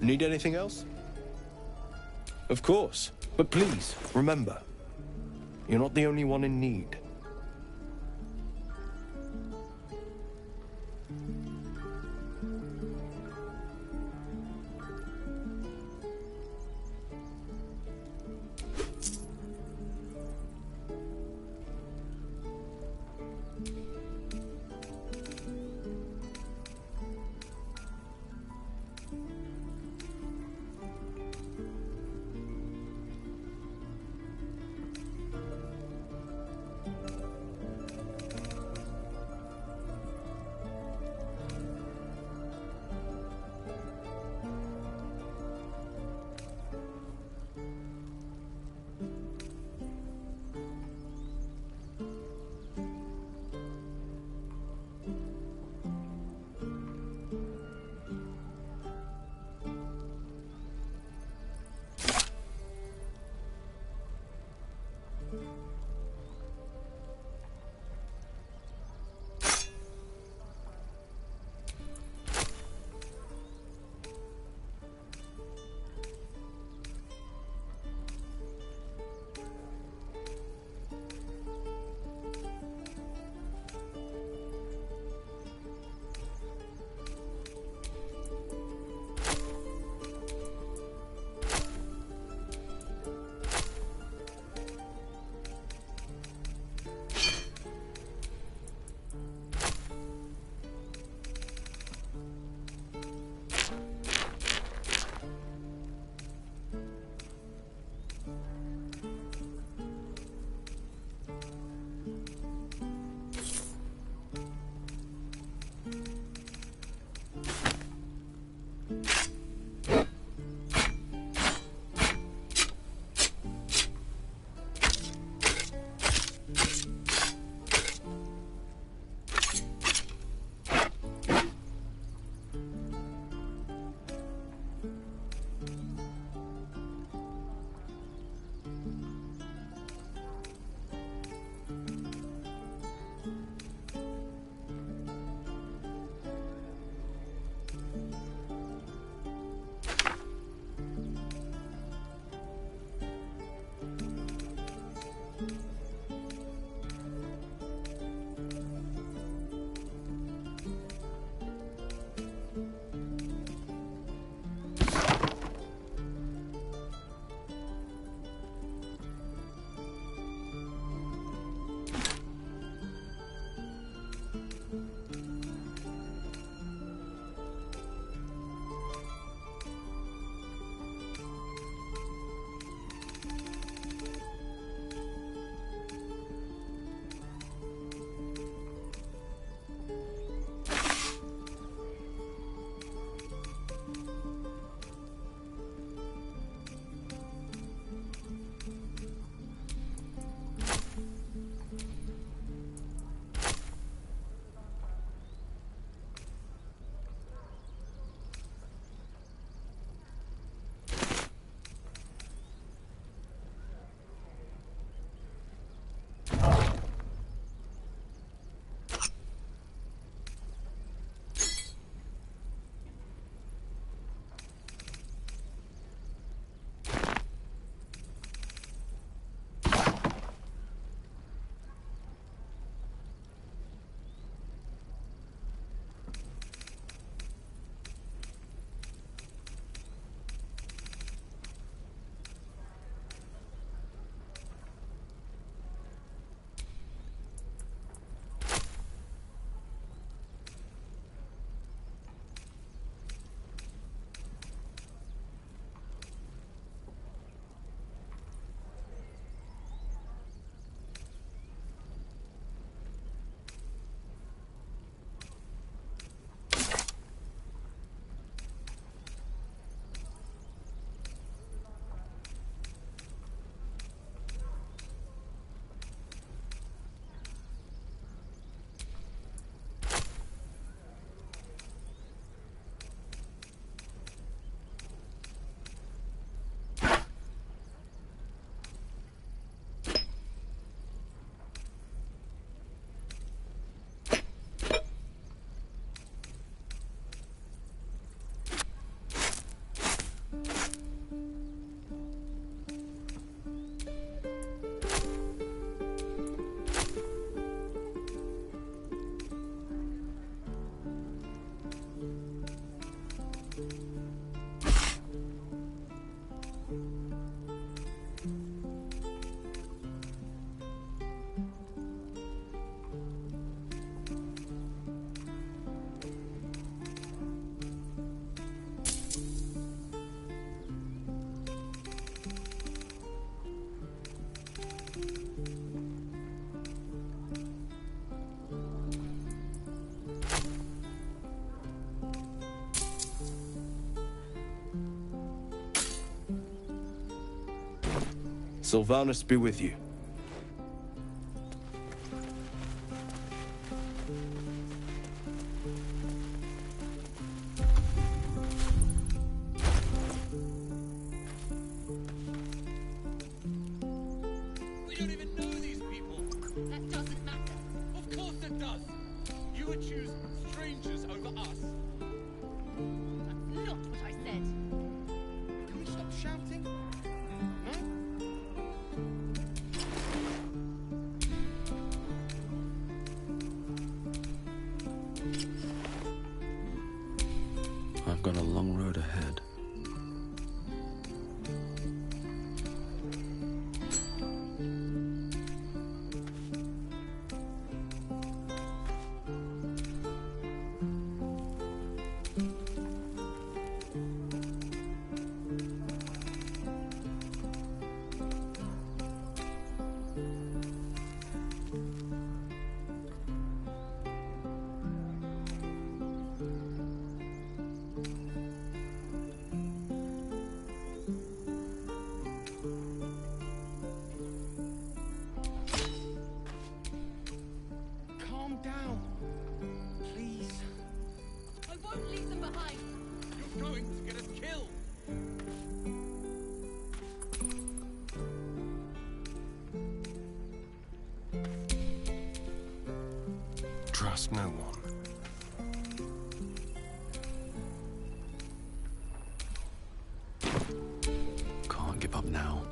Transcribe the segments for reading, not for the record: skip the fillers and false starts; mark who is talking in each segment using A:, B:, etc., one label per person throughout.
A: Need anything else? Of course. But please, remember, you're not the only one in need. Sylvanus be with you.
B: We don't even know these people.
C: That doesn't matter.
B: Of course it does. You would choose strangers over us.
C: That's not what I said.
B: Can we stop shouting? No?
A: I've got a long road ahead.
B: Calm down. Please.
C: I won't leave them behind.
B: You're going to get us killed.
A: Trust no one. Can't give up now.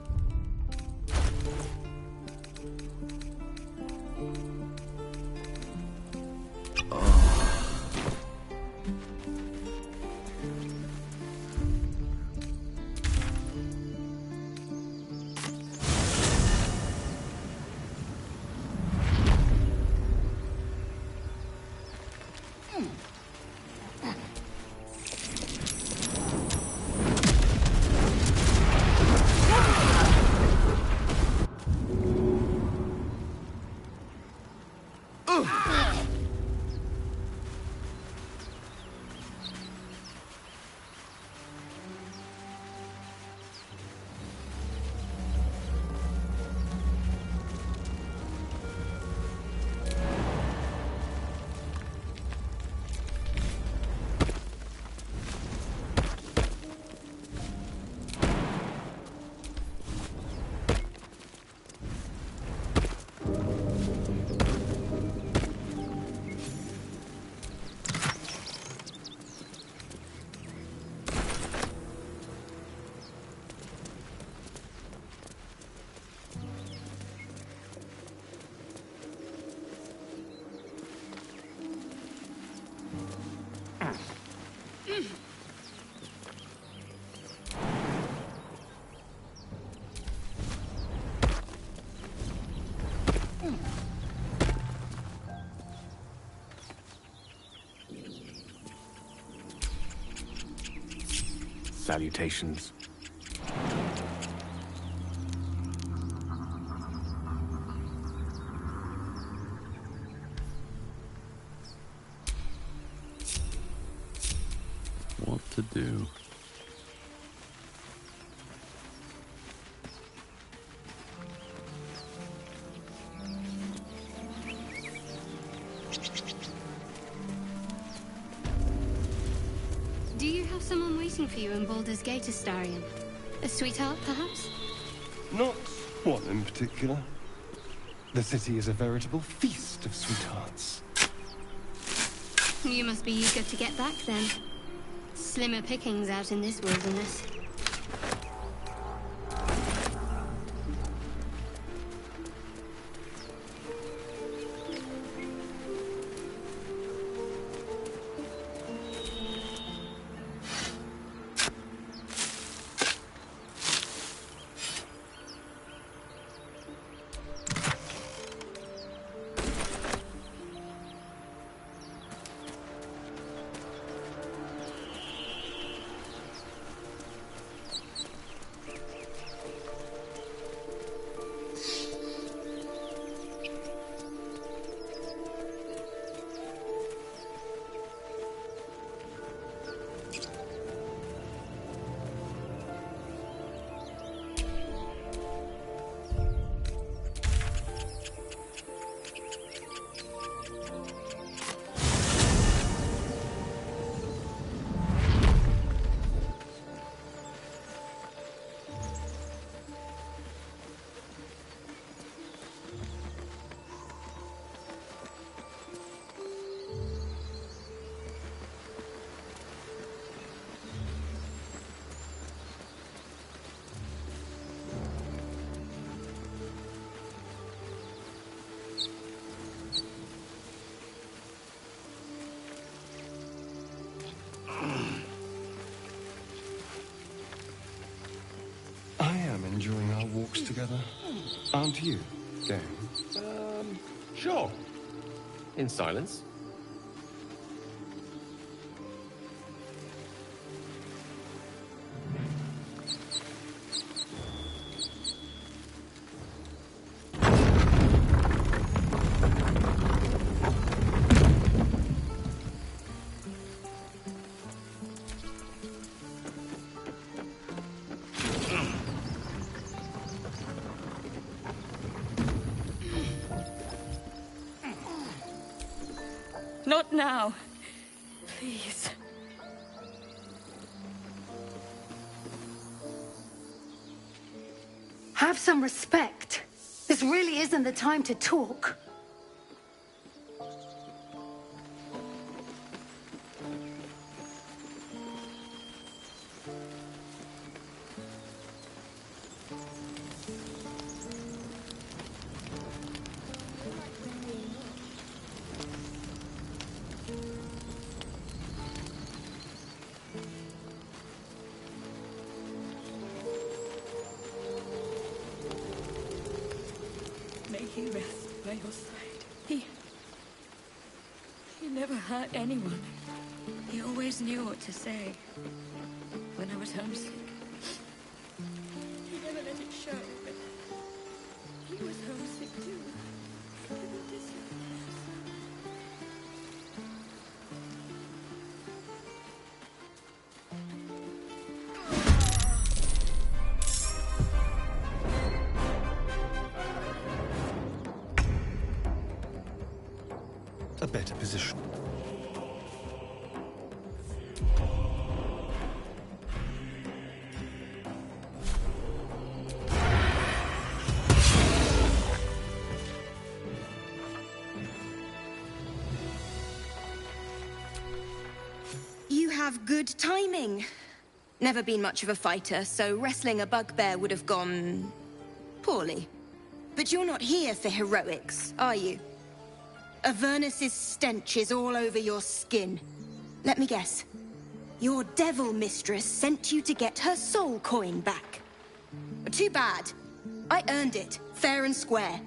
A: Salutations. What to do?
D: Do you have someone waiting for you in Baldur's Gate, Astarion? A sweetheart, perhaps?
A: Not one in particular. The city is a veritable feast of sweethearts.
D: You must be eager to get back, then. Slimmer pickings out in this wilderness.
A: enjoying our walks together? Aren't you, game?
E: Sure. In silence.
F: Not now. Please.
G: Have some respect. This really isn't the time to talk.
F: May he rest by your side. He never hurt anyone. He always knew what to say. When I was homesick. He never let it show, but he was homesick too. Couldn't decide.
A: A better position.
H: You have good timing. Never been much of a fighter, so wrestling a bugbear would have gone poorly. But you're not here for heroics, are you? Avernus's stench is all over your skin. Let me guess. Your devil mistress sent you to get her soul coin back. Too bad. I earned it, fair and square.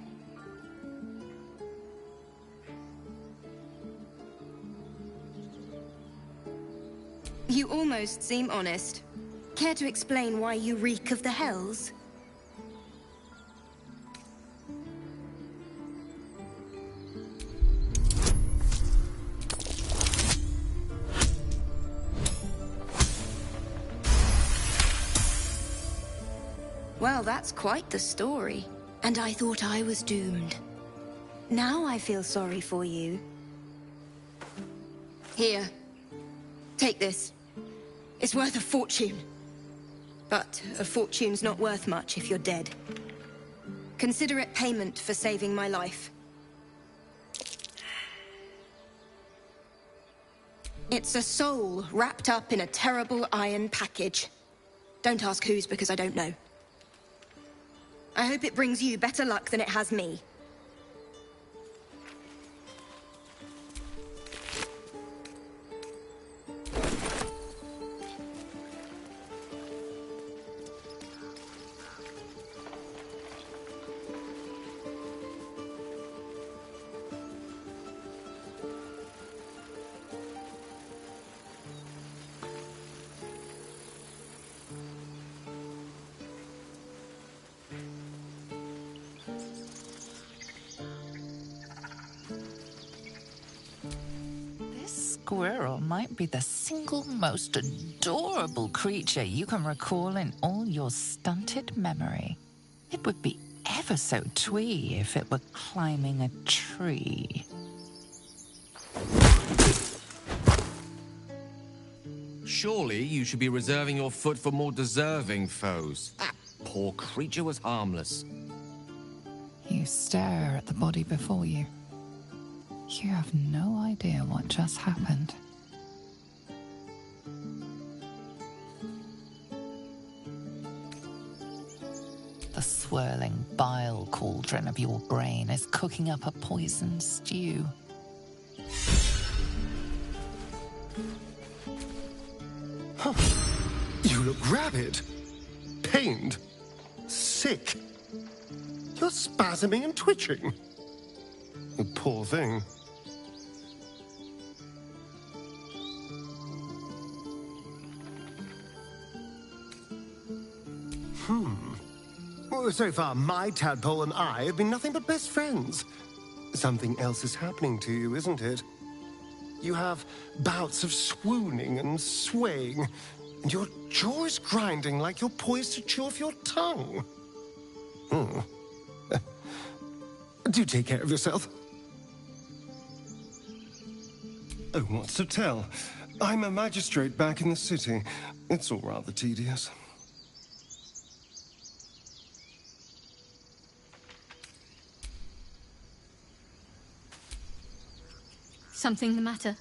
H: You almost seem honest. Care to explain why you reek of the hells? Well, that's quite the story. And I thought I was doomed. Now I feel sorry for you. Here. Take this. It's worth a fortune. But a fortune's not worth much if you're dead. Consider it payment for saving my life. It's a soul wrapped up in a terrible iron package. Don't ask whose, because I don't know. I hope it brings you better luck than it has me.
I: Squirrel might be the single most adorable creature you can recall in all your stunted memory. It would be ever so twee if it were climbing a tree.
E: Surely you should be reserving your foot for more deserving foes. That poor creature was harmless.
I: You stare at the body before you. You have no idea what just happened. The swirling bile cauldron of your brain is cooking up a poison stew.
A: Huh. You look rabid. Pained.
J: sick. You're spasming and twitching. You poor thing. Well, so far, my tadpole and I have been nothing but best friends. Something else is happening to you, isn't it? You have bouts of swooning and swaying, and your jaw is grinding like you're poised to chew off your tongue. Do take care of yourself. Oh, what's to tell? I'm a magistrate back in the city. It's all rather tedious.
D: Something the matter?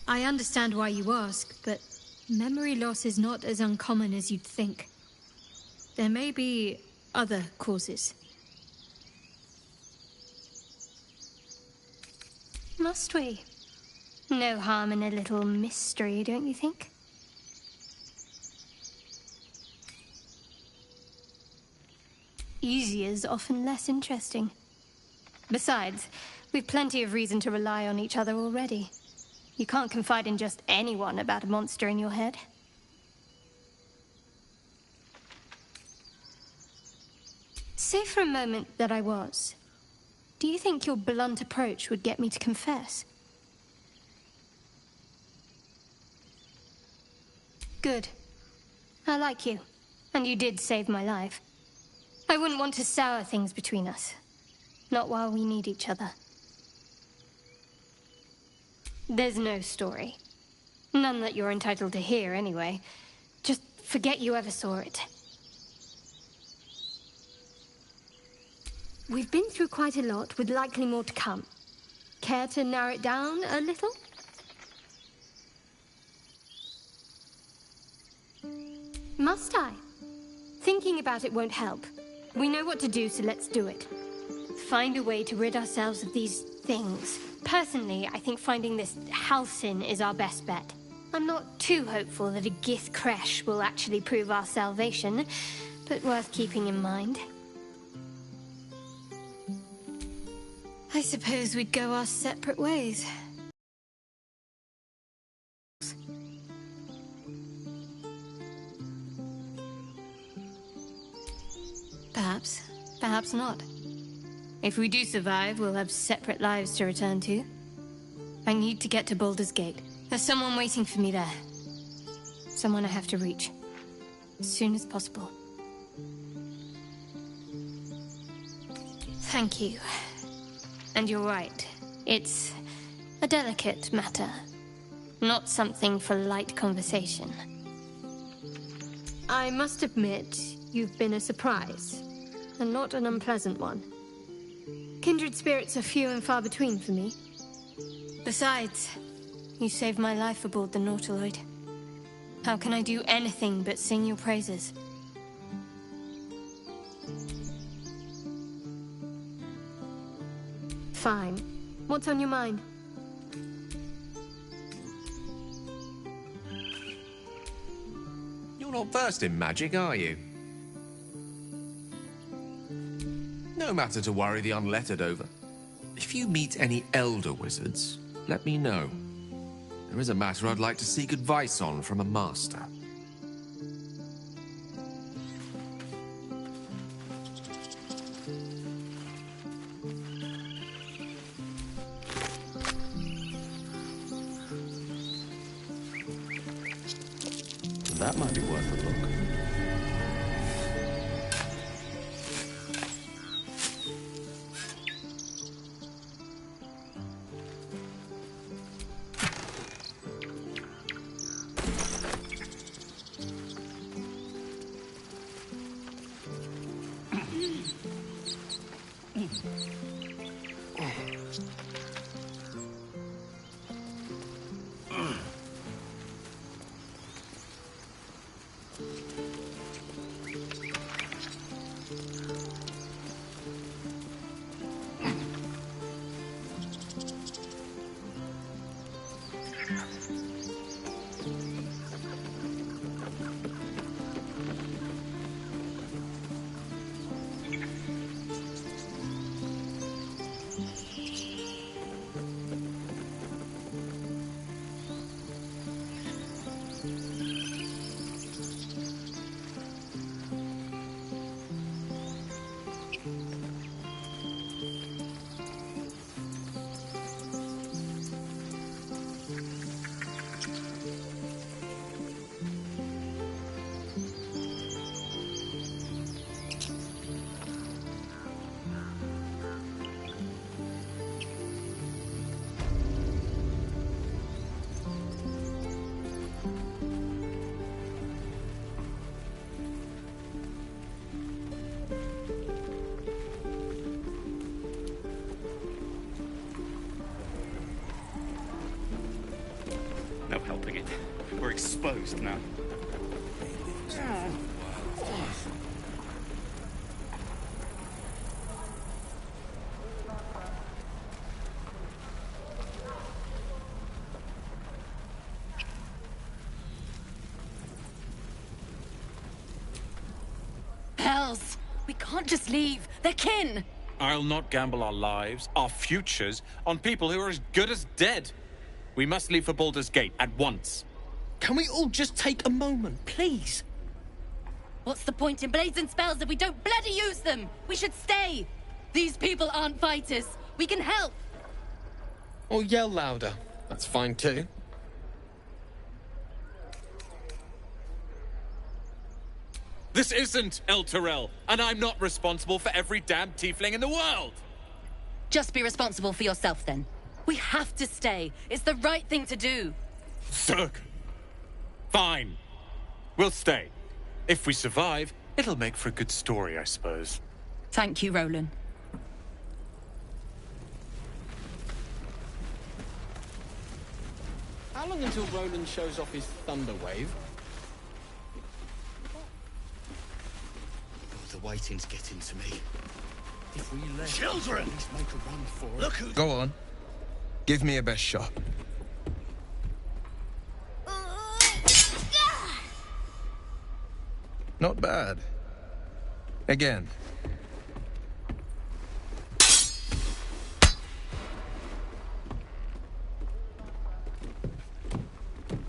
D: I understand why you ask, but memory loss is not as uncommon as you'd think. There may be other causes. Must we? No harm in a little mystery, don't you think? Easy is often less interesting. Besides, we've plenty of reason to rely on each other already. You can't confide in just anyone about a monster in your head. Say for a moment that I was. Do you think your blunt approach would get me to confess? Good. I like you. And you did save my life. I wouldn't want to sour things between us. Not while we need each other. There's no story. None that you're entitled to hear, anyway. Just forget you ever saw it. We've been through quite a lot, with likely more to come. Care to narrow it down a little? Must I? Thinking about it won't help. We know what to do, so let's do it. Find a way to rid ourselves of these things. Personally, I think finding this Halcyon is our best bet. I'm not too hopeful that a Gith Kresh will actually prove our salvation, but worth keeping in mind. I suppose we'd go our separate ways. Perhaps. Perhaps not. If we do survive, we'll have separate lives to return to. I need to get to Baldur's Gate. There's someone waiting for me there. Someone I have to reach. As soon as possible. Thank you. And you're right. It's a delicate matter. Not something for light conversation. I must admit, you've been a surprise. And not an unpleasant one. Kindred spirits are few and far between for me. Besides, you saved my life aboard the Nautiloid. How can I do anything but sing your praises? Fine. What's on your mind?
E: You're not versed in magic, are you? No matter to worry the unlettered over. If you meet any elder wizards, let me know. There is a matter I'd like to seek advice on from a master.
A: That might be worth a look.
B: exposed now.
F: Hells! We can't just leave. They're kin!
B: I'll not gamble our lives, our futures, on people who are as good as dead. We must leave for Baldur's Gate at once.
A: Can we all just take a moment, please?
C: What's the point in blazing spells if we don't bloody use them? We should stay. These people aren't fighters. We can help.
A: Or yell louder. That's fine too.
B: This isn't El Terrell, and I'm not responsible for every damn tiefling in the world!
C: Just be responsible for yourself then. We have to stay. It's the right thing to do.
B: Zerg. Fine. We'll stay. If we survive, it'll make for a good story, I suppose.
C: Thank you, Roland.
A: How long until Roland shows off his thunder wave?
K: The waiting's getting to me. If we let
J: Children!
K: let's make a run for it.
J: Look who...
A: Go on. Give me a best shot. Not bad. Again.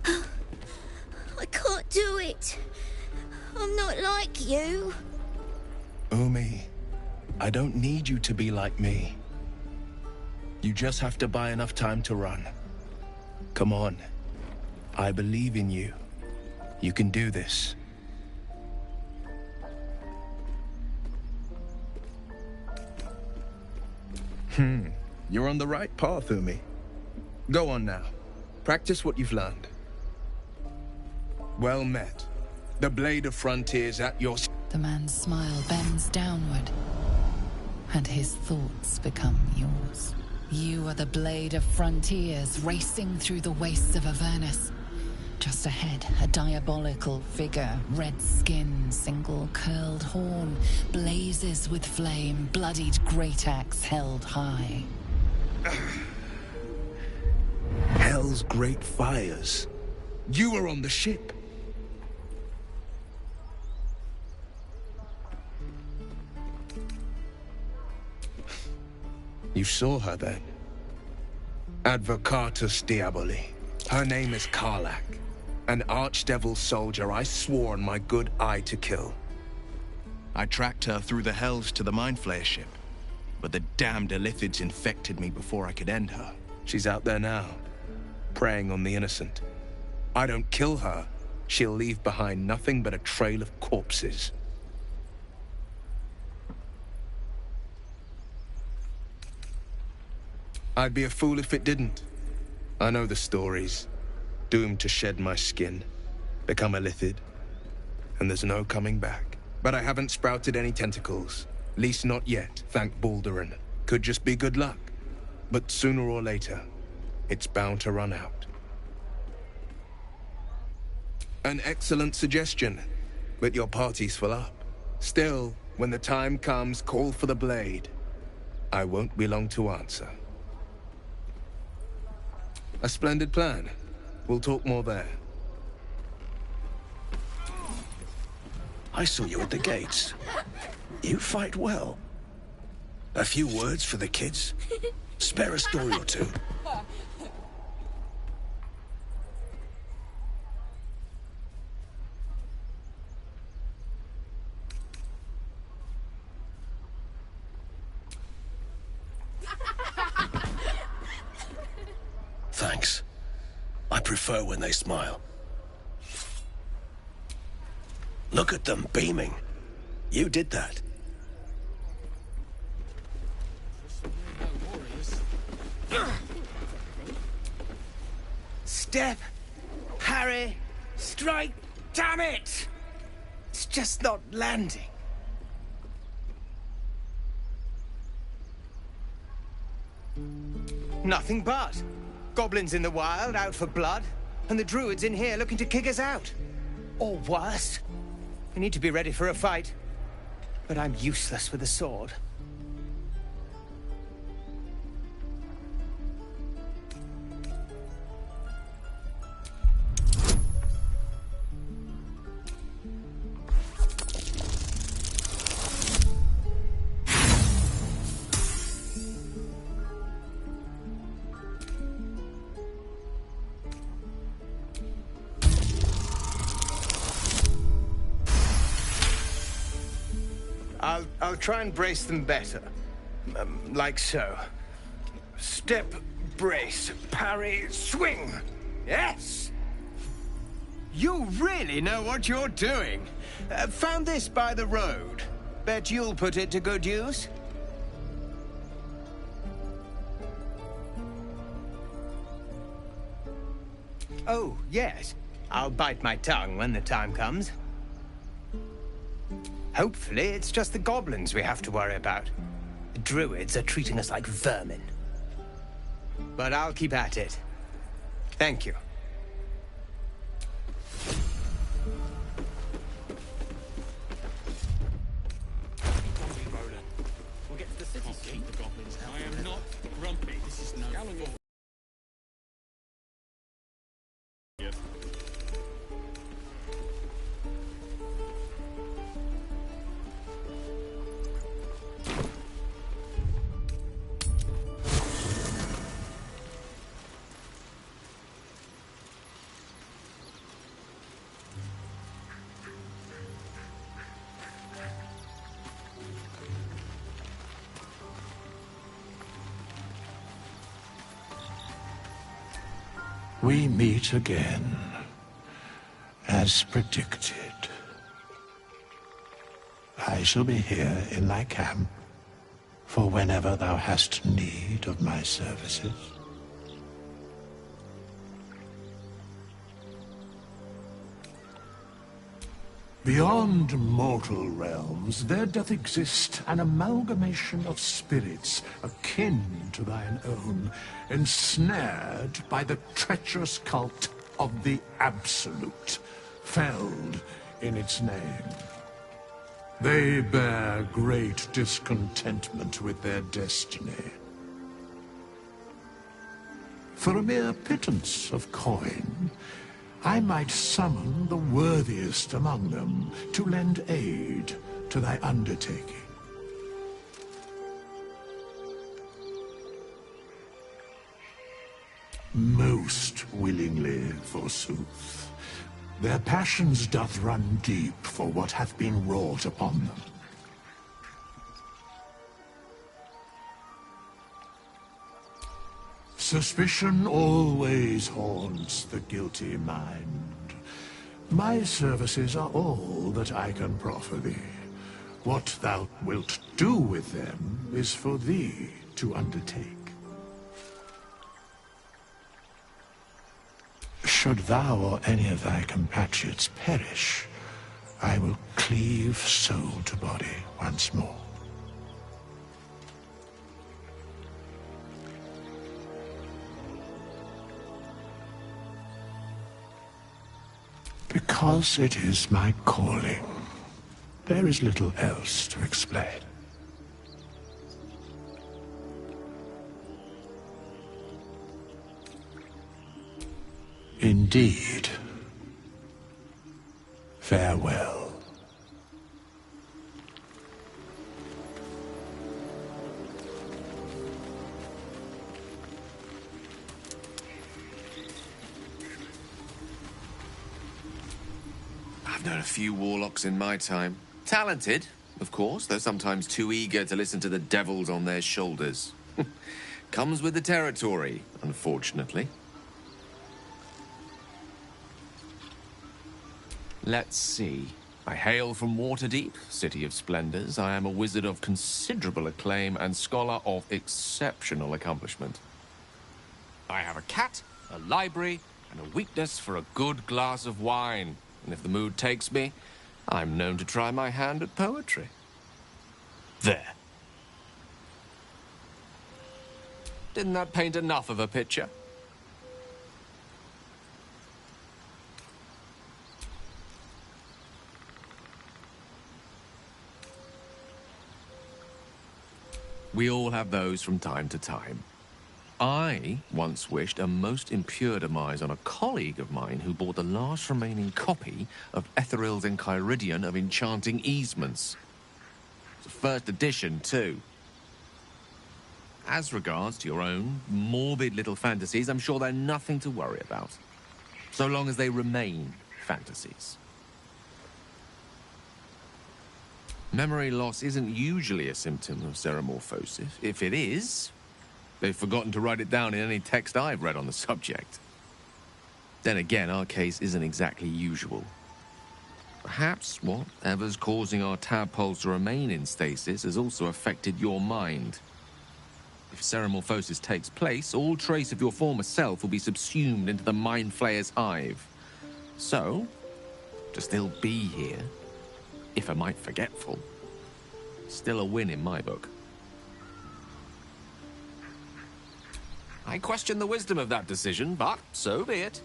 H: I can't do it. I'm not like you.
A: Umi, I don't need you to be like me. You just have to buy enough time to run. Come on. I believe in you. You can do this. You're on the right path, Umi. Go on now. Practice what you've learned. Well met. The Blade of Frontiers at your...
I: The man's smile bends downward, and his thoughts become yours. You are the Blade of Frontiers racing through the wastes of Avernus. Just ahead, a diabolical figure, red skin, single curled horn, blazes with flame, bloodied great axe held high.
A: Hell's great fires. You were on the ship. You saw her then. Advocatus Diaboli. Her name is Karlach. An archdevil soldier I swore on my good eye to kill. I tracked her through the hells to the Mind Flayer ship, but the damned Illithids infected me before I could end her. She's out there now, preying on the innocent. I don't kill her, she'll leave behind nothing but a trail of corpses. I'd be a fool if it didn't. I know the stories. Doomed to shed my skin, become a Illithid, and there's no coming back. But I haven't sprouted any tentacles. Least not yet, thank Baldurin. Could just be good luck. But sooner or later, it's bound to run out. An excellent suggestion, but your party's full up. Still, when the time comes, call for the blade. I won't be long to answer. A splendid plan. We'll talk more there.
L: I saw you at the gates. You fight well. A few words for the kids? Spare a story or two. Thanks. I prefer when they smile. Look at them beaming. You did that.
M: Step, Harry, strike, damn it! It's just not landing. Nothing but. Goblins in the wild, out for blood. and the druids in here looking to kick us out. Or worse. We need to be ready for a fight. But I'm useless with a sword. I'll try and brace them better. Like so. Step, brace, parry, swing. Yes! You really know what you're doing. Found this by the road. Bet you'll put it to good use. Oh, yes. I'll bite my tongue when the time comes. Hopefully, it's just the goblins we have to worry about. The druids are treating us like vermin. But I'll keep at it. Thank you.
B: We'll get to the city soon. The goblins. I am not grumpy. This is no. Yes.
L: We meet again, as predicted. I shall be here in thy camp for whenever thou hast need of my services. Beyond mortal realms, there doth exist an amalgamation of spirits akin to thine own, ensnared by the treacherous cult of the Absolute, felled in its name. They bear great discontentment with their destiny. For a mere pittance of coin, I might summon the worthiest among them to lend aid to thy undertaking. Most willingly, forsooth. Their passions doth run deep for what hath been wrought upon them. Suspicion always haunts the guilty mind. My services are all that I can proffer thee. What thou wilt do with them is for thee to undertake. Should thou or any of thy compatriots perish, I will cleave soul to body once more. Because it is my calling. There is little else to explain. Indeed. Farewell.
E: I've known a few warlocks in my time. Talented, of course, though sometimes too eager to listen to the devils on their shoulders. Comes with the territory, unfortunately. Let's see. I hail from Waterdeep, City of Splendors. I am a wizard of considerable acclaim and scholar of exceptional accomplishment. I have a cat, a library, and a weakness for a good glass of wine. And if the mood takes me, I'm known to try my hand at poetry. There. Didn't that paint enough of a picture? We all have those from time to time. I once wished a most impure demise on a colleague of mine who bought the last remaining copy of Etheril's Enchiridion of Enchanting Easements. It's a first edition, too. As regards to your own morbid little fantasies, I'm sure they're nothing to worry about. So long as they remain fantasies. Memory loss isn't usually a symptom of xenomorphosis. If it is, they've forgotten to write it down in any text I've read on the subject. Then again, our case isn't exactly usual. Perhaps whatever's causing our tadpoles to remain in stasis has also affected your mind. If xenomorphosis takes place, all trace of your former self will be subsumed into the Mind Flayer's hive. So, to still be here, if a mite forgetful, still a win in my book. I question the wisdom of that decision, but so be it.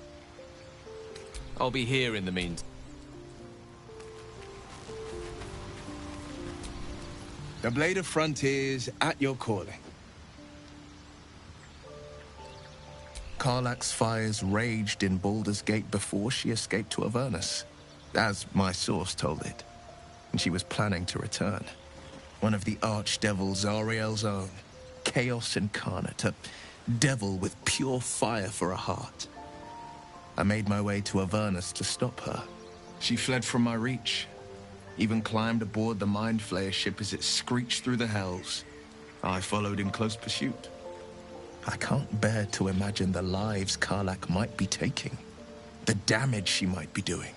E: I'll be here in the meantime.
A: The Blade of Frontiers at your calling. Karlach's fires raged in Baldur's Gate before she escaped to Avernus, as my source told it, and she was planning to return. One of the archdevils Zariel's own, Chaos Incarnate, a devil with pure fire for a heart. I made my way to Avernus to stop her. She fled from my reach, even climbed aboard the Mind Flayer ship as it screeched through the hells. I followed in close pursuit. I can't bear to imagine the lives Karlach might be taking, the damage she might be doing.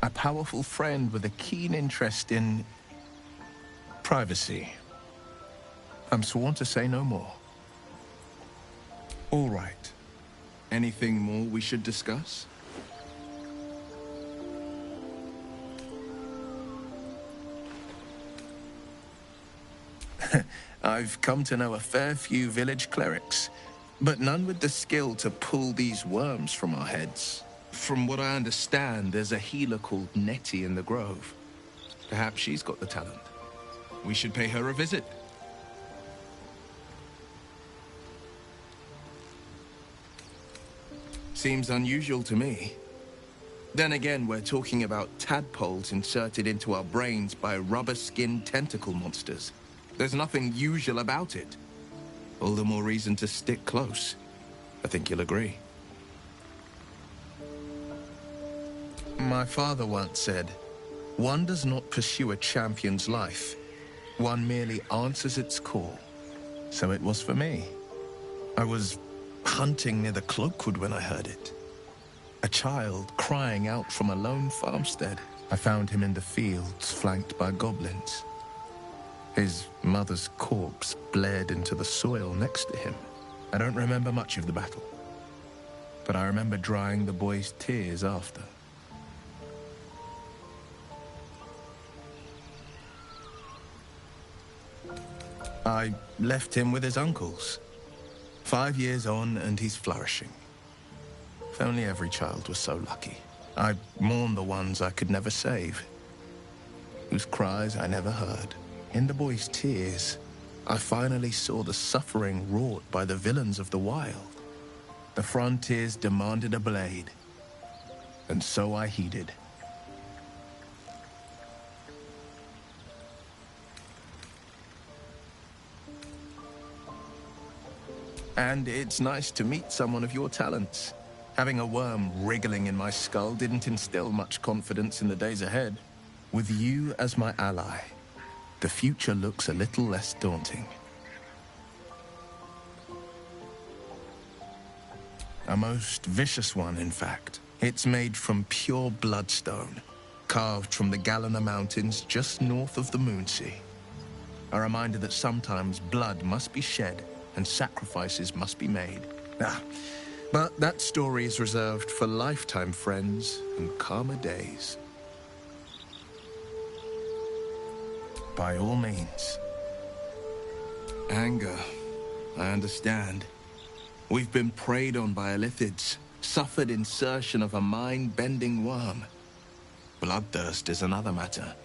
A: A powerful friend with a keen interest in privacy. I'm sworn to say no more. All right. Anything more we should discuss? I've come to know a fair few village clerics, but none with the skill to pull these worms from our heads. From what I understand, there's a healer called Nettie in the Grove. Perhaps she's got the talent. We should pay her a visit. Seems unusual to me. Then again, we're talking about tadpoles inserted into our brains by rubber-skinned tentacle monsters. There's nothing usual about it. All the more reason to stick close. I think you'll agree. My father once said, one does not pursue a champion's life. One merely answers its call. So it was for me. I was hunting near the Cloakwood when I heard it. A child crying out from a lone farmstead. I found him in the fields, flanked by goblins. His mother's corpse bled into the soil next to him. I don't remember much of the battle, but I remember drying the boy's tears after. I left him with his uncles. 5 years on, and he's flourishing. If only every child was so lucky. I mourn the ones I could never save, whose cries I never heard. In the boy's tears, I finally saw the suffering wrought by the villains of the wild. The frontiers demanded a blade, and so I heeded. And it's nice to meet someone of your talents. Having a worm wriggling in my skull didn't instill much confidence in the days ahead. With you as my ally, the future looks a little less daunting. A most vicious one, in fact. It's made from pure bloodstone, carved from the Galena Mountains just north of the Moonsea. A reminder that sometimes blood must be shed and sacrifices must be made. But that story is reserved for lifetime friends and calmer days. By all means. Anger, I understand. We've been preyed on by Illithids, suffered insertion of a mind-bending worm. Bloodthirst is another matter.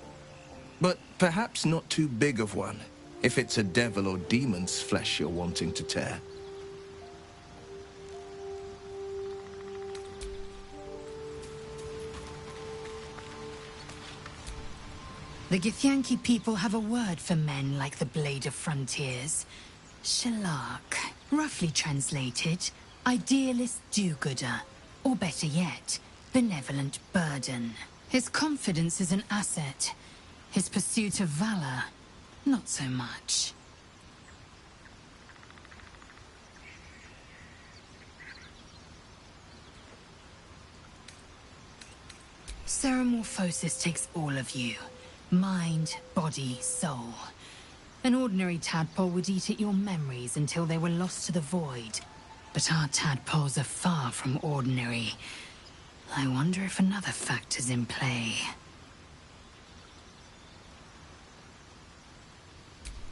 A: Perhaps not too big of one, if it's a devil or demon's flesh you're wanting to tear.
N: The Githyanki people have a word for men like the Blade of Frontiers. Shalak. Roughly translated, idealist do-gooder. Or better yet, benevolent burden. His confidence is an asset. His pursuit of valor, not so much. Ceramorphosis takes all of you. Mind, body, soul. An ordinary tadpole would eat at your memories until they were lost to the void. But our tadpoles are far from ordinary. I wonder if another factor's in play.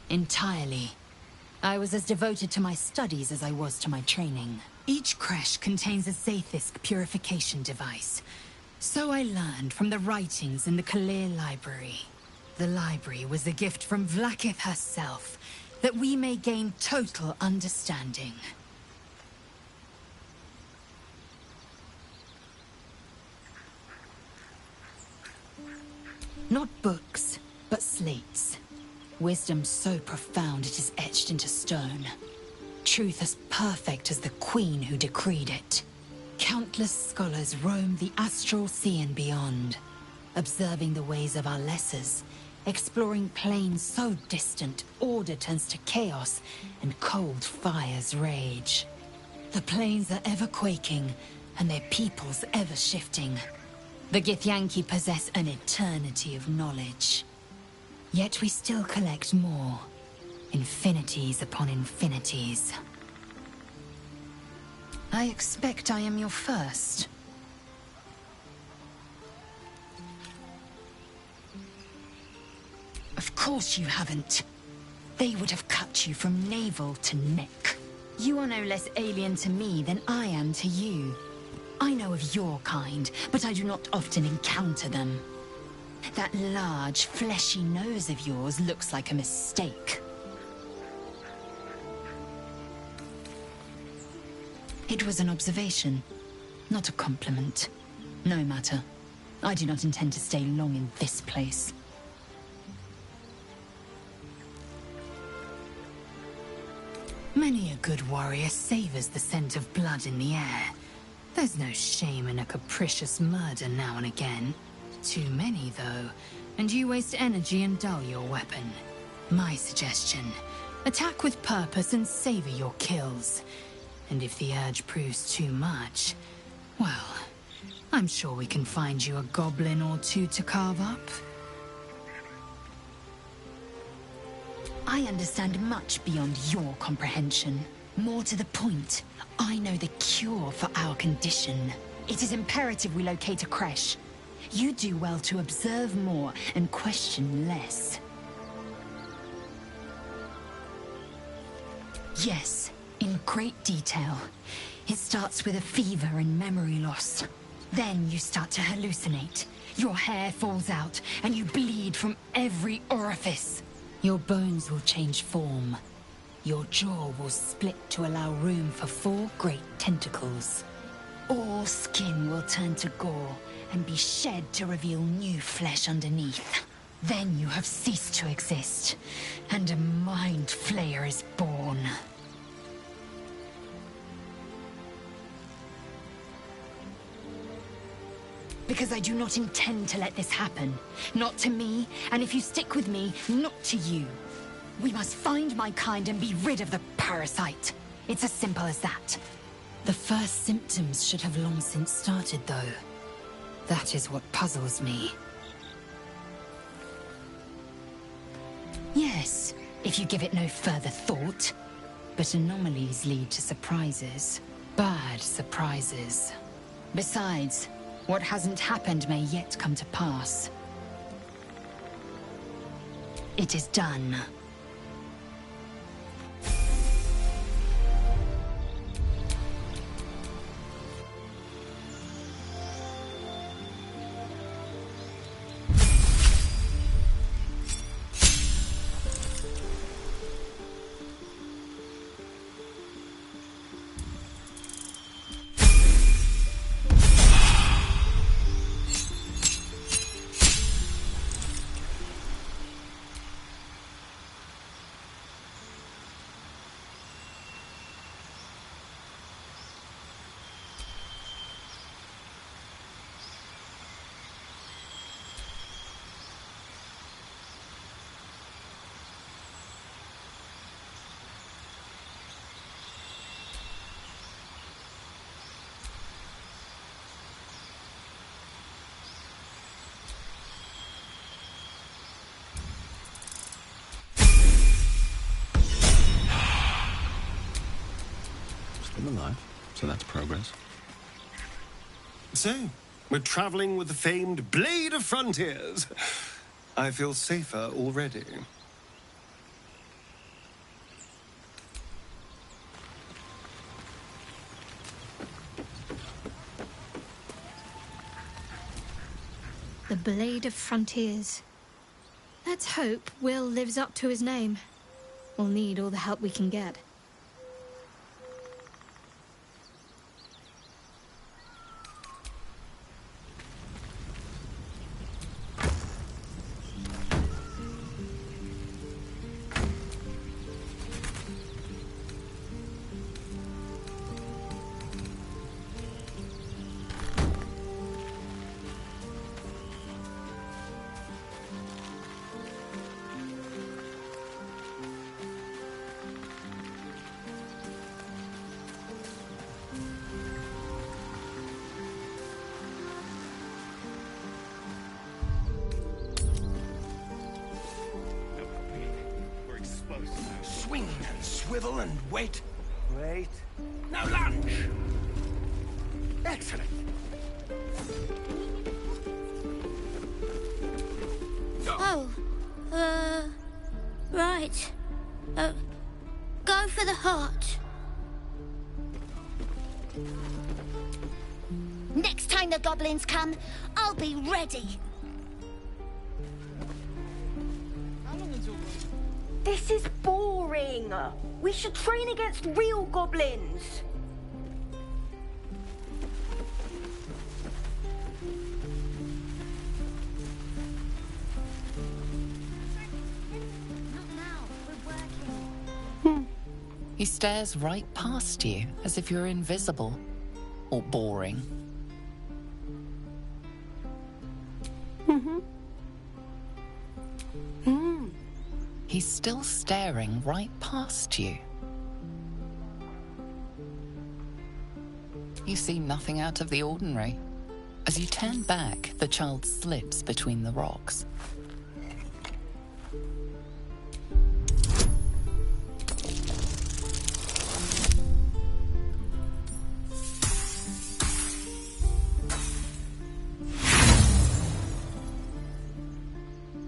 N: Entirely. I was as devoted to my studies as I was to my training. Each creche contains a Zaithisk purification device. So I learned from the writings in the Kalir Library. The library was a gift from Vlaakith herself, that we may gain total understanding. Not books, but slates. Wisdom so profound it is etched into stone. Truth as perfect as the queen who decreed it. Countless scholars roam the astral sea and beyond, observing the ways of our lessers, exploring planes so distant order turns to chaos and cold fires rage. The planes are ever quaking, and their peoples ever shifting. The Githyanki possess an eternity of knowledge. Yet we still collect more. Infinities upon infinities. I expect I am your first. Of course you haven't. They would have cut you from navel to neck. You are no less alien to me than I am to you. I know of your kind, but I do not often encounter them. That large, fleshy nose of yours looks like a mistake. It was an observation, not a compliment. No matter. I do not intend to stay long in this place. Many a good warrior savors the scent of blood in the air. There's no shame in a capricious murder now and again. Too many, though, and you waste energy and dull your weapon. My suggestion, attack with purpose and savor your kills. And if the urge proves too much, well, I'm sure we can find you a goblin or two to carve up. I understand much beyond your comprehension. More to the point, I know the cure for our condition. It is imperative we locate a creche. You do well to observe more and question less. Yes, in great detail. It starts with a fever and memory loss. Then you start to hallucinate. Your hair falls out and you bleed from every orifice. Your bones will change form. Your jaw will split to allow room for 4 great tentacles. All skin will turn to gore and be shed to reveal new flesh underneath. Then you have ceased to exist, and a mind flayer is born. Because I do not intend to let this happen. Not to me, and if you stick with me, not to you. We must find my kind and be rid of the parasite. It's as simple as that. The first symptoms should have long since started, though. That is what puzzles me. Yes, if you give it no further thought. But anomalies lead to surprises. Bad surprises. Besides, what hasn't happened may yet come to pass. It is done.
O: I'm alive, so that's progress.
J: So, we're traveling with the famed Blade of Frontiers. I feel safer already.
D: The Blade of Frontiers. Let's hope Will lives up to his name. We'll need all the help we can get.
M: Swing and swivel and wait. Wait. Now lunge. Excellent.
P: Oh, right. Go for the heart. Next time the goblins come, I'll be ready.
H: This is boring. We should train against real goblins.
I: He stares right past you, as if you're invisible. Or boring. He's still staring right past you. You see nothing out of the ordinary. As you turn back, the child slips between the rocks.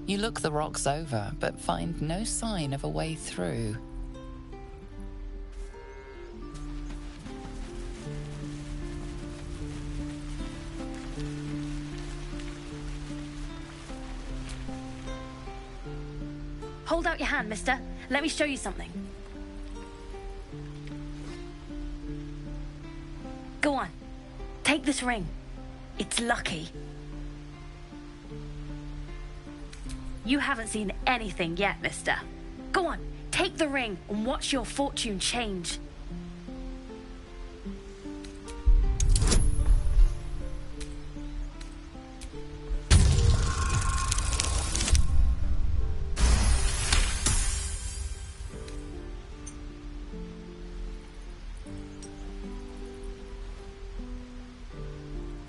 I: You look the rocks over, but find no sign of a way through.
C: Hold out your hand, mister. Let me show you something. Go on. Take this ring. It's lucky. You haven't seen anything yet, mister. Go on, take the ring and watch your fortune change.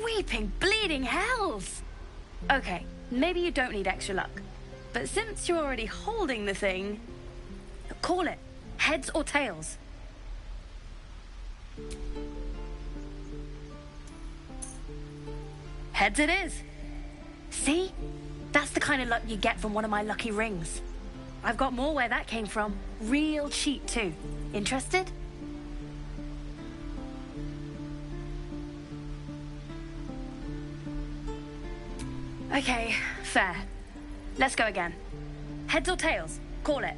C: Weeping, bleeding hells! Okay, maybe you don't need extra luck. But since you're already holding the thing, call it. Heads or tails? Heads it is. See? That's the kind of luck you get from one of my lucky rings. I've got more where that came from. Real cheap too. Interested? Okay, fair. Let's go again. Heads or tails? Call it.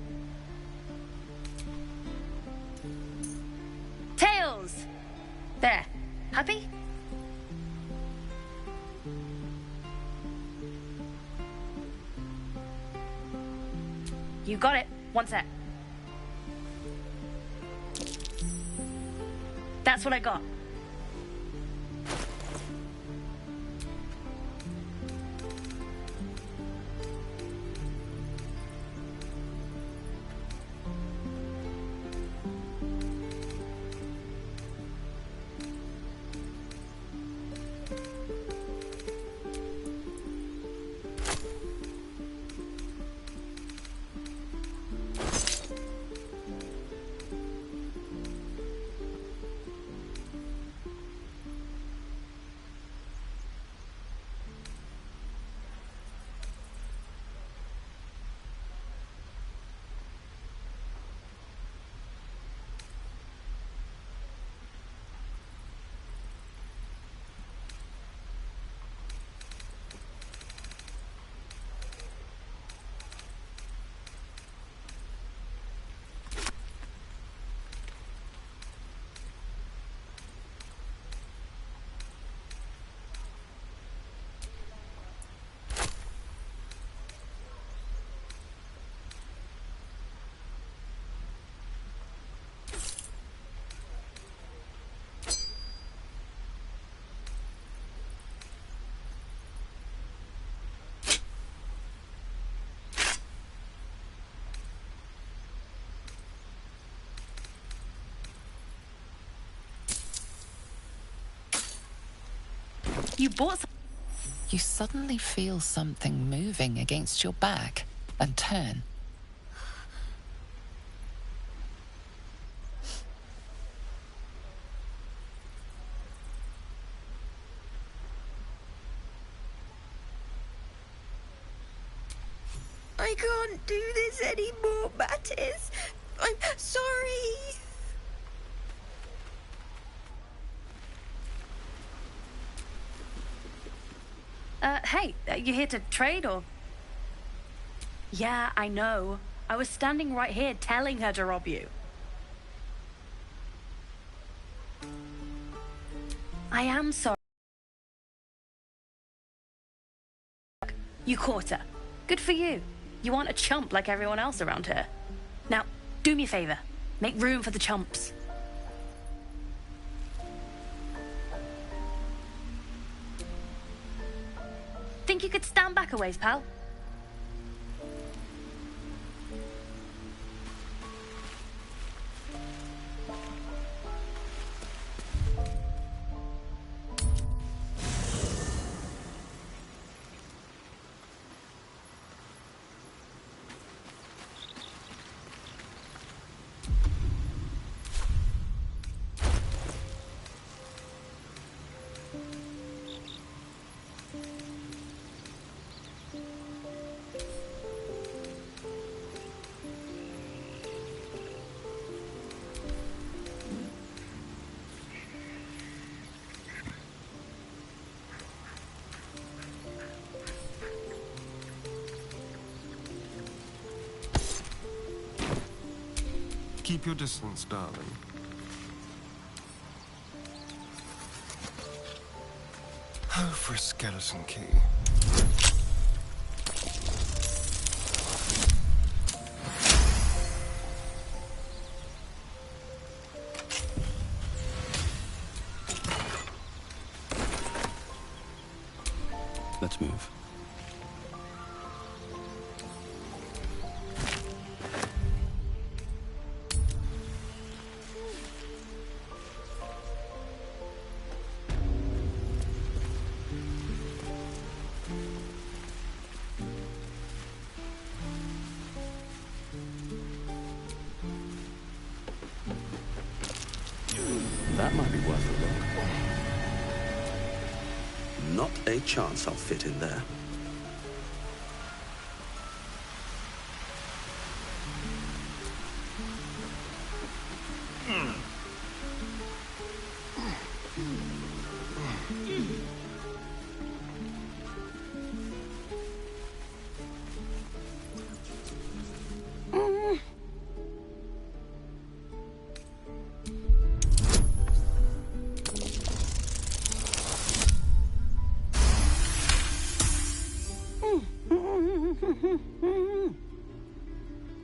C: Tails! There. Happy? You got it. One sec. That's what I got. You bought some...
I: You suddenly feel something moving against your back and turn.
H: I can't do this anymore, Mattis. I'm sorry.
C: Hey, you here to trade or... Yeah, I know. I was standing right here telling her to rob you. I am sorry. You caught her. Good for you. You aren't a chump like everyone else around here. Now, do me a favor. Make room for the chumps. Think you could stand back a ways, pal?
J: Keep your distance, darling. Oh, for a skeleton key.
O: Let's move. That might be worth a look. Not a chance I'll fit in there.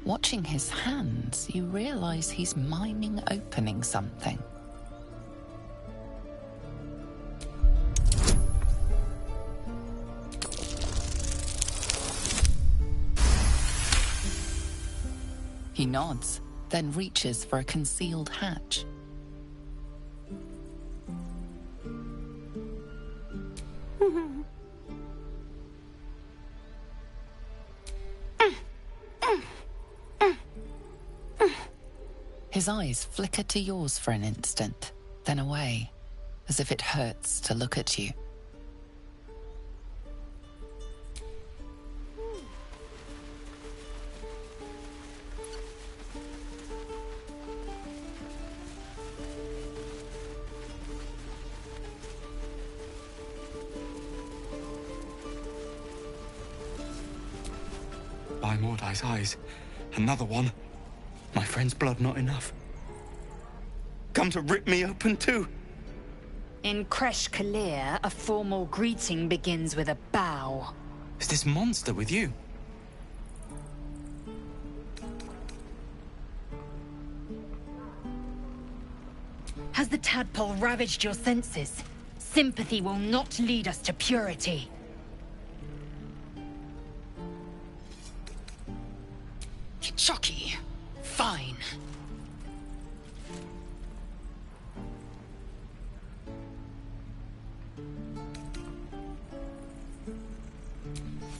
I: Watching his hands, you realize he's miming opening something. He nods, then reaches for a concealed hatch. His eyes flicker to yours for an instant, then away, as if it hurts to look at you.
B: By Mordai's eyes, another one. My friend's blood not enough. Come to rip me open too.
N: In Kresh Kalir, a formal greeting begins with a bow.
B: Is this monster with you?
N: Has the tadpole ravaged your senses? Sympathy will not lead us to purity. Chucky. Fine.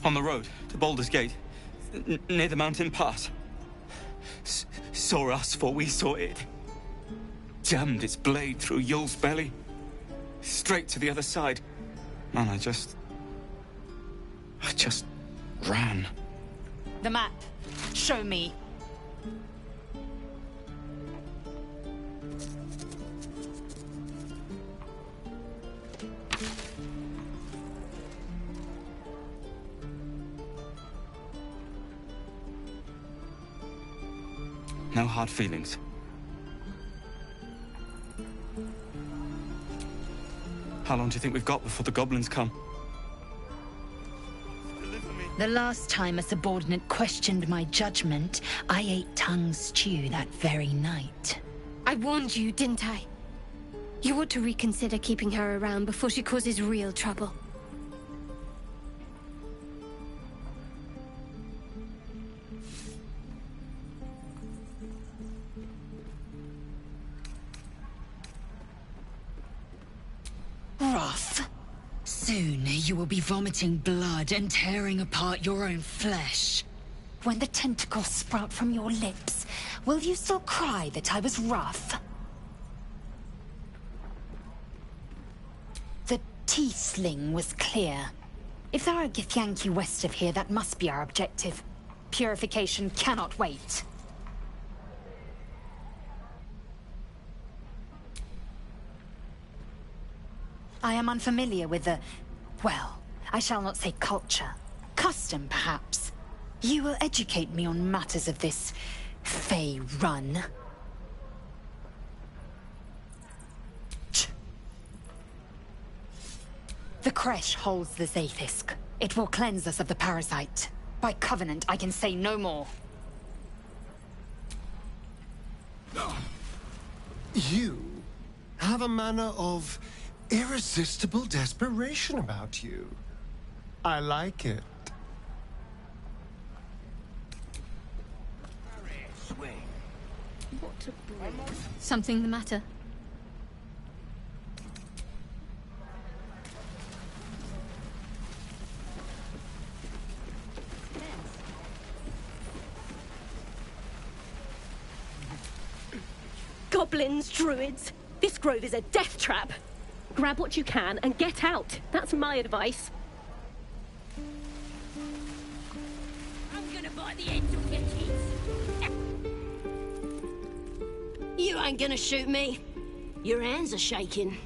Q: On the road to Baldur's Gate, near the mountain pass. Saw us, for we saw it. Jammed its blade through Yul's belly. Straight to the other side. And I just ran.
N: The map. Show me.
Q: No hard feelings. How long do you think we've got before the goblins come?
N: The last time a subordinate questioned my judgment, I ate tongue stew that very night.
D: I warned you, didn't I? You ought to reconsider keeping her around before she causes real trouble.
N: Rough. Soon you will be vomiting blood and tearing apart your own flesh. When the tentacles sprout from your lips, will you still cry that I was rough? The Tiefling was clear. If there are Githyanki west of here, that must be our objective. Purification cannot wait. I am unfamiliar with the... well, I shall not say culture. Custom, perhaps. You will educate me on matters of this... Fey run. The creche holds the Zaithisk. It will cleanse us of the parasite. By covenant, I can say no more.
J: You have a manner of irresistible desperation about you. I like it.
D: Something the matter?
R: Goblins, druids. This grove is a death trap. Grab what you can and get out. That's my advice.
P: I'm gonna bite the ends off your kids. You ain't gonna shoot me. Your hands are shaking.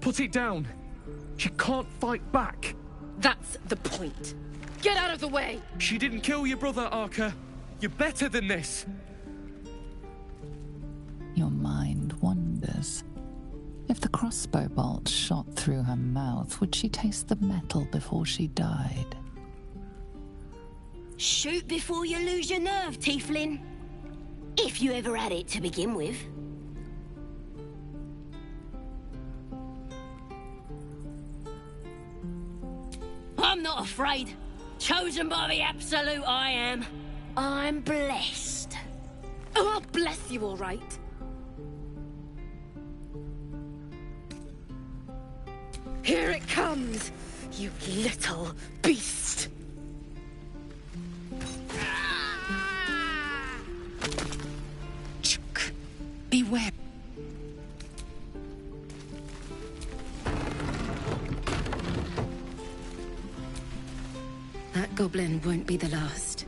S: Put it down. She can't fight back.
R: That's the point. Get out of the way!
S: She didn't kill your brother, Arca. You're better than this.
I: Your mind wanders. If the crossbow bolt shot through her mouth, would she taste the metal before she died?
P: Shoot before you lose your nerve, Tiefling. If you ever had it to begin with. I'm not afraid. Chosen by the Absolute, I am. I'm blessed.
R: Oh, I'll bless you, all right. Here it comes, you little beast.
N: Beware.
R: That goblin won't be the last.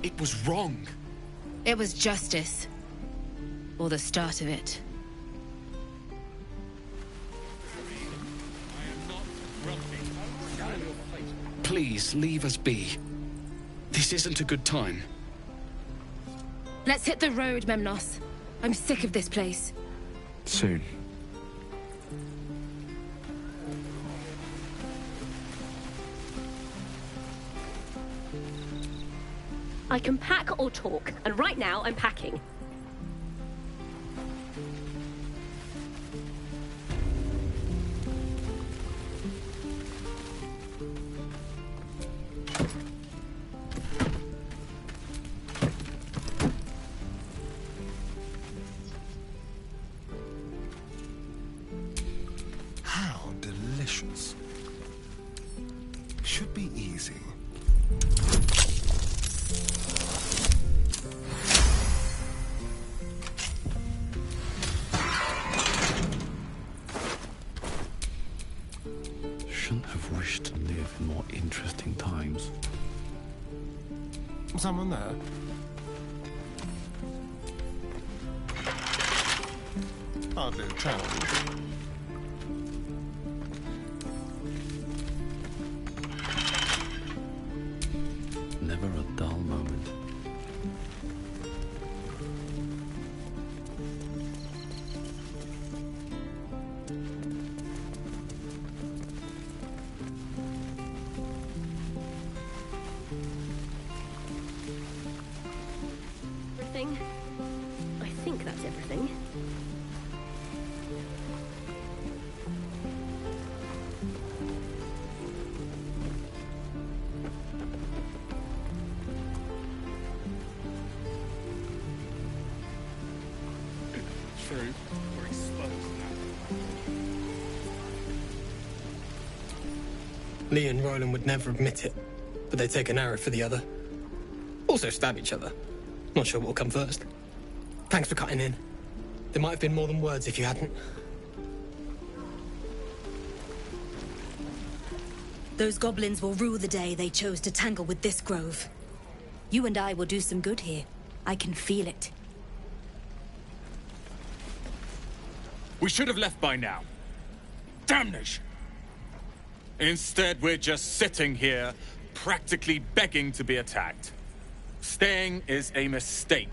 S: It was wrong.
R: It was justice. Or the start of it.
K: Please, leave us be. This isn't a good time.
R: Let's hit the road, Memnos. I'm sick of this place.
S: Soon.
R: I can pack or talk, and right now I'm packing.
J: How delicious. Someone there? Hardly a challenge.
O: Never a dull moment.
R: Everything? I think that's everything.
K: True. We're exposed now.
T: Lee and Roland would never admit it, but they'd take an arrow for the other. Also stab each other. Not sure what will come first. Thanks for cutting in. There might have been more than words if you hadn't.
U: Those goblins will rue the day they chose to tangle with this grove. You and I will do some good here. I can feel it.
B: We should have left by now. Damnation! Instead, we're just sitting here, practically begging to be attacked. Staying is a mistake.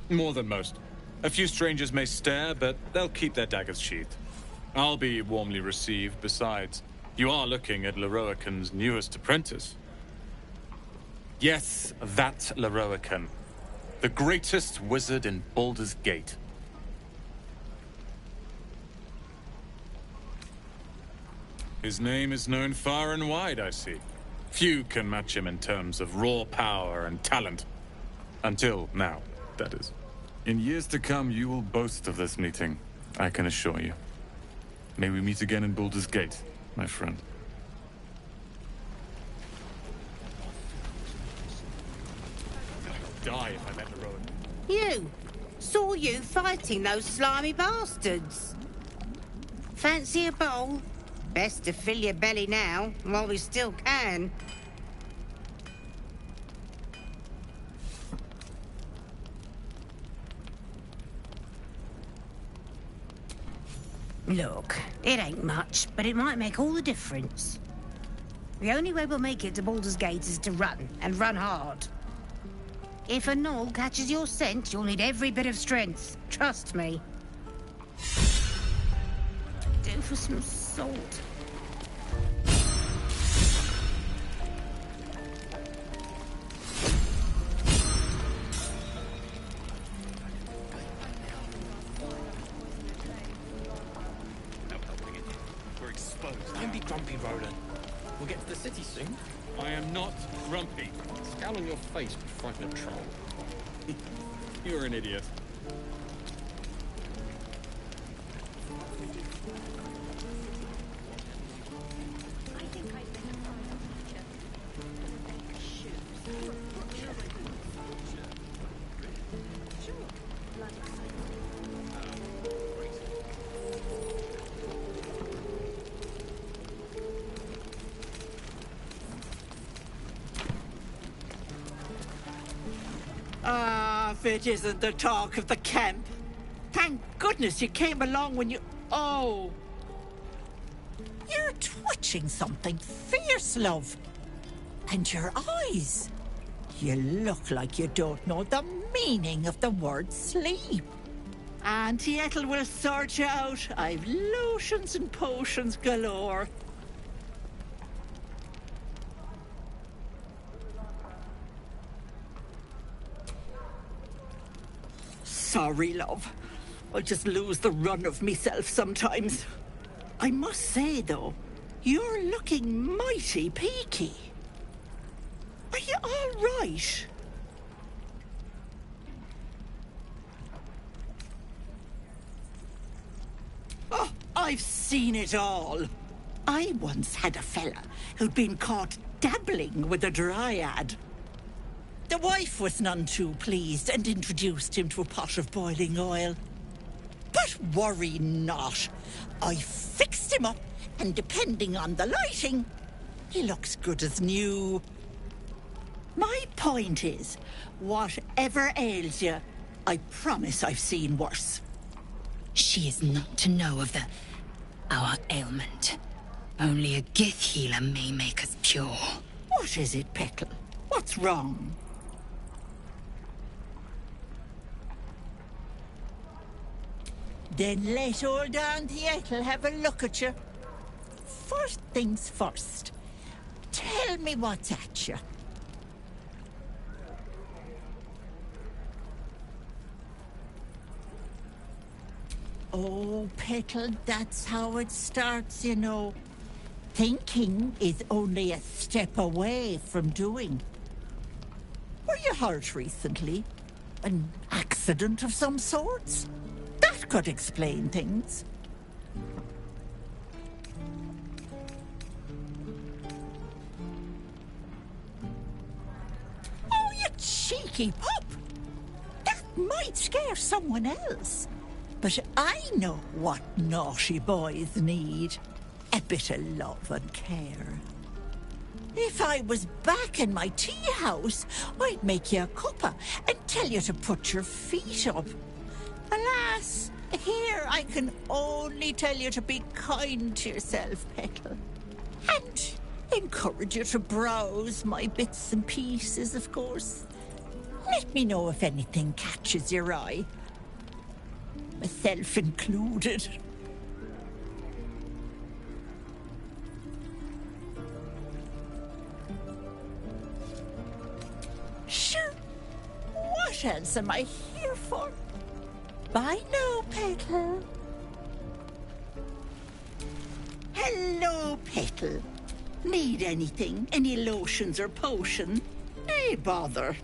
B: More than most. A few strangers may stare, but they'll keep their daggers sheathed. I'll be warmly received. Besides, you are looking at Leroican's newest apprentice. Yes, that Leroican. The greatest wizard in Baldur's Gate. His name is known far and wide, I see. Few can match him in terms of raw power and talent. Until now, that is. In years to come, you will boast of this meeting, I can assure you. May we meet again in Baldur's Gate, my friend. Die if I met the road.
V: You! Saw you fighting those slimy bastards. Fancy a bowl? Best to fill your belly now, while we still can. Look, it ain't much, but it might make all the difference. The only way we'll make it to Baldur's Gate is to run, and run hard. If a gnoll catches your scent, you'll need every bit of strength. Trust me. Do for some salt.
B: We're exposed.
T: Don't be grumpy, Roland. We'll get to the city soon.
B: I am not grumpy.
K: Scowl on your face would frighten a troll.
B: You're an idiot.
W: If it isn't the talk of the camp. Thank goodness you came along when you... Oh!
X: You're twitching something fierce, love. And your eyes. You look like you don't know the meaning of the word sleep.
W: Auntie Ethel will sort you out. I've lotions and potions galore. Sorry, love. I just lose the run of myself sometimes. I must say, though, you're looking mighty peaky. Are you all right? Oh, I've seen it all. I once had a fella who'd been caught dabbling with a dryad.
X: The wife was none too pleased and introduced him to a pot of boiling oil. But worry not. I fixed him up, and depending on the lighting, he looks good as new. My point is, whatever ails you, I promise I've seen worse.
U: She is not to know of our ailment. Only a Gith healer may make us pure.
X: What is it, Petal? What's wrong? Then let old Aunt Ethel have a look at you. First things first. Tell me what's at you. Oh, Petal, that's how it starts, you know. Thinking is only a step away from doing. Were you hurt recently? An accident of some sorts? That could explain things. Oh, you cheeky pup! That might scare someone else. But I know what naughty boys need. A bit of love and care. If I was back in my tea house, I'd make you a cuppa and tell you to put your feet up. Alas, here I can only tell you to be kind to yourself, Petal. And encourage you to browse my bits and pieces, of course. Let me know if anything catches your eye. Myself included. Sure. What else am I here for? Bye now, Petal. Hello, Petal. Need anything? Any lotions or potion? Nay, bother.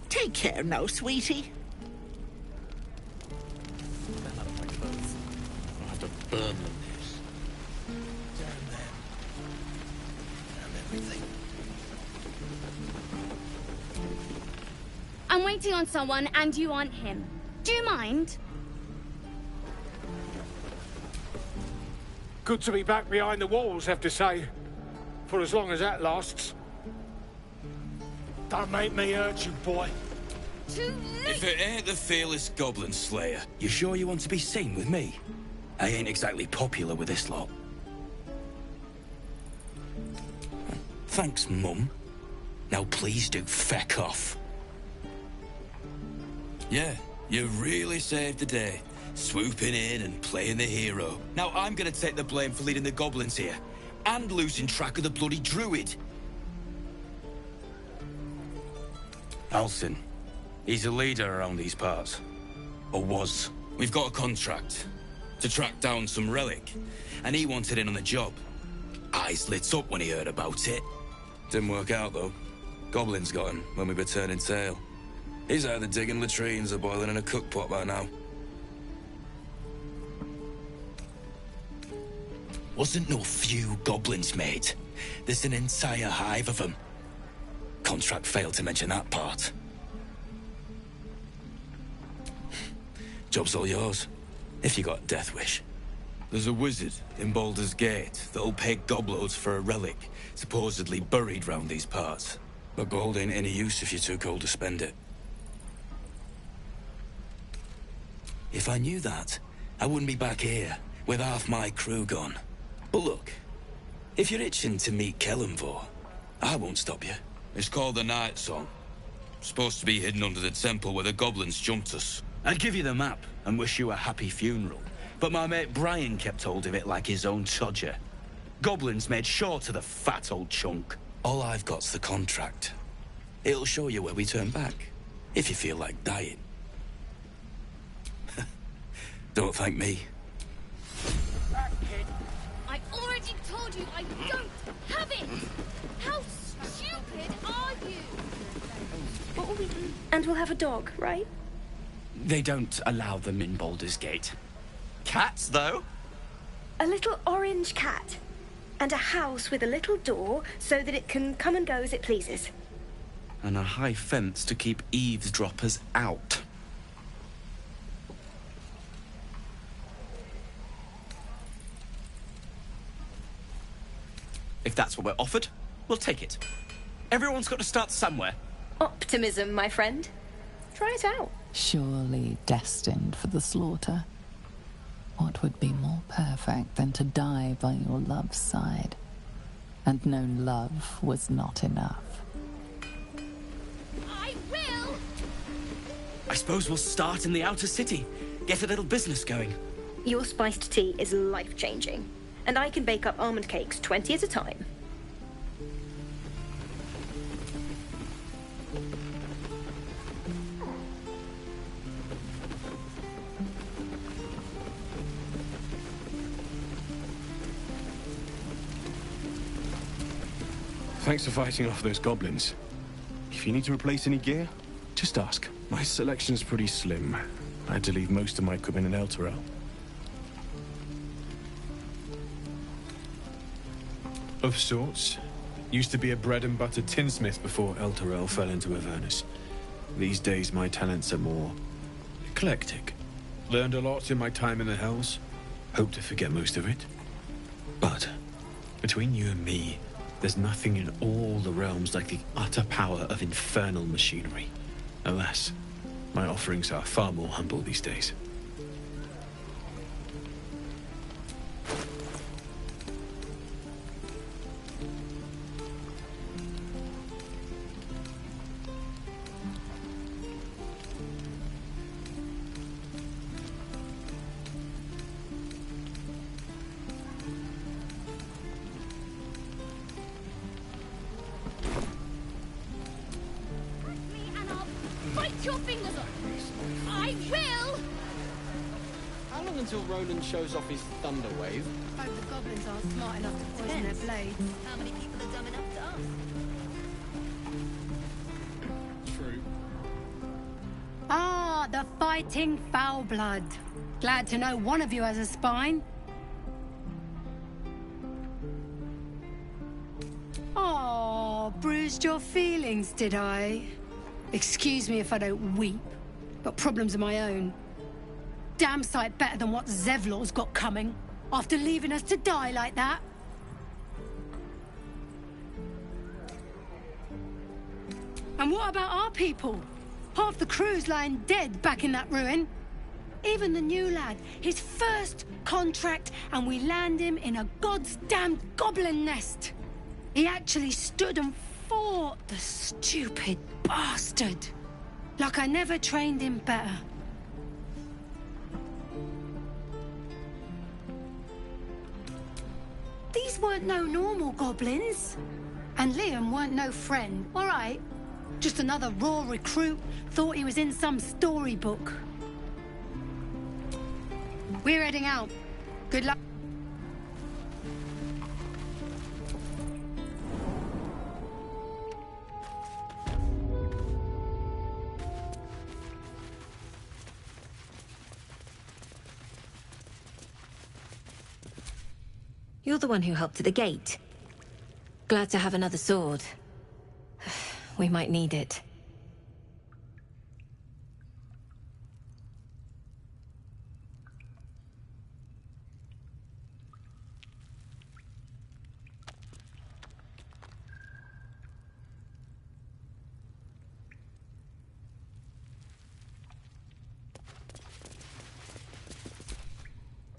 X: Take care now, sweetie.
K: I'll have to burn them.
M: Damn them. Damn everything.
C: I'm waiting on someone and you aren't him. Do you mind?
M: Good to be back behind the walls, have to say. For as long as that lasts. Don't make me hurt you, boy.
E: If it ain't the fearless Goblin Slayer, you sure you want to be seen with me? I ain't exactly popular with this lot. Thanks, Mum. Now please do feck off. Yeah, you really saved the day. Swooping in and playing the hero. Now I'm gonna take the blame for leading the goblins here. And losing track of the bloody druid. Alcin. He's a leader around these parts. Or was. We've got a contract to track down some relic, and he wanted in on the job. Eyes lit up when he heard about it. Didn't work out, though. Goblins got him when we were turning tail. He's either digging latrines or boiling in a cookpot by now. Wasn't no few goblins, mate. There's an entire hive of them. Contract failed to mention that part. Job's all yours, if you got a death wish. There's a wizard in Baldur's Gate that'll pay gobloads for a relic, supposedly buried round these parts. But gold ain't any use if you're too cold to spend it. If I knew that, I wouldn't be back here, with half my crew gone. But look, if you're itching to meet Kellenvor, I won't stop you. It's called the Night Song. Supposed to be hidden under the temple where the goblins jumped us.
Q: I'd give you the map and wish you a happy funeral, but my mate Brian kept hold of it like his own Todger. Goblins made sure to the fat old chunk.
E: All I've got's the contract. It'll show you where we turn back, if you feel like dying. Don't thank me.
P: I already told you I don't have it! How stupid are you?
C: What will we do? And we'll have a dog, right?
K: They don't allow them in Baldur's Gate. Cats, though?
C: A little orange cat. And a house with a little door so that it can come and go as it pleases.
K: And a high fence to keep eavesdroppers out. If that's what we're offered, we'll take it. Everyone's got to start somewhere.
C: Optimism, my friend. Try it out.
I: Surely destined for the slaughter. What would be more perfect than to die by your love's side? And no love was not enough.
P: I will!
K: I suppose we'll start in the outer city. Get a little business going.
C: Your spiced tea is life-changing. And I can bake up almond cakes 20 at a time.
A: Thanks for fighting off those goblins. If you need to replace any gear, just ask. My selection's pretty slim. I had to leave most of my equipment in Elturel. Of sorts. Used to be a bread-and-butter tinsmith before Elturel fell into Avernus. These days, my talents are more eclectic. Learned a lot in my time in the Hells. Hope to forget most of it. But between you and me, there's nothing in all the realms like the utter power of infernal machinery. Alas, my offerings are far more humble these days.
P: Bite your fingers off! I will!
T: How long until Roland shows off his thunder wave?
F: Hope the goblins are smart enough to poison their blades.
P: How many people are dumb enough to ask?
T: True.
F: Ah, the fighting foul blood. Glad to know one of you has a spine. Oh, bruised your feelings, did I? Excuse me if I don't weep, but problems of my own. Damn sight better than what Zevlor's got coming, after leaving us to die like that. And what about our people? Half the crew's lying dead back in that ruin. Even the new lad, his first contract, and we land him in a goddamn goblin nest. He actually stood and fought, the stupid bastard. Like I never trained him better. These weren't no normal goblins. And Liam weren't no friend, all right? Just another raw recruit, thought he was in some storybook. We're heading out. Good luck.
H: You're the one who helped at the gate. Glad to have another sword. We might need it.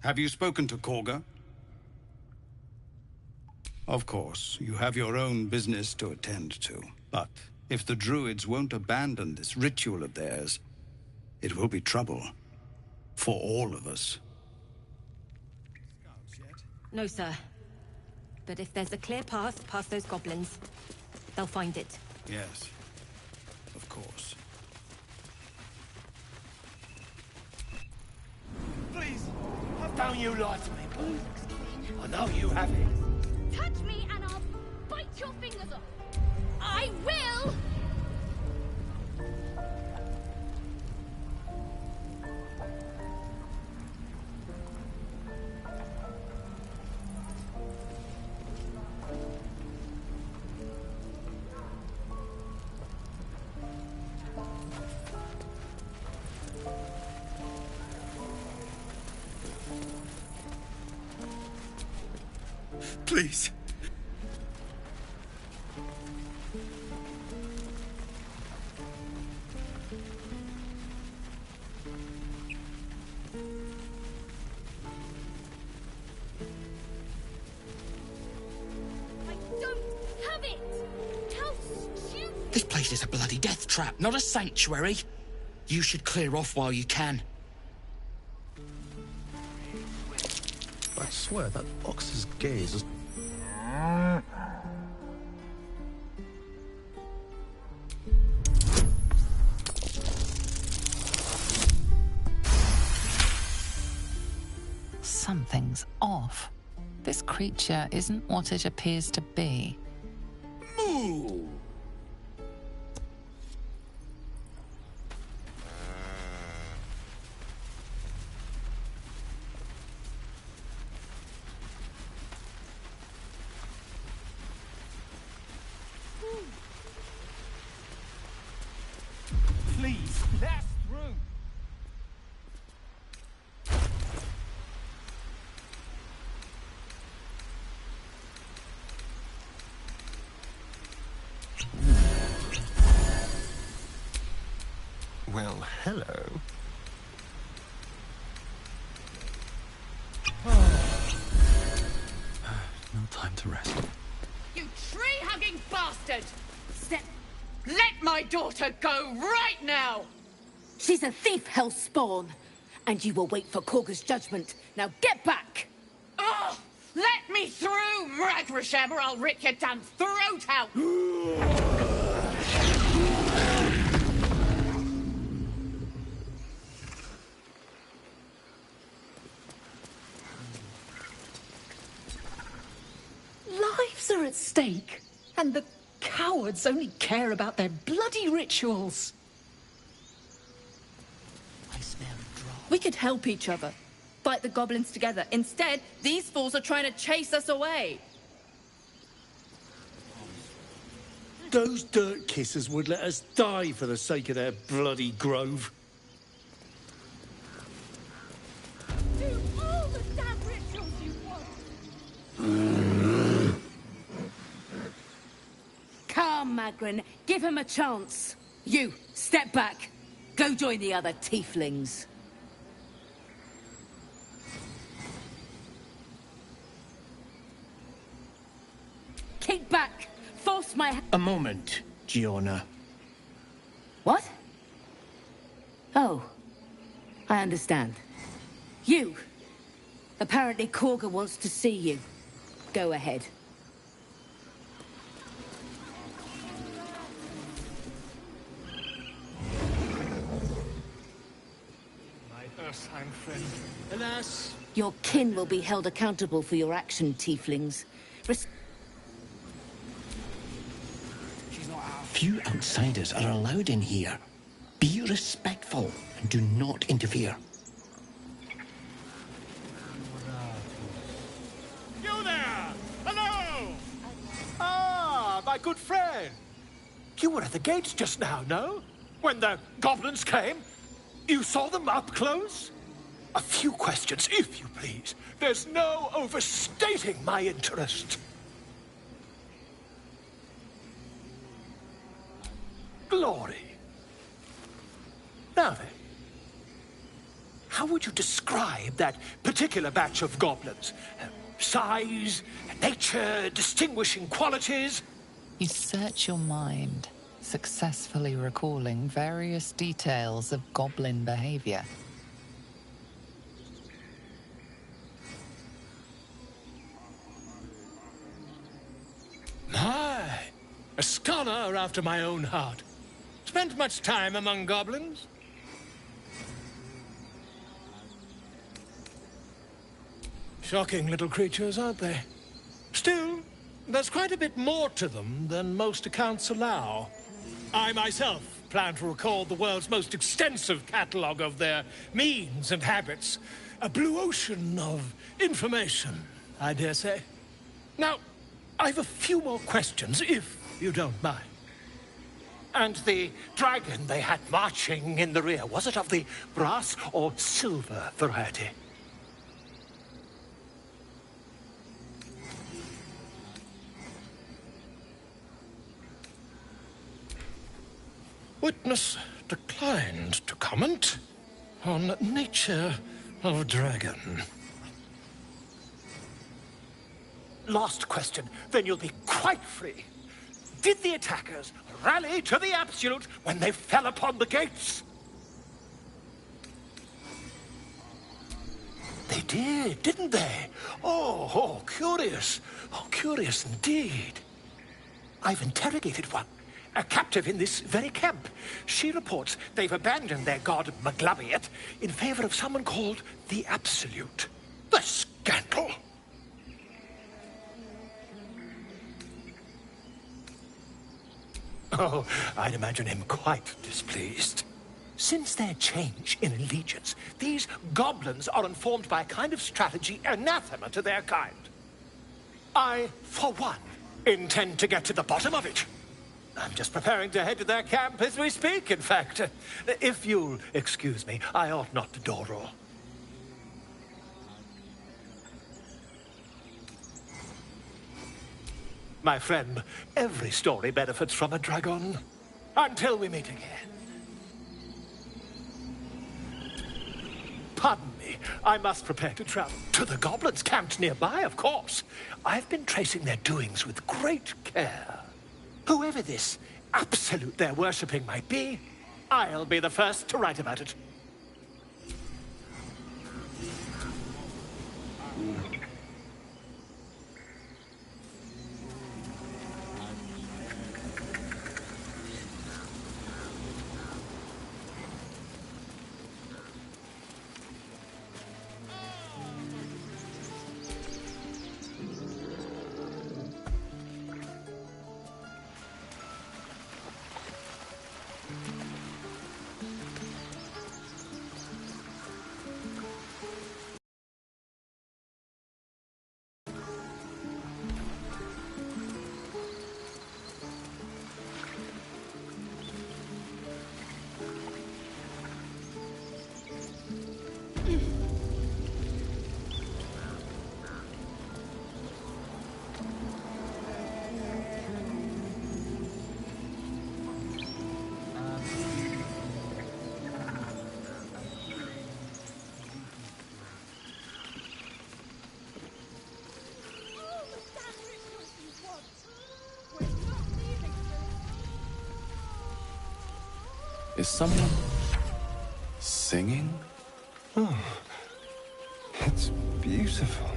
D: Have you spoken to Korga? Of course, you have your own business to attend to. But if the druids won't abandon this ritual of theirs, it will be trouble for all of us.
U: No, sir. But if there's a clear path past those goblins, they'll find it.
D: Yes, of course.
M: Please, don't you lie to me, boy. I know you have it.
C: Touch me and I'll bite your fingers off. I will!
D: Please.
K: This place is a bloody death trap, not a sanctuary. You should clear off while you can.
J: I swear that ox's gaze is...
I: Something's off. This creature isn't what it appears to be.
K: Moo!
M: Please, let us through.
J: Well, hello.
O: No time to rest.
G: You tree-hugging bastard! Let my daughter go right now!
P: She's a thief, hellspawn. And you will wait for Korga's judgment. Now get back!
G: Oh! Let me through, Mragrasham, or I'll rip your damn throat out!
R: Lives are at stake, and the cowards only care about their bloody rituals.
L: We could help each other. Fight the goblins together. Instead, these fools are trying to chase us away.
N: Those dirt kissers would let us die for the sake of their bloody grove.
G: Do all the damn rituals you want!
P: Come, Magrin. Give him a chance. You, step back. Go join the other tieflings. Keep back. Force my...
N: A moment, Giona.
P: What? Oh. I understand. You. Apparently Korga wants to see you. Go ahead.
M: My Ursheim friend. Alas.
P: Your kin will be held accountable for your action, tieflings.
K: Few outsiders are allowed in here. Be respectful and do not interfere.
M: You there! Hello! Ah, my good friend. You were at the gates just now, no? When the goblins came? You saw them up close? A few questions, if you please. There's no overstating my interest. Glory. Now then,
B: How would you describe that particular batch of goblins? Size, nature, distinguishing qualities?
I: You search your mind, successfully recalling various details of goblin behavior.
B: My, a scholar after my own heart. Spent much time among goblins? Shocking little creatures, aren't they? Still, there's quite a bit more to them than most accounts allow. I myself plan to record the world's most extensive catalogue of their means and habits. A blue ocean of information, I dare say. Now, I've a few more questions, if you don't mind. And the dragon they had marching in the rear, was it of the brass or silver variety? Witness declined to comment on nature of dragon. Last question, then you'll be quite free. Did the attackers rally to the absolute when they fell upon the gates? They did, didn't they? Oh, curious. Oh, curious indeed. I've interrogated one. A captive in this very camp. She reports they've abandoned their god Maglabiet in favor of someone called the Absolute. The scandal! Oh, I'd imagine him quite displeased. Since their change in allegiance, these goblins are informed by a kind of strategy anathema to their kind. I, for one, intend to get to the bottom of it. I'm just preparing to head to their camp as we speak, in fact. If you'll excuse me, I ought not to dawdle. My friend, every story benefits from a dragon. Until we meet again. Pardon me, I must prepare to travel. To the goblins camped nearby, of course. I've been tracing their doings with great care. Whoever this absolute they're worshipping might be, I'll be the first to write about it.
O: Is someone singing?
J: Oh, it's beautiful.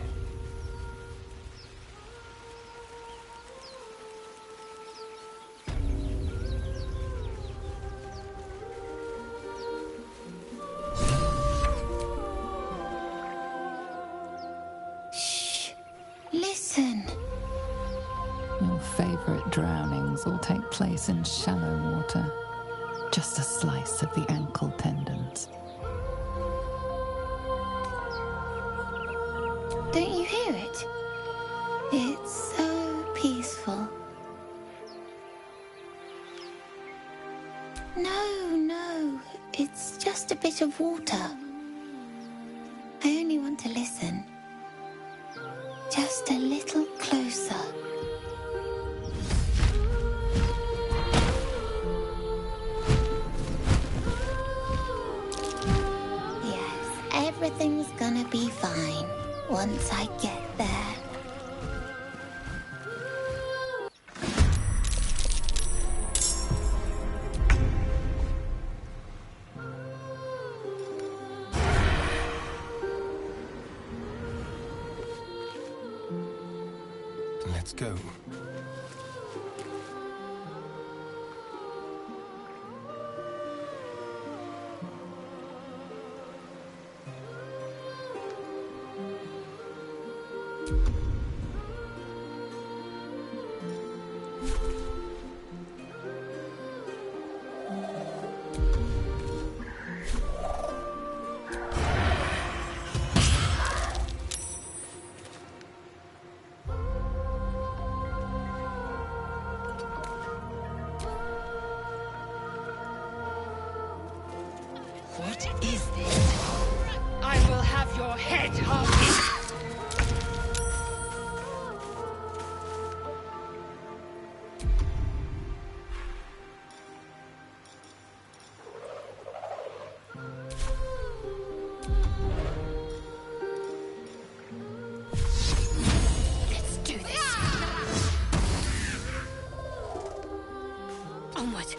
U: Shh. Listen.
I: Your favorite drownings all take place in shallow water. Just a slice of the ankle tendons.
U: Don't you hear it? It's so peaceful. No, it's just a bit of water. I only want to listen. Just a little closer.
S: Everything's gonna be fine once I get there.
J: Let's go.
V: What is this? I will have your head, Harvey.
F: Let's do this. Onward.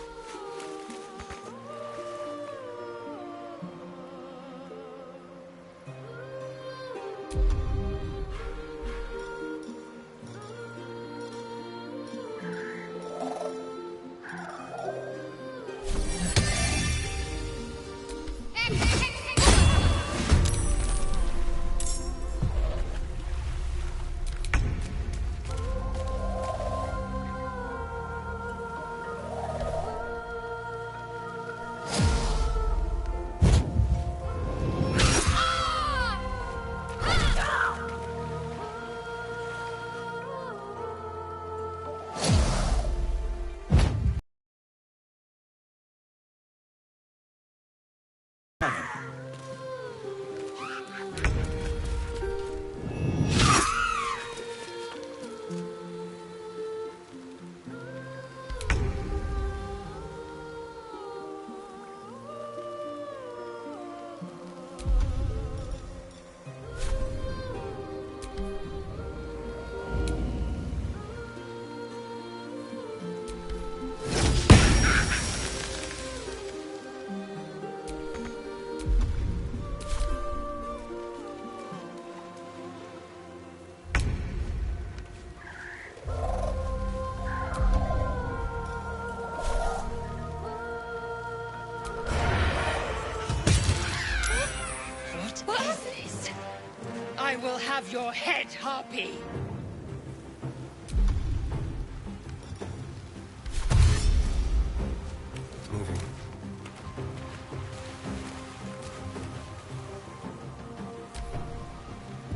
V: What is this? I will have your head, Harpy.
J: Moving.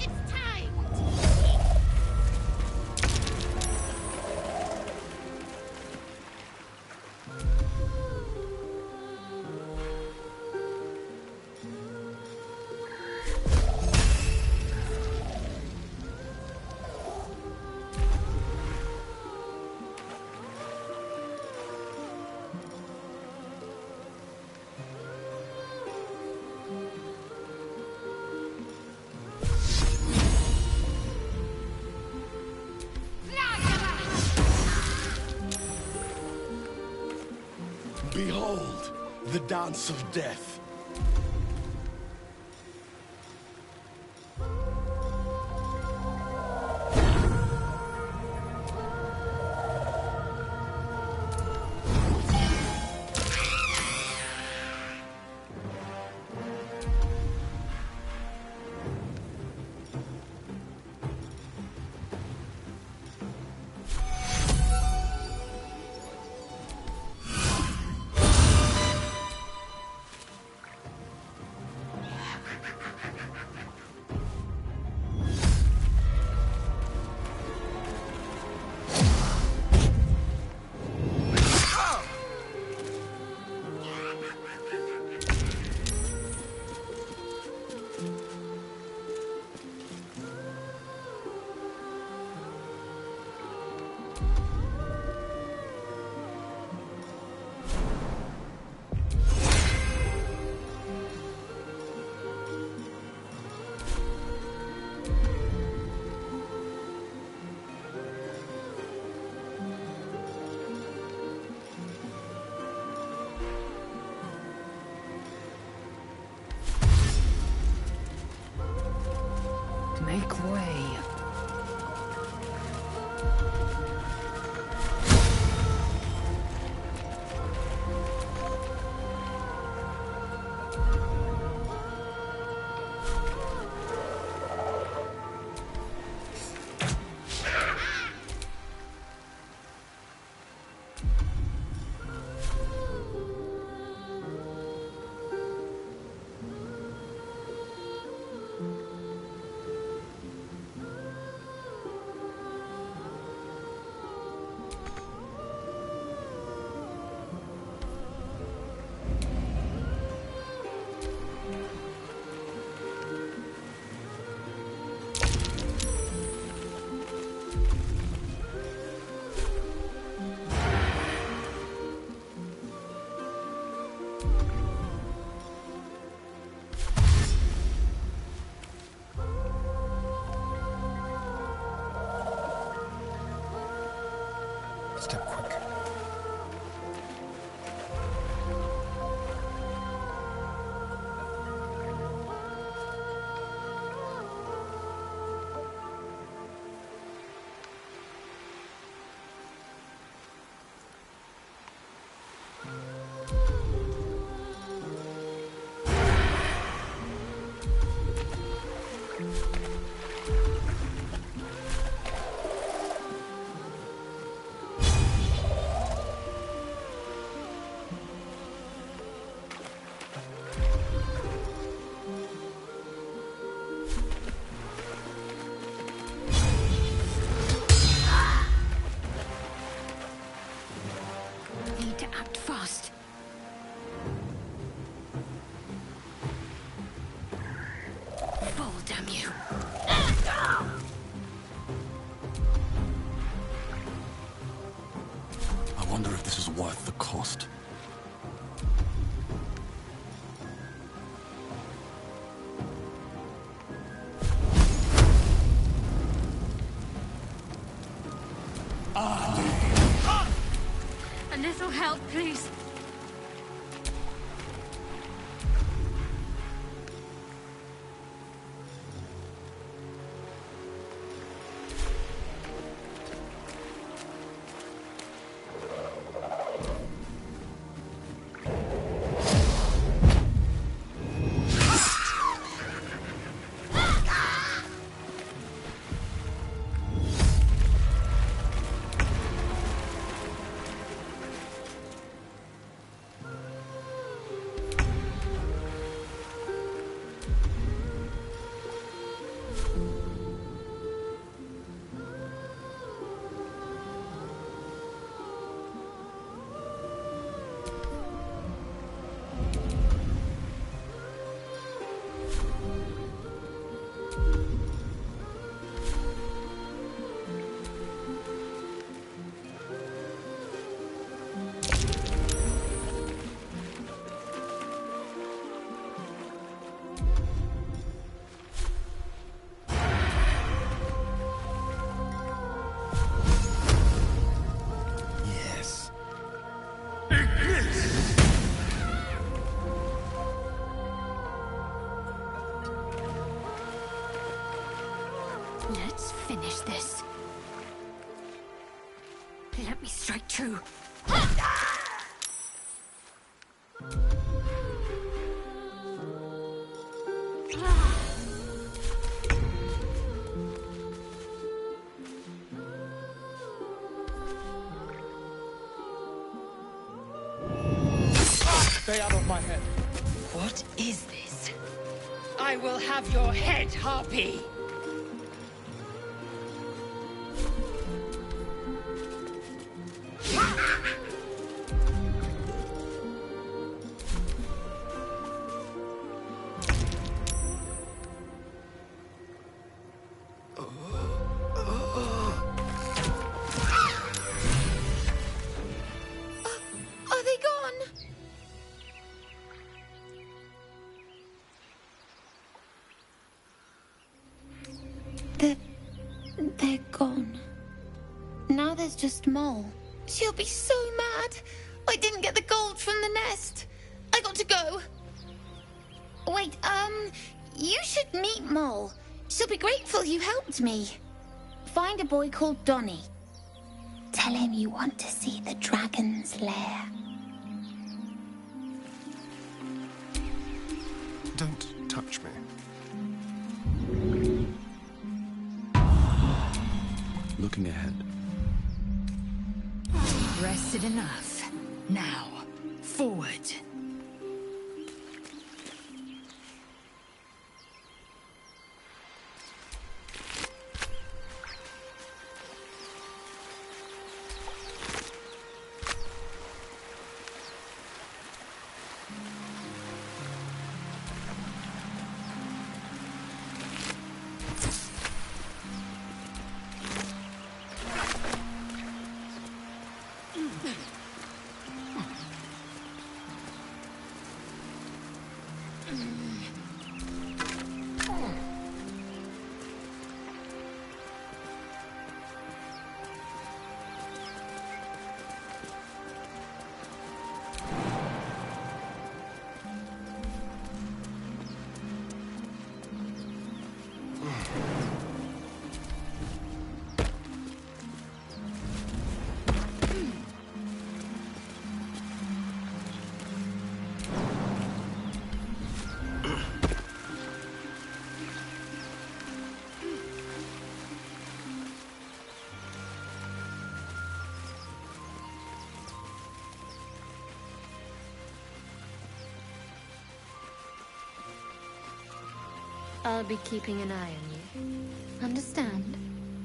V: It's time.
N: Behold, the dance of death.
J: Step quick.
F: Need to act fast. Fall, damn you.
O: I wonder if this is worth the cost.
F: A little help, please. Let's finish this. Let me strike true.
B: Stay out of my head.
V: What is this? I will have your head, Harpy!
F: Are they gone? They're gone. Now there's just Mole. She'll be so mad. I didn't get the gold from the nest. I got to go. Wait, you should meet Mole. She'll be grateful you helped me. Find a boy called Donny. Tell him you want to see the dragon's lair.
J: Don't touch me.
O: Looking ahead.
U: Rested enough. Now, forward.
E: I'll be keeping an eye on you. Understand?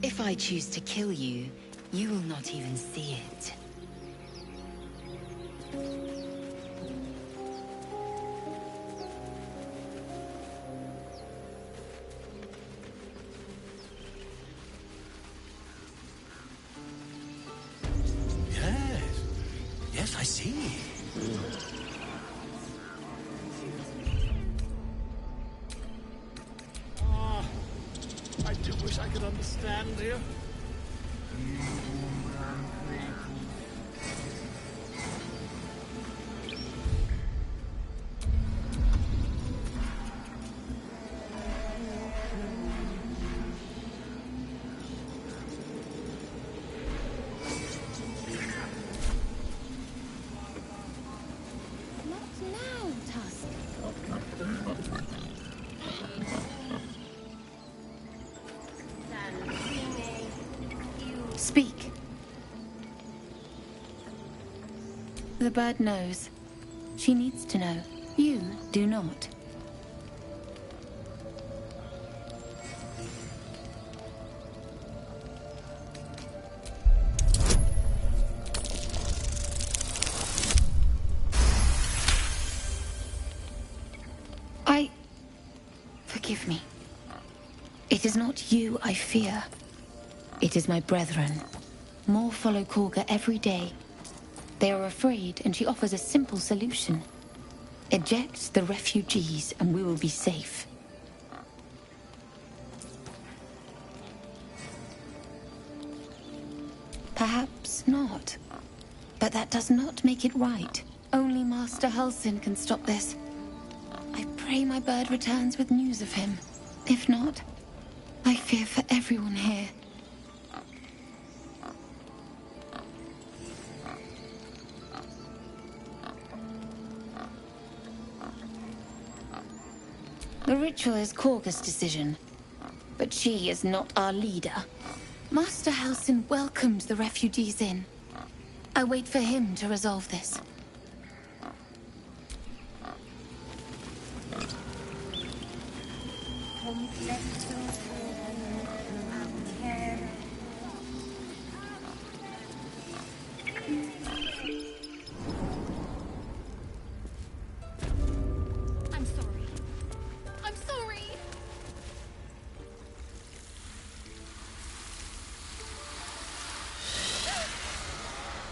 Q: If I choose to kill you, you will not even see it.
B: Yes. Yes, I see. I do wish I could understand you.
E: Not now, Tusk.
U: Speak. The bird knows. She needs to know. You do not. Forgive me. It is not you I fear. It is my brethren. More follow Korga every day. They are afraid, and she offers a simple solution. Eject the refugees, and we will be safe. Perhaps not. But that does not make it right. Only Master Halsin can stop this. I pray my bird returns with news of him. If not, I fear for everyone here. The ritual is Korga's decision, but she is not our leader. Master Halsin welcomed the refugees in. I wait for him to resolve this.
L: I'm sorry. I'm sorry.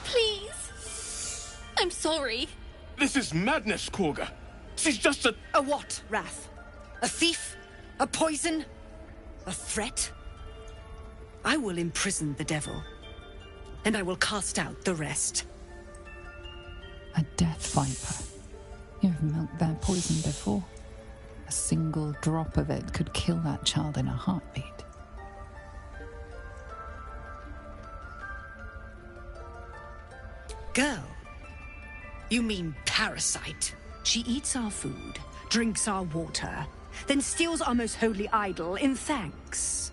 L: Please. I'm sorry.
W: This is madness, Korga. She's just a...
X: A what, Wrath? A thief? A poison? A threat? I will imprison the devil, and I will cast out the rest.
I: A death viper. You've milked their poison before. A single drop of it could kill that child in a heartbeat.
X: Girl? You mean parasite? She eats our food, drinks our water, then steals our most holy idol in thanks.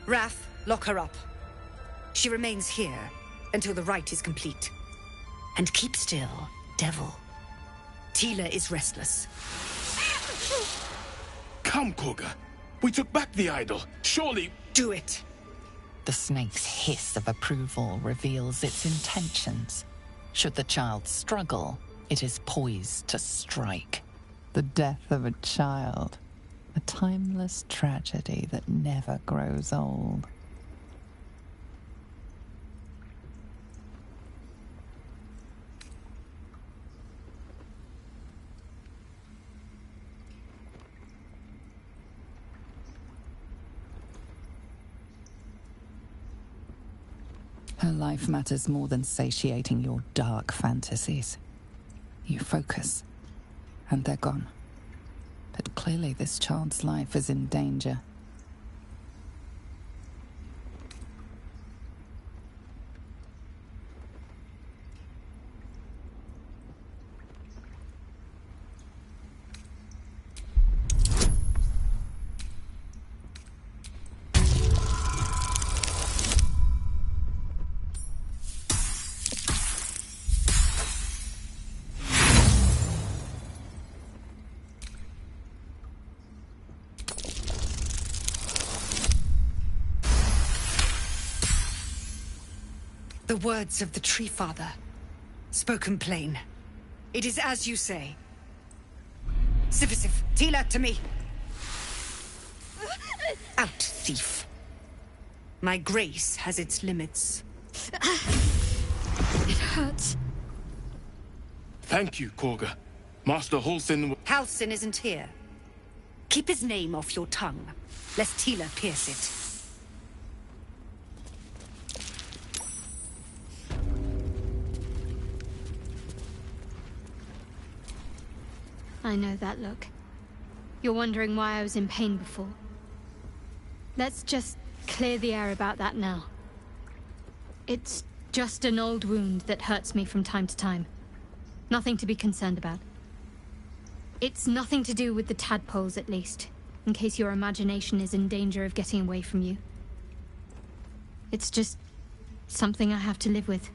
X: Wrath, lock her up. She remains here until the rite is complete. And keep still, devil. Tila is restless.
W: Come, Korga. We took back the idol. Surely...
X: Do it.
I: The snake's hiss of approval reveals its intentions. Should the child struggle, it is poised to strike. The death of a child. A timeless tragedy that never grows old. Her life matters more than satiating your dark fantasies. You focus, and they're gone. But clearly this child's life is in danger.
X: The words of the Tree Father, spoken plain. It is as you say. Sifisif, Tila, to me. Out, thief. My grace has its limits.
F: It hurts.
W: Thank you, Korga. Master Halsin...
X: Halsin isn't here. Keep his name off your tongue, lest Tila pierce it.
F: I know that look. You're wondering why I was in pain before. Let's just clear the air about that now. It's just an old wound that hurts me from time to time. Nothing to be concerned about. It's nothing to do with the tadpoles, at least, in case your imagination is in danger of getting away from you. It's just something I have to live with.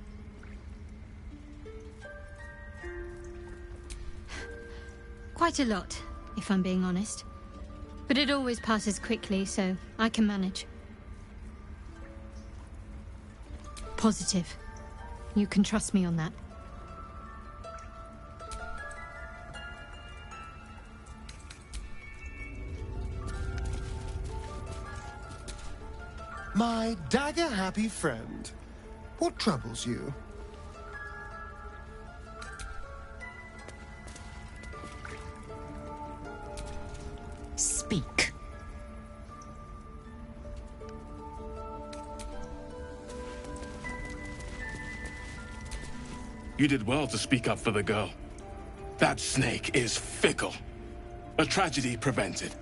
F: Quite a lot, if I'm being honest. But it always passes quickly, so I can manage. Positive. You can trust me on that.
J: My dagger-happy friend, what troubles you?
X: Speak.
W: You did well to speak up for the girl. That snake is fickle. A tragedy prevented.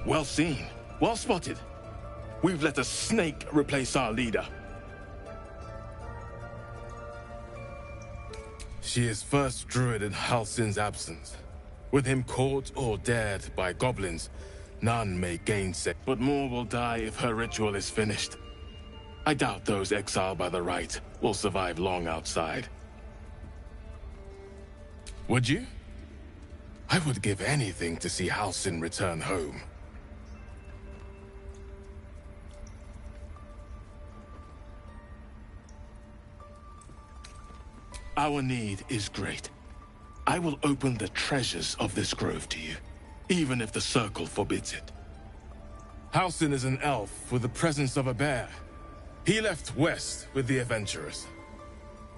W: Well seen. Well spotted. We've let a snake replace our leader. She is first druid in Halsin's absence. With him caught or dared by goblins, none may gainsay. But more will die if her ritual is finished. I doubt those exiled by the right will survive long outside. Would you? I would give anything to see Halsin return home. Our need is great. I will open the treasures of this grove to you, even if the Circle forbids it. Halsin is an elf with the presence of a bear. He left west with the adventurers.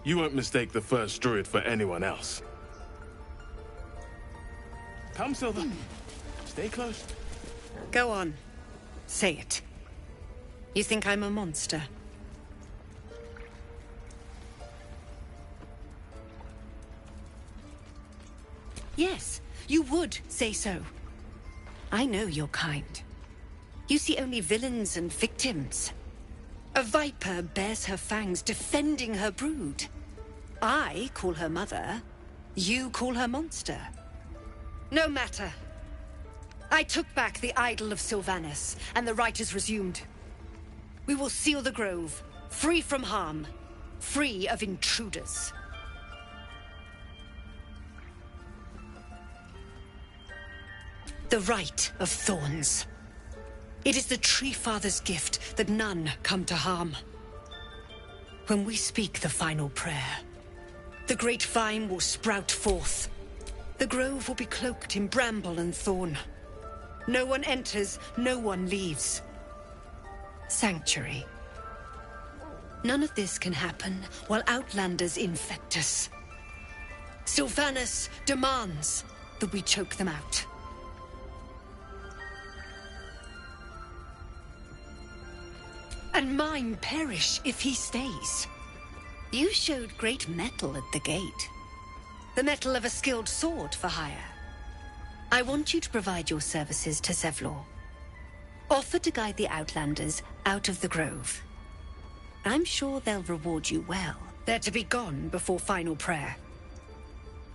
W: You won't mistake the first druid for anyone else. Come, Silver. Stay close.
X: Go on. Say it. You think I'm a monster? Yes, you would say so. I know your kind. You see only villains and victims. A viper bears her fangs defending her brood. I call her mother. You call her monster. No matter. I took back the idol of Sylvanas, and the rite is resumed. We will seal the grove, free from harm, free of intruders. The Rite of Thorns. It is the Tree Father's gift that none come to harm. When we speak the final prayer, the great vine will sprout forth. The grove will be cloaked in bramble and thorn. No one enters, no one leaves. Sanctuary. None of this can happen while Outlanders infect us. Sylvanas demands that we choke them out. And mine perish if he stays. You showed great mettle at the gate. The mettle of a skilled sword for hire. I want you to provide your services to Zevlor. Offer to guide the Outlanders out of the grove. I'm sure they'll reward you well. They're to be gone before final prayer.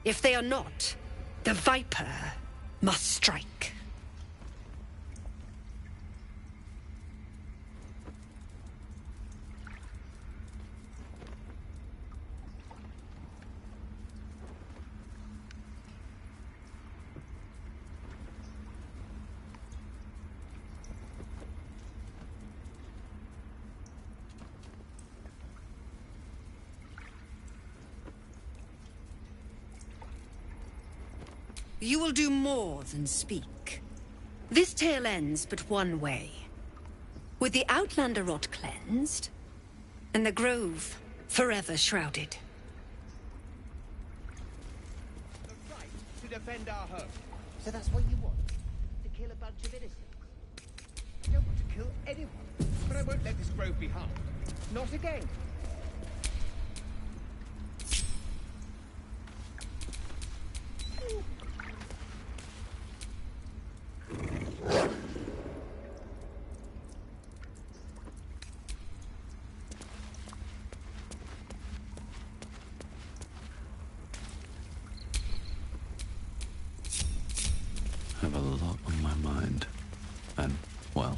X: If they are not, the Viper must strike. you will do more than speak. This tale ends but one way. With the Outlander rot cleansed, and the Grove forever shrouded.
M: The right to defend our home. So that's what you want? To kill a bunch of innocents? I don't want to kill anyone, but I won't let this grove be harmed. Not again.
O: I have a lot on my mind. And, well,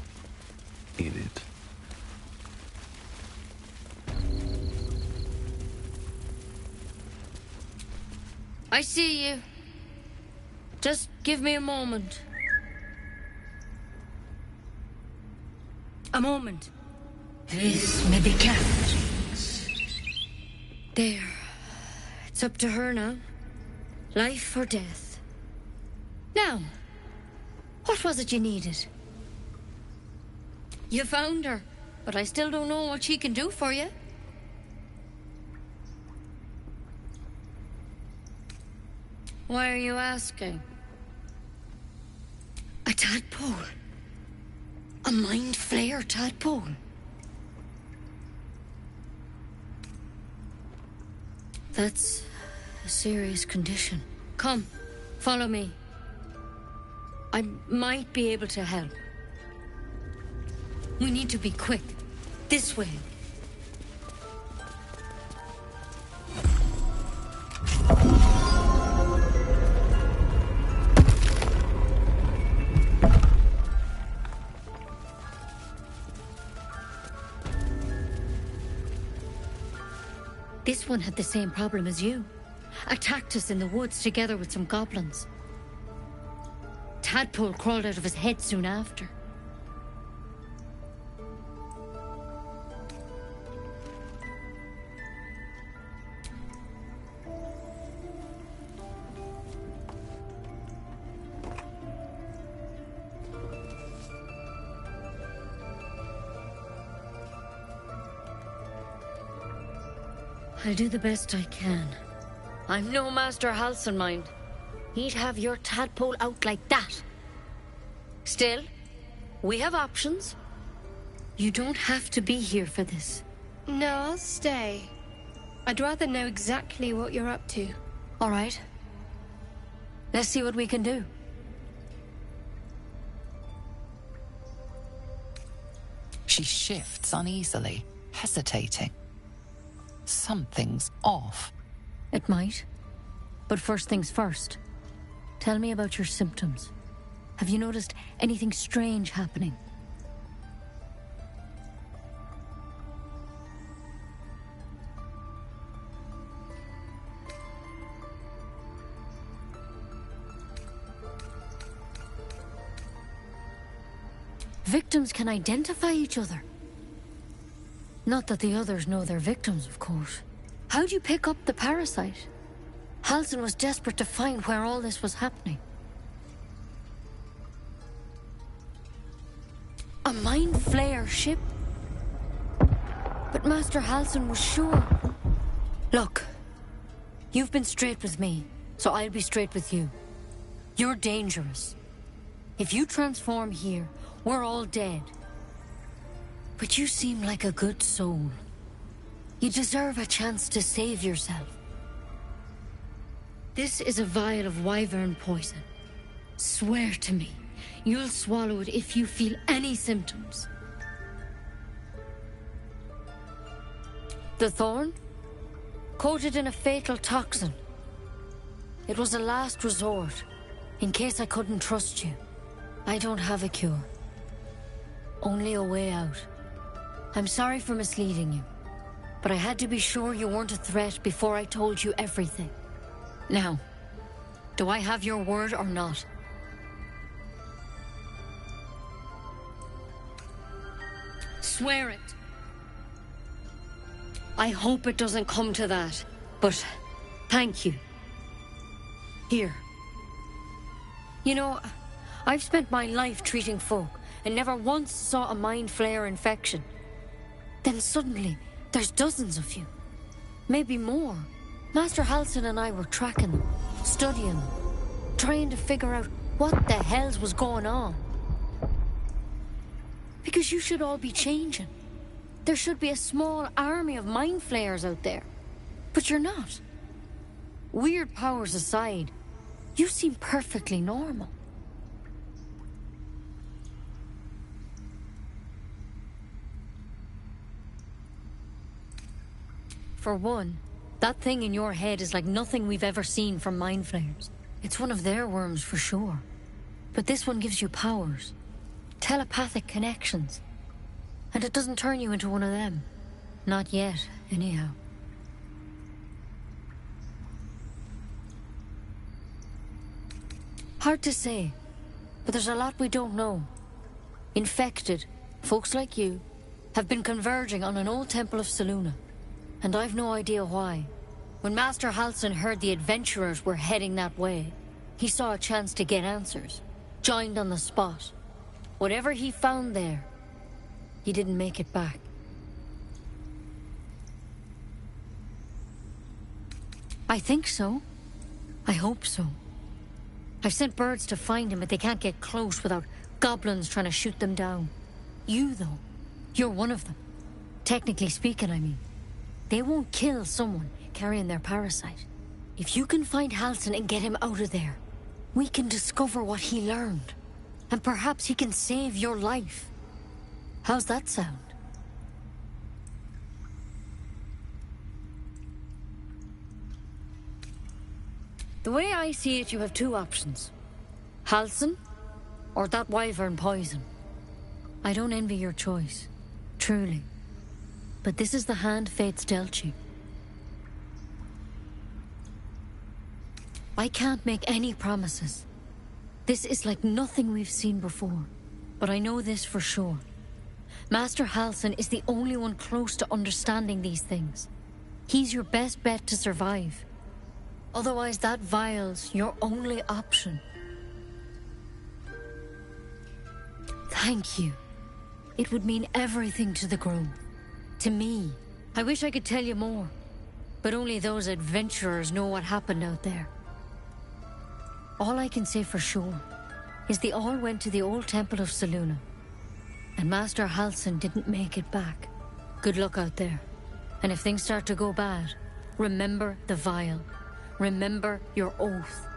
O: in it.
P: I see you. Just give me a moment.
F: A moment.
P: This may be kept. There. It's up to her now. Life or death. Now, what was it you needed? You found her, but I still don't know what she can do for you. Why are you asking? A tadpole. A mind flayer tadpole. That's a serious condition. Come, follow me. I might be able to help. We need to be quick. This way. This one had the same problem as you. Attacked us in the woods together with some goblins. Tadpole crawled out of his head soon after. I'll do the best I can. I'm no Master Halcyon, mind. He'd have your tadpole out like that. Still, we have options. You don't have to be here for this.
F: No, I'll stay. I'd rather know exactly what you're up to.
P: All right. Let's see what we can do.
I: She shifts uneasily, hesitating. Something's off.
P: It might. But first things first. Tell me about your symptoms. Have you noticed anything strange happening? Victims can identify each other. Not that the others know they're victims, of course. How'd you pick up the parasite? Halcyon was desperate to find where all this was happening. A mind flayer ship? But Master Halcyon was sure. Look, you've been straight with me, so I'll be straight with you. You're dangerous. If you transform here, we're all dead. But you seem like a good soul. You deserve a chance to save yourself. This is a vial of wyvern poison. Swear to me, you'll swallow it if you feel any symptoms. The thorn? Coated in a fatal toxin. It was a last resort, in case I couldn't trust you. I don't have a cure. Only a way out. I'm sorry for misleading you, but I had to be sure you weren't a threat before I told you everything. Now, do I have your word or not? Swear it. I hope it doesn't come to that, but thank you. Here. You know, I've spent my life treating folk and never once saw a mind flare infection. Then suddenly, there's dozens of you. Maybe more. Master Halsin and I were tracking them, studying them, trying to figure out what the hells was going on. Because you should all be changing. There should be a small army of mind flayers out there. But you're not. Weird powers aside, you seem perfectly normal. For one, that thing in your head is like nothing we've ever seen from mind flayers. It's one of their worms for sure. But this one gives you powers. Telepathic connections. And it doesn't turn you into one of them. Not yet, anyhow. Hard to say, but there's a lot we don't know. Infected, folks like you, have been converging on an old temple of Selûne, and I've no idea why. When Master Halsin heard the adventurers were heading that way, he saw a chance to get answers, joined on the spot. Whatever he found there, he didn't make it back. I think so. I hope so. I've sent birds to find him, but they can't get close without goblins trying to shoot them down. You, though, you're one of them. Technically speaking, I mean. They won't kill someone carrying their parasite. If you can find Halsin and get him out of there, we can discover what he learned. And perhaps he can save your life. How's that sound? The way I see it, you have two options. Halsin, or that wyvern poison. I don't envy your choice, truly. But this is the hand fate's dealt you. I can't make any promises. This is like nothing we've seen before. But I know this for sure. Master Halsin is the only one close to understanding these things. He's your best bet to survive. Otherwise, that vial's your only option. Thank you. It would mean everything to the Grove. To me. I wish I could tell you more. But only those adventurers know what happened out there. All I can say for sure is they all went to the old temple of Selûne. And Master Halsin didn't make it back. Good luck out there. And if things start to go bad, remember the vial. Remember your oath.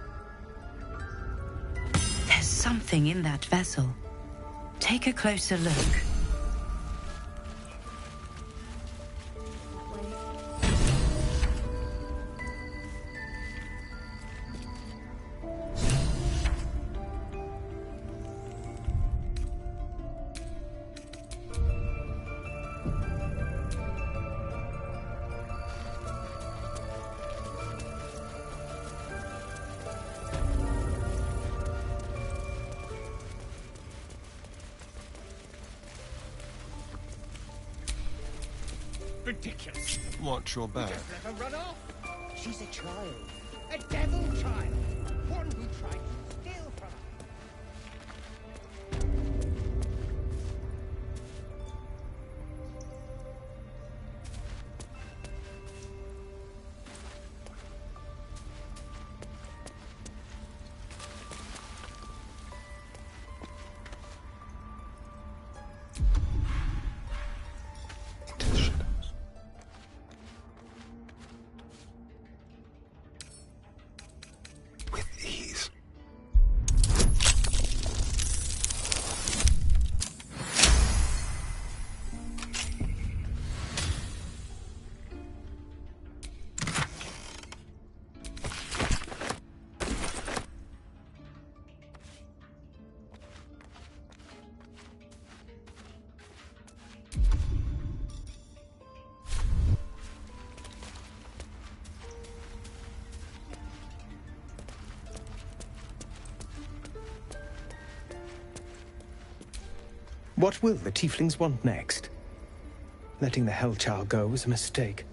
Q: There's something in that vessel. Take a closer look.
B: Ridiculous.
J: Watch your back.
B: Just let her run off. She's a child. A devil child. One who tried to steal from her.
A: What will the tieflings want next? Letting the Hellchild go was a mistake.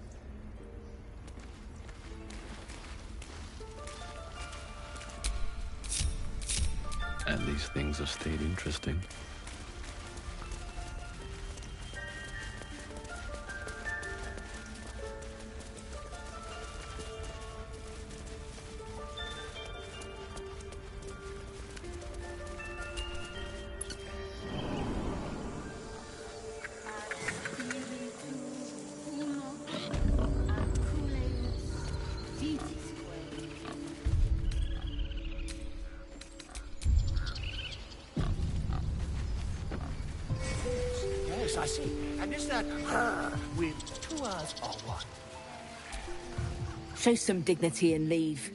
O: these things have stayed interesting.
B: Yes, I see. And is that her with two R's or one?
X: Show some dignity and leave.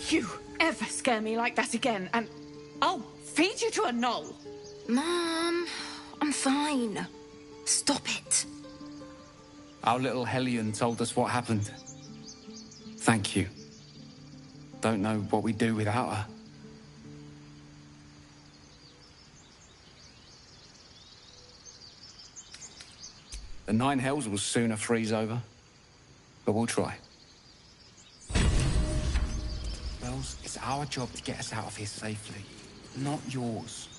G: You ever scare me like that again, and I'll feed you to a knoll.
C: Mom, I'm fine. Stop it.
K: Our little Hellion told us what happened. Thank you. Don't know what we'd do without her. The Nine Hells will sooner freeze over, but we'll try. Wells, it's our job to get us out of here safely, not yours.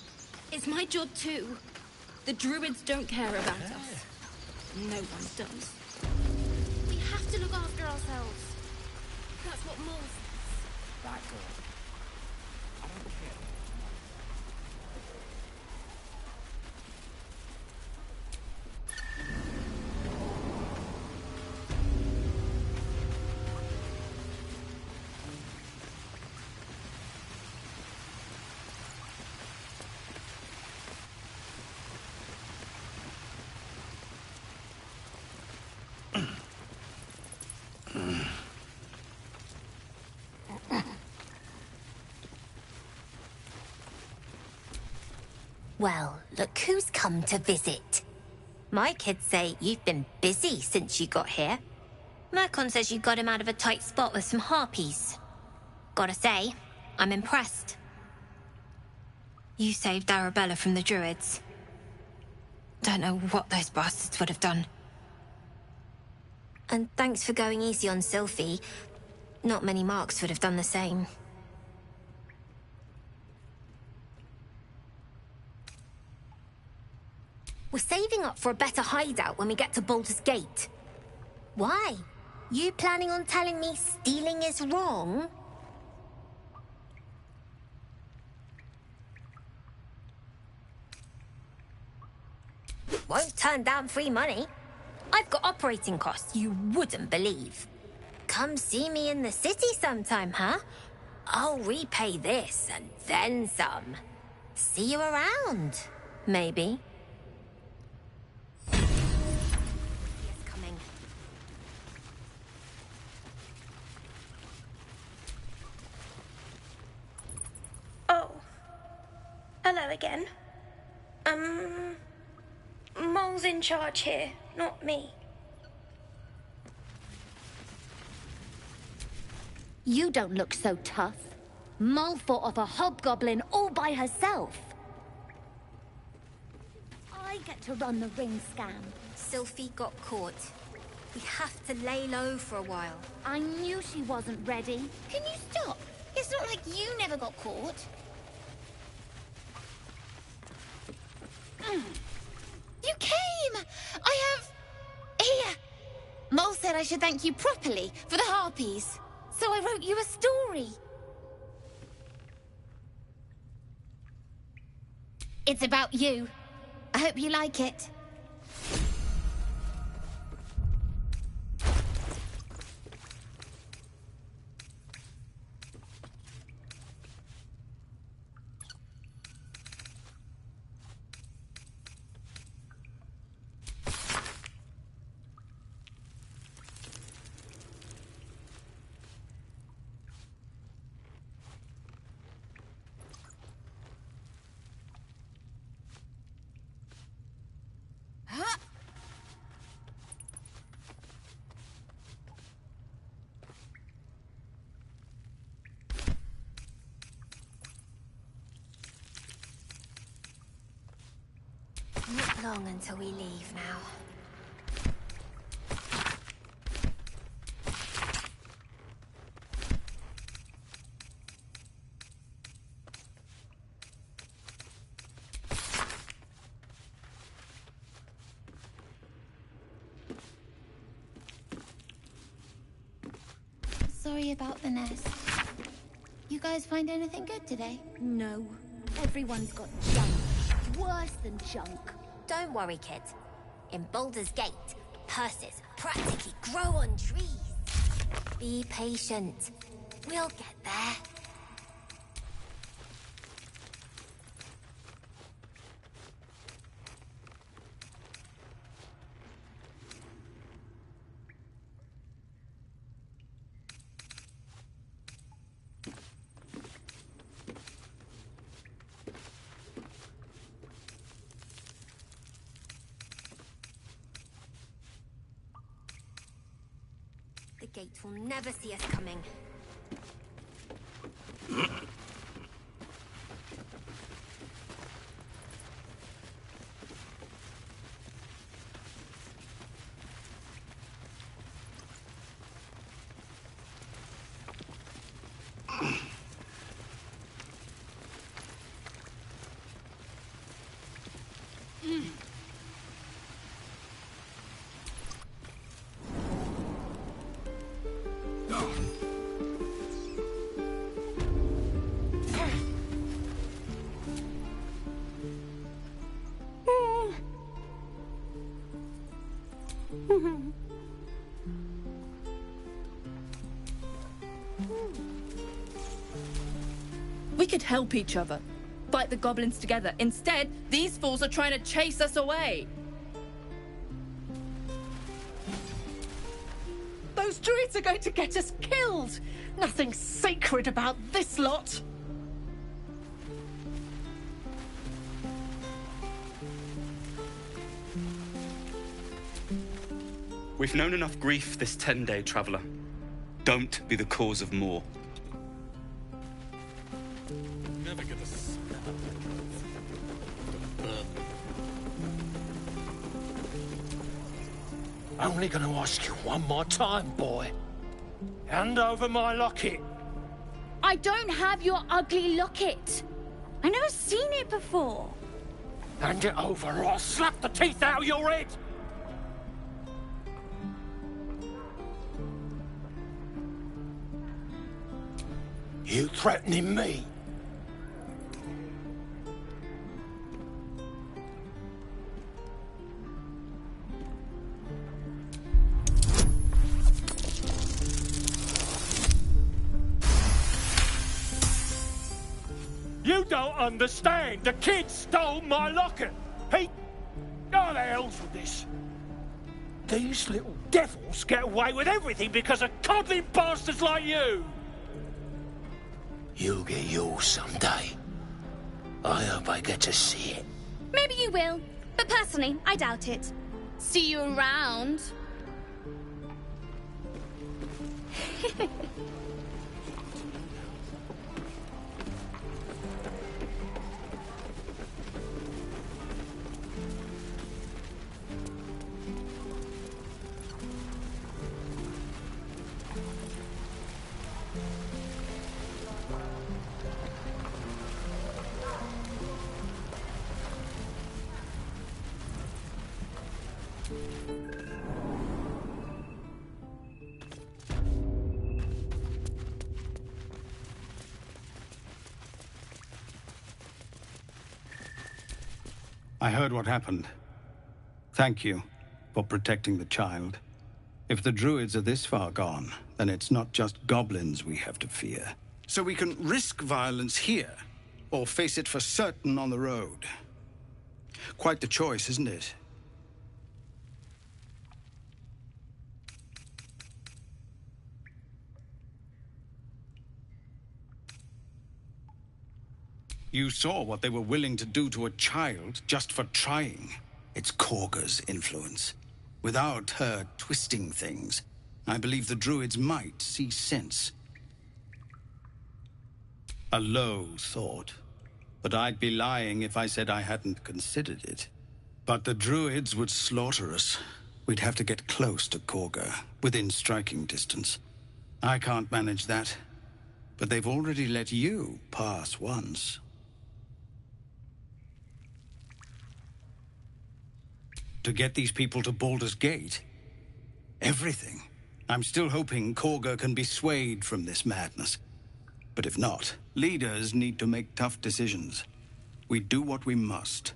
C: It's my job too. The druids don't care about us. No one does. We have to look after ourselves. That's what Maul says.
K: That girl. I don't care.
D: Well, look who's come to visit. My kids say you've been busy since you got here. Mercon says you got him out of a tight spot with some harpies. Gotta say, I'm impressed. You saved Arabella from the druids. Don't know what those bastards would have done. And thanks for going easy on Sylphie. Not many marks would have done the same. We're saving up for a better hideout when we get to Baldur's Gate. Why? You planning on telling me stealing is wrong? Won't turn down free money. I've got operating costs you wouldn't believe. Come see me in the city sometime, huh? I'll repay this and then some. See you around, maybe.
C: Oh. Hello again. Mole's in charge here, not me.
E: You don't look so tough. Mole fought off a hobgoblin all by herself. I get to run the ring scam.
D: Sylphie got caught. We have to lay low for a while.
E: I knew she wasn't ready.
S: Can you stop? It's not like you never got caught. You came! I have... Here! Mole said I should thank you properly for the harpies. So I wrote you a story. It's about you. I hope you like it.
D: Not long until we leave now.
S: sorry about the nest. You guys find anything good today?
E: No. Everyone's got junk. Worse than junk.
D: Don't worry, kid. In Baldur's Gate, purses practically grow on trees. Be patient. We'll get there. The gate will never see us coming.
L: We could help each other. Fight the goblins together. Instead, these fools are trying to chase us away.
V: Those druids are going to get us killed! Nothing sacred about this lot!
H: We've known enough grief this 10-day traveler. Don't be the cause of more.
B: Never get a smell. Only gonna ask you one more time, boy. Hand over my locket.
E: I don't have your ugly locket. I've never seen it before.
B: Hand it over or I'll slap the teeth out of your head. You threatening me? You don't understand. The kid stole my locket. He... Oh, the hell's with this? These little devils get away with everything because of coddling bastards like you. You'll get yours someday. I hope I get to see it.
E: Maybe you will, but personally, I doubt it. See you around.
N: I heard what happened. Thank you for protecting the child. If the druids are this far gone, then it's not just goblins we have to fear. So we can risk violence here, or face it for certain on the road. Quite the choice, isn't it? You saw what they were willing to do to a child just for trying. It's Korga's influence. Without her twisting things, I believe the druids might see sense. A low thought, but I'd be lying if I said I hadn't considered it. But the druids would slaughter us. We'd have to get close to Korga, within striking distance. I can't manage that, but they've already let you pass once. To get these people to Baldur's Gate, everything, I'm still hoping Korga can be swayed from this madness. But if not, leaders need to make tough decisions. We do what we must.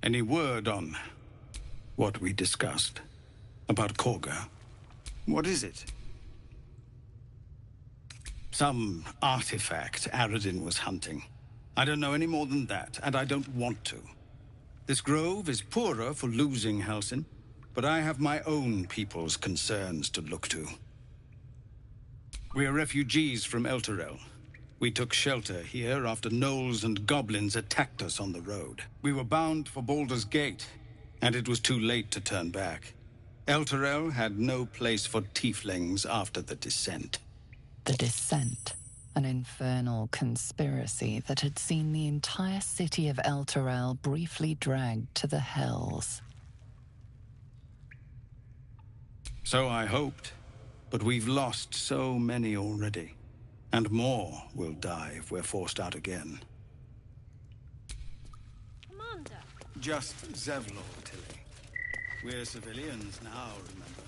N: Any word on what we discussed about Korga? What is it? Some artifact Aradin was hunting. I don't know any more than that, and I don't want to. This grove is poorer for losing Halsin, but I have my own people's concerns to look to. We are refugees from Elturel. We took shelter here after gnolls and goblins attacked us on the road. We were bound for Baldur's Gate, and it was too late to turn back. Elturel had no place for tieflings after the Descent.
I: The Descent, an infernal conspiracy that had seen the entire city of Elturel briefly dragged to the Hells.
N: So I hoped, but we've lost so many already. And more will die if we're forced out again.
C: Commander!
N: Just Zevlor, Tilly. We're civilians now, remember?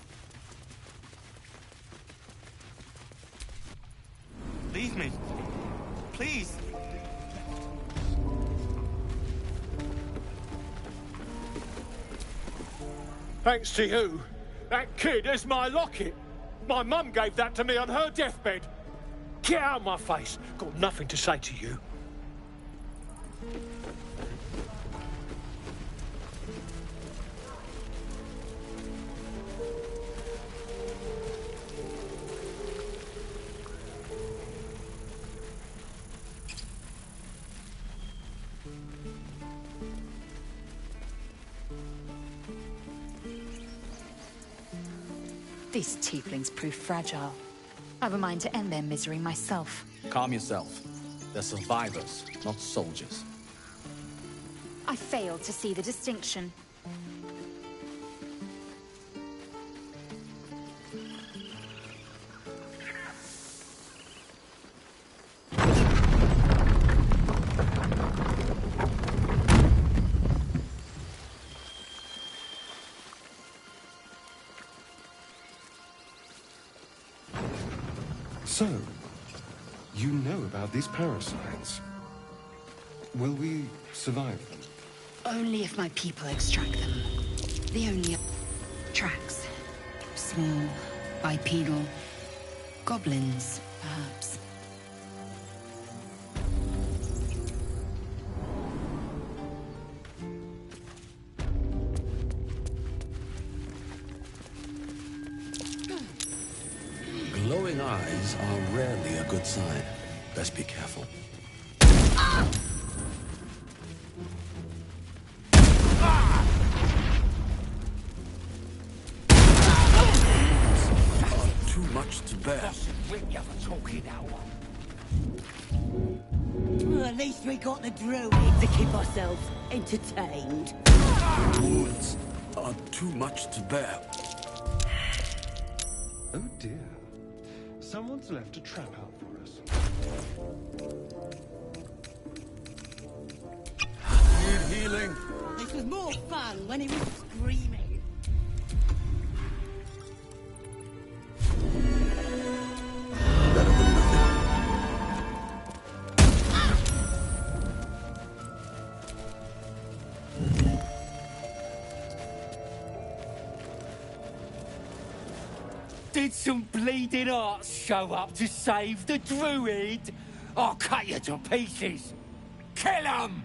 H: Leave me. Please.
B: Thanks to you, that kid is my locket. My mum gave that to me on her deathbed. Get out of my face. Got nothing to say to you.
R: These tieflings prove fragile. I've a mind to end their misery myself.
T: Calm yourself. They're survivors, not soldiers.
R: I failed to see the distinction.
J: So, you know about these parasites. Will we survive them?
Q: Only if my people extract them. The only tracks. Small, bipedal. Goblins, perhaps.
O: Glowing eyes are rarely a good sign. Best be careful. Too much to bear.
U: Well, at least we got the druid to keep ourselves entertained.
O: Wounds are too much to bear.
J: Oh dear. Someone's left a trap out for us.
O: Need healing.
U: This was more fun when he was screaming.
O: Better than nothing.
W: Did some bleeding arts show up to save the druid? I'll cut you to pieces. Kill 'em!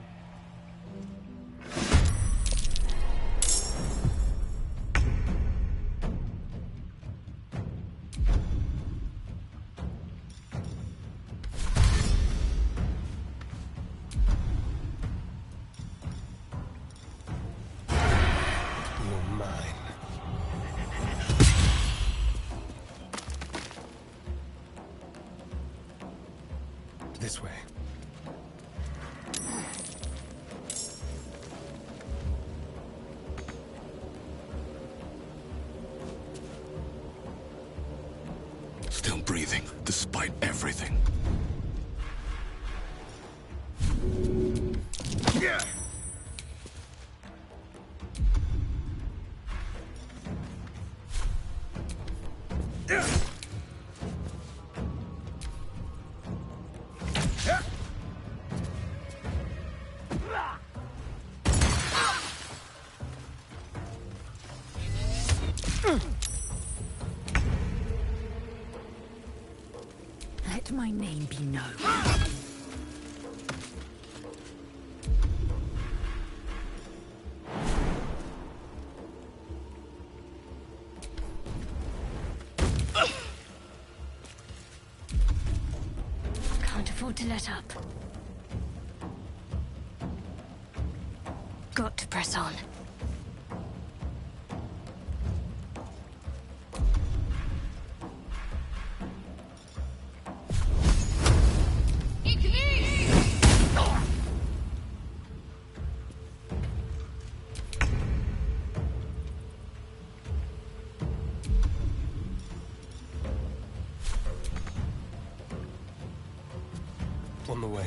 J: You're mine. This way.
O: Still breathing, despite everything.
J: Yeah.
X: name be known.
E: Can't afford to let up. Got to press on.
J: On the way.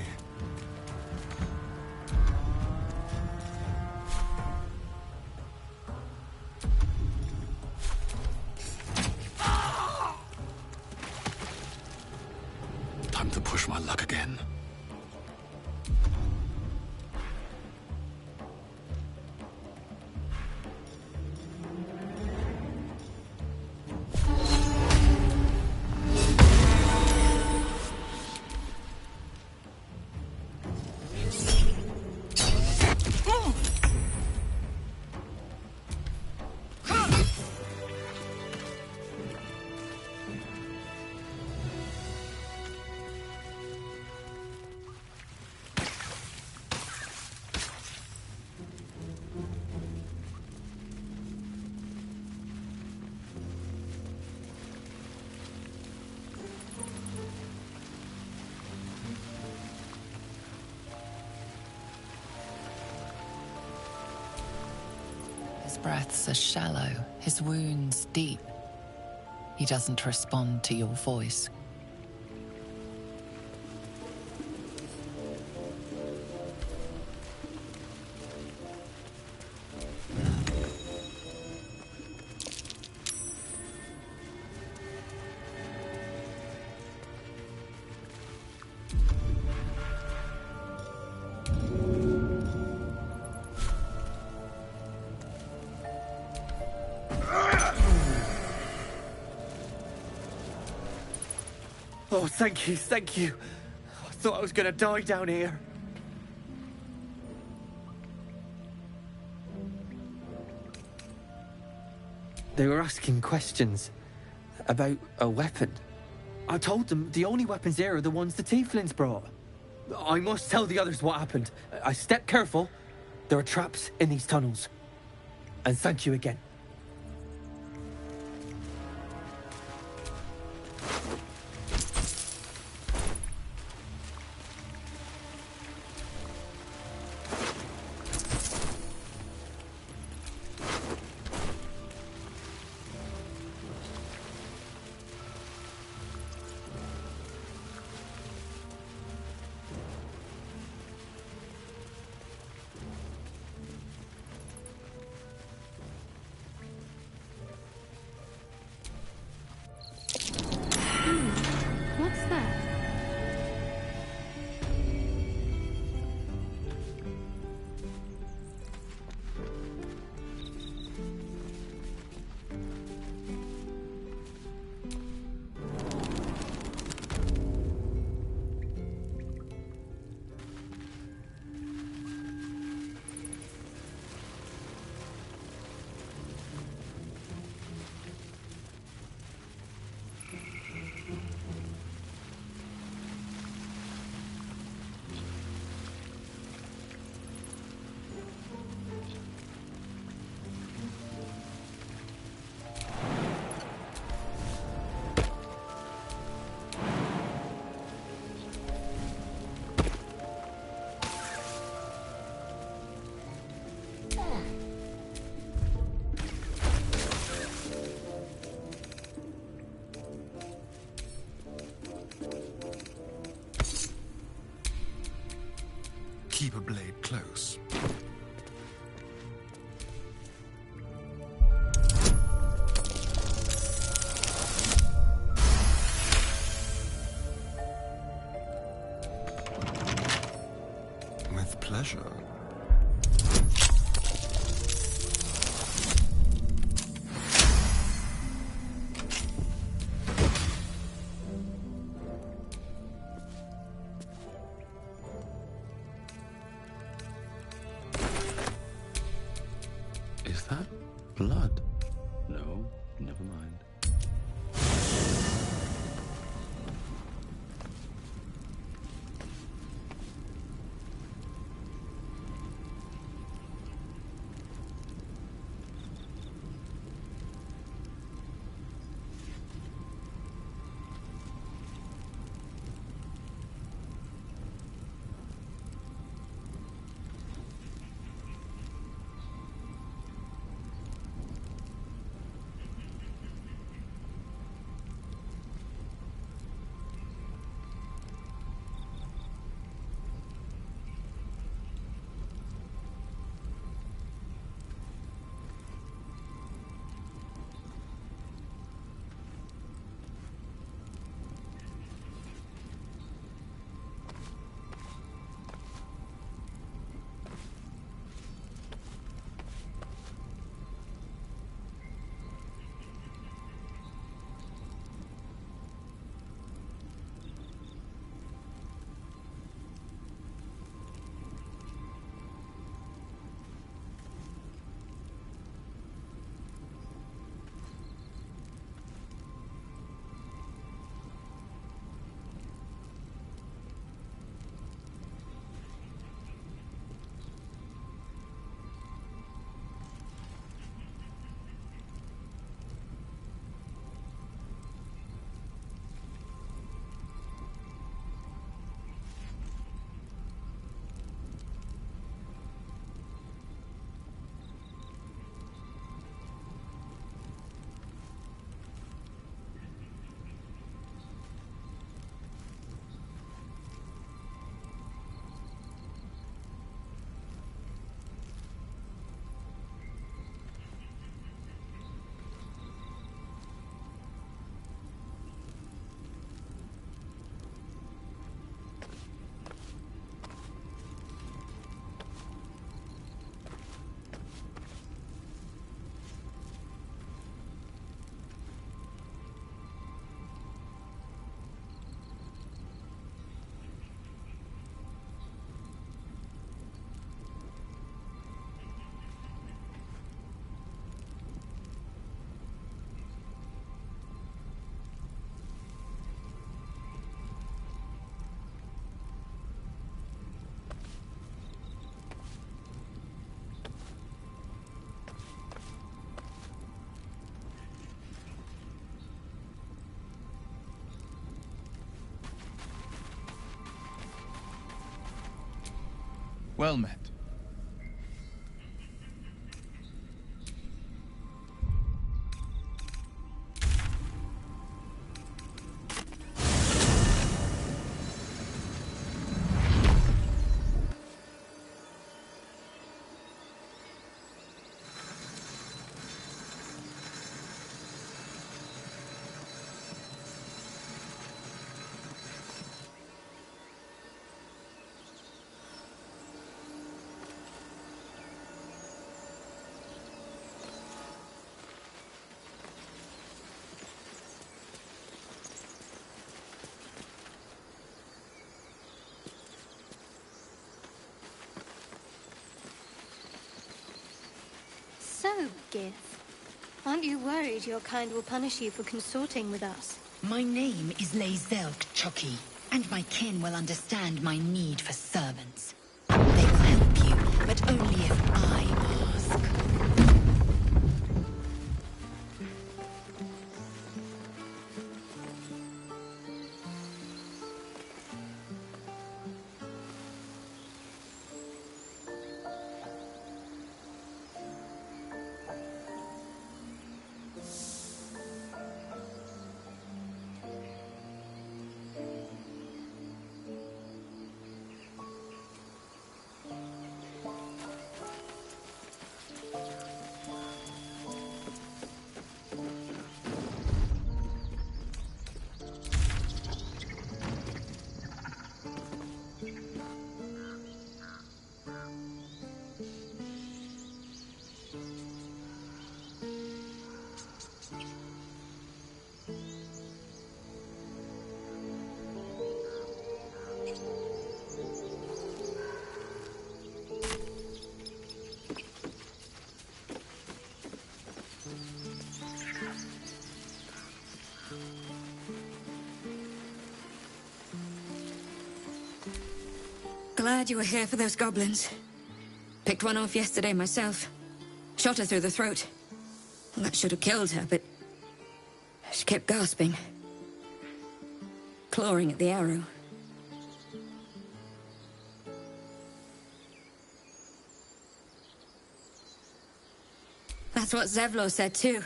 O: Time to push my luck again.
I: His breaths are shallow, his wounds deep. He doesn't respond to your voice.
W: Oh, thank you, thank you. I thought I was gonna die down here. They were asking questions about a weapon. I told them the only weapons here are the ones the Tieflings brought. I must tell the others what happened. I stepped careful. There are traps in these tunnels. And thank you again.
E: What's that?
A: Keep a blade close. With pleasure.
O: that blood? No, never mind.
F: Well met.
G: So, Gith, aren't you worried your kind will punish you for consorting with us?
Q: My name is Lazelk Chucky, and my kin will understand my need for servants. They will help you, but only if I ask.
F: Glad you were here for those goblins. Picked one off yesterday myself. Shot her through the throat. Well, that should have killed her, but she kept gasping. Clawing at the arrow. That's what Zevlor said too.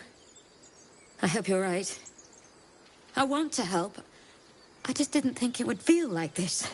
F: I hope you're right. I want to help. I just didn't think it would feel like this.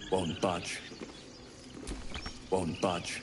O: Won't budge. Won't budge.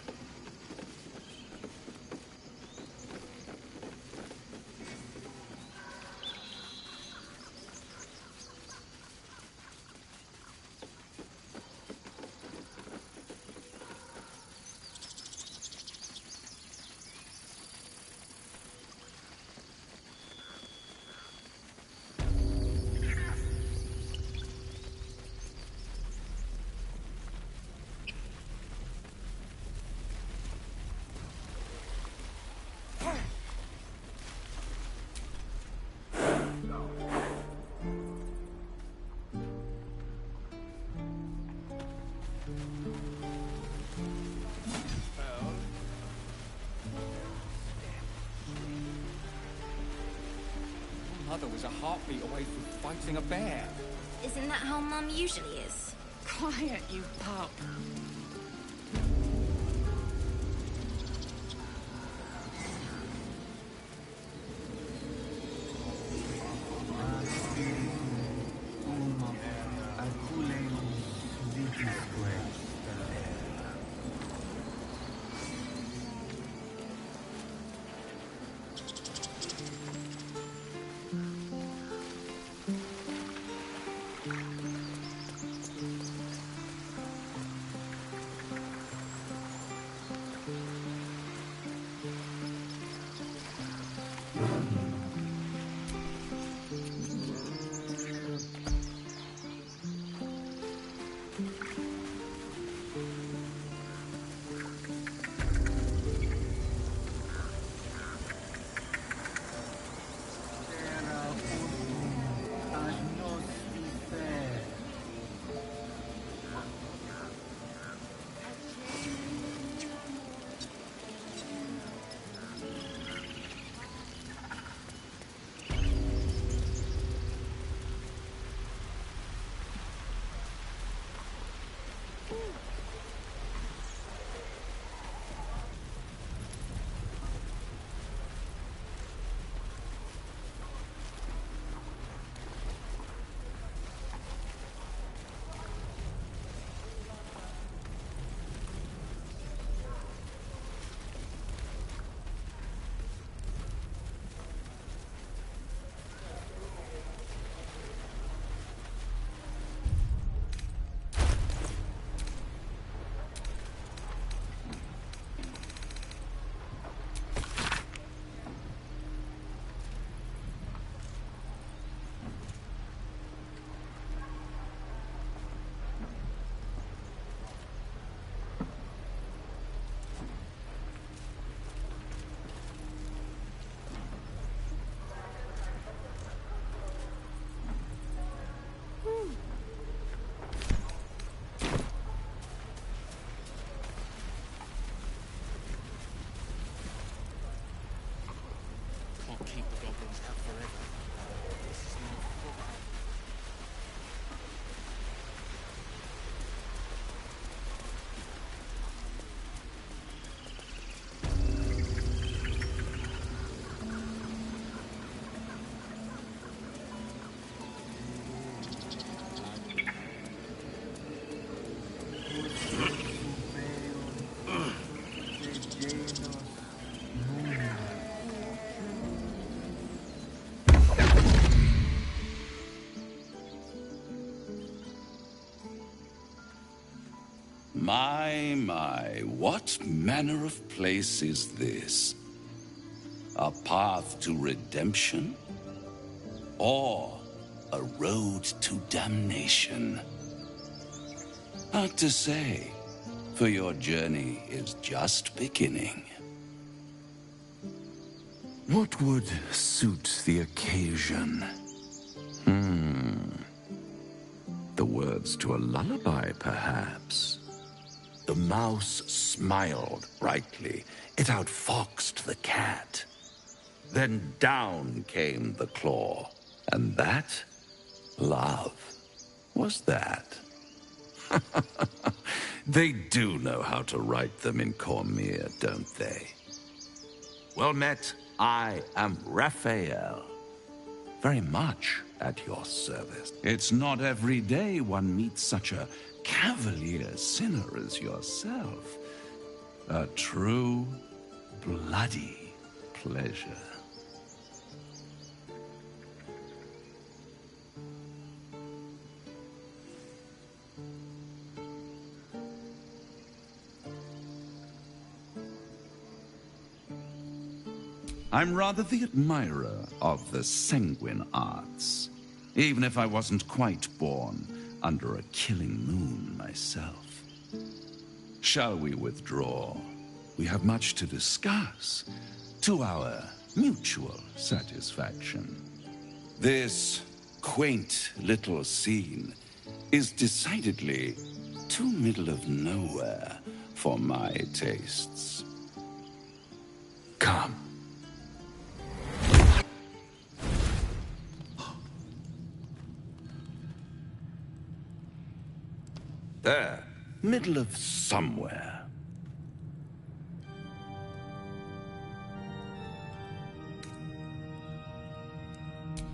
K: Mother was a heartbeat away from fighting a bear.
C: Isn't that how Mum usually is?
K: Quiet, you pup.
D: My, what manner of place is this? A path to redemption? Or a road to damnation? Hard to say, for your journey is just beginning. What would suit the occasion? The words to a lullaby, perhaps. The mouse smiled brightly. It outfoxed the cat. Then down came the claw. And that, love, was that. They do know how to write them in Cormier, don't they? Well met, I am Raphael. Very much at your service. It's not every day one meets such a cavalier sinner as yourself. A true, bloody pleasure. I'm rather the admirer of the sanguine arts, even if I wasn't quite born under a killing moon myself. Shall we withdraw? We have much to discuss, to our mutual satisfaction. This quaint little scene is decidedly too middle of nowhere for my tastes. Come. There, middle of somewhere.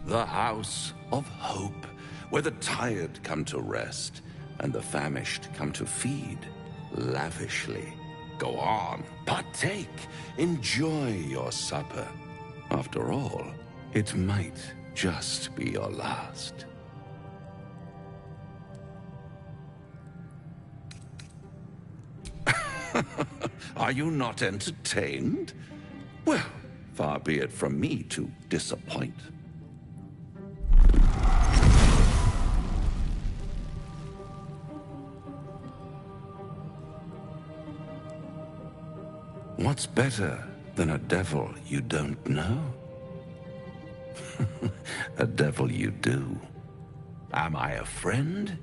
D: The house of hope, where the tired come to rest and the famished come to feed lavishly. Go on, partake, enjoy your supper. After all, it might just be your last. Are you not entertained? Well, far be it from me to disappoint. What's better than a devil you don't know? A devil you do. Am I a friend?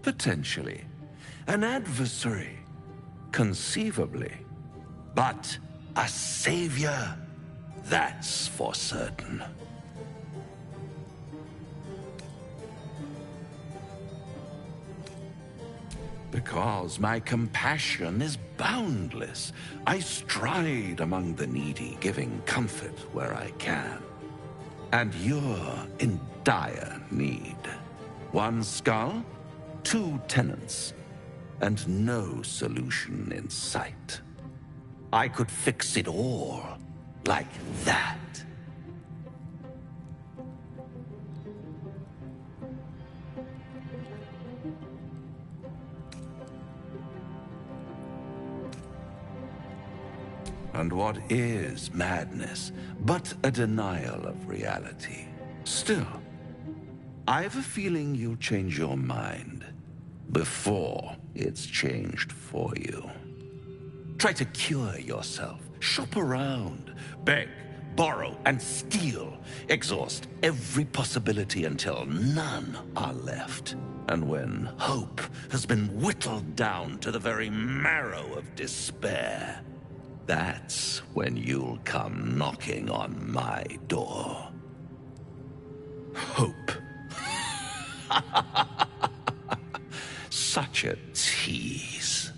D: Potentially. An adversary? Conceivably. But a savior? That's for certain. Because my compassion is boundless. I stride among the needy, giving comfort where I can. And you're in dire need. One skull, 2 tenants, and no solution in sight. I could fix it all, like that. And what is madness but a denial of reality? Still, I have a feeling you'll change your mind before it's changed for you. Try to cure yourself. Shop around. Beg, borrow, and steal. Exhaust every possibility until none are left. And when hope has been whittled down to the very marrow of despair, that's when you'll come knocking on my door. Hope. Such a tease.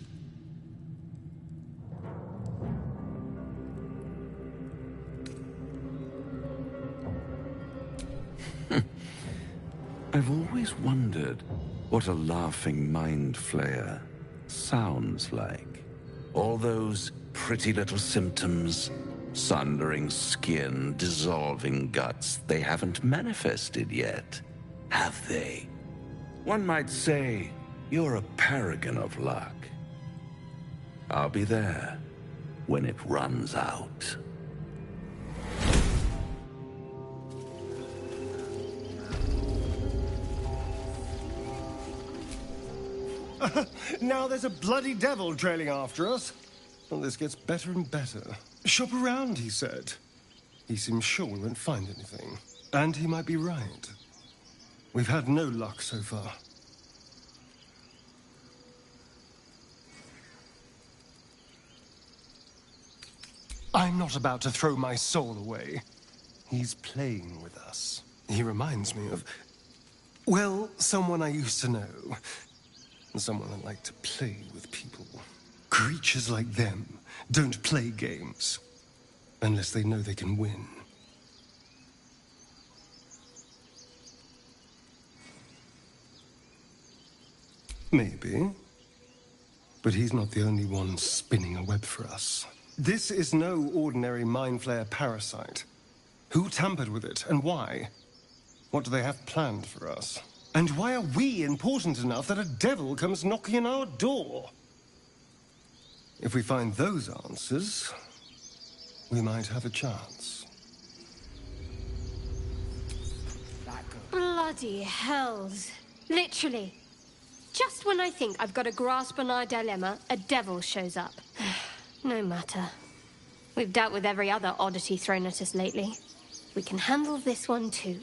D: I've always wondered what a laughing mind flayer sounds like. All those pretty little symptoms, sundering skin, dissolving guts, they haven't manifested yet, have they? One might say you're a paragon of luck. I'll be there when it runs out.
J: Now there's a bloody devil trailing after us. Well, this gets better and better. Shop around, he said. He seems sure we won't find anything. And he might be right. We've had no luck so far. I'm not about to throw my soul away. He's playing with us. He reminds me of, well, someone I used to know. Someone that liked to play with people. Creatures like them don't play games unless they know they can win. Maybe. But he's not the only one spinning a web for us. This is no ordinary mind flayer parasite. Who tampered with it, and why? What do they have planned for us? And why are we important enough that a devil comes knocking on our door? If we find those answers, we might have a chance.
G: Bloody hells. Literally. Just when I think I've got a grasp on our dilemma, a devil shows up. No matter. We've dealt with every other oddity thrown at us lately. We can handle this one too.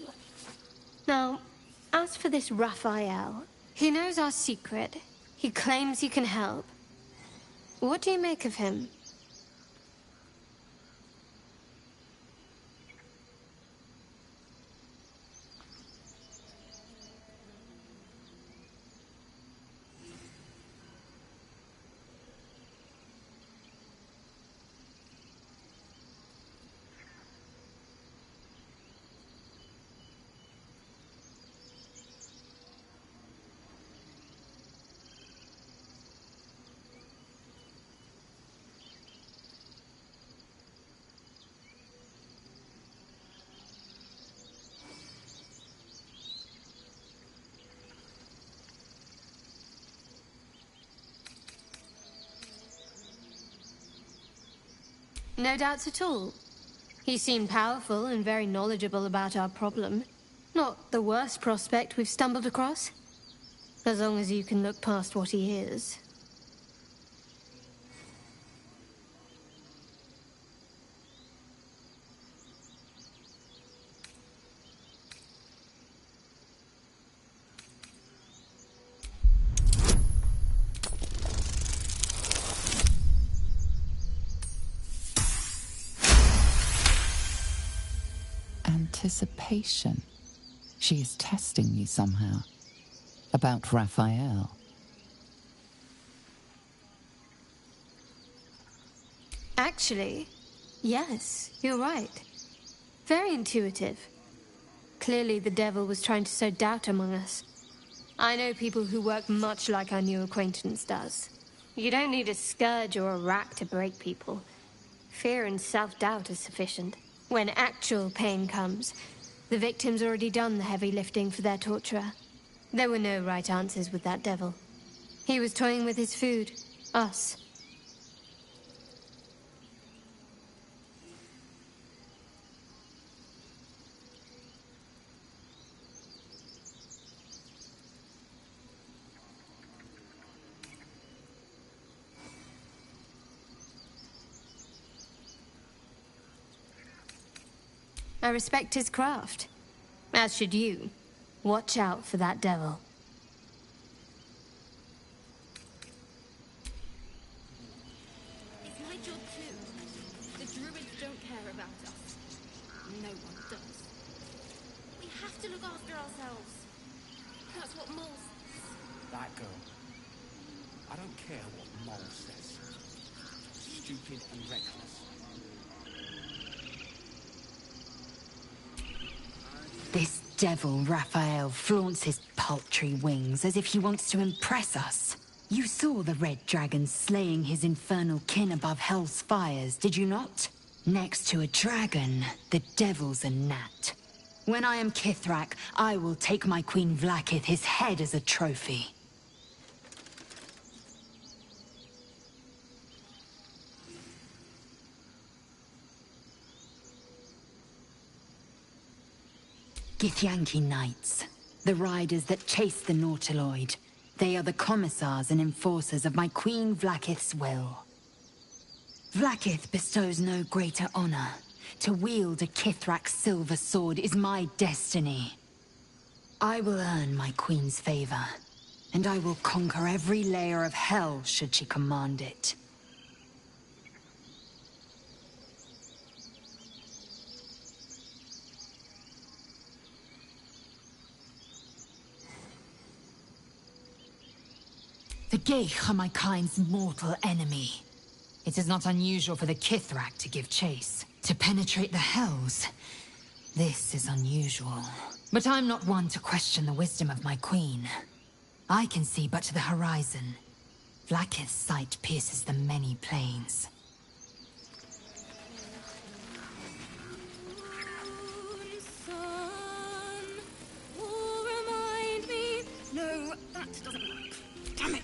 G: Now, as for this Raphael, he knows our secret. He claims he can help. What do you make of him? No doubts at all. He seemed powerful and very knowledgeable about our problem. Not the worst prospect we've stumbled across. As long as you can look past what he is.
I: Anticipation. She is testing me somehow. About Raphael.
G: Actually, yes, you're right. Very intuitive. Clearly the devil was trying to sow doubt among us. I know people who work much like our new acquaintance does. You don't need a scourge or a rack to break people. Fear and self-doubt is sufficient. When actual pain comes, the victim's already done the heavy lifting for their torturer. There were no right answers with that devil. He was toying with his food, us. I respect his craft. As should you. Watch out for that devil.
C: It's my job too. The druids don't care about us. No one does. We have to look after ourselves. That's what Mole says.
K: That girl. I don't care what Mole says. Stupid and reckless.
Q: This devil, Raphael, flaunts his paltry wings as if he wants to impress us. You saw the red dragon slaying his infernal kin above hell's fires, did you not? Next to a dragon, the devil's a gnat. When I am Kithrak, I will take my Queen Vlaakith his head as a trophy. Githyanki Knights, the riders that chase the Nautiloid. They are the commissars and enforcers of my Queen Vlaakith's will. Vlaakith bestows no greater honor. To wield a Kithrak's silver sword is my destiny. I will earn my Queen's favor, and I will conquer every layer of hell should she command it. The Geich are my kind's mortal enemy. It is not unusual for the Kithrak to give chase. To penetrate the Hells, this is unusual. But I'm not one to question the wisdom of my queen. I can see but to the horizon. Vlaakith's sight pierces the many plains.
C: Remind me. No, that doesn't work. Damn it.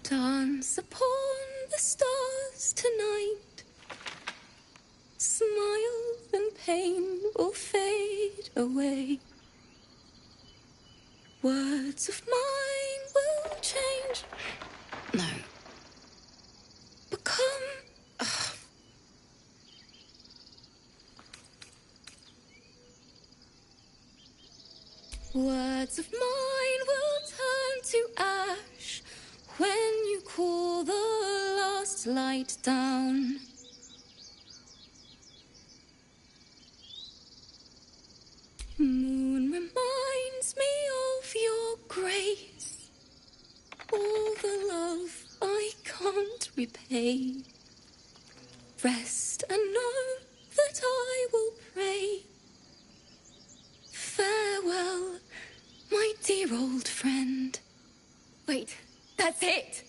C: Dance upon the stars tonight. Smiles and pain will fade away. Words of mine will change. No. Become. Words of mine will turn to ash when you cool the last light down. Moon reminds me of your grace, all the love I can't repay. Rest and know that I will pray. Farewell, my dear old friend. Wait, that's it!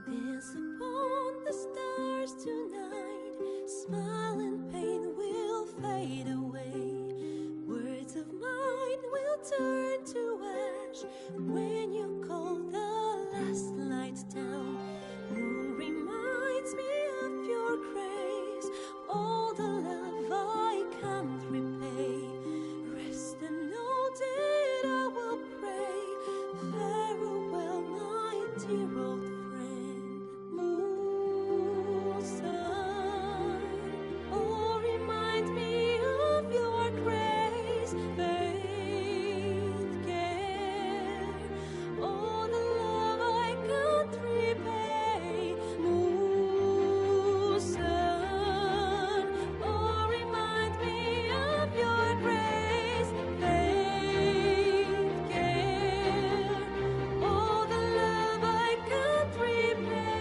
L: Dance upon the stars tonight. Smile and pain will fade away. Words of mine will turn to ash when you call the last light down. Moon reminds me of your grace, all the love I can't repay. Rest and know that I will pray. Farewell, my dear old friend. Moon, sun, oh, remind me of your grace, faith, care, all the love I can't repay. Moon, sun, oh, remind me of your grace, faith, care, all the love I can't repay.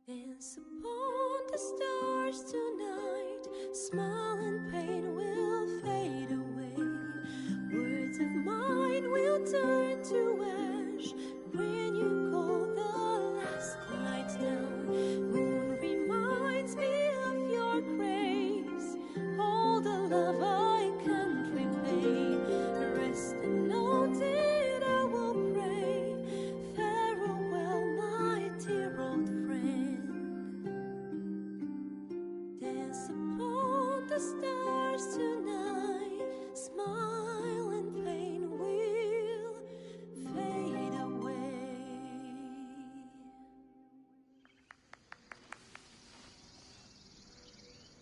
L: Dance upon the stars tonight. Smile and pain will fade away. Words of mine will turn to ash when you call the last light down. Moon reminds me of your grace, all the love I can't repay. Rest and know that I will pray. Farewell, my dear old friend. Dance upon the stars tonight. Smile and pain will fade away.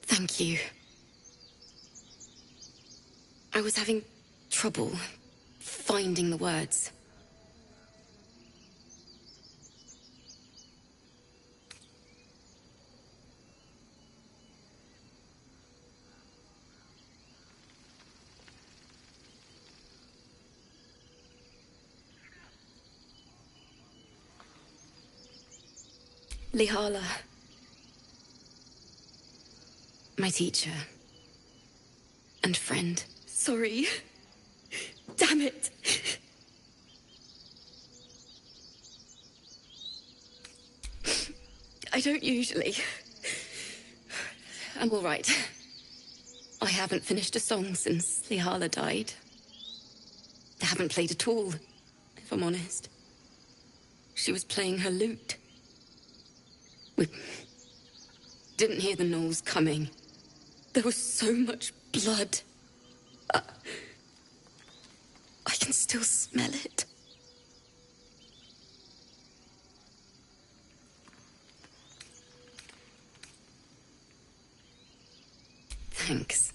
C: Thank you.
F: I was having trouble finding the words. Lihala, my teacher and friend. Sorry. Damn it. I don't usually. I'm all right. I haven't finished a song since Lihala died. I haven't played at all, if I'm honest. She was playing her lute. We didn't hear the gnolls coming. There was so much blood. I can still smell it. Thanks.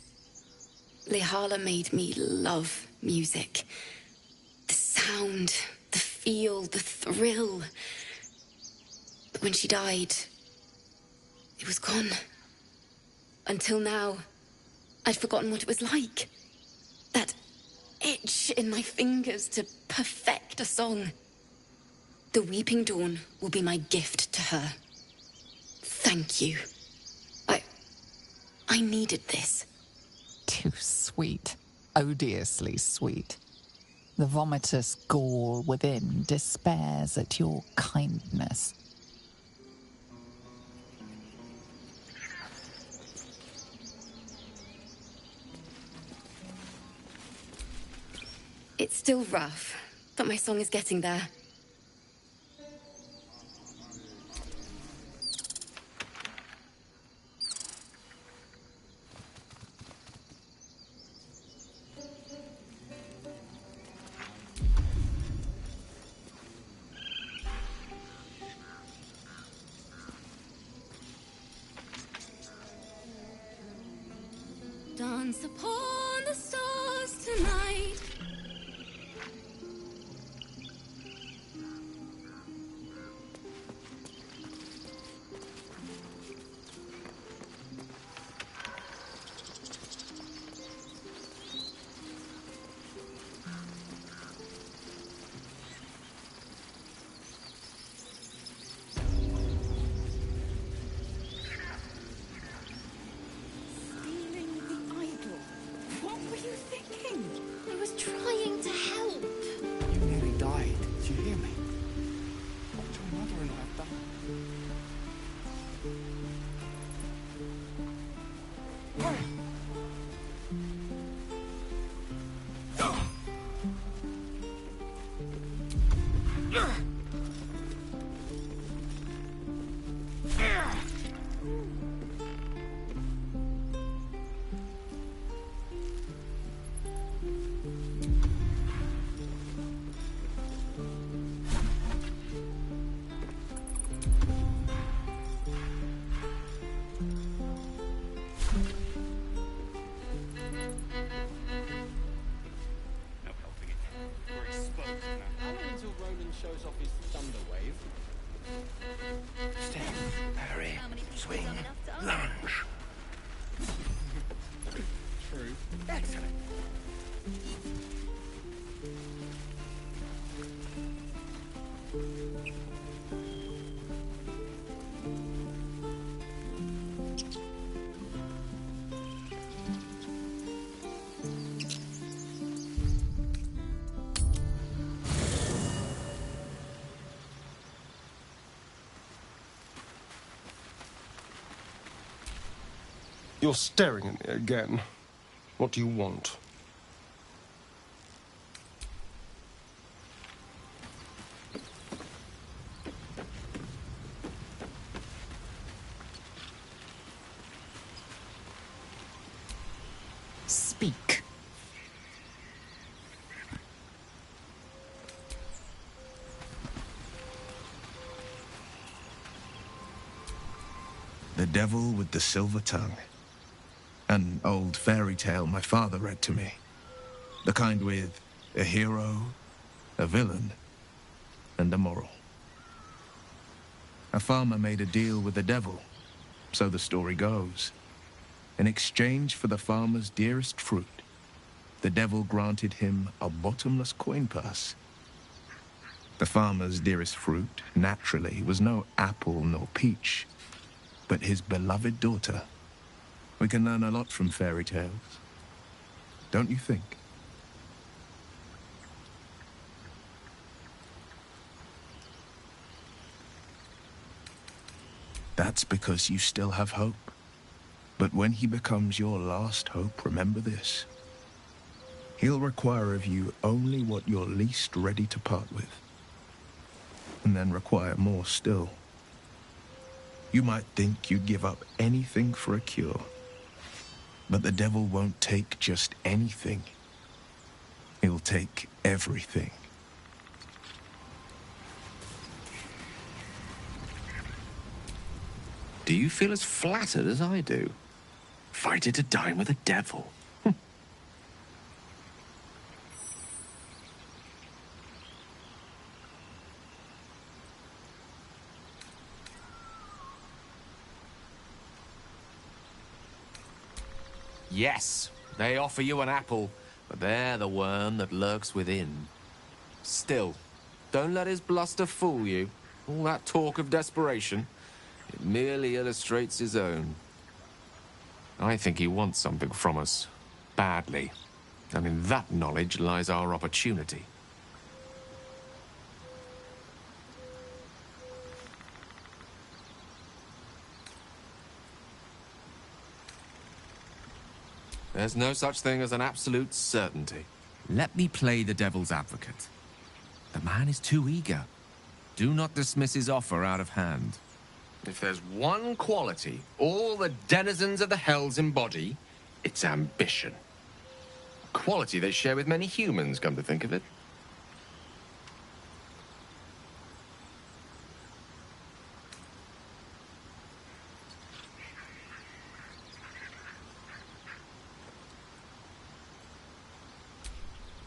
F: Lihala made me love music. The sound, the feel, the thrill. But when she died, it was gone. Until now, I'd forgotten what it was like. That itch in my fingers to perfect a song. The Weeping Dawn will be my gift to her. Thank you. I needed this.
I: Too sweet. Odiously sweet. The vomitous gall within despairs at your kindness.
F: It's still rough, but my song is getting there. Dance upon the stars tonight.
K: Shows off his thunder wave.
M: Step, parry, swing, lunge.
K: True. Excellent.
J: You're staring at me again. What do you want?
I: Speak.
A: The Devil with the Silver Tongue. An old fairy tale my father read to me.
N: The kind with a hero, a villain, and a moral. A farmer made a deal with the devil, so the story goes. In exchange for the farmer's dearest fruit, the devil granted him a bottomless coin purse. The farmer's dearest fruit, naturally, was no apple nor peach, but his beloved daughter. We can learn a lot from fairy tales, don't you think? That's because you still have hope. But when he becomes your last hope, remember this. He'll require of you only what you're least ready to part with. And then require more still. You might think you'd give up anything for a cure. But the devil won't take just anything. He'll take everything.
P: Do you feel as flattered as I do? Fighting to dine with a devil.
S: Yes, they offer you an apple, but they're the worm that lurks within. Still, don't let his bluster fool you. All that talk of desperation, it merely illustrates his own. I think he wants something from us, badly. And in that knowledge lies our opportunity. There's no such thing as an absolute certainty. Let me play the devil's advocate. The man is too eager. Do not dismiss his offer out of hand. If there's one quality all the denizens of the hells embody, it's ambition. A quality they share with many humans, come to think of it.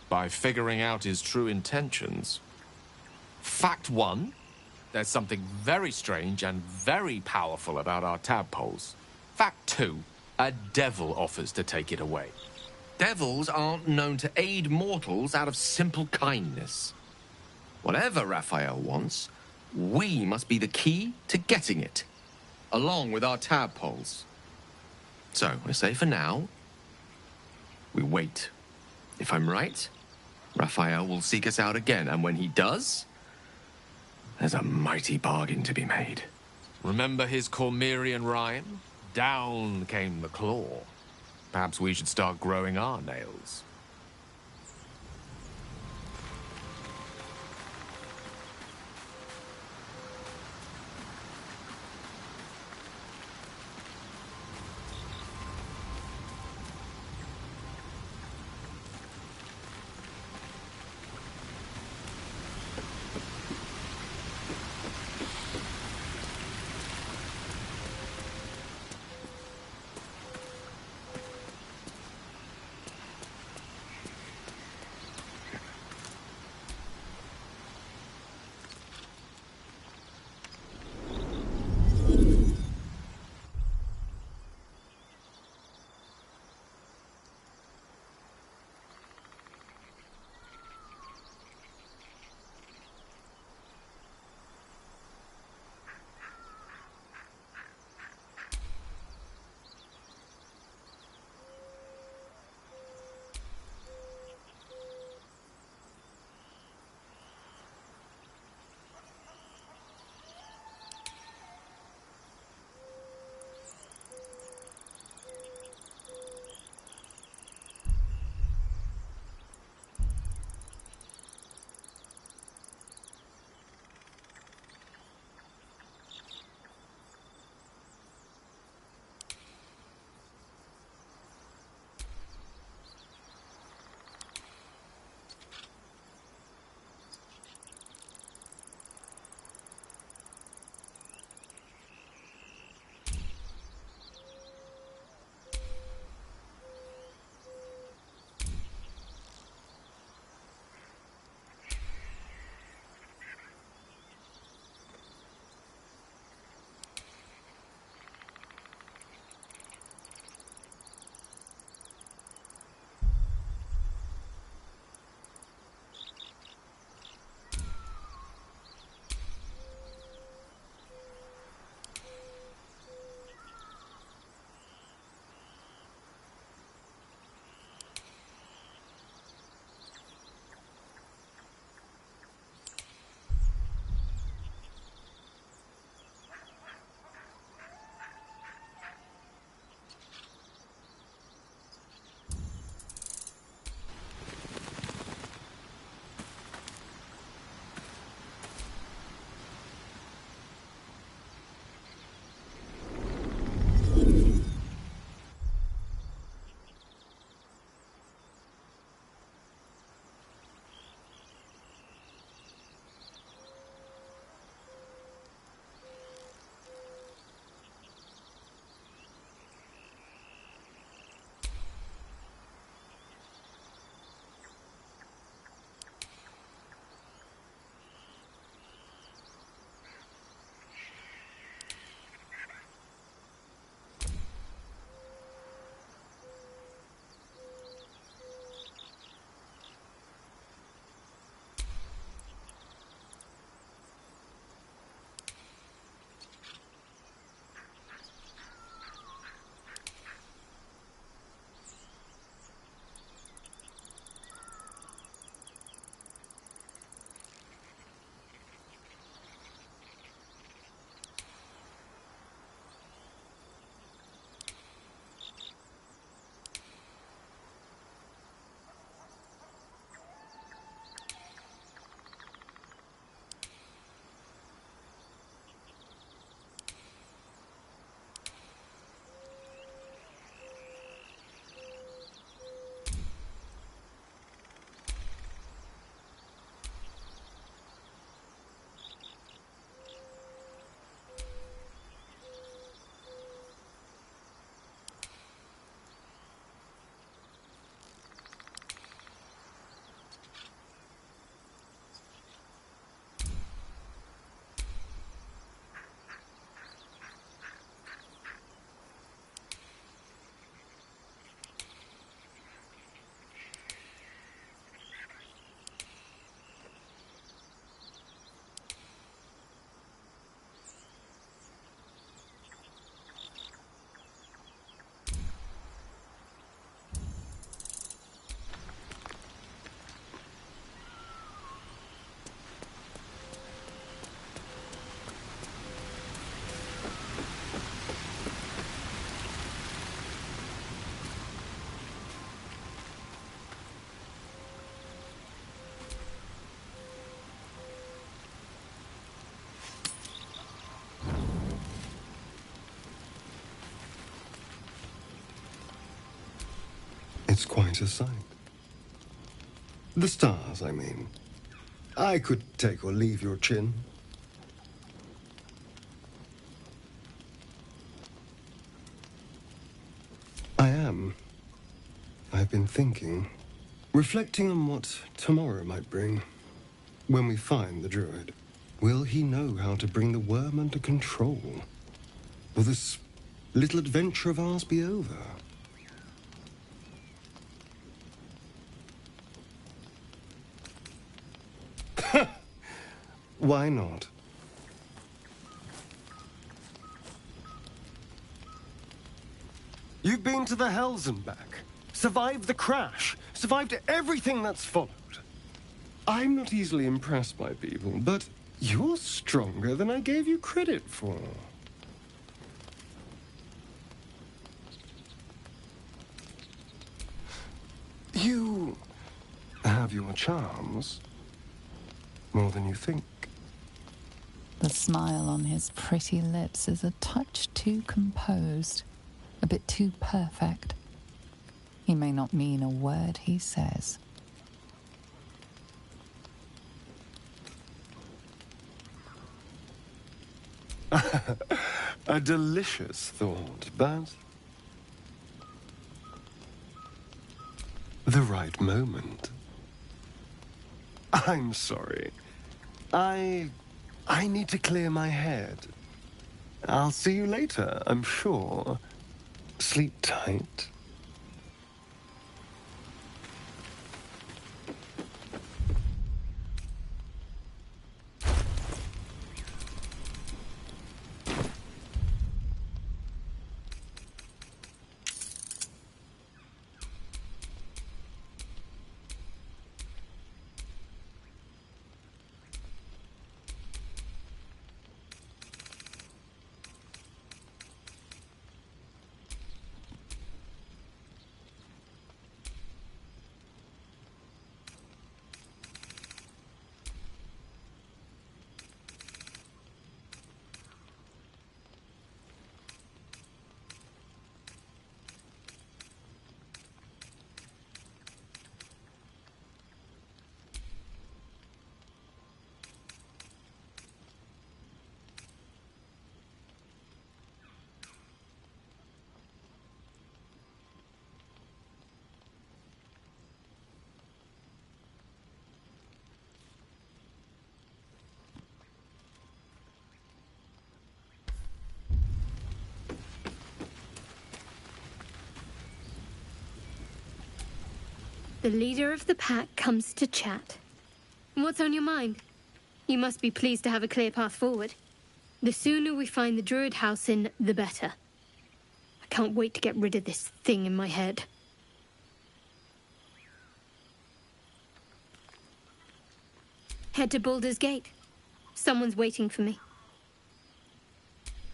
S: By figuring out his true intentions. Fact one, there's something very strange and very powerful about our tadpoles. Fact two, a devil offers to take it away. Devils aren't known to aid mortals out of simple kindness. Whatever Raphael wants, we must be the key to getting it, along with our tadpoles. So, I say for now, we wait. If I'm right, Raphael will seek us out again, and when he does, there's a mighty bargain to be made. Remember his Cormyrean rhyme? Down came the claw. Perhaps we should start growing our nails.
J: It's quite a sight. The stars, I mean. I could take or leave your chin. I am. I've been thinking, reflecting on what tomorrow might bring. When we find the druid, will he know how to bring the worm under control? Will this little adventure of ours be over? Why not? You've been to the Hells and back, survived the crash, survived everything that's followed. I'm not easily impressed by people, but you're stronger than I gave you credit for. You have your charms, more than you think.
I: The smile on his pretty lips is a touch too composed, a bit too perfect. He may not mean a word he says.
J: A delicious thought, but the right moment. I'm sorry. I need to clear my head. I'll see you later, I'm sure. Sleep tight.
G: The leader of the pack comes to chat. What's on your mind? You must be pleased to have a clear path forward. The sooner we find the druid house in, the better. I can't wait to get rid of this thing in my head. Head to Baldur's Gate. Someone's waiting for me.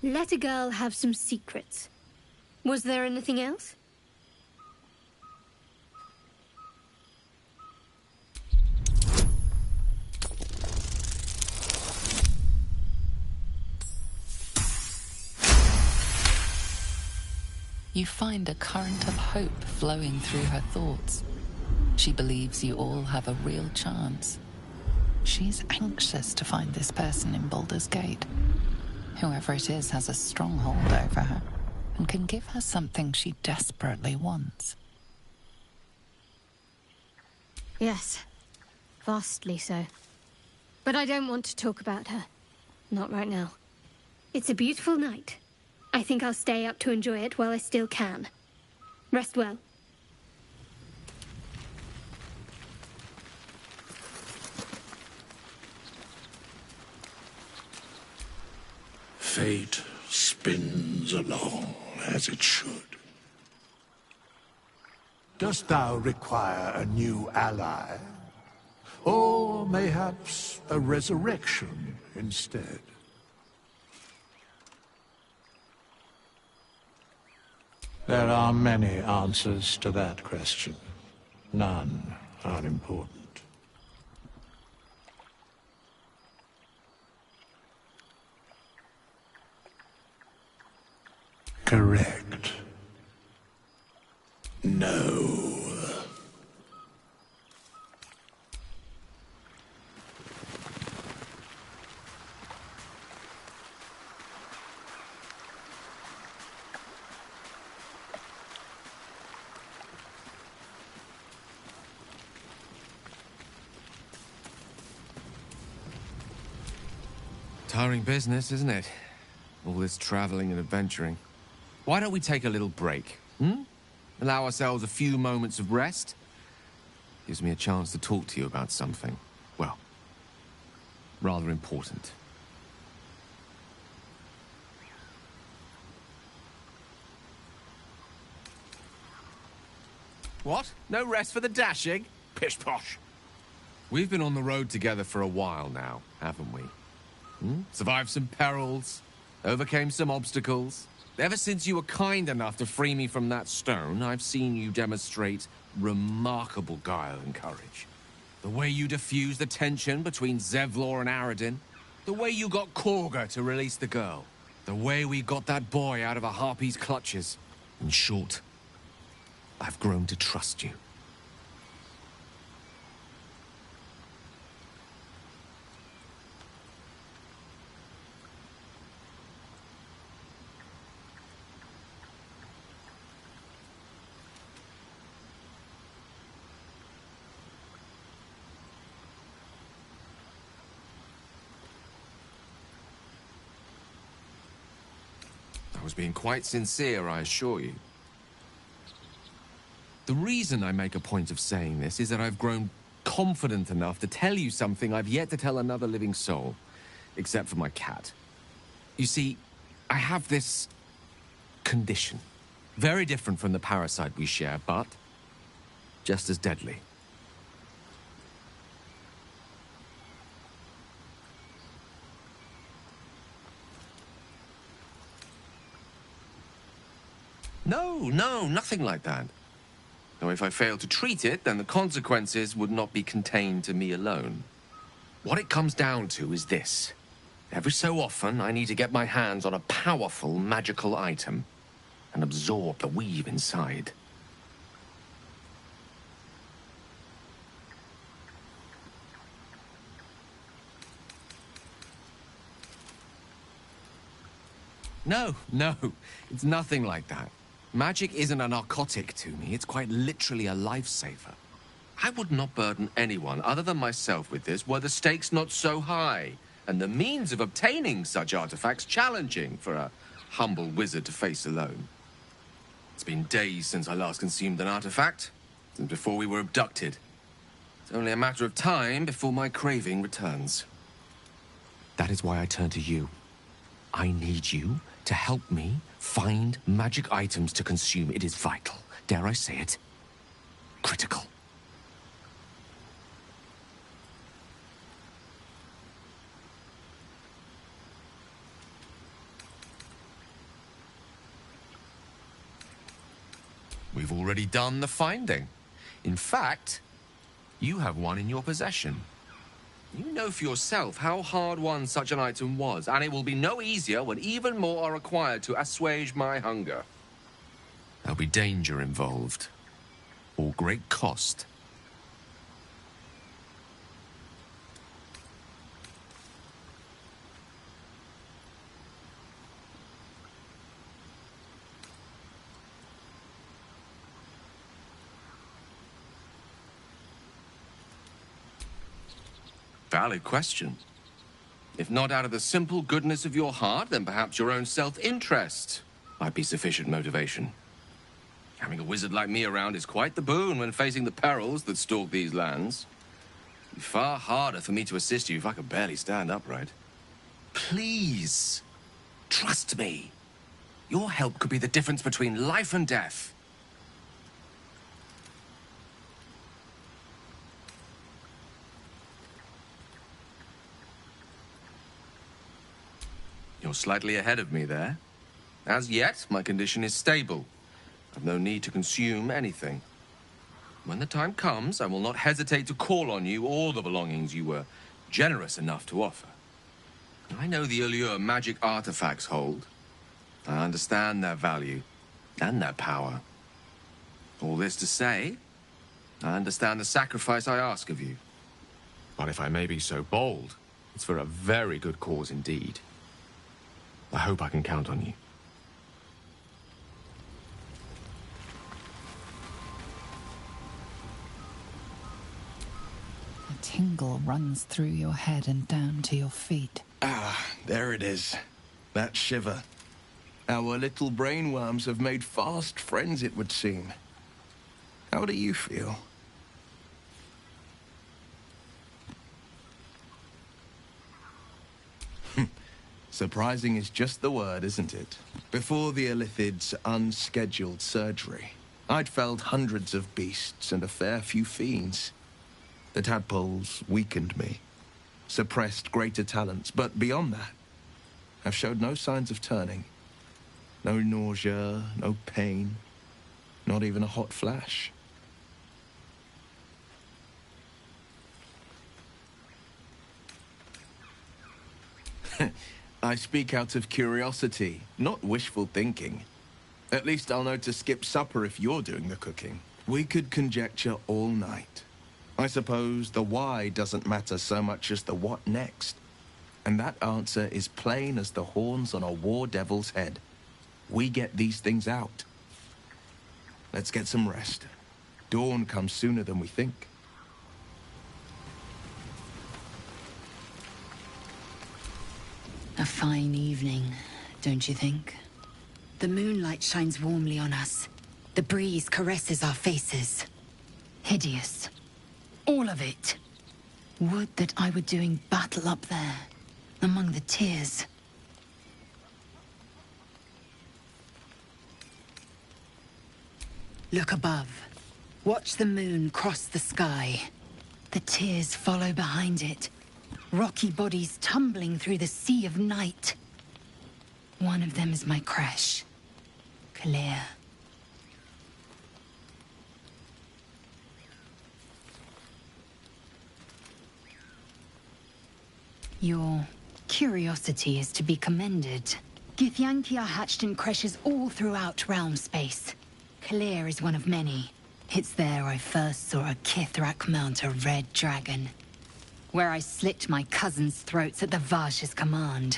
G: Let a girl have some secrets. Was there anything else?
I: You find a current of hope flowing through her thoughts. She believes you all have a real chance. She's anxious to find this person in Baldur's Gate. Whoever it is has a stronghold over her and can give her something she desperately wants.
G: Yes, vastly so. But I don't want to talk about her. Not right now. It's a beautiful night. I think I'll stay up to enjoy it while I still can. Rest well.
M: Fate spins along as it should. Dost thou require a new ally? Or mayhaps a resurrection instead? There are many answers to that question. None are important. Correct. No.
S: Tiring business, isn't it? All this traveling and adventuring. Why don't we take a little break, hmm? Allow ourselves a few moments of rest? Gives me a chance to talk to you about something, well, rather important. What? No rest for the dashing? Pish-posh. We've been on the road together for a while now, haven't we? Survived some perils, overcame some obstacles. Ever since you were kind enough to free me from that stone, I've seen you demonstrate remarkable guile and courage. The way you diffused the tension between Zevlor and Aradin. The way you got Korga to release the girl. The way we got that boy out of a harpy's clutches. In short, I've grown to trust you. I was being quite sincere, I assure you. The reason I make a point of saying this is that I've grown confident enough to tell you something I've yet to tell another living soul, except for my cat. You see, I have this condition. Very different from the parasite we share, but just as deadly. No, nothing like that. Though if I fail to treat it, then the consequences would not be contained to me alone. What it comes down to is this. Every so often, I need to get my hands on a powerful magical item and absorb the weave inside. No, it's nothing like that. Magic isn't a narcotic to me, it's quite literally a lifesaver. I would not burden anyone other than myself with this were the stakes not so high, and the means of obtaining such artifacts challenging for a humble wizard to face alone. It's been days since I last consumed an artifact, since before we were abducted. It's only a matter of time before my craving returns. That is why I turn to you. I need you to help me find magic items to consume. It is vital. Dare I say it? Critical. We've already done the finding. In fact, you have one in your possession. You know for yourself how hard-won such an item was, and it will be no easier when even more are required to assuage my hunger. There'll be danger involved, or great cost. Valid question. If not out of the simple goodness of your heart, then perhaps your own self-interest might be sufficient motivation. Having a wizard like me around is quite the boon when facing the perils that stalk these lands. It'd be far harder for me to assist you if I could barely stand upright. Please, trust me. Your help could be the difference between life and death. You're slightly ahead of me there. As yet, my condition is stable. I've no need to consume anything. When the time comes, I will not hesitate to call on you or the belongings you were generous enough to offer. I know the allure magic artifacts hold. I understand their value and their power. All this to say, I understand the sacrifice I ask of you. But if I may be so bold, it's for a very good cause indeed. I hope I can count on you.
R: A
I: tingle runs through your head and down to your feet.
N: Ah, there it is. That shiver. Our little brainworms have made fast friends, it would seem. How do you feel? Surprising is just the word, isn't it? Before the Illithid's unscheduled surgery, I'd felled hundreds of beasts and a fair few fiends. The tadpoles weakened me, suppressed greater talents, but beyond that, I've showed no signs of turning. No nausea, no pain, not even a hot flash. I speak out of curiosity, not wishful thinking. At least I'll know to skip supper if you're doing the cooking. We could conjecture all night. I suppose the why doesn't matter so much as the what next. And that answer is plain as the horns on a war devil's head. We get these things out. Let's get some rest. Dawn comes sooner than we think.
Q: A fine evening, don't you think? The moonlight shines warmly on us. The breeze caresses our faces. Hideous. All of it. Would that I were doing battle up there, among the tears. Look above. Watch the moon cross the sky. The tears follow behind it. Rocky bodies tumbling through the sea of night. One of them is my crash. Clear. Your curiosity is to be commended. Githyanki are hatched in creches all throughout realm space. Clear is one of many. It's there I first saw a Kithrak mount a red dragon. Where I slit my cousins' throats at the Vaj's command.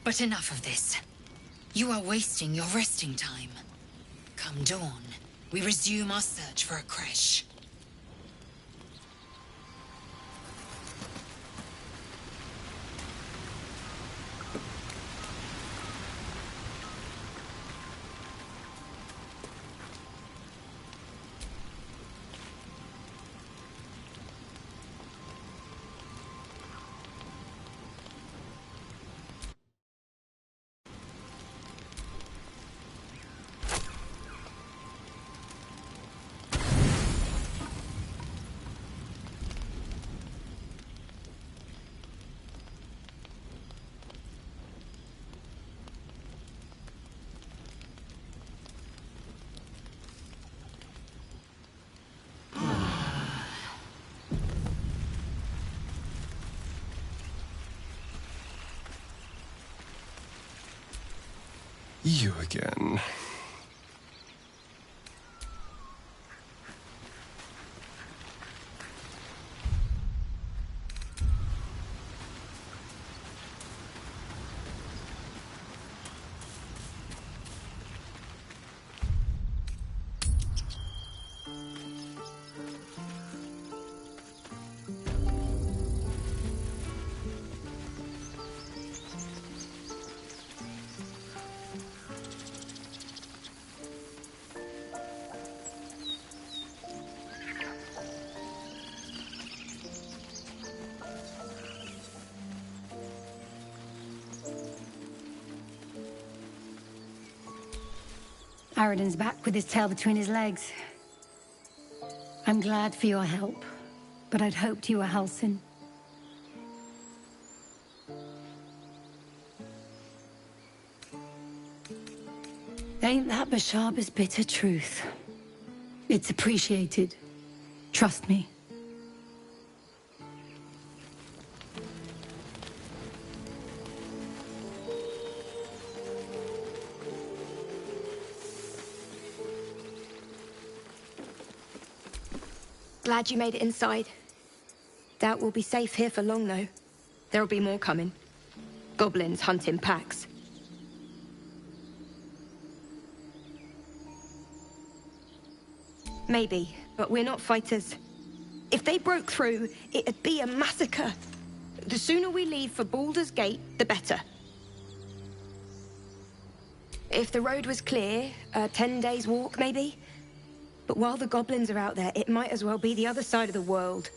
Q: But enough of this. You are wasting your resting time. Come dawn, we resume our search for a creche.
J: You again.
B: Aradin's back with his tail between his legs. I'm glad for your help, but I'd hoped you were Halsin. Ain't that Bashaba's bitter truth? It's appreciated. Trust me.
H: Glad you made it inside. Doubt we'll be safe here for long, though. There'll be more coming. Goblins hunting packs. Maybe, but we're not fighters. If they broke through, it'd be a massacre. The sooner we leave for Baldur's Gate, the better. If the road was clear, 10 days walk maybe? But while the goblins are out there, it might as well be the other side of the world.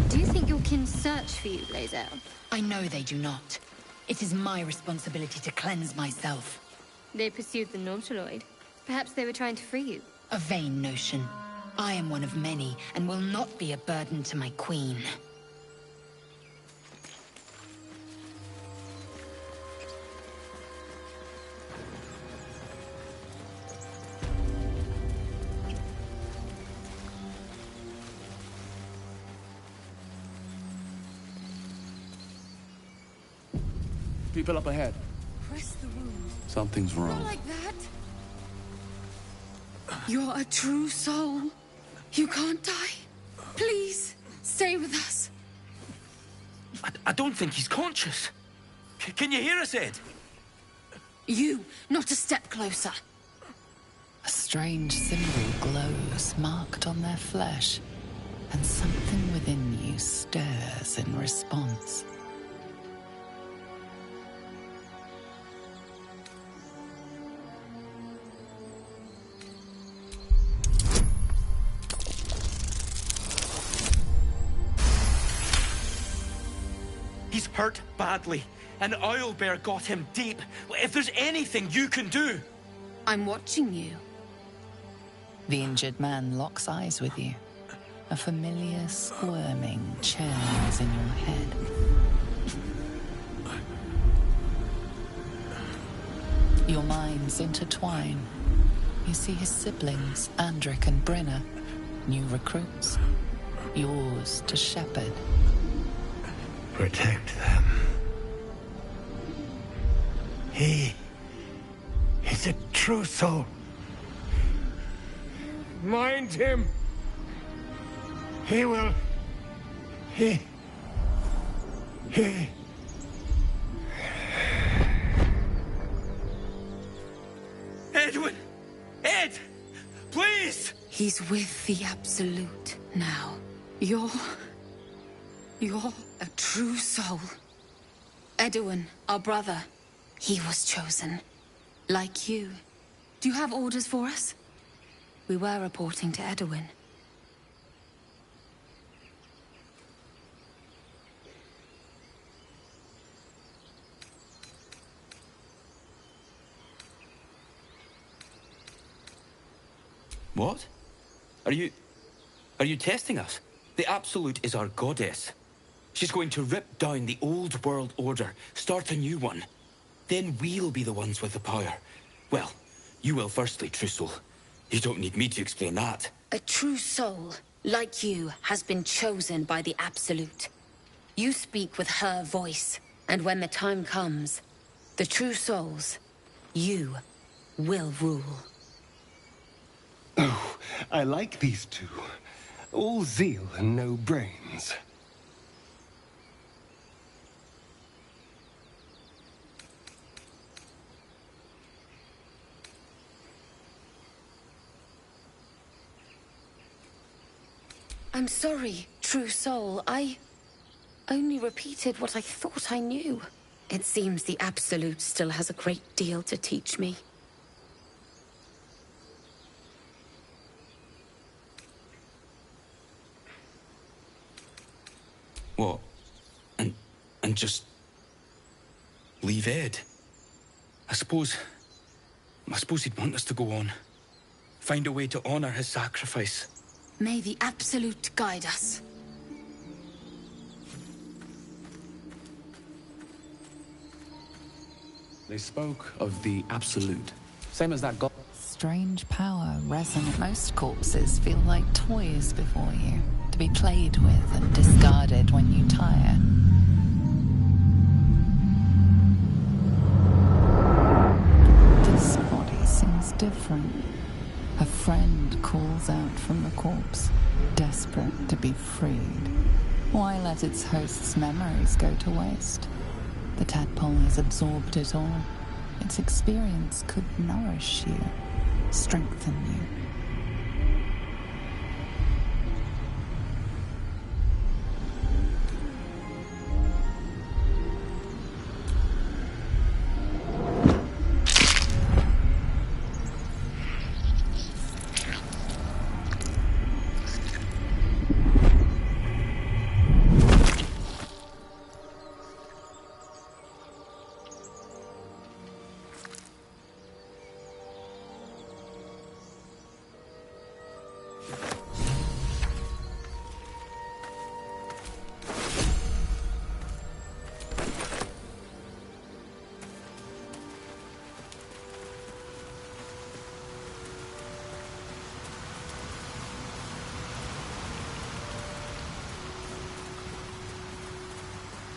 G: Do you think your kin search for you, Blazel?
R: I know they do not. It is my responsibility to cleanse myself.
G: They pursued the Nautiloid. Perhaps they were trying to free you.
R: A vain notion. I am one of many, and will not be a burden to my queen.
K: People up ahead.
L: Press the wound.
O: Something's wrong.
L: Not like that. You're a true soul. You can't die. Please, stay with us.
W: I don't think he's conscious. Can you hear us, Ed?
L: You, not a step closer.
I: A strange symbol glows, marked on their flesh, and something within you stirs in response.
W: He's hurt badly, and Owlbear got him deep. If there's anything you can do...
L: I'm watching you.
I: The injured man locks eyes with you. A familiar squirming churns in your head. Your minds intertwine. You see his siblings, Andric and Brenna, new recruits, yours to shepherd.
J: Protect them. He is a true soul. Mind him. He will. He.
W: Edwin! Ed! Please!
L: He's with the Absolute now. You're a true soul. Edwin, our brother, he was chosen. Like you. Do you have orders for us? We were reporting to Edwin.
W: What? Are you testing us? The Absolute is our goddess. She's going to rip down the old world order, start a new one. Then we'll be the ones with the power. Well, you will firstly, True Soul. You don't need me to explain that.
L: A true soul, like you, has been chosen by the Absolute. You speak with her voice, and when the time comes, the true souls, you will rule.
J: Oh, I like these two. All zeal and no brains.
L: I'm sorry, true soul. I only repeated what I thought I knew. It seems the Absolute still has a great deal to teach me.
W: What? And just leave Ed? I suppose he'd want us to go on. Find a way to honor his sacrifice.
L: May the Absolute guide us.
O: They spoke of the absolute. Same as that god.
I: Strange power resonant. Most corpses feel like toys before you, to be played with and discarded when you tire. This body seems different. A friend calls out from the corpse, desperate to be freed. Why let its host's memories go to waste? The tadpole has absorbed it all. Its experience could nourish you, strengthen you.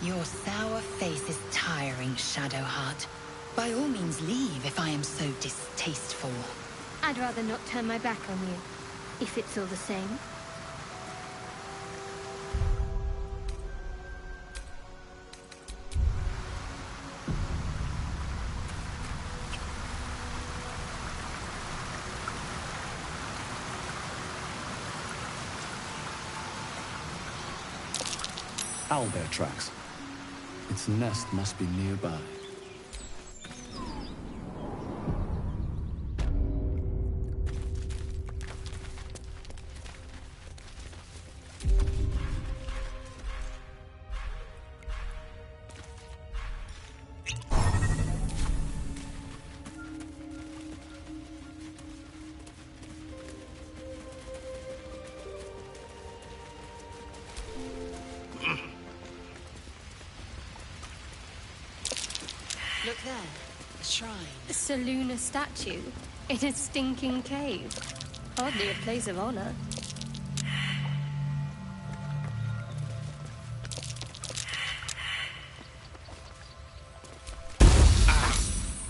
Q: Your sour face is tiring, Shadowheart. By all means leave if I am so distasteful.
G: I'd rather not turn my back on you, if it's all the same.
O: Owlbear tracks. Its nest must be nearby.
Q: Look there, a shrine.
G: A Selûne statue in a stinking cave. Hardly a place of honor.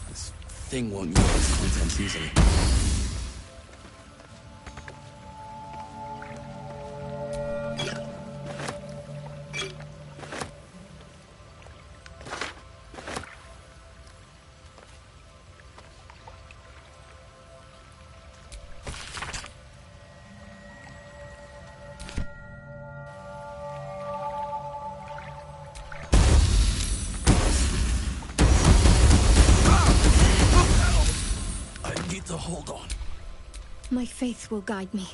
O: This thing won't use its contents easily. Hold on.
G: My faith will guide me.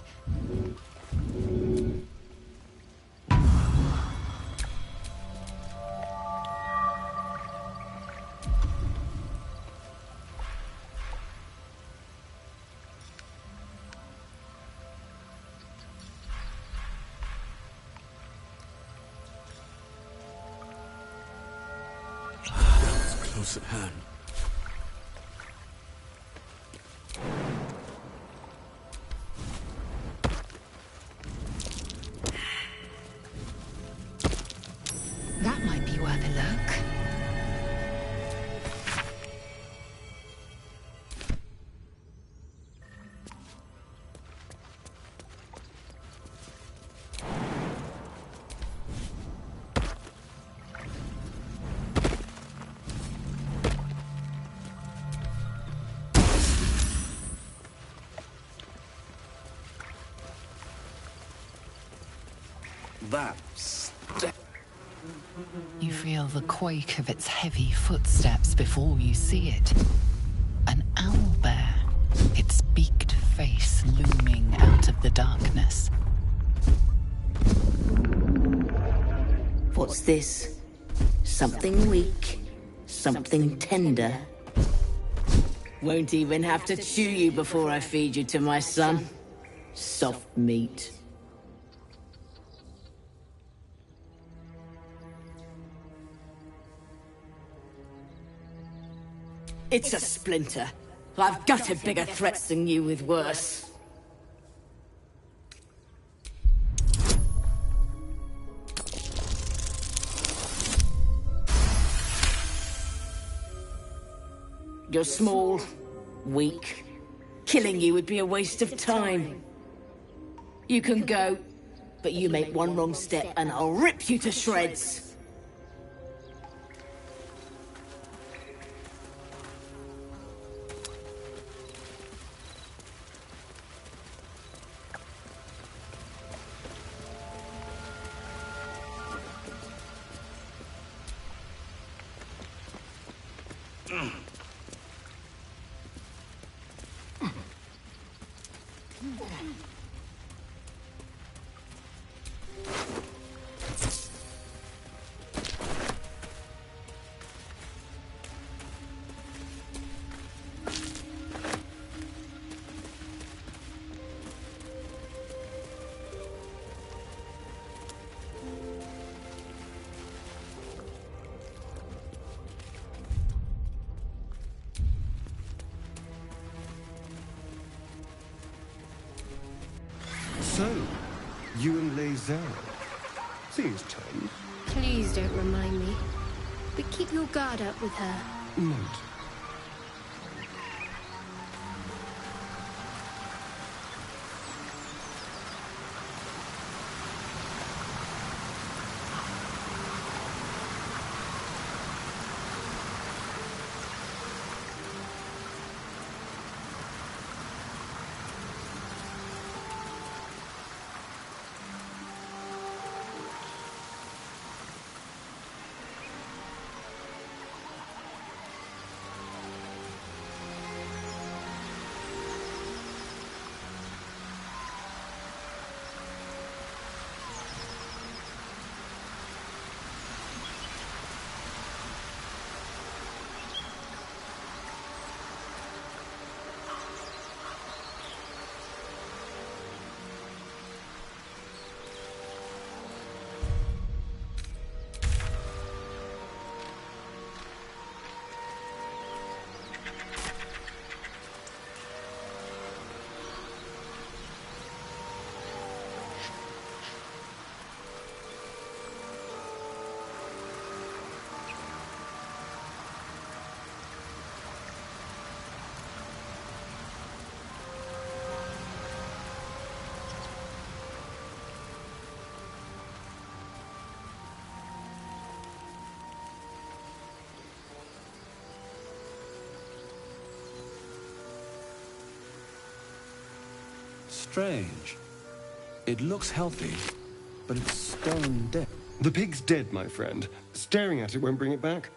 O: Close at hand.
Q: That might be worth a look.
I: You feel the quake of its heavy footsteps before you see it. An owlbear, its beaked face looming out of the darkness.
T: What's this? Something weak, something tender. Won't even have to chew you before I feed you to my son. Soft meat. It's a splinter. I've gutted bigger threats than you with worse. You're small, weak. Killing you would be a waste of time. You can go, but you make one wrong step and I'll rip you to shreds.
J: So, you and Lazaro. Seems tame.
G: Please don't remind me. But keep your guard up with her.
J: Note.
O: Strange. It looks healthy, but it's stone dead.
J: The pig's dead, my friend. Staring at it won't bring it back.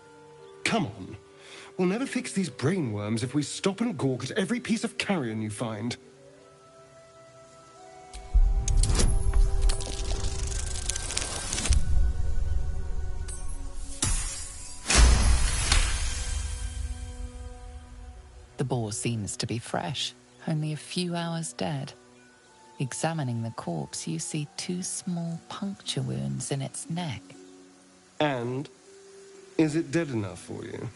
J: Come on. We'll never fix these brainworms if we stop and gawk at every piece of carrion you find.
I: The boar seems to be fresh, only a few hours dead. Examining the corpse, you see 2 small puncture wounds in its neck.
J: And? Is it dead enough for you?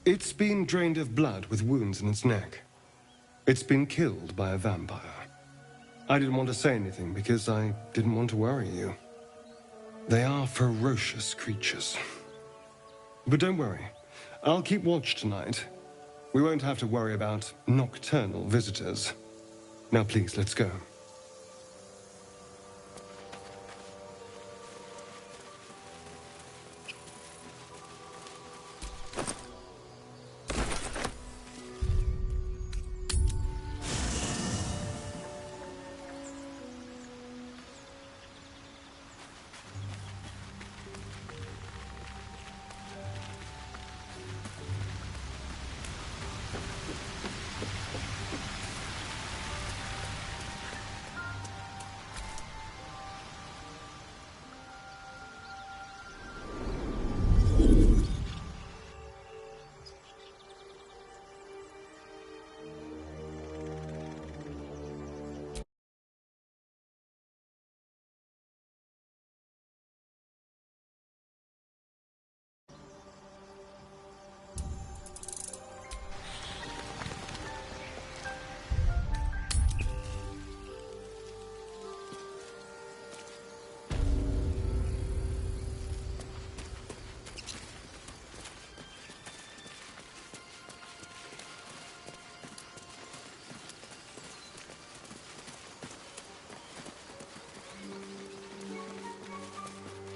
J: It's been drained of blood with wounds in its neck. It's been killed by a vampire. I didn't want to say anything because I didn't want to worry you. They are ferocious creatures. But don't worry. I'll keep watch tonight. We won't have to worry about nocturnal visitors. Now please, let's go.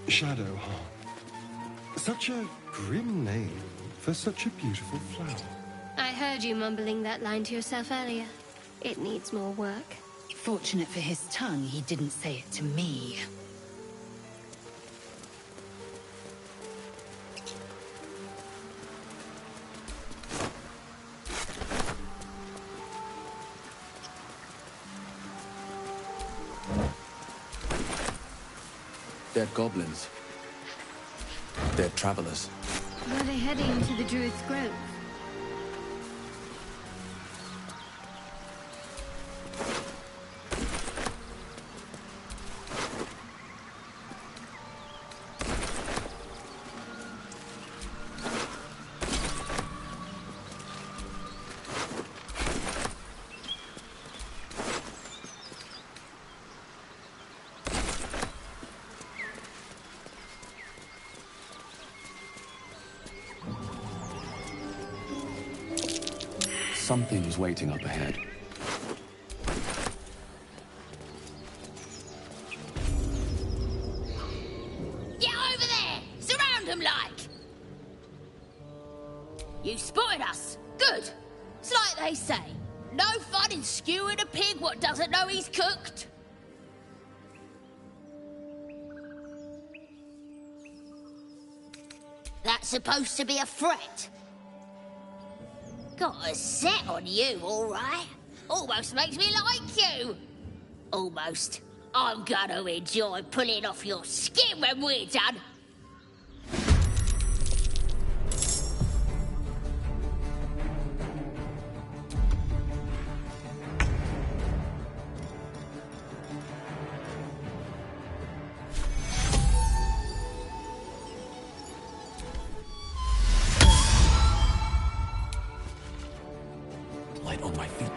J: Shadow, huh? Such a grim name for such a beautiful flower.
G: I heard you mumbling that line to yourself earlier. It needs more work.
R: Fortunate for his tongue, he didn't say it to me.
O: They're goblins. They're travelers.
G: Were they heading to the Druid's Grove?
O: Something's waiting up ahead.
E: Get over there! Surround them like! You spotted us. Good. It's like they say. No fun in skewing a pig what doesn't know he's cooked. That's supposed to be a threat. Got a set on you, all right. Almost makes me like you. Almost. I'm gonna enjoy pulling off your skin when we're done.
O: Light on my feet.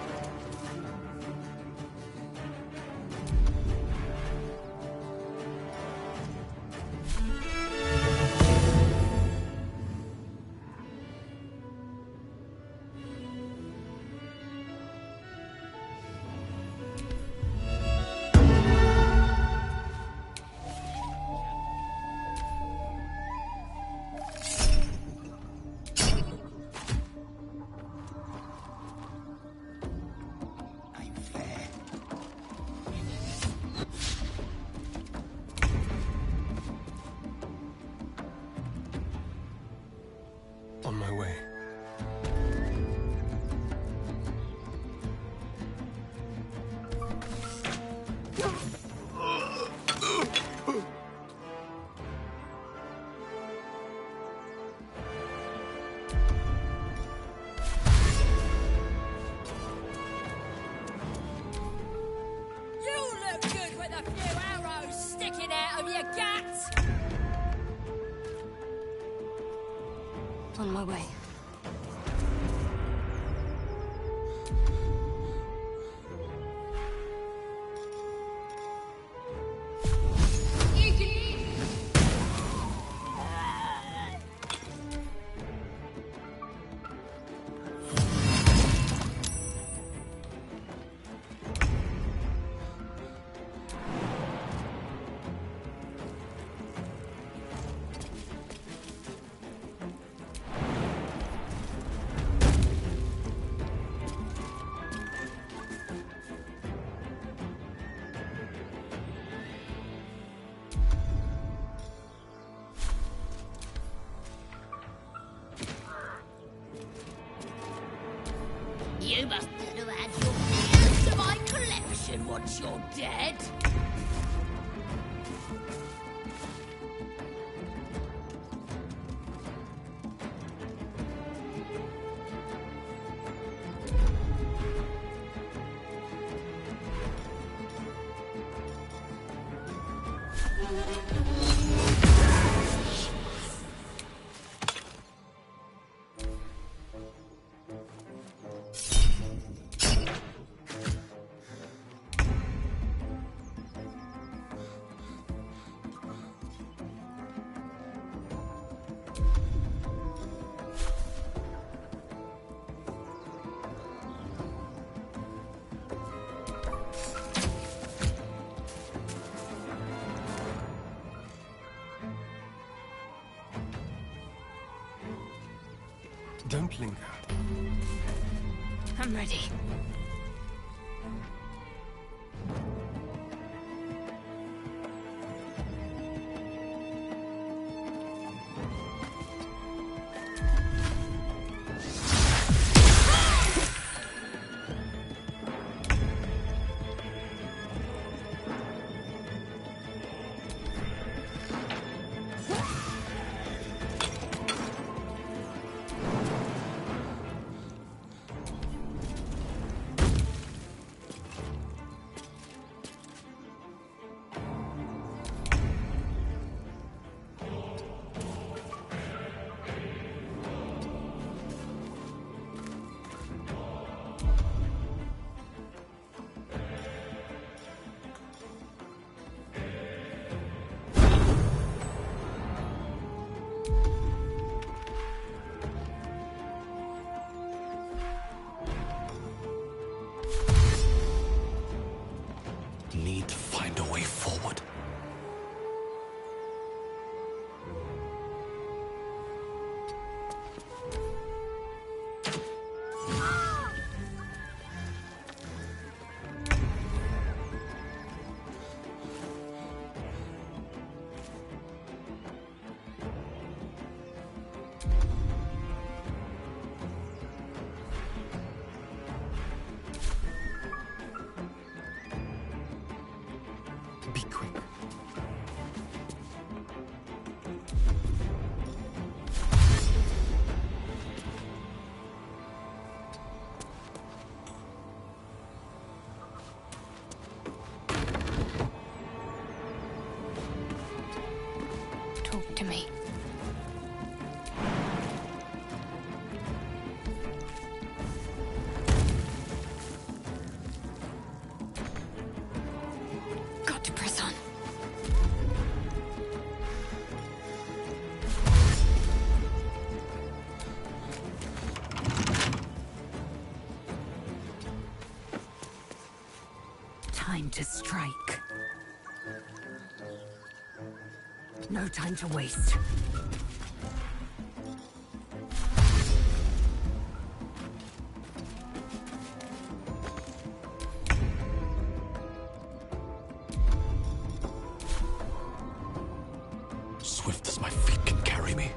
J: On my way.
E: You look good with a few arrows sticking out of your guts.
G: On my way.
E: You must have had your ears to my collection once you're dead.
A: Don't linger.
G: I'm ready.
K: Need to find a way forward.
A: Be quick.
G: Talk to me. Got to press on.
Q: Time to strike. No time to waste.
K: Swift as my feet can carry me.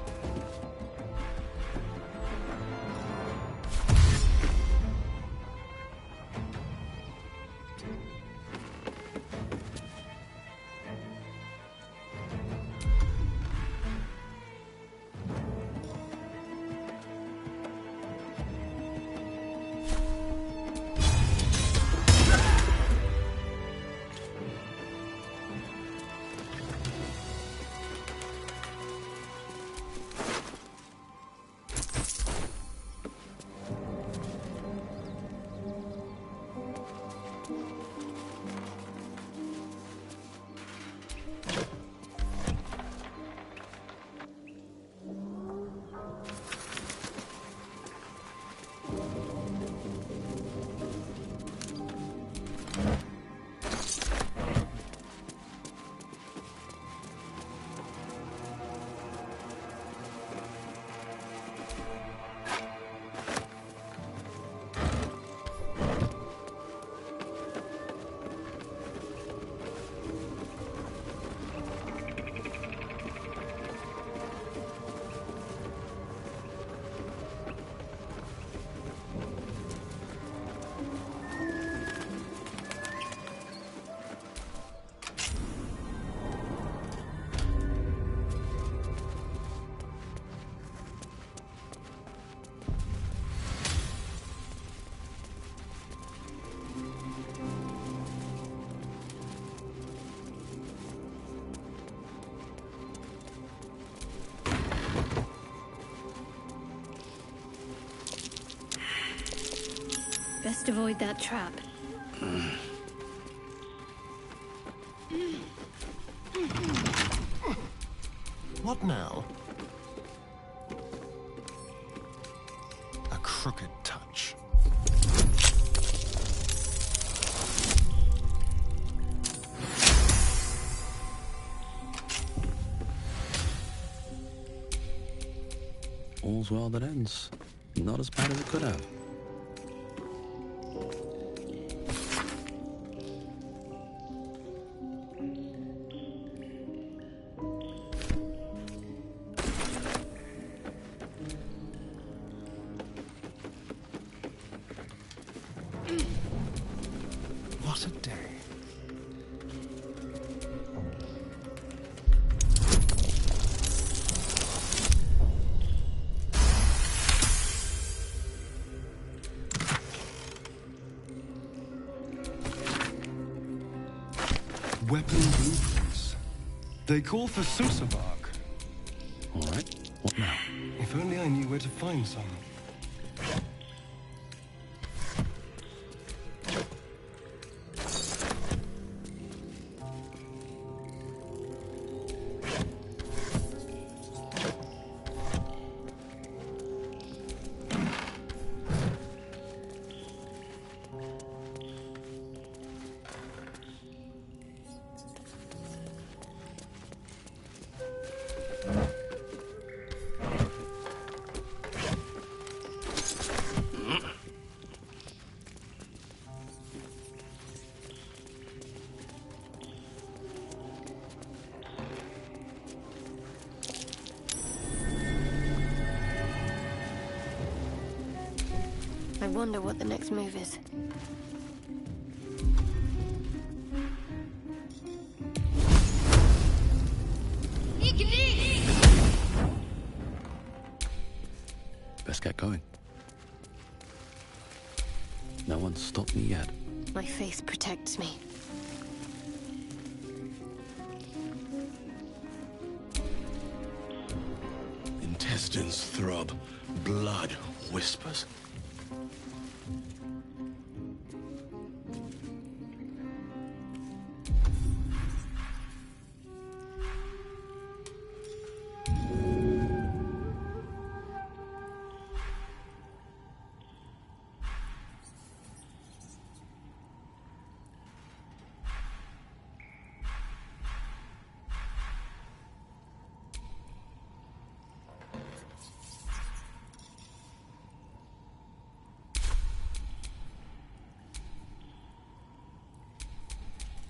B: Best avoid that trap.
A: What now? A crooked touch.
O: All's well that ends. Not as bad as it could have.
A: What a day.
D: Weapon blueprints. They call for Susa bark.
O: All right, what now?
D: If only I knew where to find some.
H: I wonder what the next move is.
O: Best get going. No one's stopped me yet.
H: My faith protects me.
U: Intestines throb, blood whispers.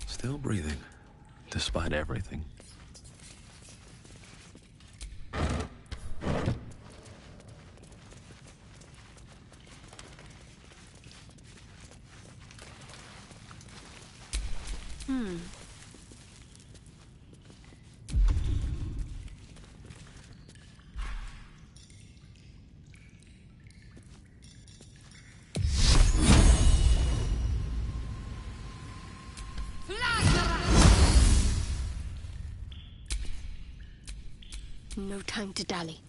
O: Still breathing, despite everything.
H: No time to dally.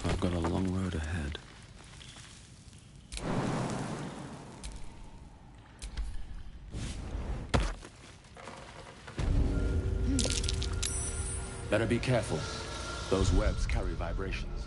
O: I've got a long road ahead.
K: Better be careful. Those webs carry vibrations.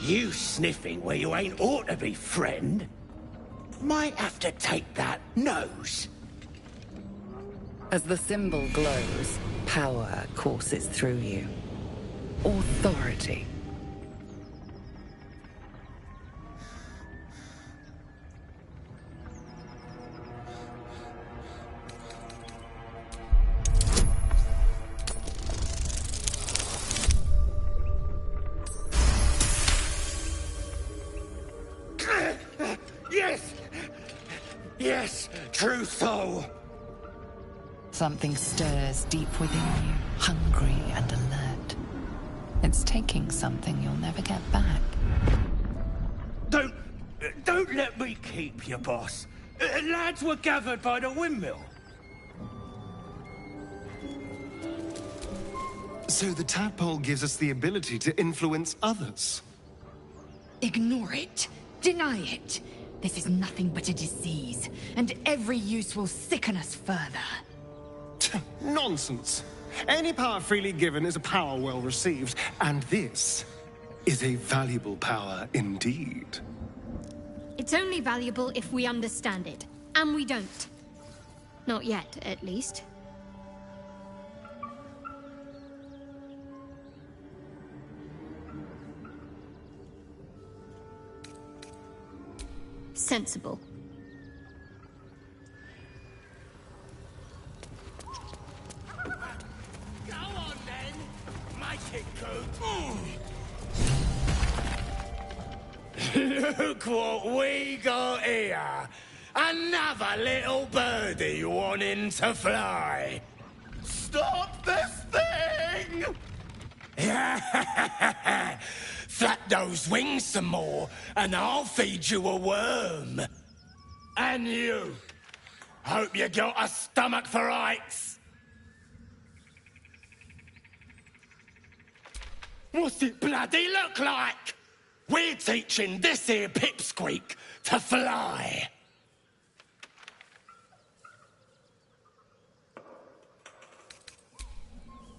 U: You sniffing where you ain't ought to be, friend? Might have to take that nose.
Q: As the symbol glows, power courses through you. Authority.
U: Yes! Yes, true soul!
I: Something stirs deep within you, hungry and alert. It's taking something you'll never get back.
U: Don't let me keep you, boss. Lads were gathered by the windmill.
J: So the tadpole gives us the ability to influence others.
Q: Ignore it. Deny it. This is nothing but a disease, and every use will sicken us further.
J: Nonsense. Any power freely given is a power well received, and this is a valuable power indeed.
G: It's only valuable if we understand it, and we don't. Not yet, at least. Sensible.
U: Go on then. Make it good. Look what we got here. Another little birdie wanting to fly. Stop this thing! Flap those wings some more, and I'll feed you a worm. And you. Hope you got a stomach for rights. What's it bloody look like? We're teaching this here pipsqueak to fly.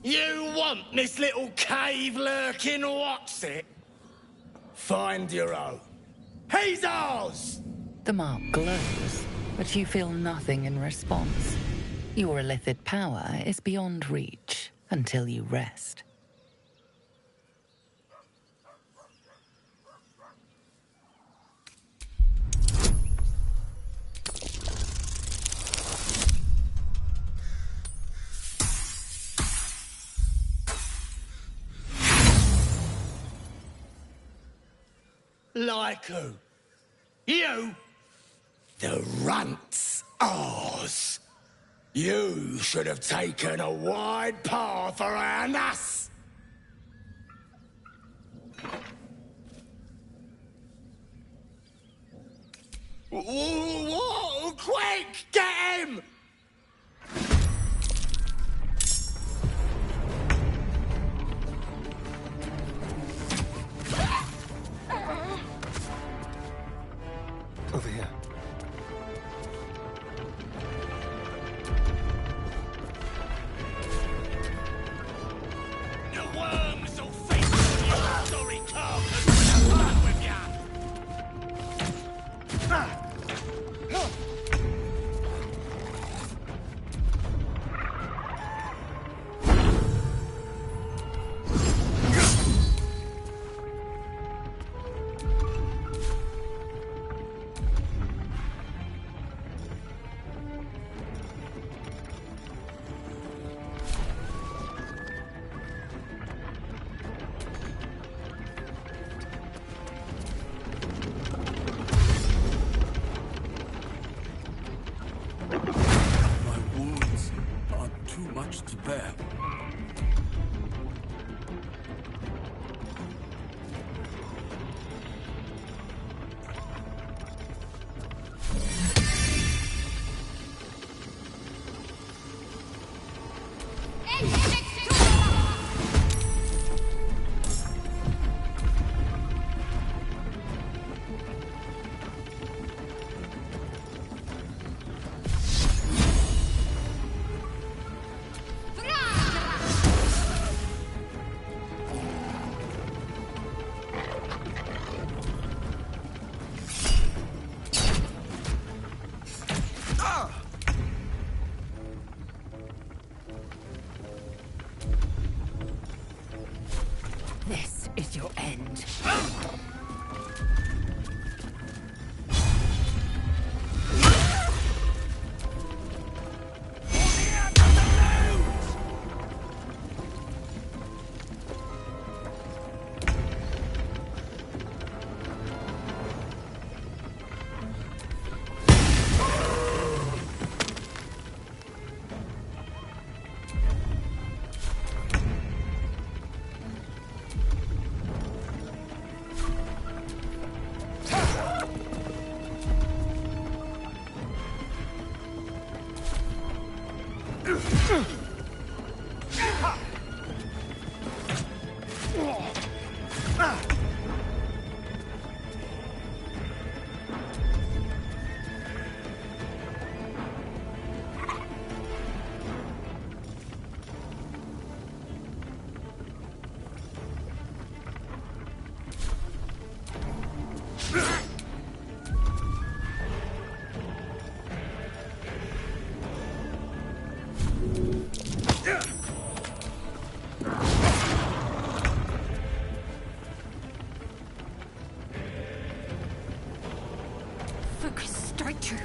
U: You want this little cave lurking what's it? Find your own. He's ours!
I: The mark glows, but you feel nothing in response. Your illithid power is beyond reach until you rest.
U: Like who? You? The runt's ours. You should have taken a wide path around us. Whoa, quick, get him!
J: Over here.
U: The worms will feast on your sorry carcass when I'm done with ya!
K: My wounds are too much to bear.
Q: Focus, strike true.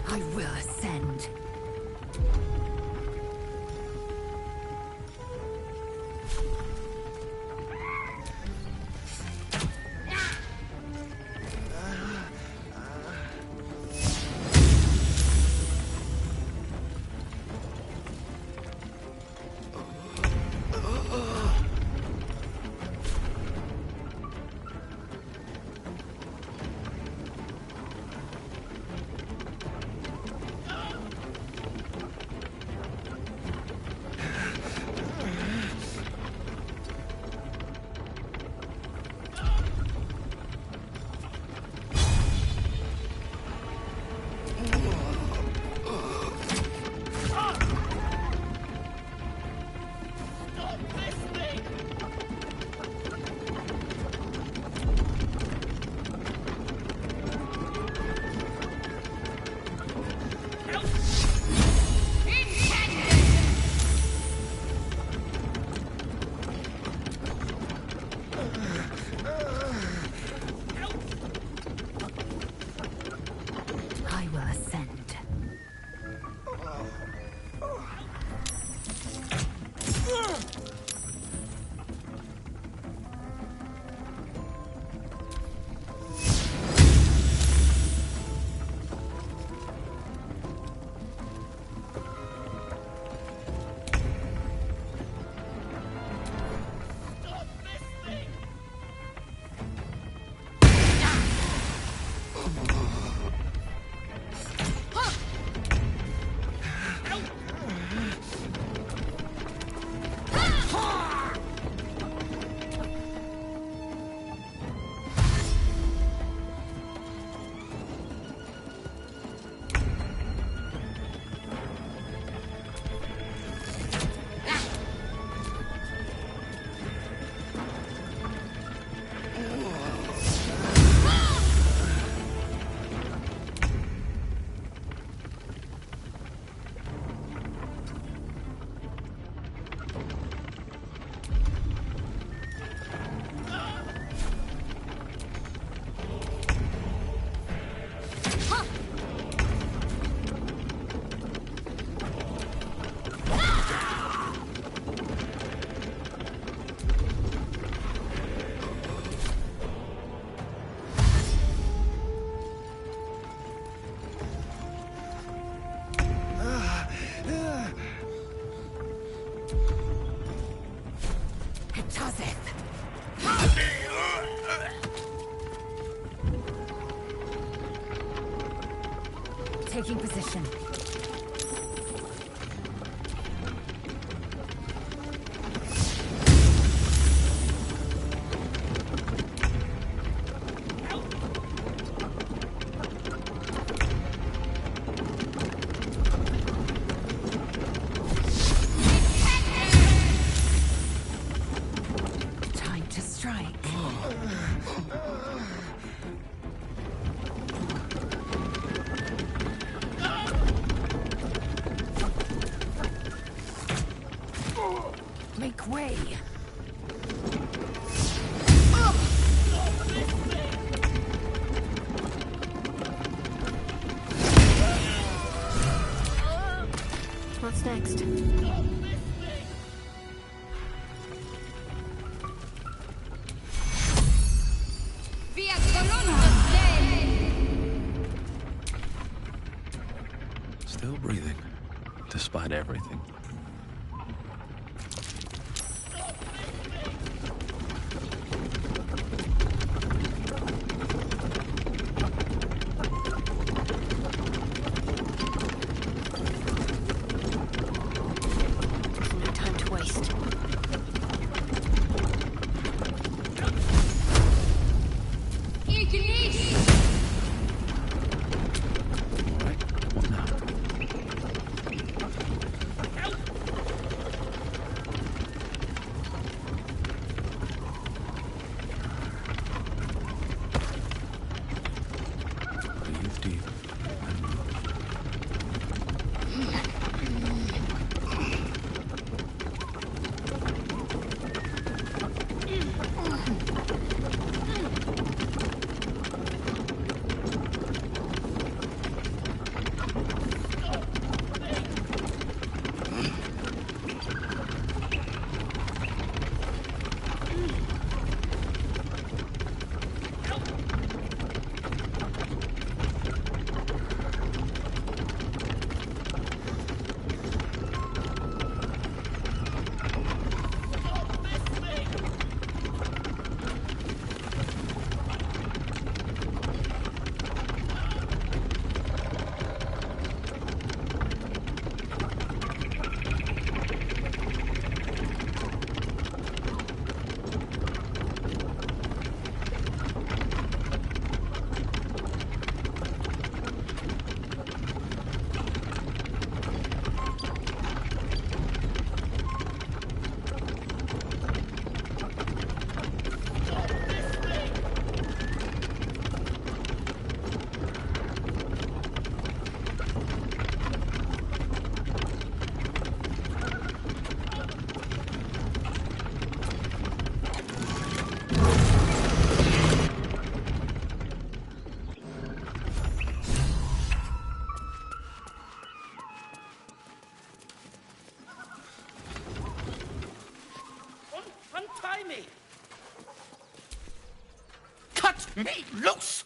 Q: I will ascend.
R: taking position. Time to strike. Make way.
G: What's next?
O: Still breathing, despite everything.
G: No time to waste.
O: What now? Breathe deep and move.
U: Untie me! Cut me loose!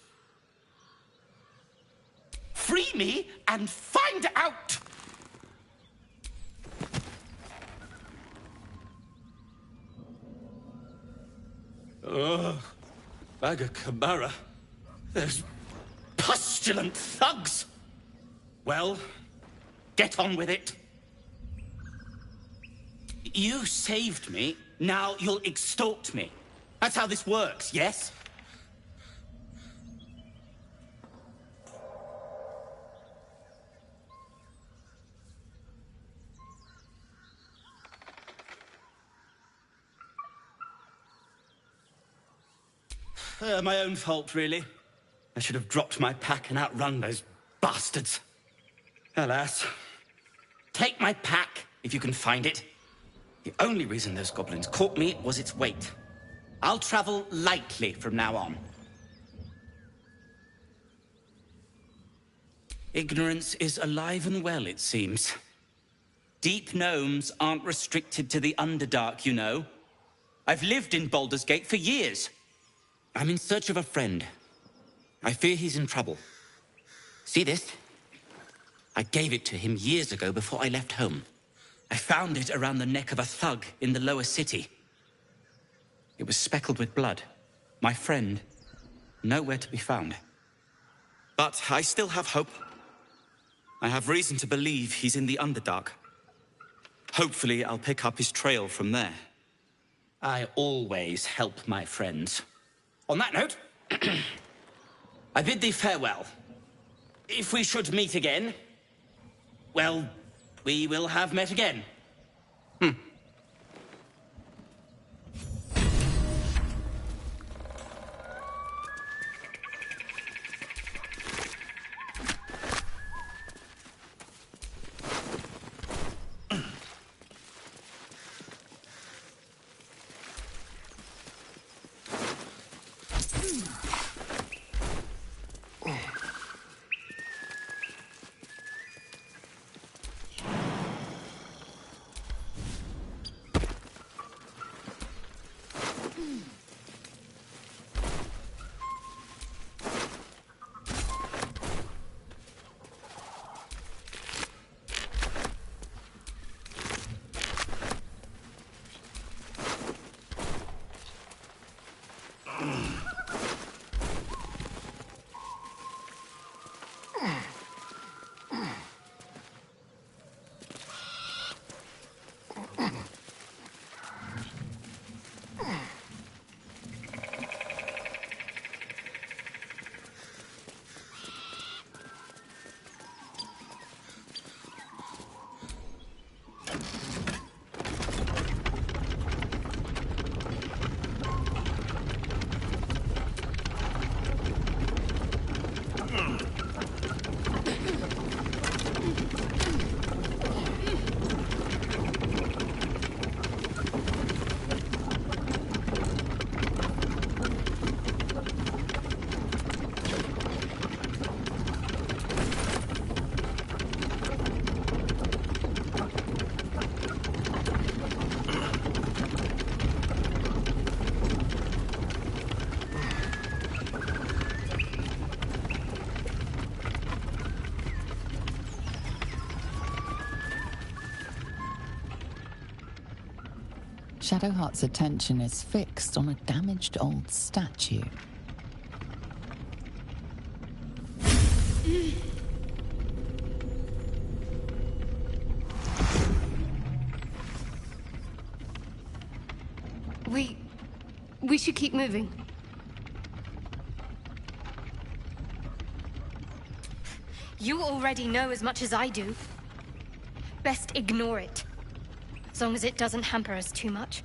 U: Free me and find out! Ugh. Baga Kamara. There's pustulant thugs! Well, get on with it. You saved me, now you'll extort me. That's how this works, yes? My own fault, really. I should have dropped my pack and outrun those bastards. Alas. Take my pack, if you can find it. The only reason those goblins caught me was its weight. I'll travel lightly from now on. Ignorance is alive and well, it seems. Deep gnomes aren't restricted to the Underdark, you know. I've lived in Baldur's Gate for years. I'm in search of a friend. I fear he's in trouble. See this? I gave it to him years ago before I left home. I found it around the neck of a thug in the lower city. It was speckled with blood. My friend, nowhere to be found. But I still have hope. I have reason to believe he's in the Underdark. Hopefully, I'll pick up his trail from there. I always help my friends. On that note, I bid thee farewell. If we should meet again, well, we will have met again.
I: Shadowheart's attention is fixed on a damaged old statue.
G: We should keep moving. You already know as much as I do. Best ignore it. As long as it doesn't hamper us too much.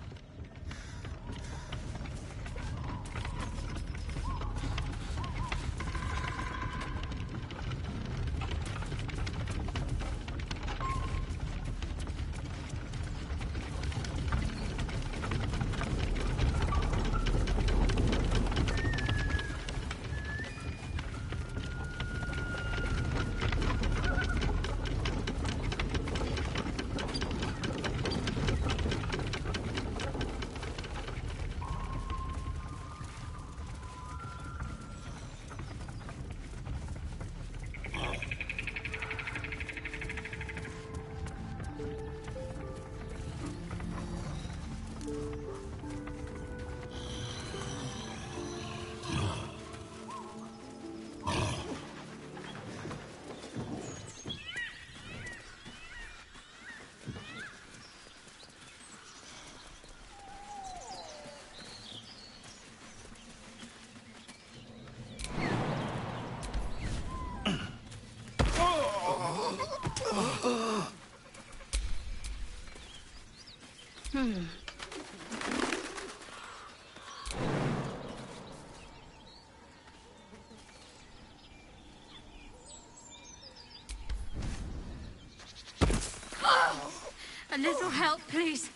G: A little help, please.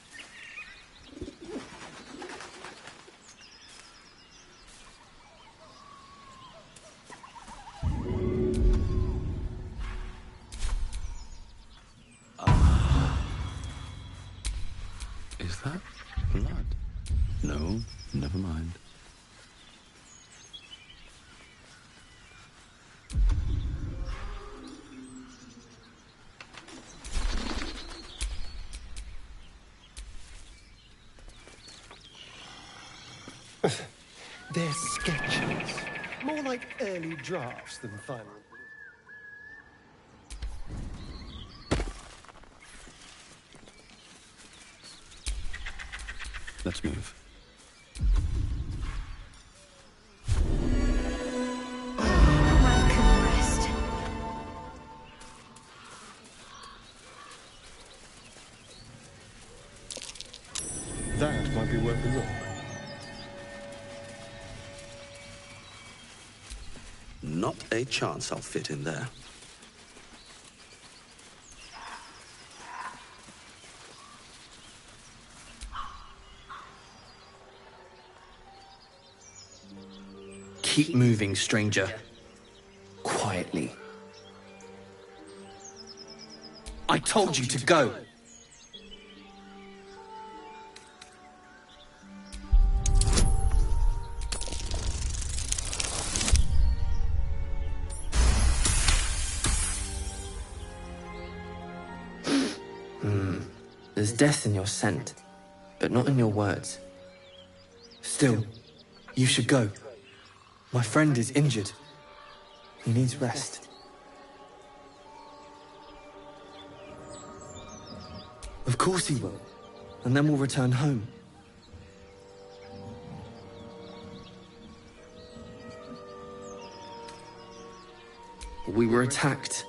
O: Is that blood? No, never mind.
J: They're sketches. More like early drafts than final.
O: Let's move.
G: Welcome, rest.
J: That might be worth a look.
O: Not a chance I'll fit in there.
W: Keep moving, stranger. Quietly. I told you to go. There's death in your scent, but not in your words. Still, you should go. My friend is injured. He needs rest. Of course he will. And then we'll return home. We were attacked.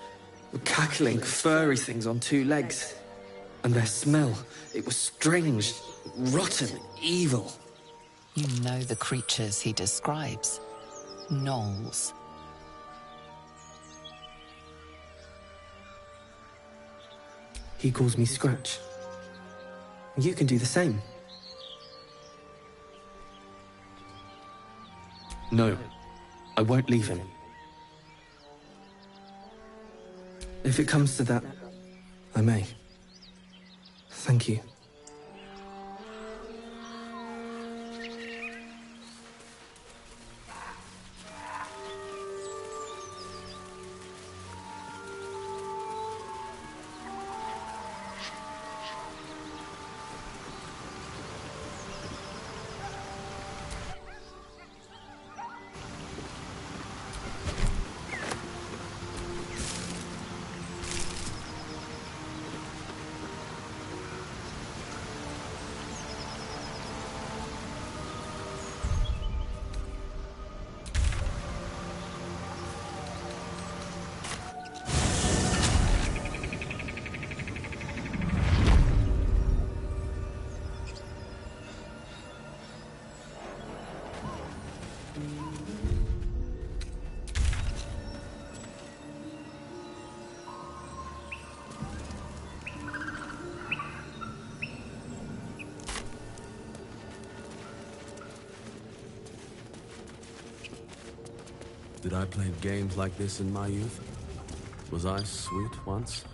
W: Cackling, furry things on two legs. And their smell, it was strange, rotten, evil.
I: You know the creatures he describes. Gnolls.
W: He calls me Scratch. You can do the same. No, I won't leave him. If it comes to that, I may. Thank you.
O: Did I play games like this in my youth? Was I sweet once?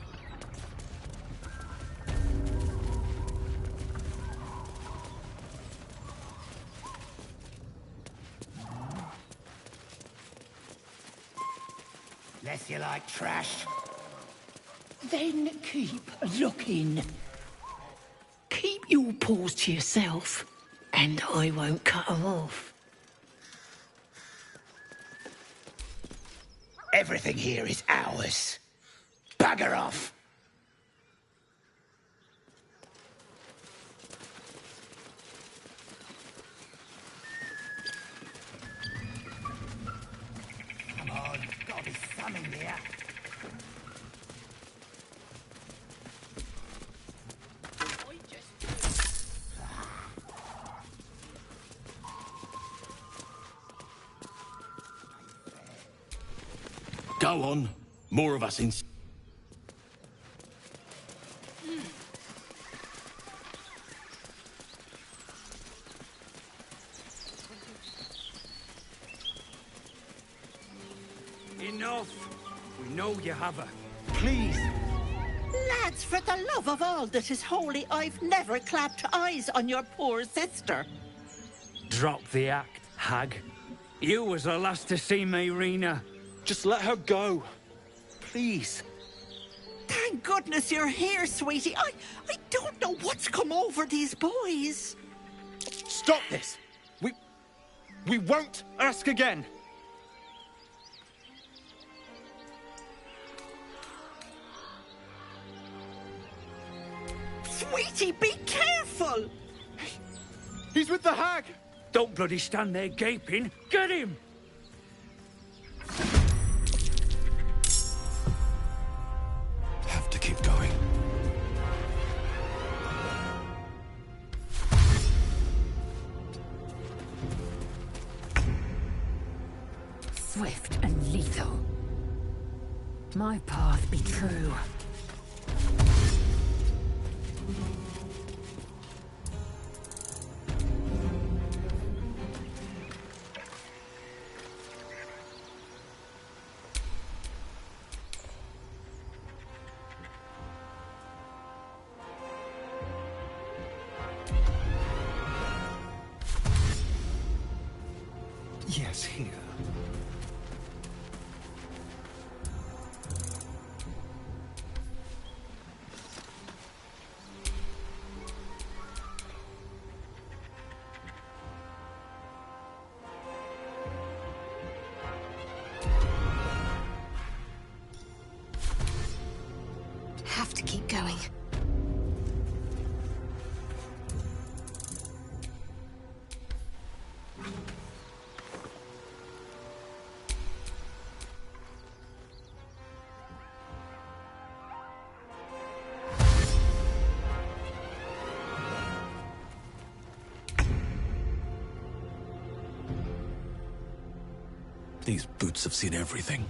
K: Less you like trash. Then keep looking. Keep your paws to yourself, and I won't cut them off. Everything here is ours. Bugger off! Come on, gotta be some in there.
O: Go on. More of us in...
K: Enough! We know you have her. Please!
C: Lads, for the love of all that is holy, I've never clapped eyes on your poor sister.
K: Drop the act, hag. You was the last to see me, Rena. Just let her go. Please.
C: Thank goodness you're here, sweetie. I don't know what's come over these boys.
K: Stop this! We won't ask again.
C: Sweetie, be careful!
D: He's with the hag!
K: Don't bloody stand there gaping. Get him!
O: Have to keep going.
Q: Swift and lethal. My path be true.
A: Yes, here.
Q: Have to keep going.
O: These boots have seen everything.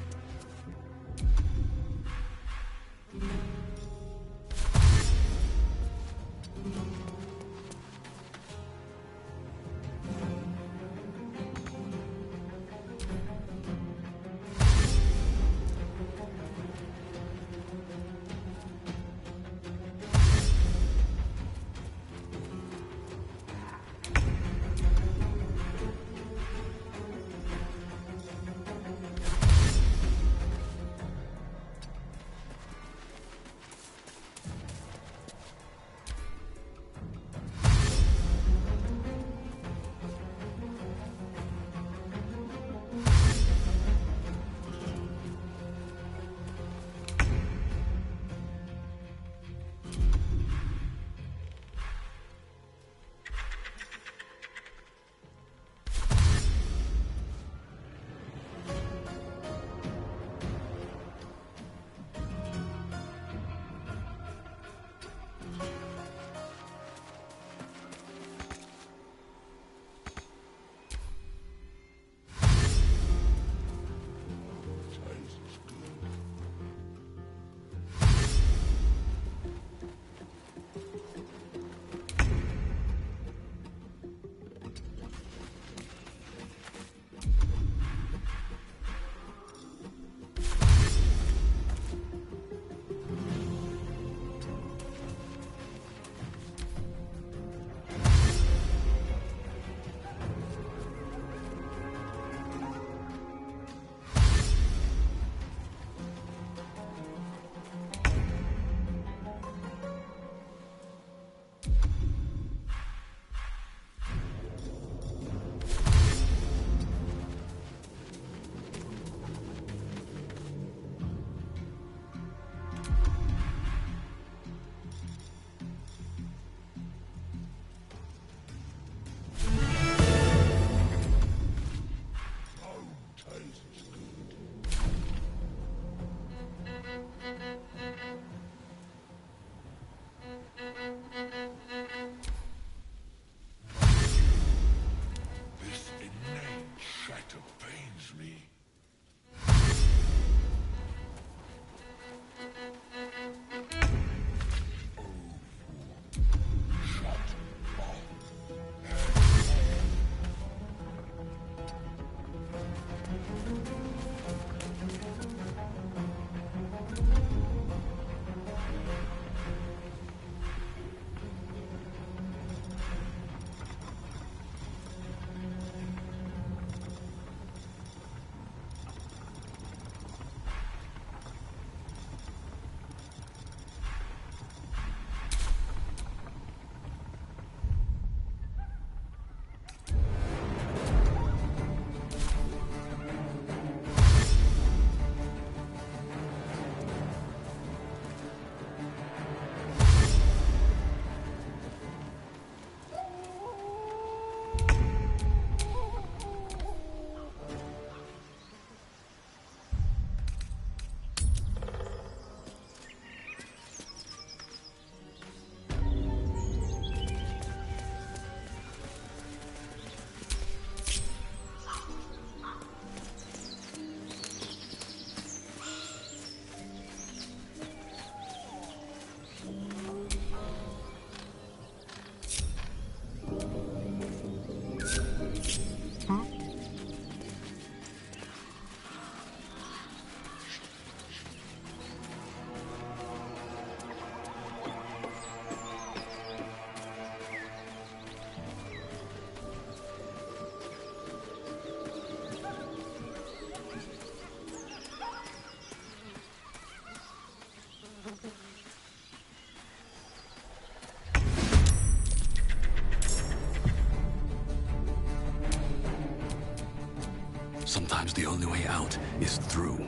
O: Sometimes the only way out is through.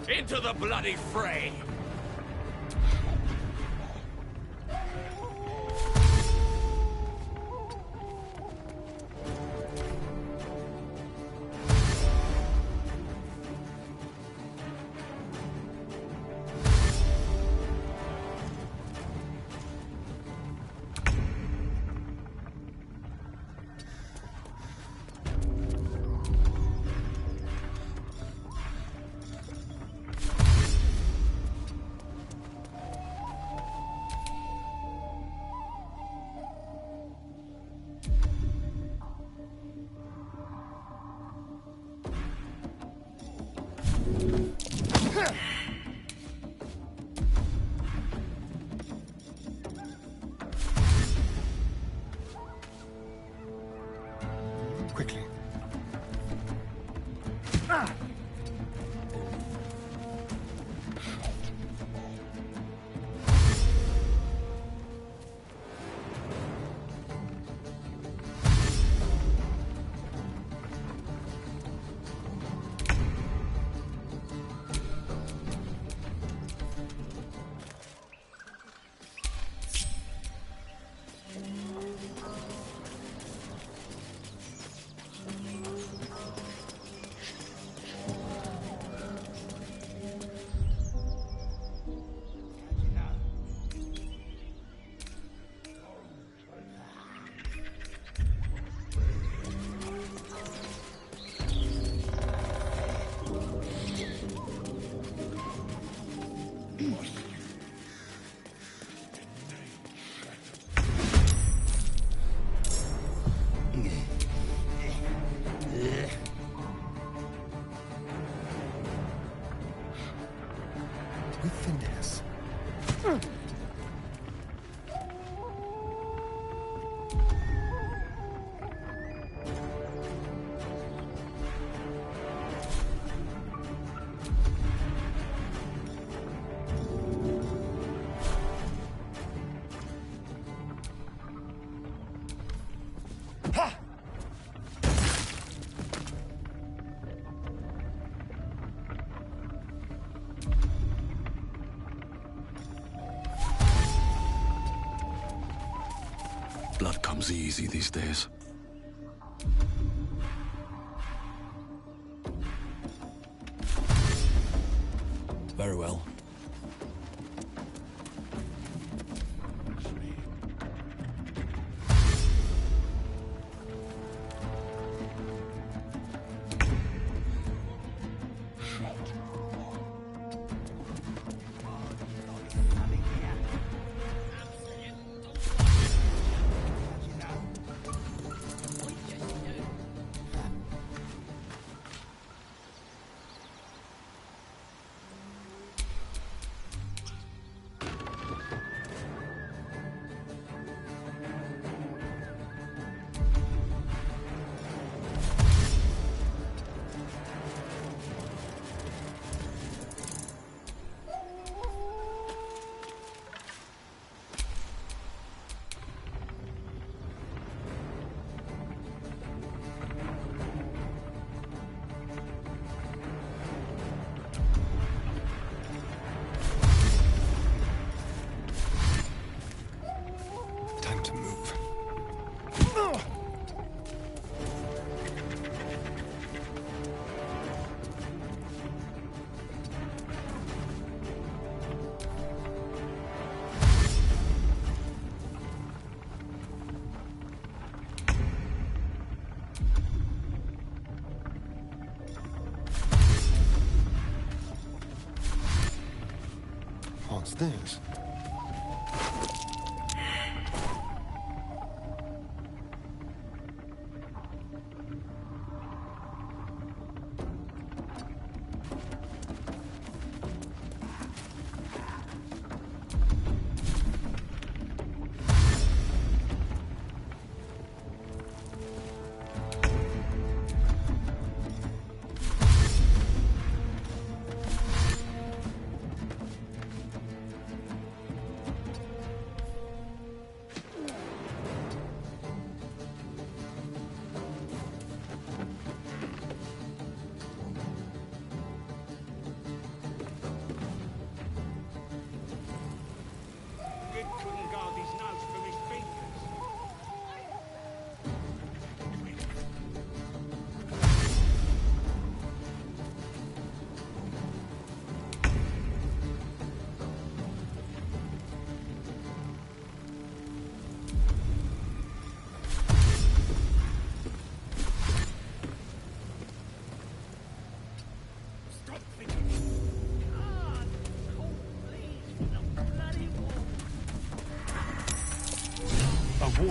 S: Into the bloody fray!
A: Quickly. With finesse.
O: Blood comes easy these days. Very well.
A: Time to move. What's this?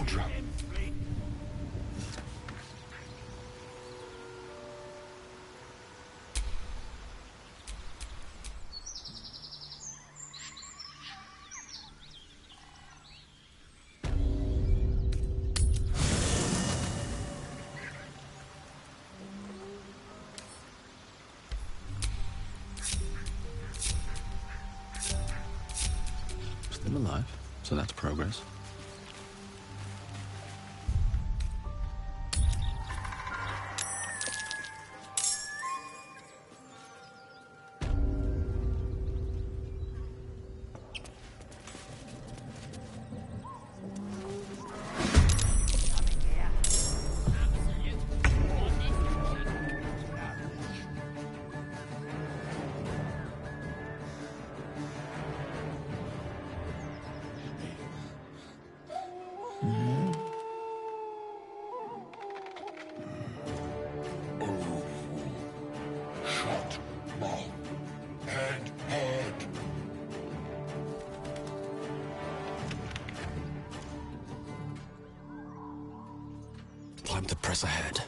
A: Contra.
O: Still alive, so that's progress.
A: Shut mouth and head.
O: Time to press ahead.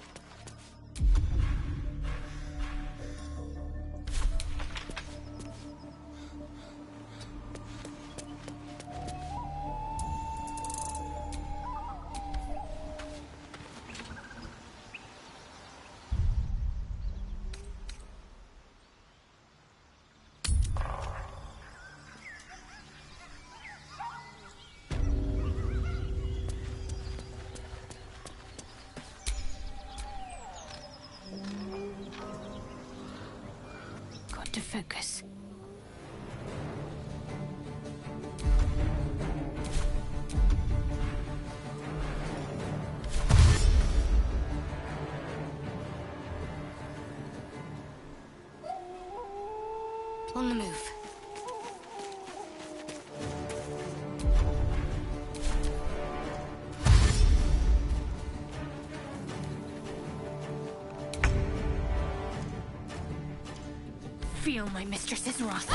G: Got to focus. On the move. Feel my mistress's wrath.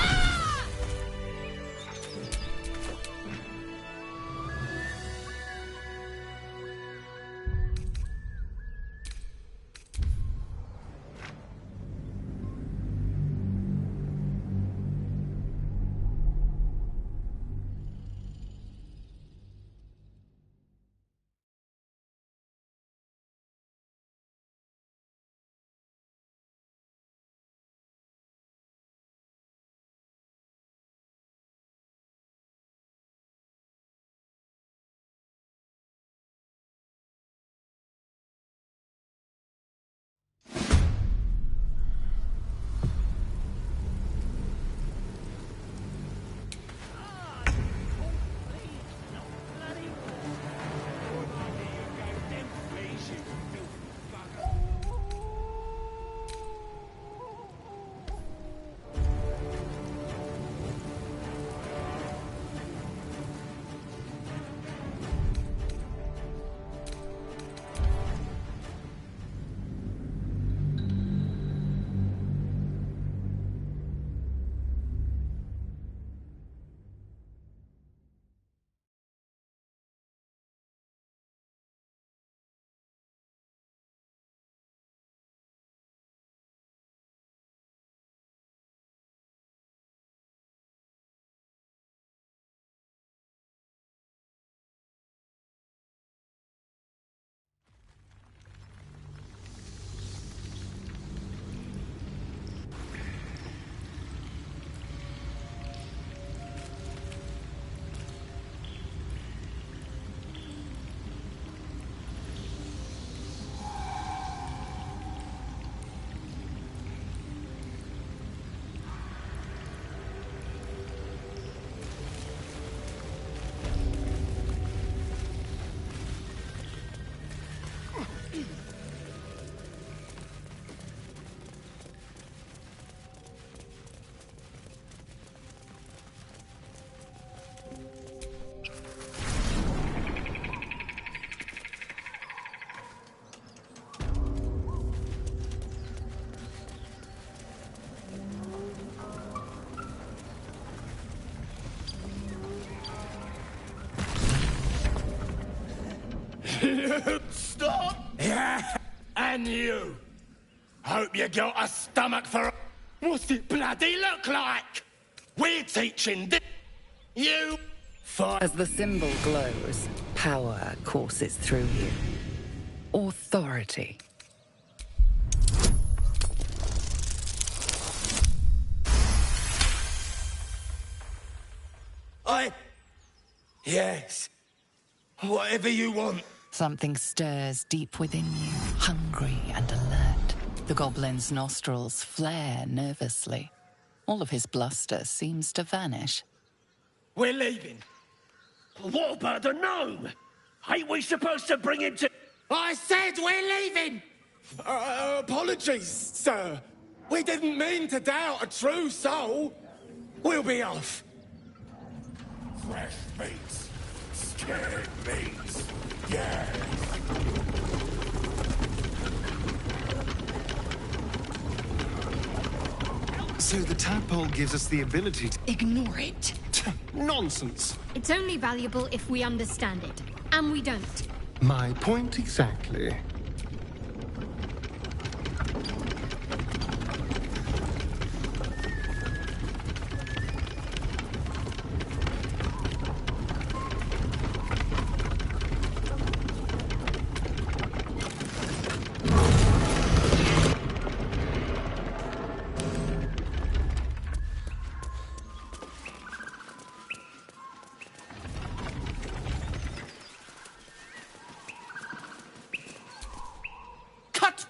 A: Stop! Yeah, and you. Hope you got a stomach for... What's it bloody look like? We're teaching this... You...
F: As the symbol glows, power courses through you. Authority.
A: Yes. Whatever you want.
I: Something stirs deep within you, hungry and alert. The goblin's nostrils flare nervously. All of his bluster seems to vanish.
A: We're leaving. What about the gnome? Ain't we supposed to bring him to... I said we're leaving! Apologies, sir. We didn't mean to doubt a true soul. We'll be off. Fresh meats. Scared meats. Yes.
D: So the tadpole gives us the ability to...
Q: Ignore it.
D: Nonsense.
G: It's only valuable if we understand it, and we don't.
J: My point exactly.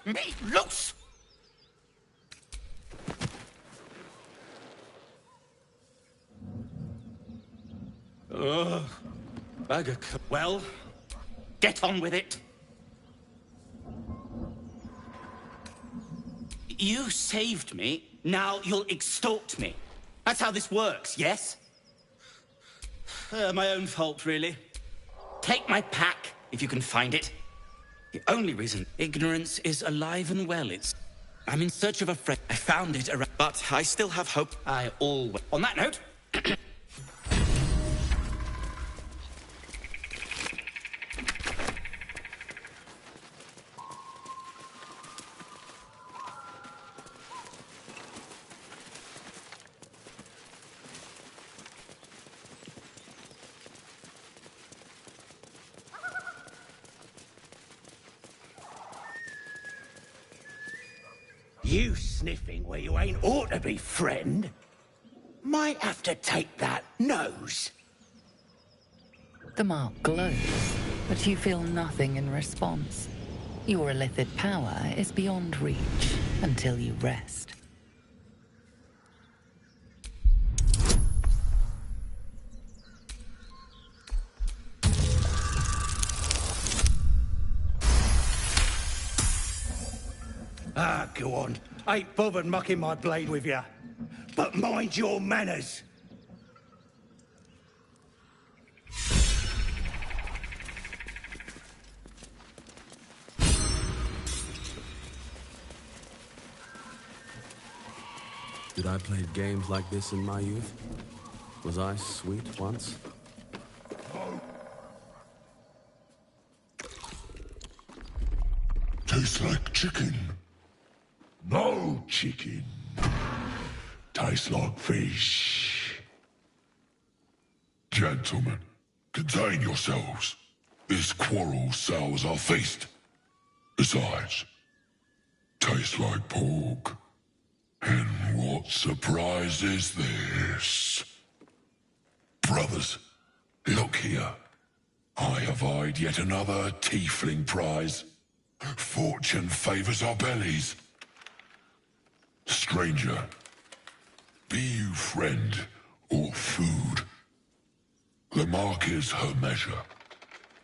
A: Me loose!
U: Bag of... Well, get on with it. You saved me, now you'll extort me. That's how this works, yes? My own fault, really. Take my pack, if you can find it. The only reason ignorance is alive and well, I'm in search of a friend. I found it around... But I still have hope. I always... On that note...
A: You sniffing where you ain't ought to be, friend? Might have to take that nose.
F: The mark glows, but you feel nothing in response. Your illithid power is beyond reach until you rest.
A: Ah, go on. Ain't bothered mucking my blade with you. But mind your manners.
O: Did I play games like this in my youth? Was I sweet once?
A: Tastes like chicken. No chicken. Tastes like fish. Gentlemen, contain yourselves. This quarrel sours our feast. Besides, tastes like pork. And what surprise is this? Brothers, look here. I have eyed yet another tiefling prize. Fortune favors our bellies. Stranger, be you friend or food. The mark is her measure.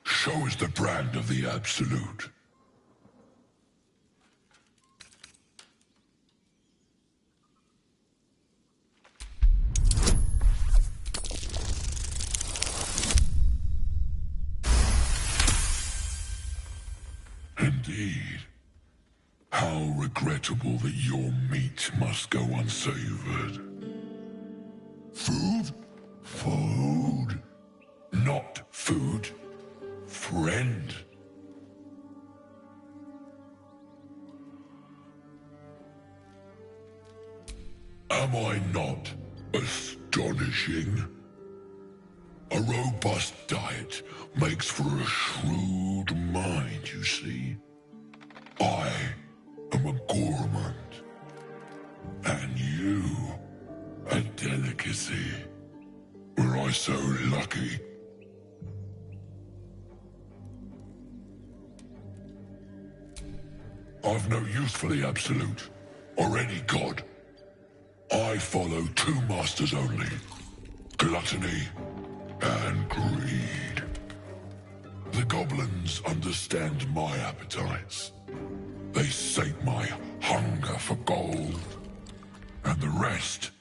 A: Show us the brand of the absolute. Indeed. How regrettable that your meat must go unsavored. Food? Food. Not food. Friend.
M: Am I not astonishing? A robust diet makes for a shrewd mind, you see. I am a gourmand, and you a delicacy. Were I so lucky? I've no use for the Absolute, or any god. I follow two masters only, gluttony and greed. The goblins understand my appetites. They sate my hunger for gold, and the rest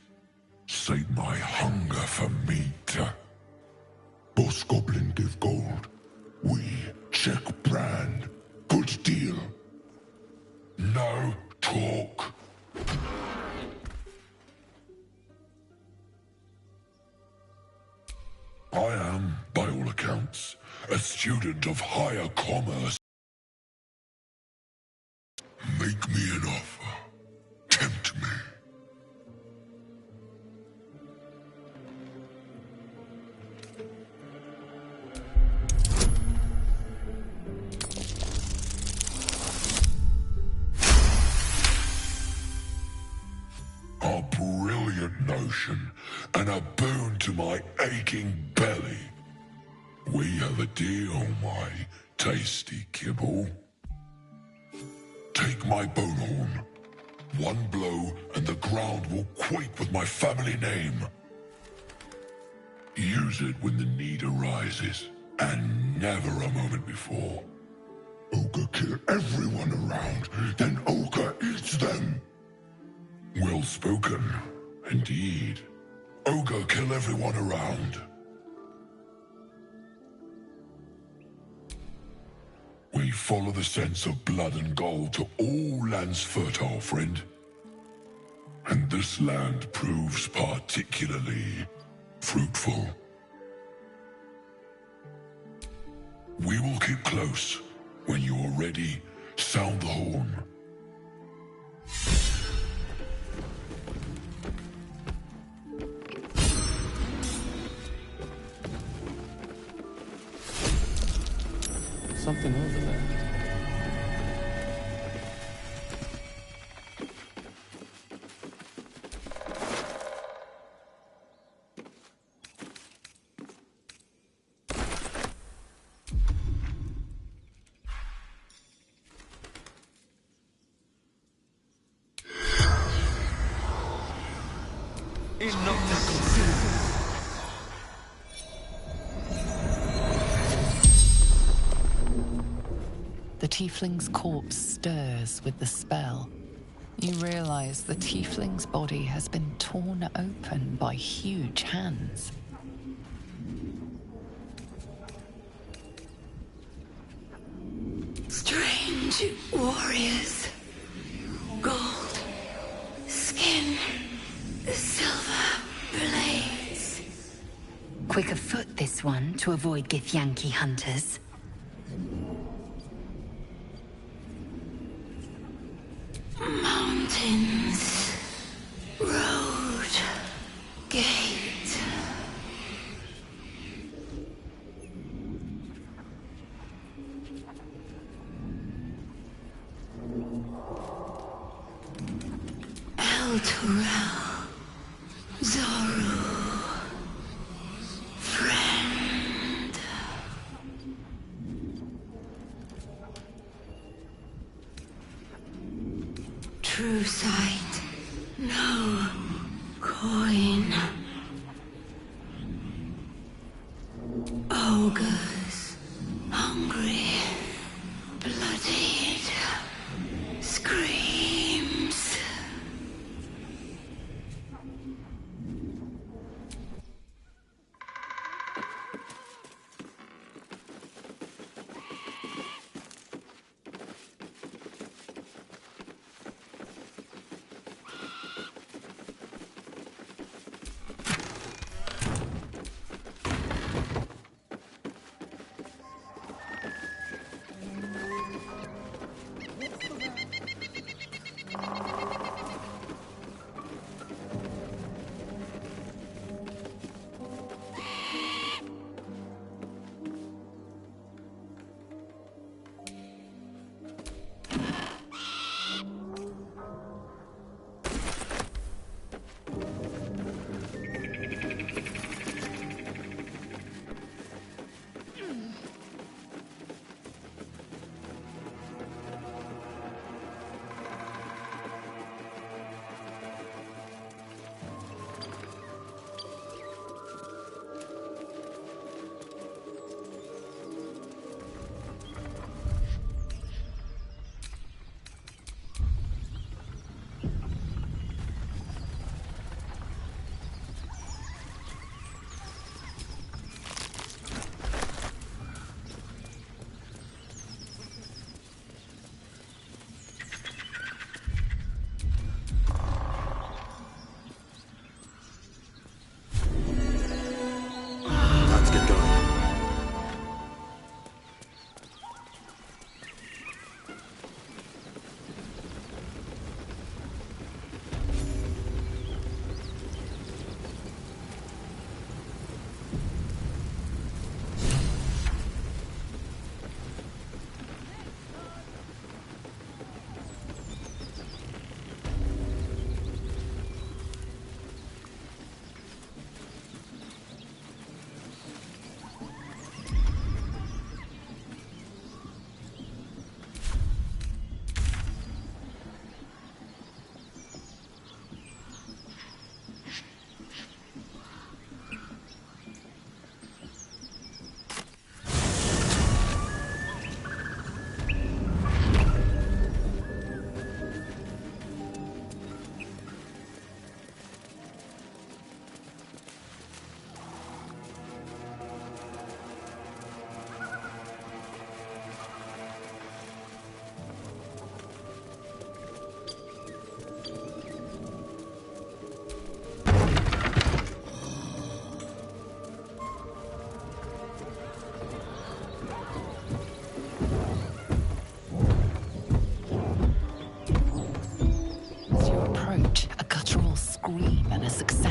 M: sate my hunger for meat. Boss goblin give gold, we check brand. Good deal. No talk. I am, by all accounts, a student of higher commerce. Make me an offer. Tempt me. A brilliant notion, and a boon to my aching belly. We have a deal, my tasty kibble. Take my bone horn. One blow, and the ground will quake with my family name. Use it when the need arises, and never a moment before. Ogre kill everyone around, then Ogre eats them. Well spoken, indeed. Ogre kill everyone around. We follow the sense of blood and gold to all lands fertile, friend. And this land proves particularly fruitful. We will keep close. When you are ready, sound the horn.
W: Something over there.
A: Is not that conceivable?
F: The tiefling's corpse stirs with the spell. You realize the tiefling's body has been torn open by huge hands.
Q: Strange warriors. Gold. Skin. Silver blades. Quick of foot, this one, to avoid Githyanki hunters. Mountains. Road. Gate. El Turel. Zoru. Friend. True sight. No coin. Ogres. Hungry. Bloodied. Screams.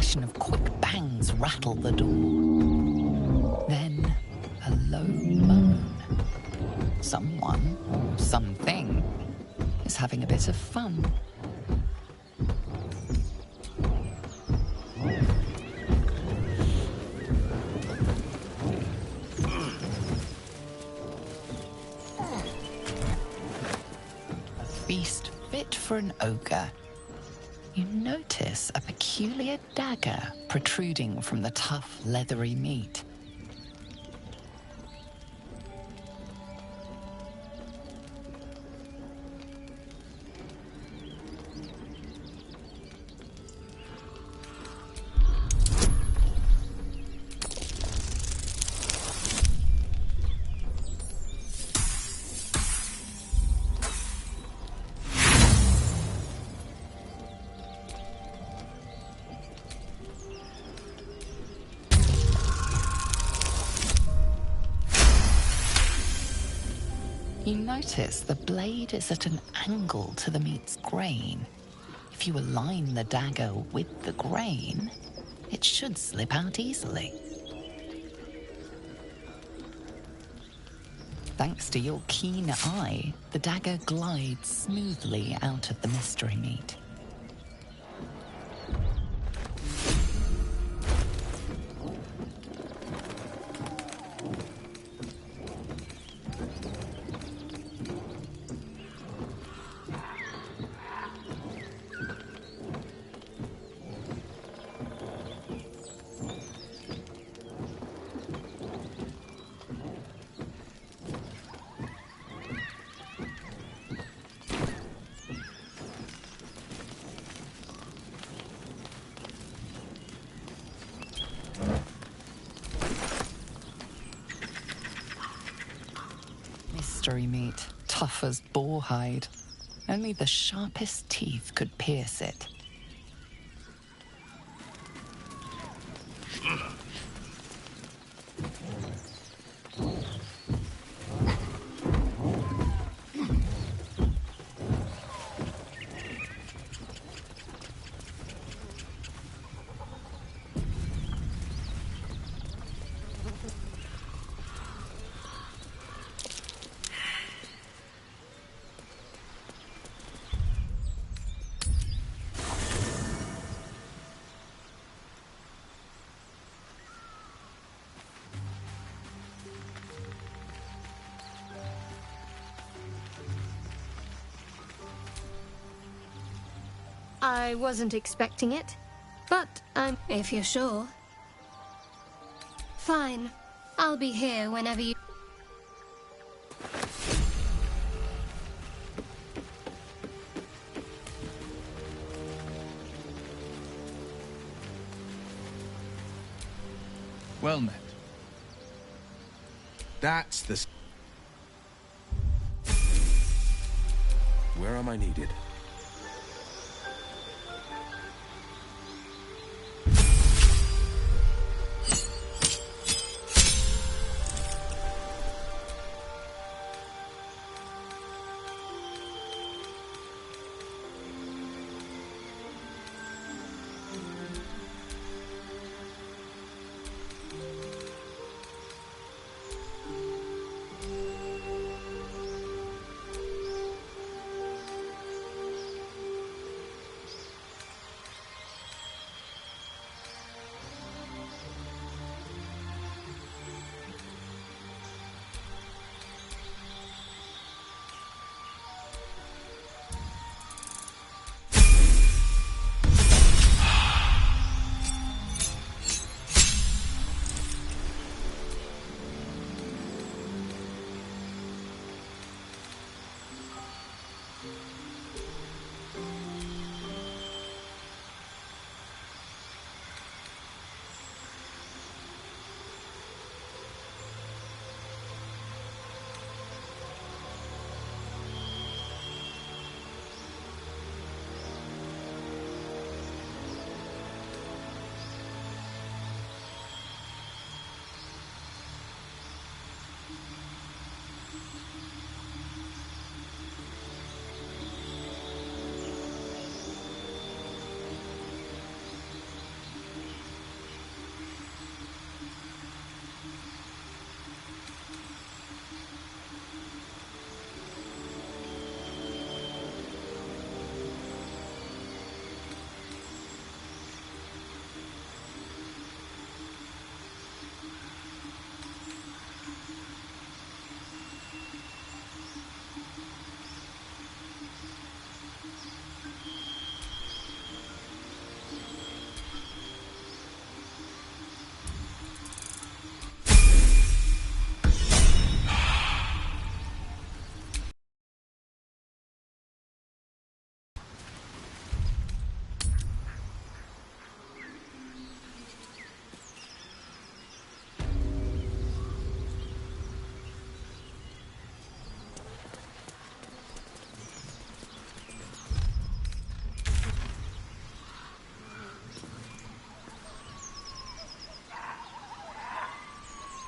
F: succession of quick bangs rattle the door. Then, a low moan. Someone, or something, is having a bit of fun. A feast fit for an ogre. You notice a peculiar dagger protruding from the tough, leathery meat. You notice the blade is at an angle to the meat's grain. If you align the dagger with the grain, it should slip out easily. Thanks to your keen eye, the dagger glides smoothly out of the mystery meat. Mystery meat, tough as boar hide. Only the sharpest teeth could pierce it.
G: I wasn't expecting it, but if you're sure. Fine. I'll be here whenever you...
N: Well met. That's the... Where am I needed?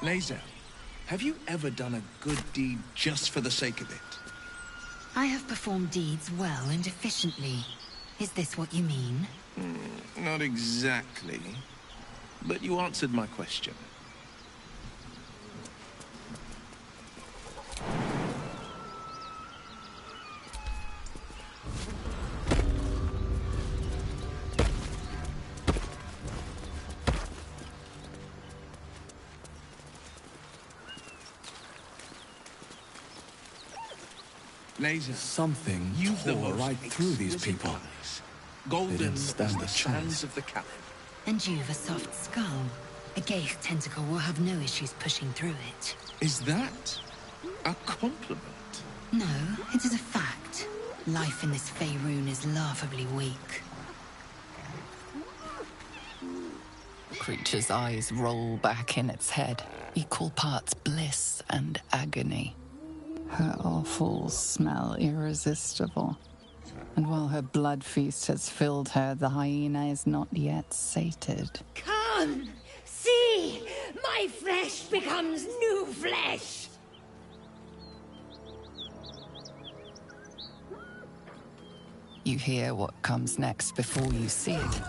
A: Laser, have you ever done a good deed just for the sake of it?
Q: I have performed deeds well and efficiently. Is this what you mean?
A: Not exactly. But you answered my question. Laser.
D: Something
A: You've the
D: tore
A: most
D: right through these people.
A: eyes. Golden as
D: stand
A: the
D: a
A: sands
D: chance.
A: of the Caliph.
Q: And you've a soft skull. A Gaith tentacle will have no issues pushing through it.
A: Is that a compliment?
Q: No, it is a fact. Life in this Faerun is laughably weak.
F: The creature's eyes roll back in its head, equal parts bliss and agony. Her offals smell irresistible. And while her blood feast has filled her, the hyena is not yet sated.
N: Come! See! My flesh becomes new flesh!
F: You hear what comes next before you see it.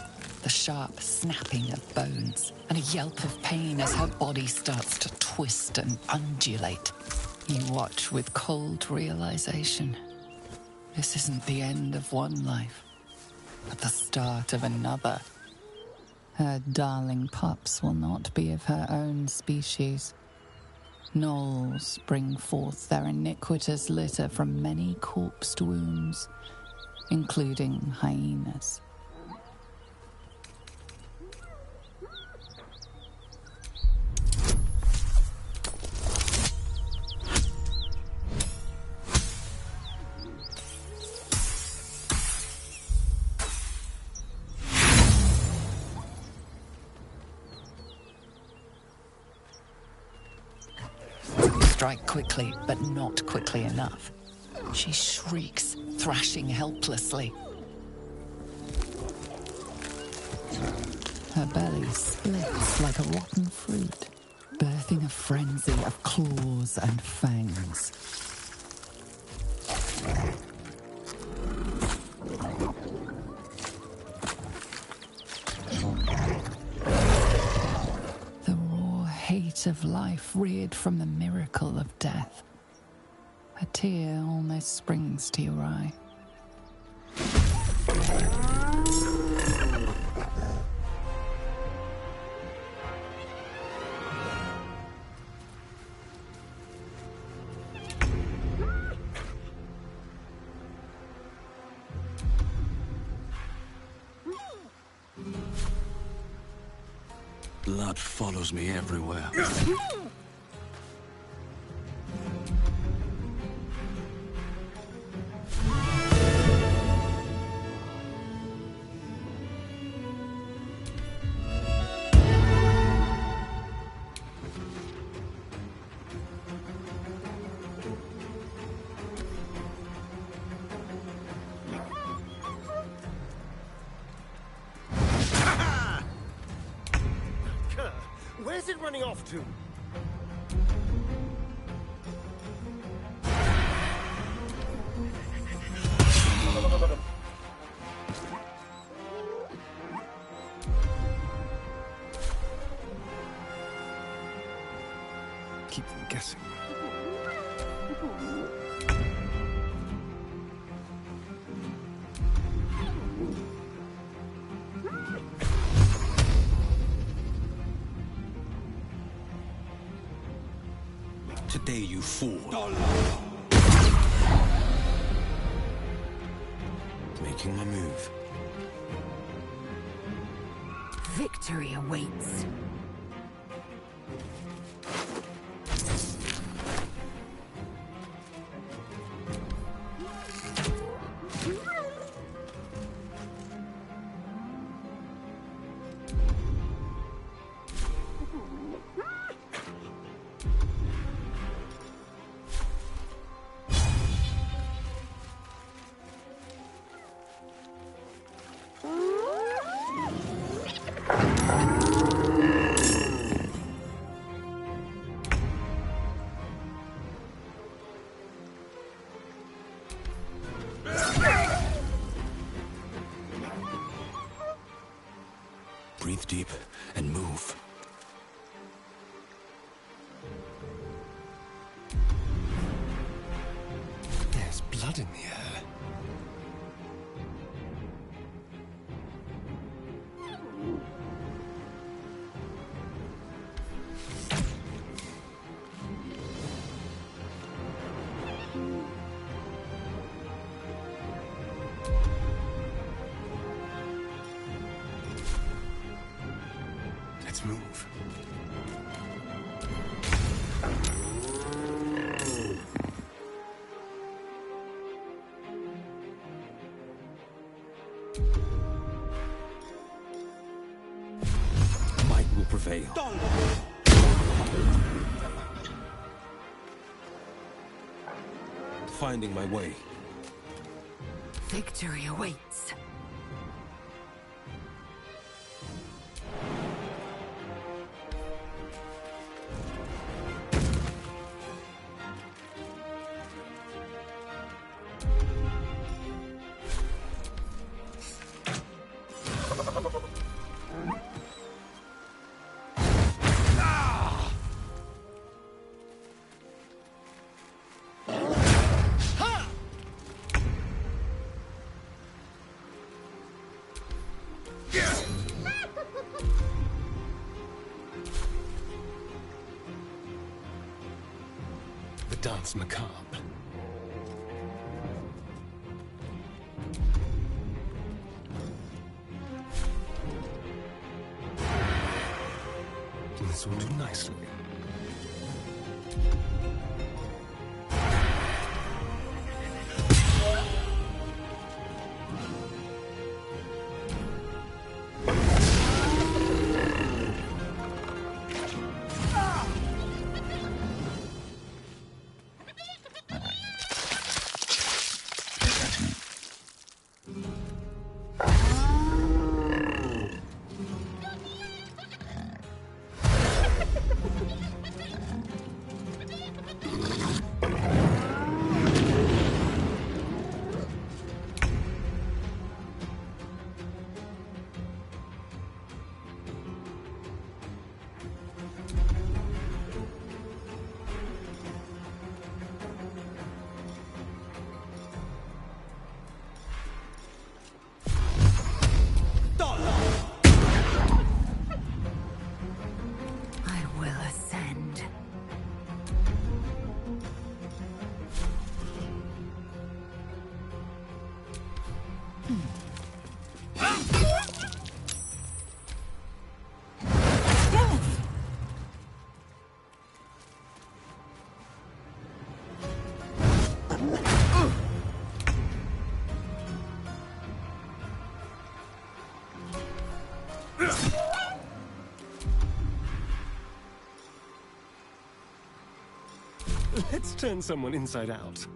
F: The sharp snapping of bones, and a yelp of pain as her body starts to twist and undulate. You watch with cold realization. This isn't the end of one life, but the start of another. Her darling pups will not be of her own species. Gnolls bring forth their iniquitous litter from many corpsed wombs, including hyenas. Strike quickly, but not quickly enough. She shrieks, thrashing helplessly. Her belly splits like a rotten fruit, birthing a frenzy of claws and fangs. The raw hate of life reared from the miracle of death. A tear almost springs to your eye.
D: Blood follows me everywhere.
J: Where's it running off to?
D: Keep them guessing. Today, you fool. Making my move.
Q: Victory awaits.
L: Breathe deep and move.
J: There's blood in the air. Let's move.
L: Might will prevail. Finding my way.
Q: Victory awaits.
J: The dance macabre. This will do nicely.
Q: I will ascend.
J: Let's turn someone inside out.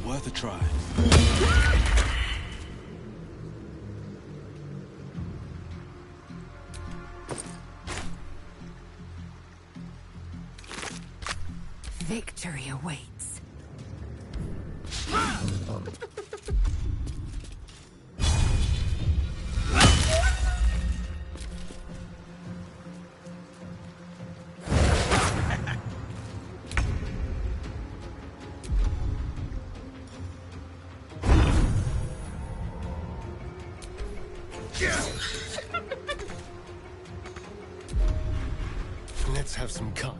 L: Worth a try.
Q: Victory awaits.
J: Let's have some carnage.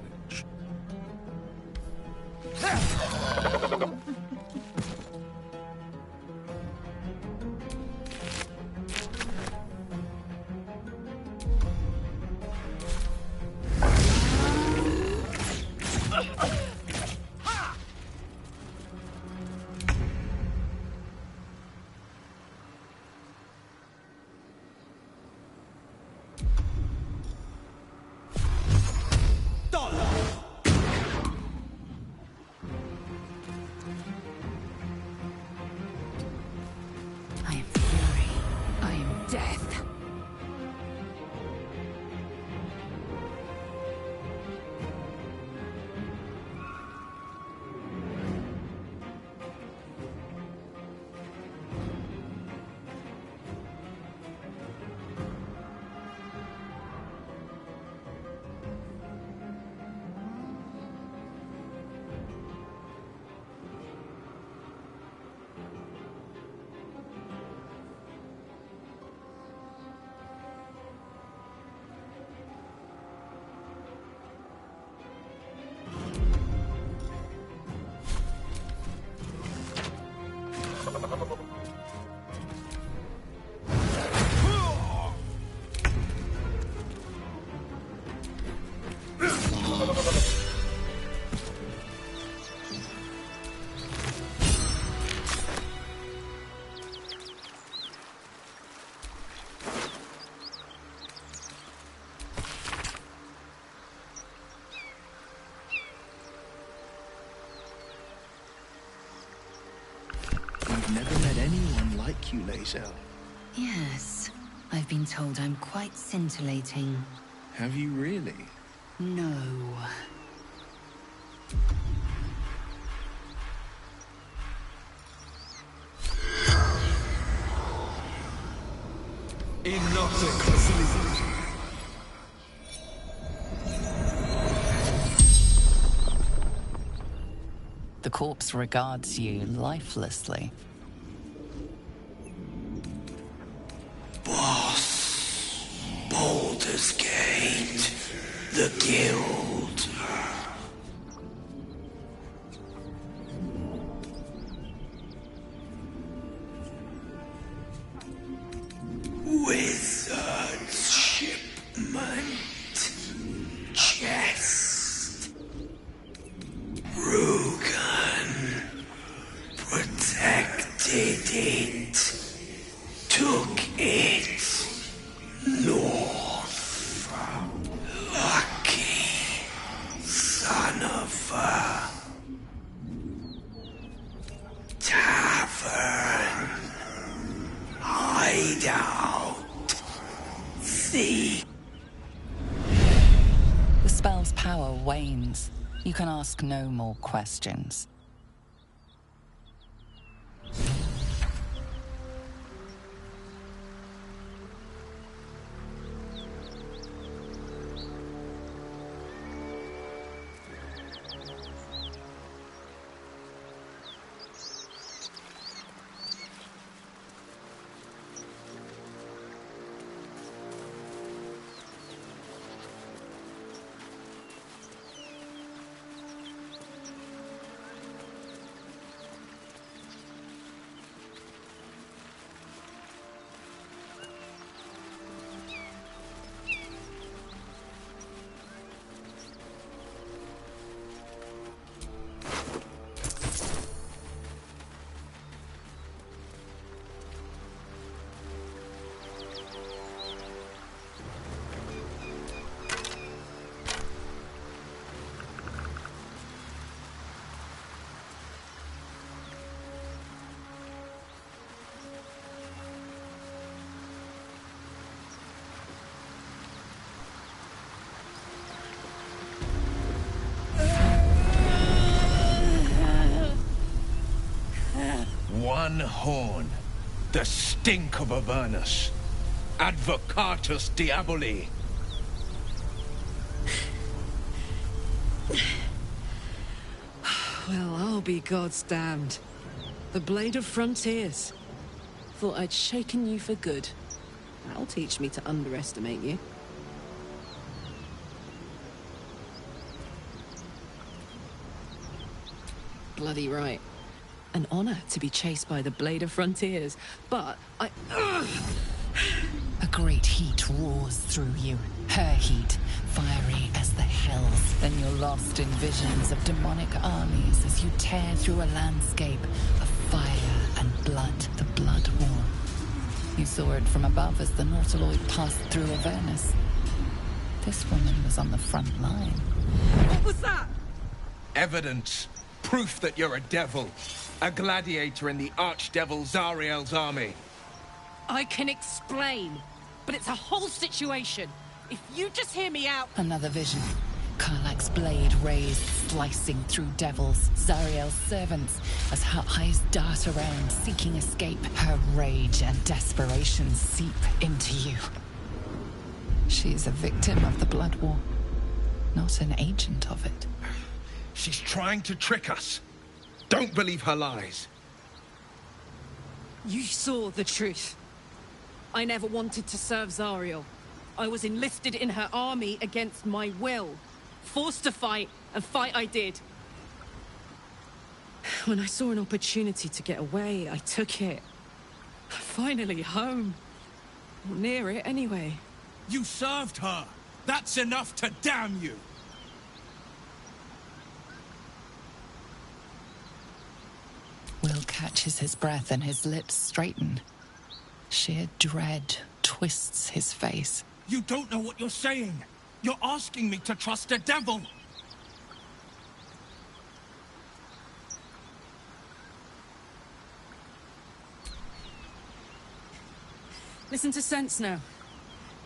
A: you, Lae'zel?
Q: Yes. I've been told I'm quite scintillating.
A: Have you really?
Q: No.
F: The corpse regards you lifelessly.
A: Boss, Baldur's Gate, the Guild. Wizard's shipment. Chest. Rugan protected it. Took it north. Lucky son of a tavern. Hideout. Thief.
F: The spell's power wanes. You can ask no more questions.
A: One horn. The stink of Avernus. Advocatus Diaboli.
P: Well, I'll be God's damned. The Blade of Frontiers. Thought I'd shaken you for good. That'll teach me to underestimate you. Bloody right. An honor to be chased by the Blade of Frontiers, but I...
F: A great heat roars through you. Her heat, fiery as the hells. Then you're lost in visions of demonic armies as you tear through a landscape of fire and blood. The Blood War. You saw it from above as the Nautiloid passed through Avernus. This woman was on the front line.
P: What was that?
A: Evidence. Proof that you're a devil. A gladiator in the archdevil Zariel's army.
P: I can explain, but it's a whole situation. If you just hear me out...
F: Another vision. Karlach's blade raised, slicing through devils, Zariel's servants, as her eyes dart around, seeking escape. Her rage and desperation seep into you. She is a victim of the Blood War, not an agent of it.
A: She's trying to trick us. Don't believe her lies.
P: You saw the truth. I never wanted to serve Zariel. I was enlisted in her army against my will. Forced to fight, and fight I did. When I saw an opportunity to get away, I took it. Finally home. Or near it, anyway.
A: You served her. That's enough to damn you.
F: Will catches his breath and his lips straighten. Sheer dread twists his face.
A: You don't know what you're saying. You're asking me to trust a devil.
P: Listen to sense now.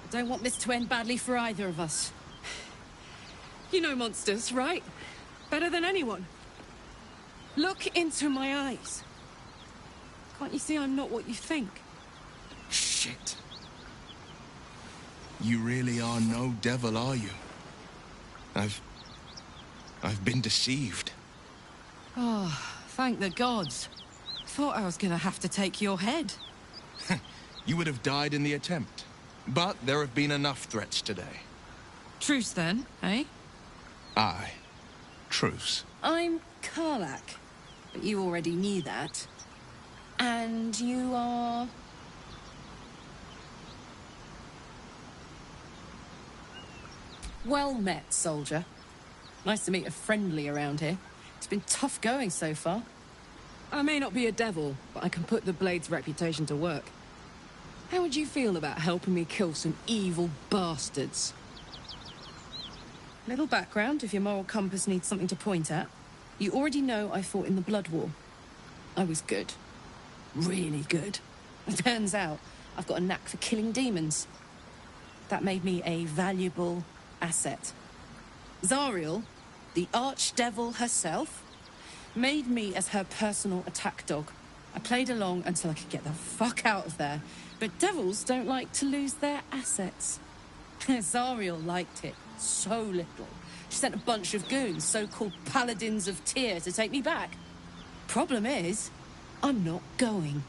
P: I don't want this to end badly for either of us. You know monsters, right? Better than anyone. Look into my eyes. Can't you see I'm not what you think?
A: Shit. You really are no devil, are you? I've been deceived.
P: Oh, thank the gods. Thought I was gonna have to take your head.
A: You would have died in the attempt. But there have been enough threats today.
P: Truce then, eh?
A: Aye. Truce.
P: I'm Karlak, but you already knew that. And you are... Well met, soldier. Nice to meet a friendly around here. It's been tough going so far. I may not be a devil, but I can put the Blade's reputation to work. How would you feel about helping me kill some evil bastards? Little background, if your moral compass needs something to point at. You already know I fought in the Blood War. I was good. Really good. It turns out I've got a knack for killing demons. That made me a valuable asset. Zariel, the archdevil herself, made me as her personal attack dog. I played along until I could get the fuck out of there. But devils don't like to lose their assets. Zariel liked it so little. She sent a bunch of goons, so-called paladins of Tyr, to take me back. Problem is, I'm not going.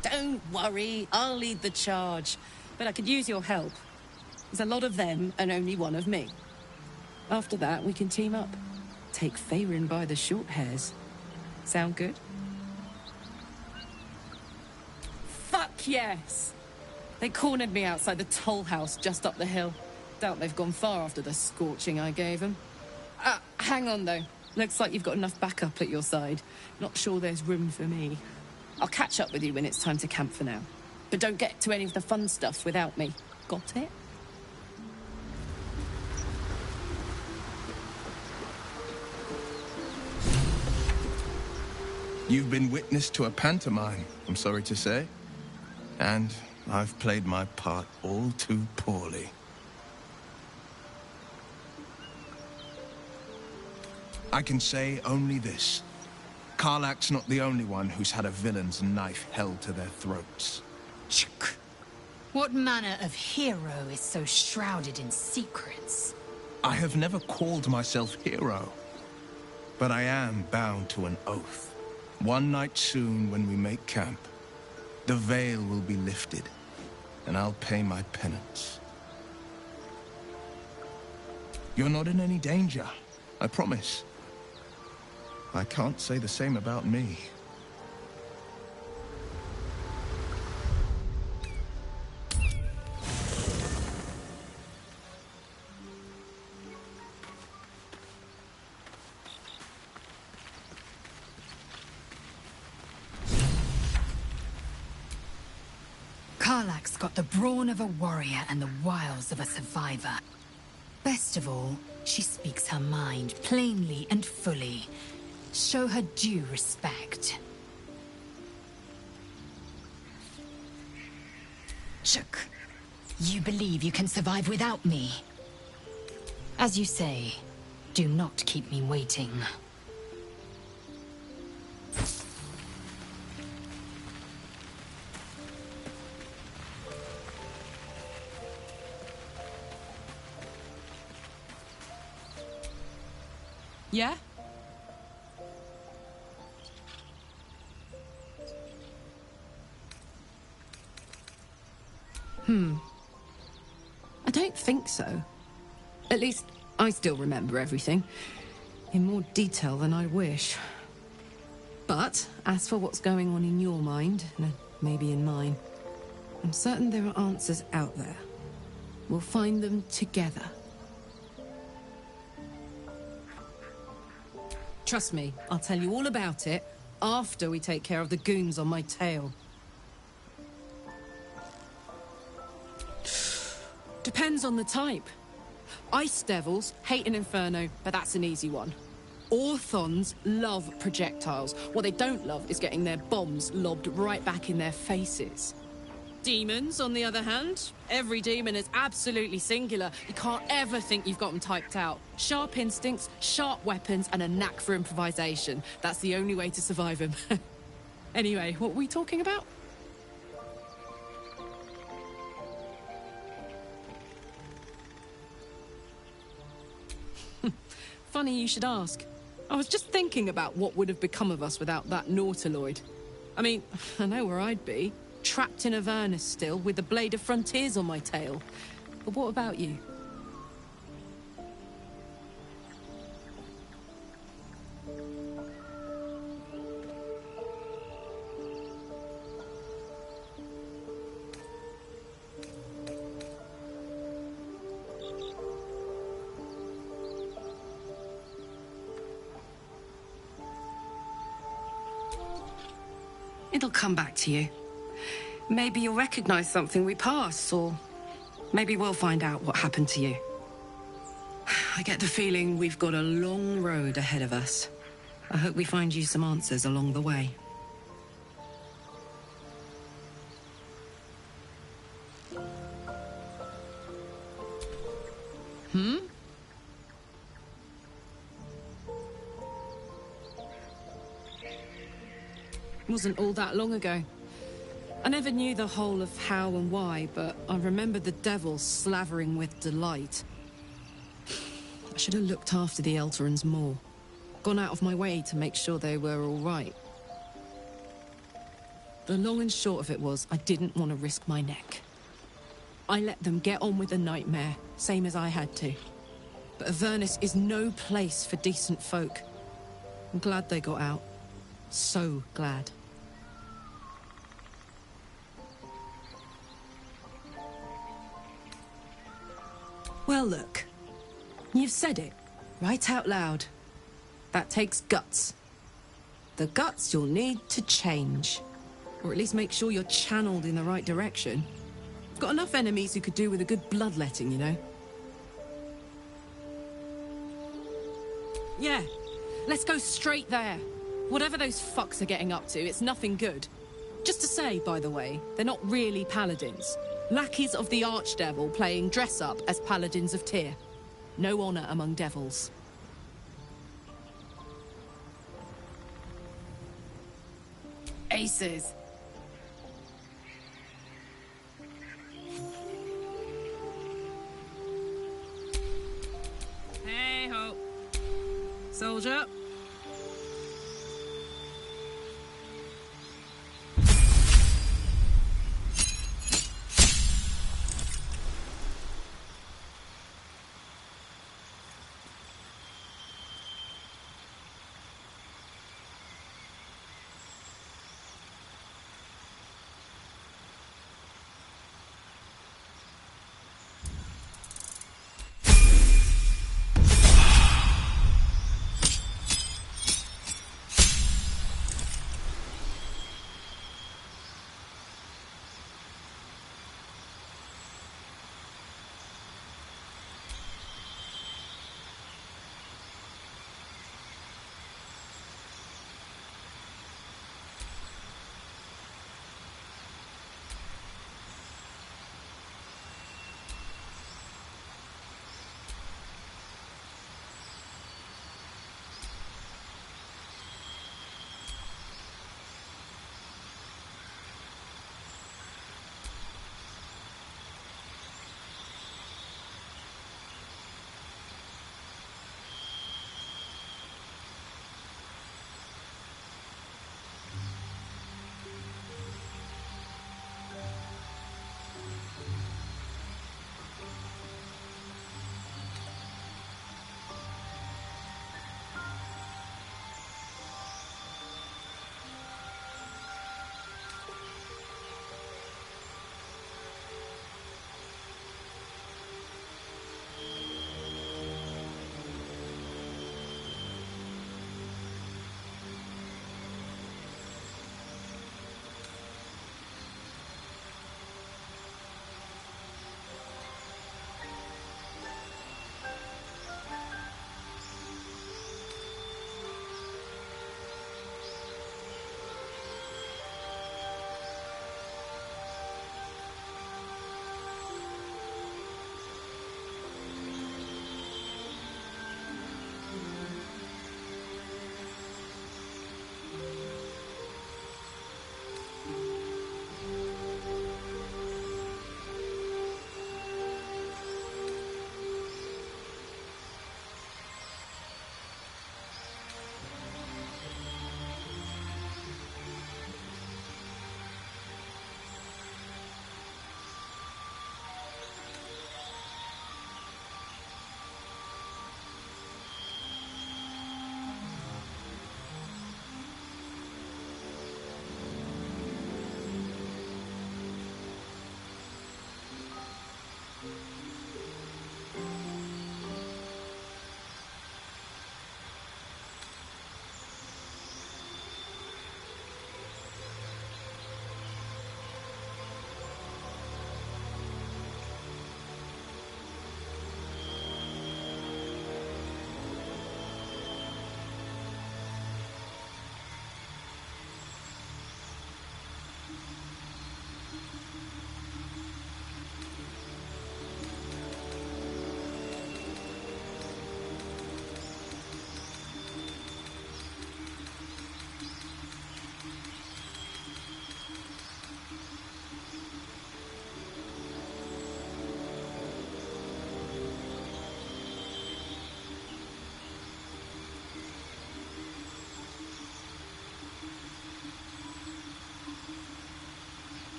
P: Don't worry, I'll lead the charge. But I could use your help. There's a lot of them and only one of me. After that, we can team up. Take Faerun by the short hairs. Sound good? Fuck yes! They cornered me outside the toll house just up the hill. Doubt they've gone far after the scorching I gave them. Hang on though. Looks like you've got enough backup at your side. Not sure there's room for me. I'll catch up with you when it's time to camp for now. But don't get to any of the fun stuff without me. Got it?
A: You've been witness to a pantomime, I'm sorry to say. And I've played my part all too poorly. I can say only this. Karlak's not the only one who's had a villain's knife held to their throats.
R: What manner of hero is so shrouded in secrets?
A: I have never called myself hero. But I am bound to an oath. One night soon, when we make camp, the veil will be lifted, and I'll pay my penance. You're not in any danger, I promise. I can't say the same about me.
R: Karlak's got the brawn of a warrior and the wiles of a survivor. Best of all, she speaks her mind plainly and fully. Show her due respect. Chook, you believe you can survive without me? As you say, do not keep me waiting.
P: Yeah? I don't think so. At least, I still remember everything. In more detail than I wish. But, as for what's going on in your mind, and maybe in mine, I'm certain there are answers out there. We'll find them together. Trust me, I'll tell you all about it after we take care of the goons on my tail. Depends on the type. Ice devils hate an inferno, but that's an easy one. Orthons love projectiles. What they don't love is getting their bombs lobbed right back in their faces. Demons, on the other hand, every demon is absolutely singular. You can't ever think you've got them typed out. Sharp instincts, sharp weapons, and a knack for improvisation. That's the only way to survive them. Anyway, what were we talking about? Funny you should ask. I was just thinking about what would have become of us without that Nautiloid. I mean, I know where I'd be. Trapped in Avernus still, with the Blade of Frontiers on my tail. But what about you?
E: It'll come back to you. Maybe you'll recognize something we pass, or maybe we'll find out what happened to you. I get the feeling we've got a long road ahead of us. I hope we find you some answers along the way.
P: Wasn't all that long ago. I never knew the whole of how and why, but I remember the devil slavering with delight. I should have looked after the Elterans more. Gone out of my way to make sure they were all right. The long and short of it was, I didn't want to risk my neck. I let them get on with the nightmare, same as I had to. But Avernus is no place for decent folk. I'm glad they got out. So glad. Well, look. You've said it, right out loud. That takes guts. The guts you'll need to change. Or at least make sure you're channeled in the right direction. I've got enough enemies who could do with a good bloodletting, you know? Yeah, let's go straight there. Whatever those fucks are getting up to, it's nothing good. Just to say, by the way, they're not really paladins. Lackeys of the Archdevil playing dress-up as paladins of Tyr. No honor among devils.
E: Aces.
P: Hey ho. Soldier.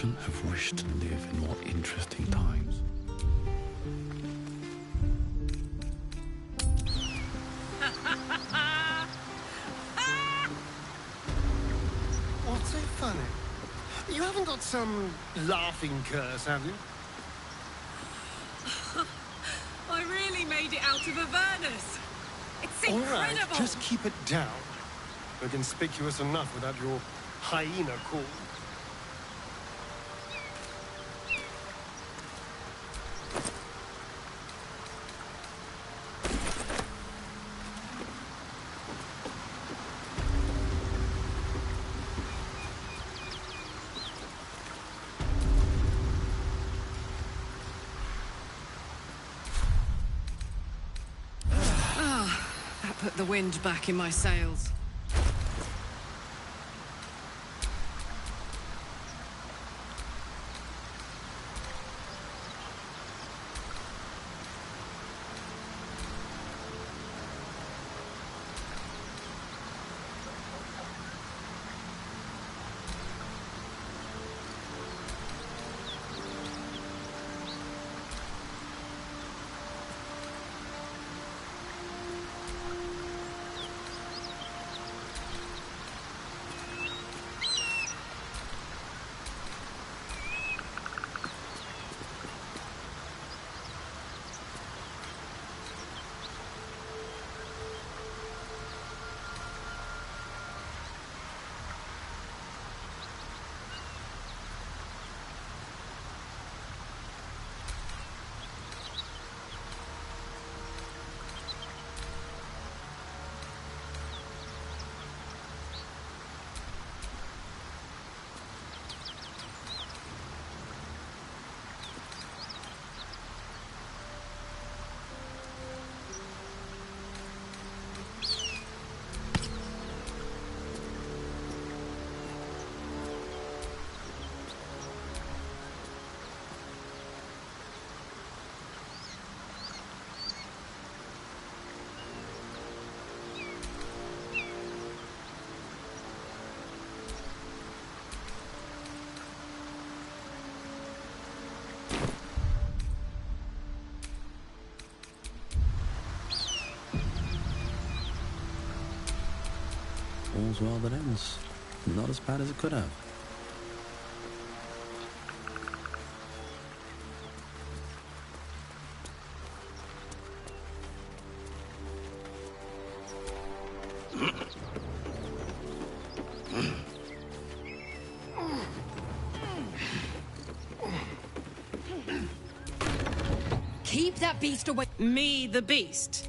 O: Shouldn't have wished to live in more interesting times.
J: What's so funny? You haven't got some laughing curse, have you?
E: I really made it out of Avernus. It's incredible.
J: All right, just keep it down. We're conspicuous enough without your hyena call.
E: That put the wind back in my sails.
O: All's well that ends. Not as bad as it could have.
E: Keep that beast away. Me, the beast.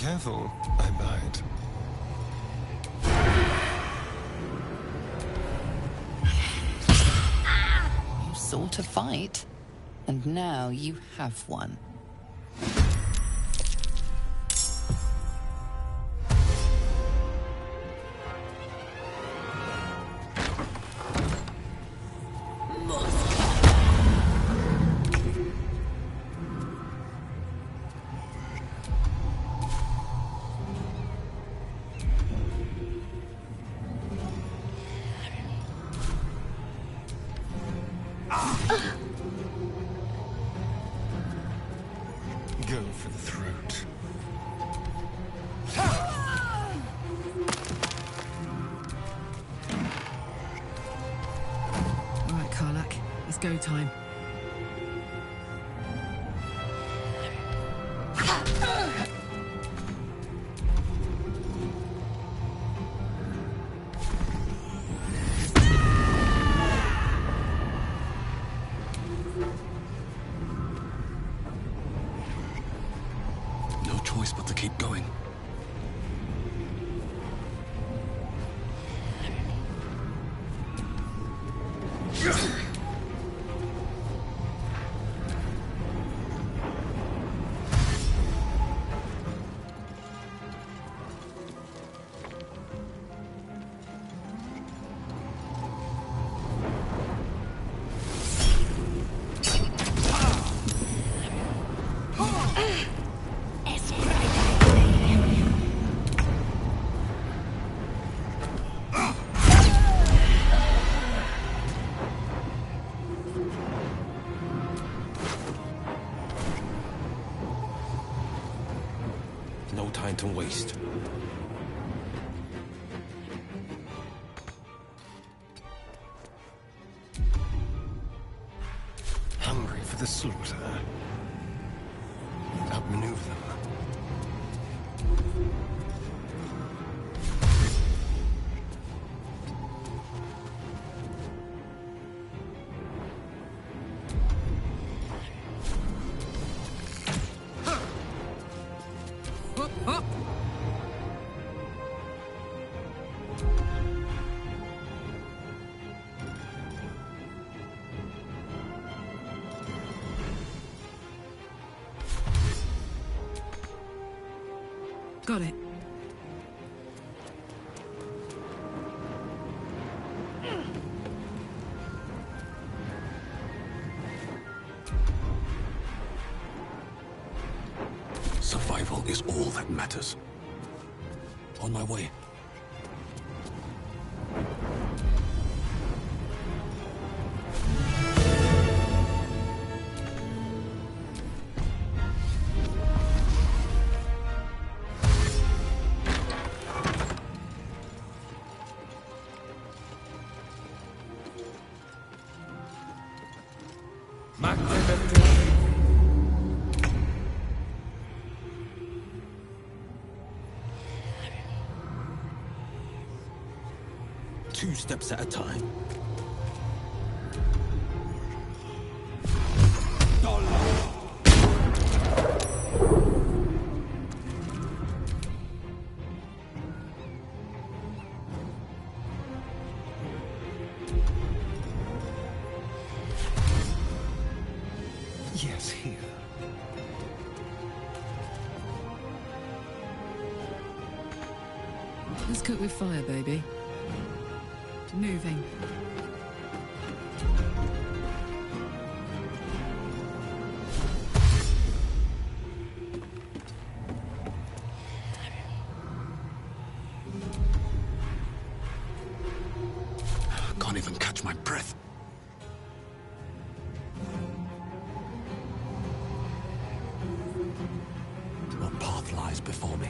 J: Careful, I bite.
F: You sought a fight, and now you have one.
J: Go for the throat.
E: All right, Karlak, it's go time.
L: No choice but to keep going. No time to waste.
J: Hungry for the slaughter. Outmaneuver them.
E: Got it.
L: Survival is all that matters. On my way. Two steps at a time.
J: Yes, here.
E: Let's cook with fire, baby. Moving.
L: Can't even catch my breath. What path lies before me?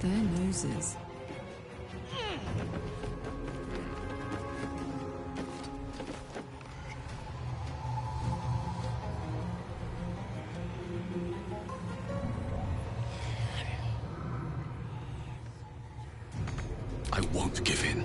P: their noses.
L: I won't give in.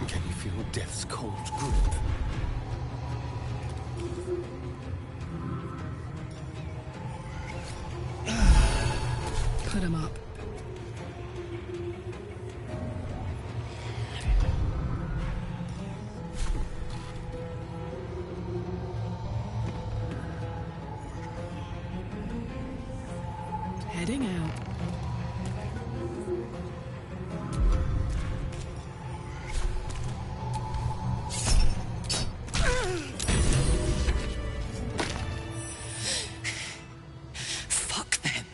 J: Can you feel death's cold grip?
P: Put him up. Heading out.
E: Fuck them.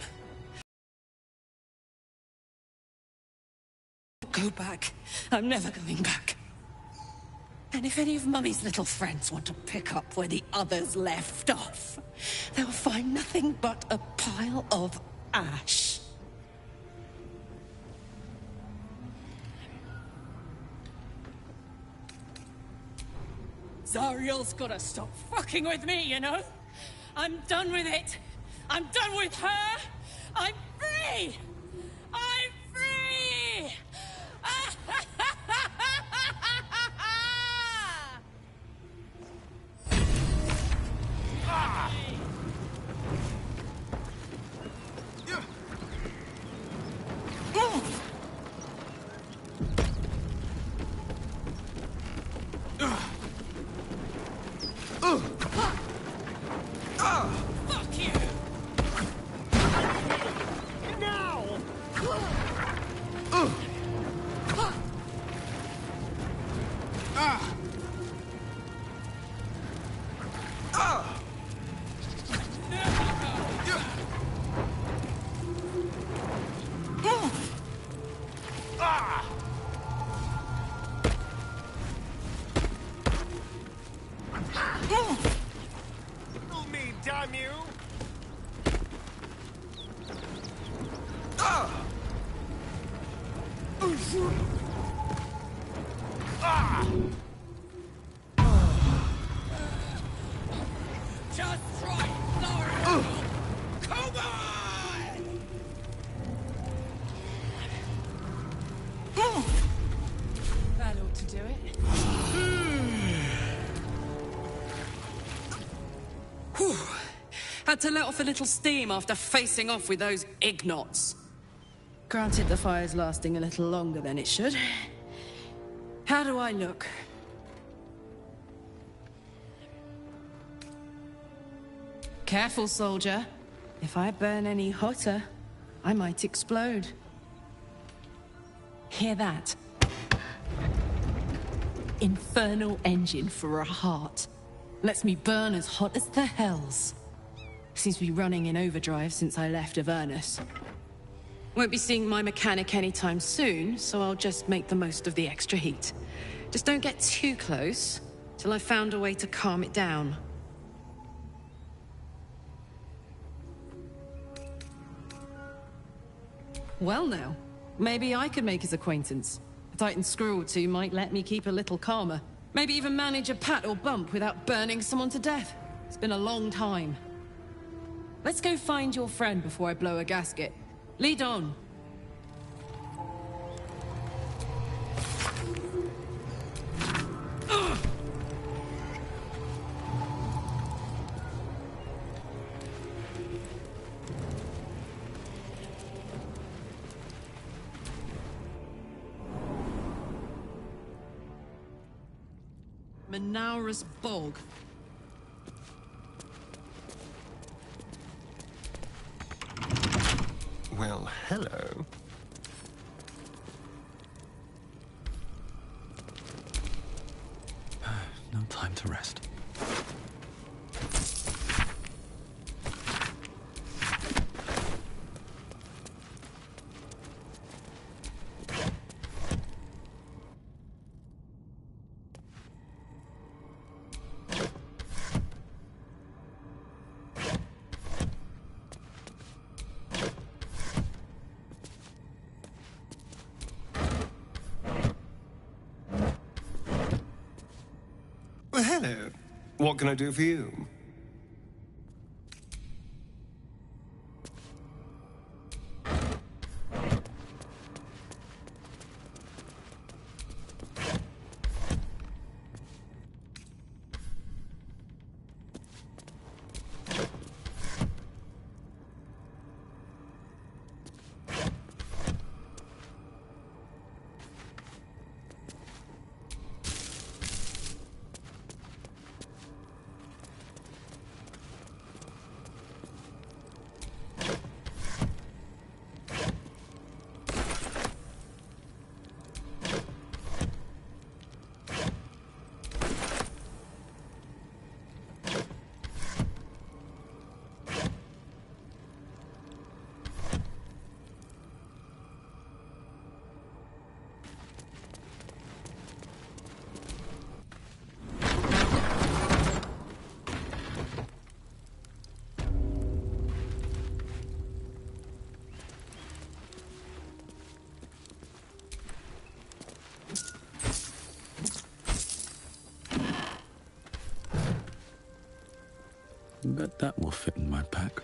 E: Go back. I'm never going back. And if any of Mummy's little friends want to pick up where the others left off, they'll find nothing but a pile of ash.
P: Zariel's gotta stop fucking with me, you know? I'm done with it. I'm done with her. I'm free. I'm free.
A: Fuck you! Now!
J: Kill me, damn you!
A: Just try it, Laura! Come on!
P: That ought to do it.
E: Whew. Had to let off a little steam after facing off with those ignots.
P: Granted, the fire's lasting a little longer than it should. How do I look? Careful, soldier. If I burn any hotter, I might explode. Hear that? Infernal engine for a heart. Lets me burn as hot as the hells. Seems to be running in overdrive since I left Avernus. Won't be seeing my mechanic anytime soon, so I'll just make the most of the extra heat. Just don't get too close, till I've found a way to calm it down. Well now, maybe I could make his acquaintance. A Titan screw or two might let me keep a little calmer. Maybe even manage a pat or bump without burning someone to death. It's been a long time. Let's go find your friend before I blow a gasket. Lead on. Menaurus Bog.
J: Well, hello.
O: time to rest.
J: Well, hello. What can I do for you?
O: Bet that will fit in my pack.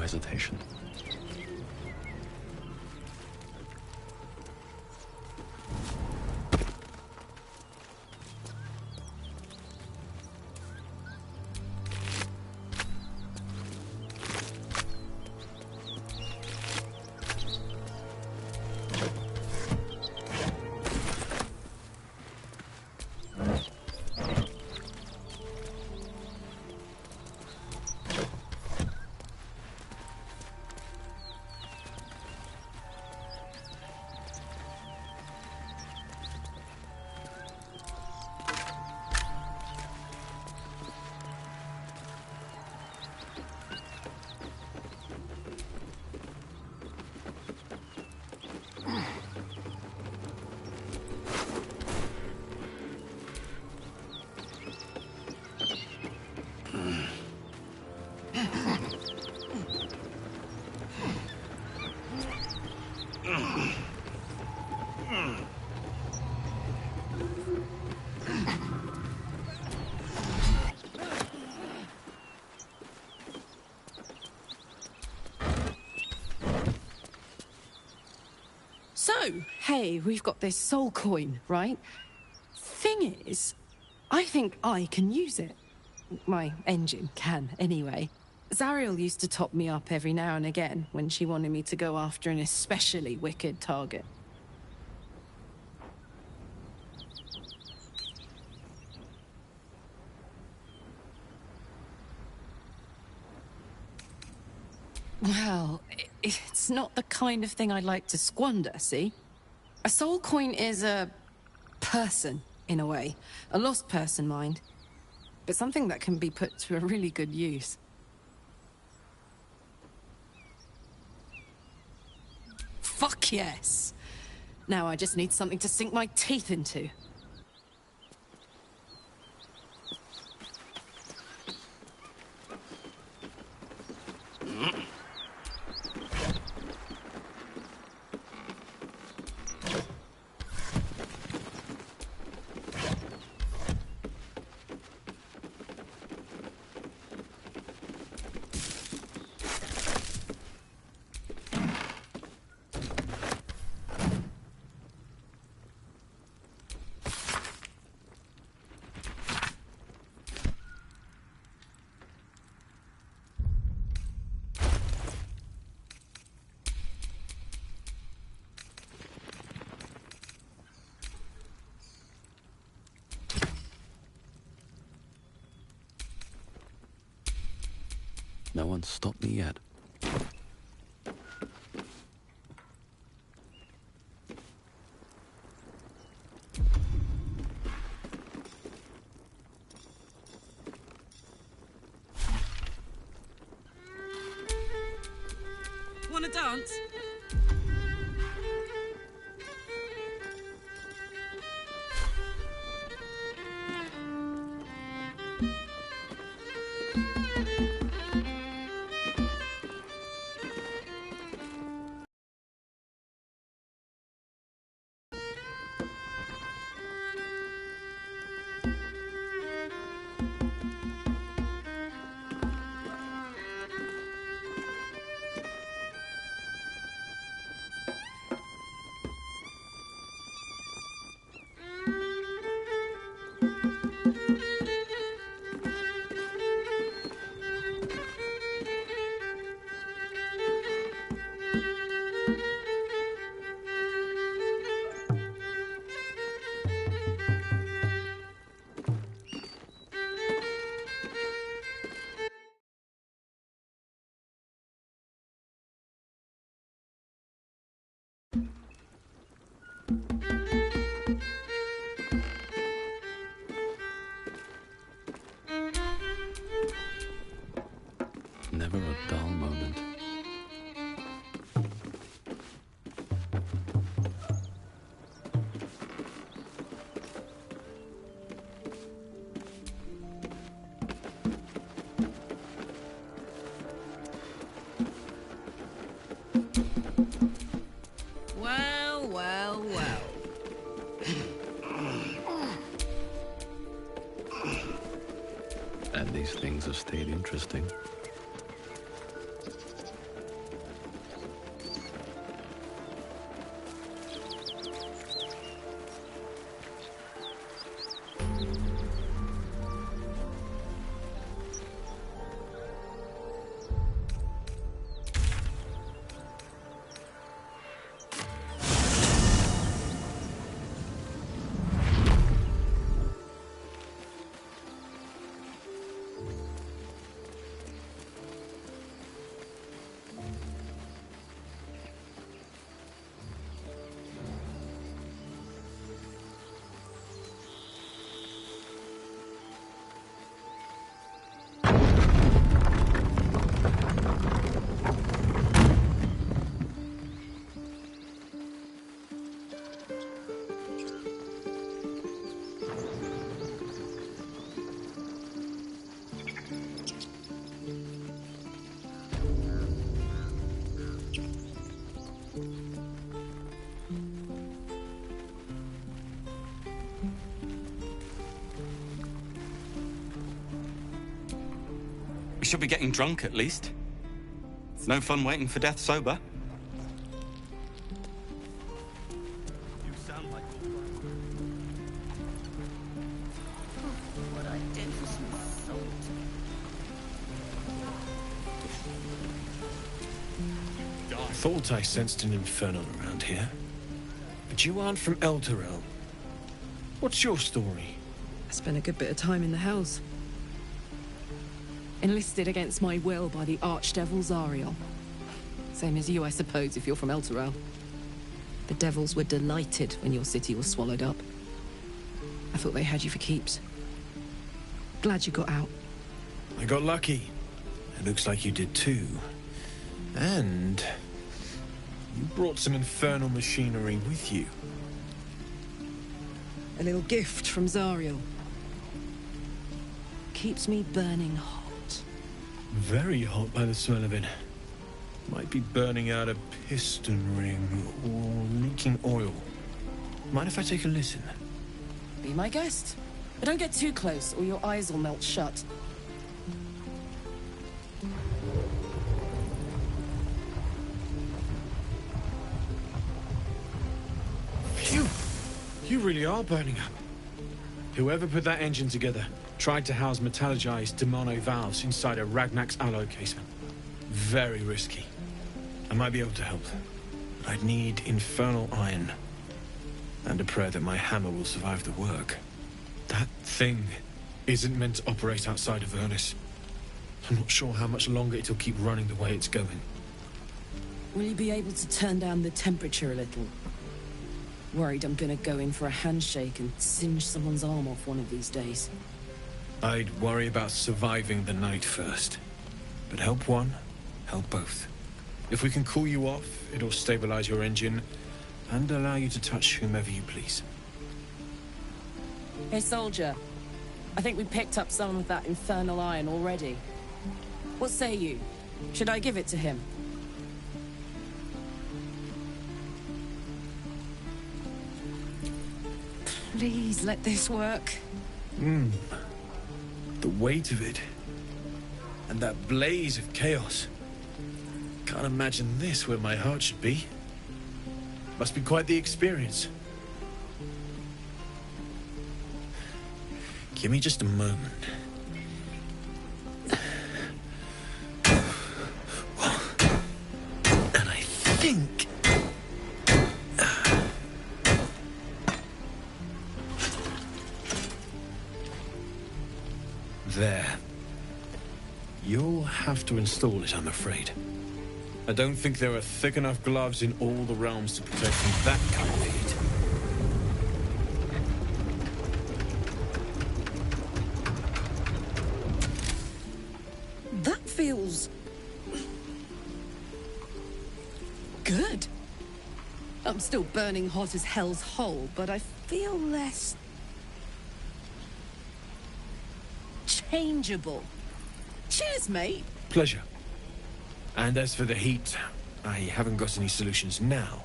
O: hesitation.
P: So, hey, we've got this soul coin, right? Thing is, I think I can use it. My engine can, anyway. Zariel used to top me up every now and again when she wanted me to go after an especially wicked target. Well, it's not the kind of thing I'd like to squander, see? A soul coin is a person, in a way. A lost person, mind. But something that can be put to a really good use. Fuck yes! Now I just need something to sink my teeth into.
O: No one's stopped me yet.
P: Wanna dance?
O: Never a dull moment.
P: Well, well, well.
O: And these things have stayed interesting.
U: should be getting drunk at least. It's no fun waiting for death sober.
A: You sound like what I did was salt.
B: I thought I sensed an infernal around here. But you aren't from Elturel. What's your story?
E: I spent a good bit of time in the Hells. Enlisted against my will by the Archdevil Zariel. Same as you, I suppose, if you're from Elturel. The Devils were delighted when your city was swallowed up. I thought they had you for keeps. Glad you got out.
B: I got lucky. It looks like you did too. And you brought some infernal machinery with you.
E: A little gift from Zariel. Keeps me burning hot.
B: Very hot by the smell of it. Might be burning out a piston ring or leaking oil. Mind if I take a listen?
E: Be my guest. But don't get too close or your eyes will melt shut.
B: Phew! You really are burning up. Whoever put that engine together tried to house metallurgized Demono valves inside a Ragnak's alloy casement. Very risky. I might be able to help, but I'd need infernal iron. And a prayer that my hammer will survive the work. That thing isn't meant to operate outside of Ernest. I'm not sure how much longer it'll keep running the way it's going.
E: Will you be able to turn down the temperature a little? Worried I'm gonna go in for a handshake and singe someone's arm off one of these days.
B: I'd worry about surviving the night first. But help one, help both. If we can cool you off, it'll stabilize your engine and allow you to touch whomever you please.
E: Hey, soldier. I think we picked up some of that infernal iron already. What say you? Should I give it to him? Please let this work.
B: The weight of it. And that blaze of chaos. Can't imagine this where my heart should be. Must be quite the experience. Give me just a moment. And I think... There. You'll have to install it, I'm afraid. I don't think there are thick enough gloves in all the realms to protect from that kind of heat.
E: That feels... good. I'm still burning hot as hell's hole, but I feel less... changeable. Cheers, mate.
B: Pleasure. And as for the heat, I haven't got any solutions now,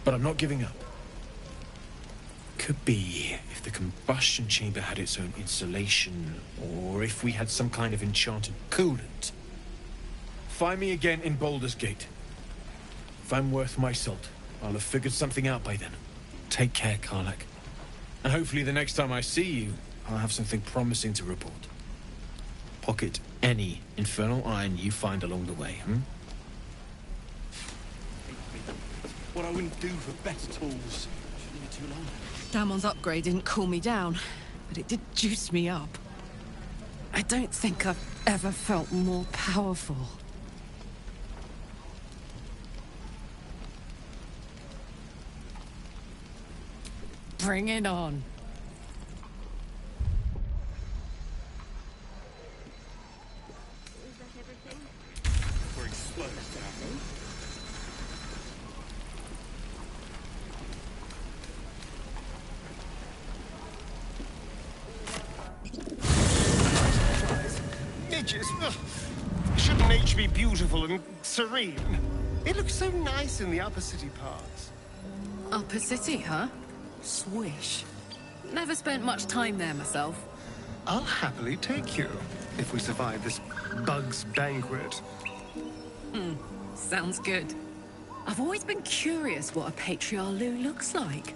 B: but I'm not giving up. Could be if the combustion chamber had its own insulation, or if we had some kind of enchanted coolant. Find me again in Baldur's Gate. If I'm worth my salt, I'll have figured something out by then. Take care, Karlach. And hopefully the next time I see you, I'll have something promising to report. Pocket any infernal iron you find along the way,
A: What I wouldn't do for better tools. Shouldn't be too long.
E: Damon's upgrade didn't cool me down, but it did juice me up. I don't think I've ever felt more powerful. Bring it on.
A: We're exploding,
J: Midges. Ugh. Shouldn't nature be beautiful and serene? It looks so nice in the upper city parts.
E: Upper City, huh? Swish. Never spent much time there myself.
J: I'll happily take you, if we survive this Bug's banquet.
E: Sounds good. I've always been curious what a patriarch looks like.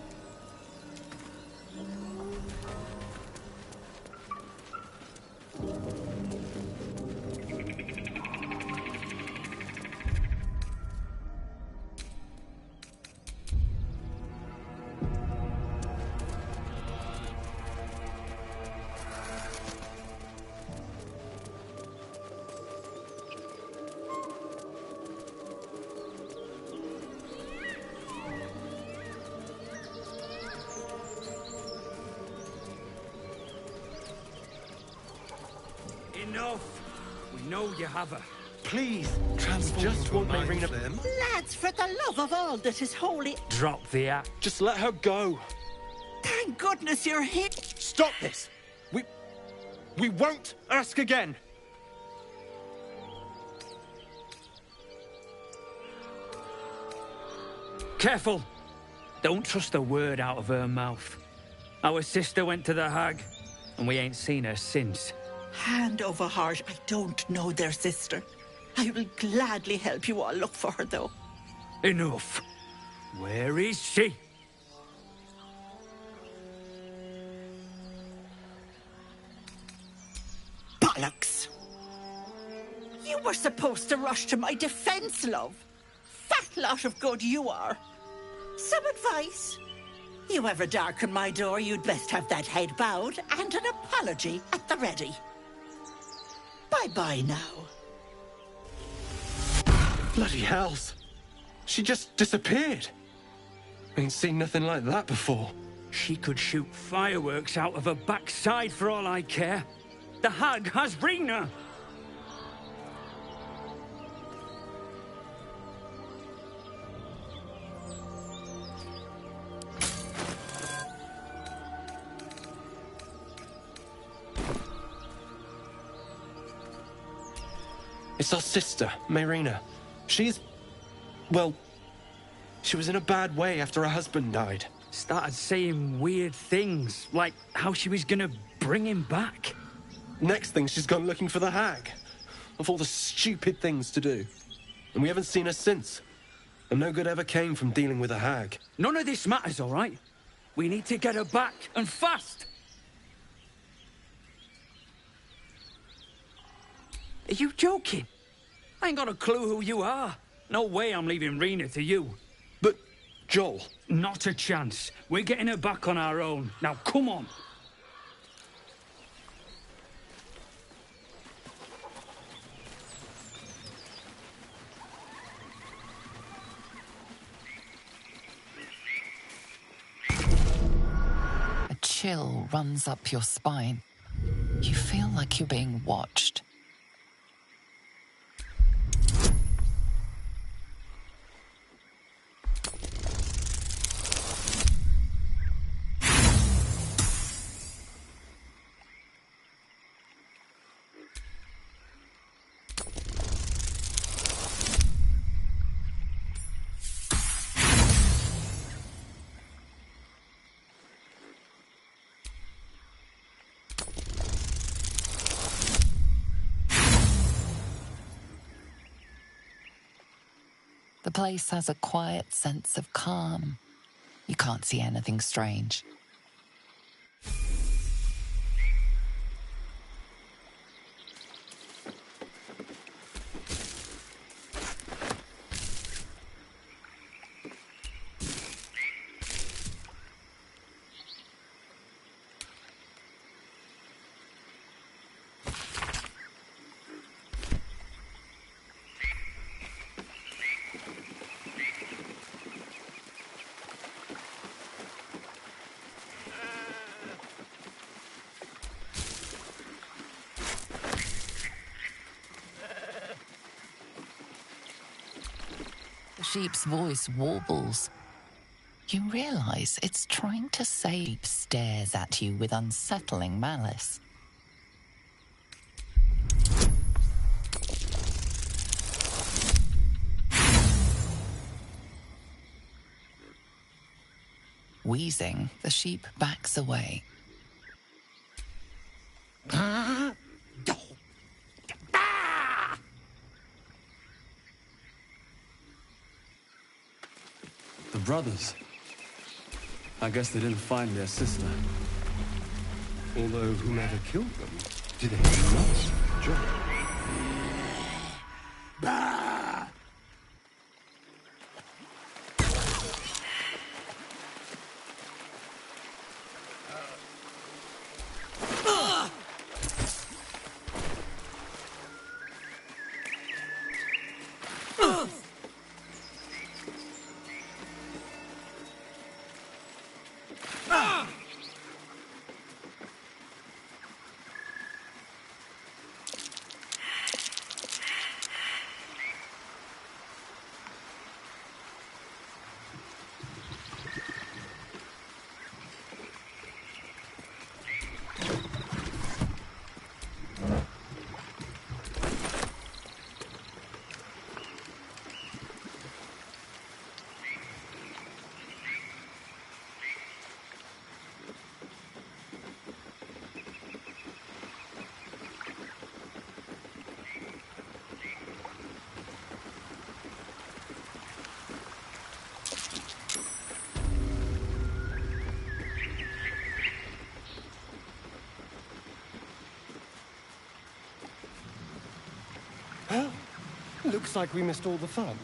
A: Enough! We know you have her.
J: Please, just won't Myrina them.
C: Lads, for the love of all that is holy...
A: Drop the act.
J: Just let her go.
C: Thank goodness you're here.
J: Stop this! We won't ask again.
A: Careful! Don't trust a word out of her mouth. Our sister went to the hag, and we ain't seen her since.
C: Hand over heart, I don't know their sister. I will gladly help you all look for her, though.
A: Enough. Where is she?
C: Bollocks! You were supposed to rush to my defense, love. Fat lot of good you are. Some advice? You ever darken my door, you'd best have that head bowed and an apology at the ready. Bye-bye now.
J: Bloody hells. She just disappeared. Ain't seen nothing like that before.
A: She could shoot fireworks out of her backside for all I care. The hag has Rena.
J: It's our sister, Myrina. She's... well... she was in a bad way after her husband died.
A: Started saying weird things, like how she was gonna bring him back.
J: Next thing, she's gone looking for the hag. Of all the stupid things to do. And we haven't seen her since. And no good ever came from dealing with a hag.
A: None of this matters, all right? We need to get her back, and fast! Are you joking? I ain't got a clue who you are. No way I'm leaving Rena to you.
J: But, Joel...
A: Not a chance. We're getting her back on our own. Now, come on.
I: A chill runs up your spine. You feel like you're being watched. The place has a quiet sense of calm. You can't see anything strange. The sheep's voice warbles. You realize it's trying to say, stares at you with unsettling malice. Wheezing, the sheep backs away.
D: brothers. I guess they didn't find their sister.
J: Although whomever killed them did a nice job.
A: Bah!
J: Well, looks like we missed all the fun.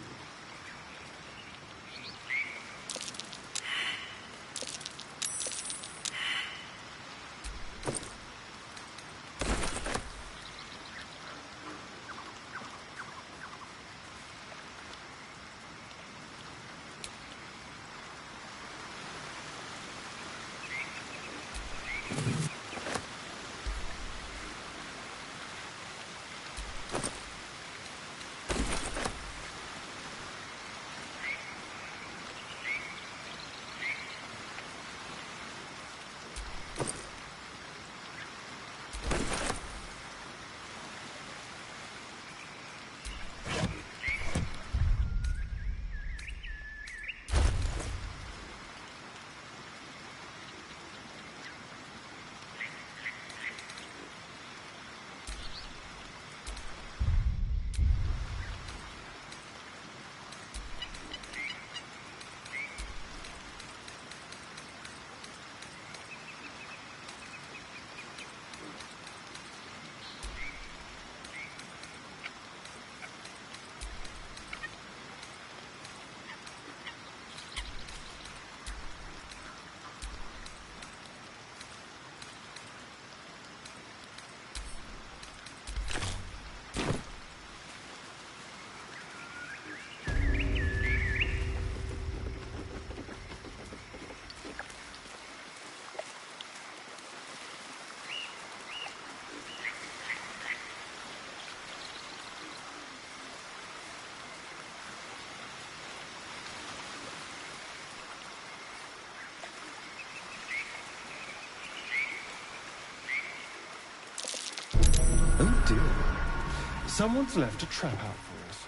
J: Oh dear. Someone's left a trap out for us.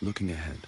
O: Looking ahead.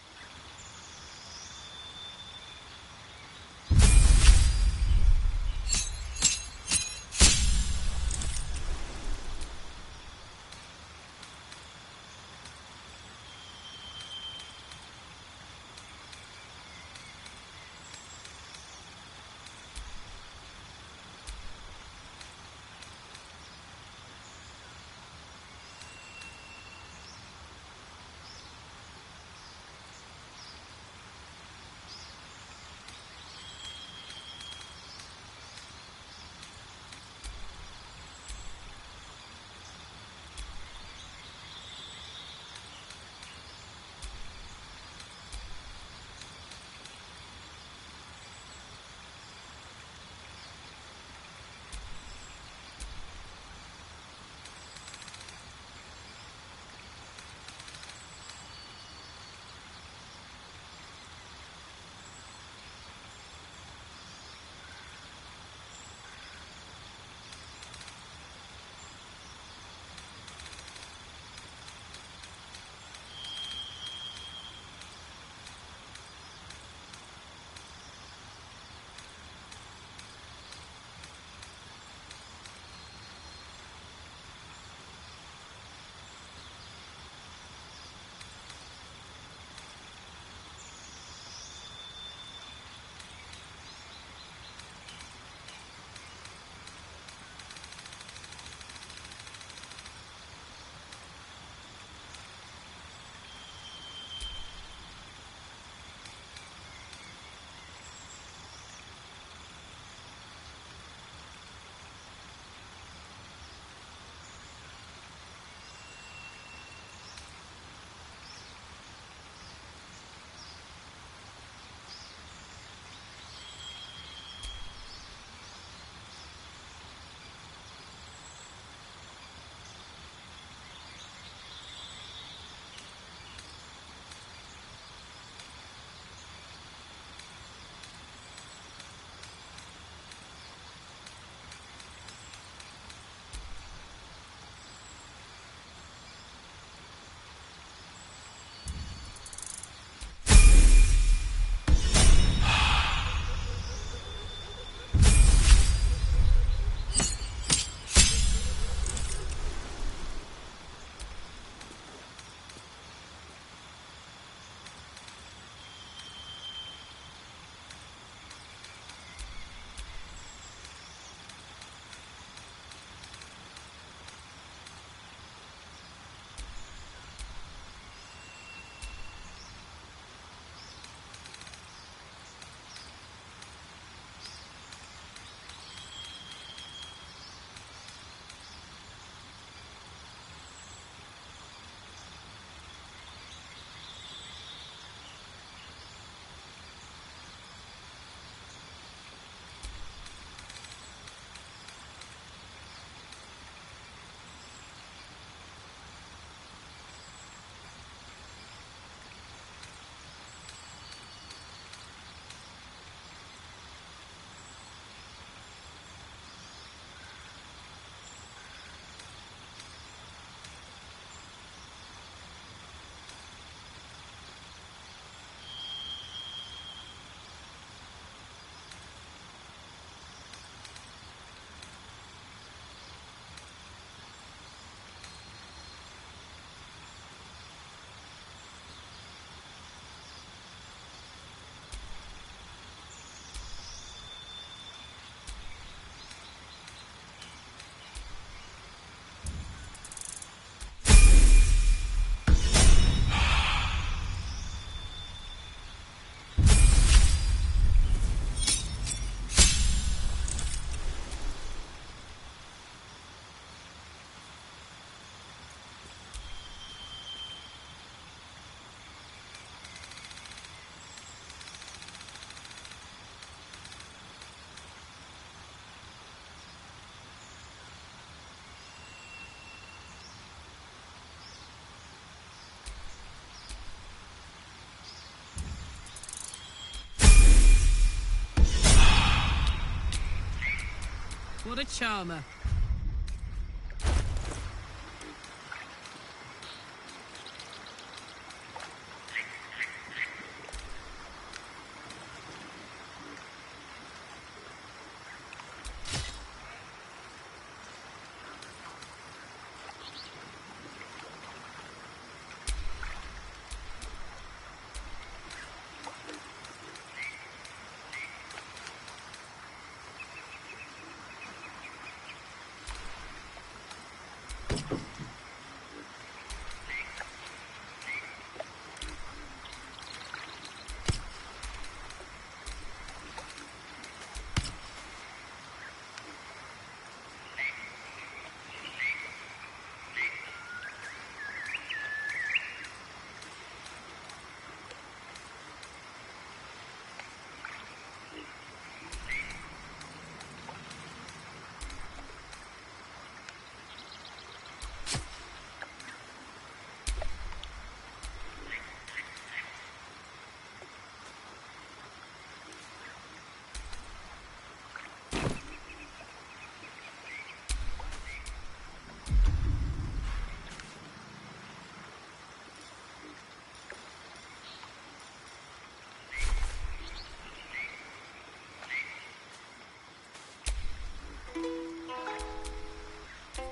E: What a charmer.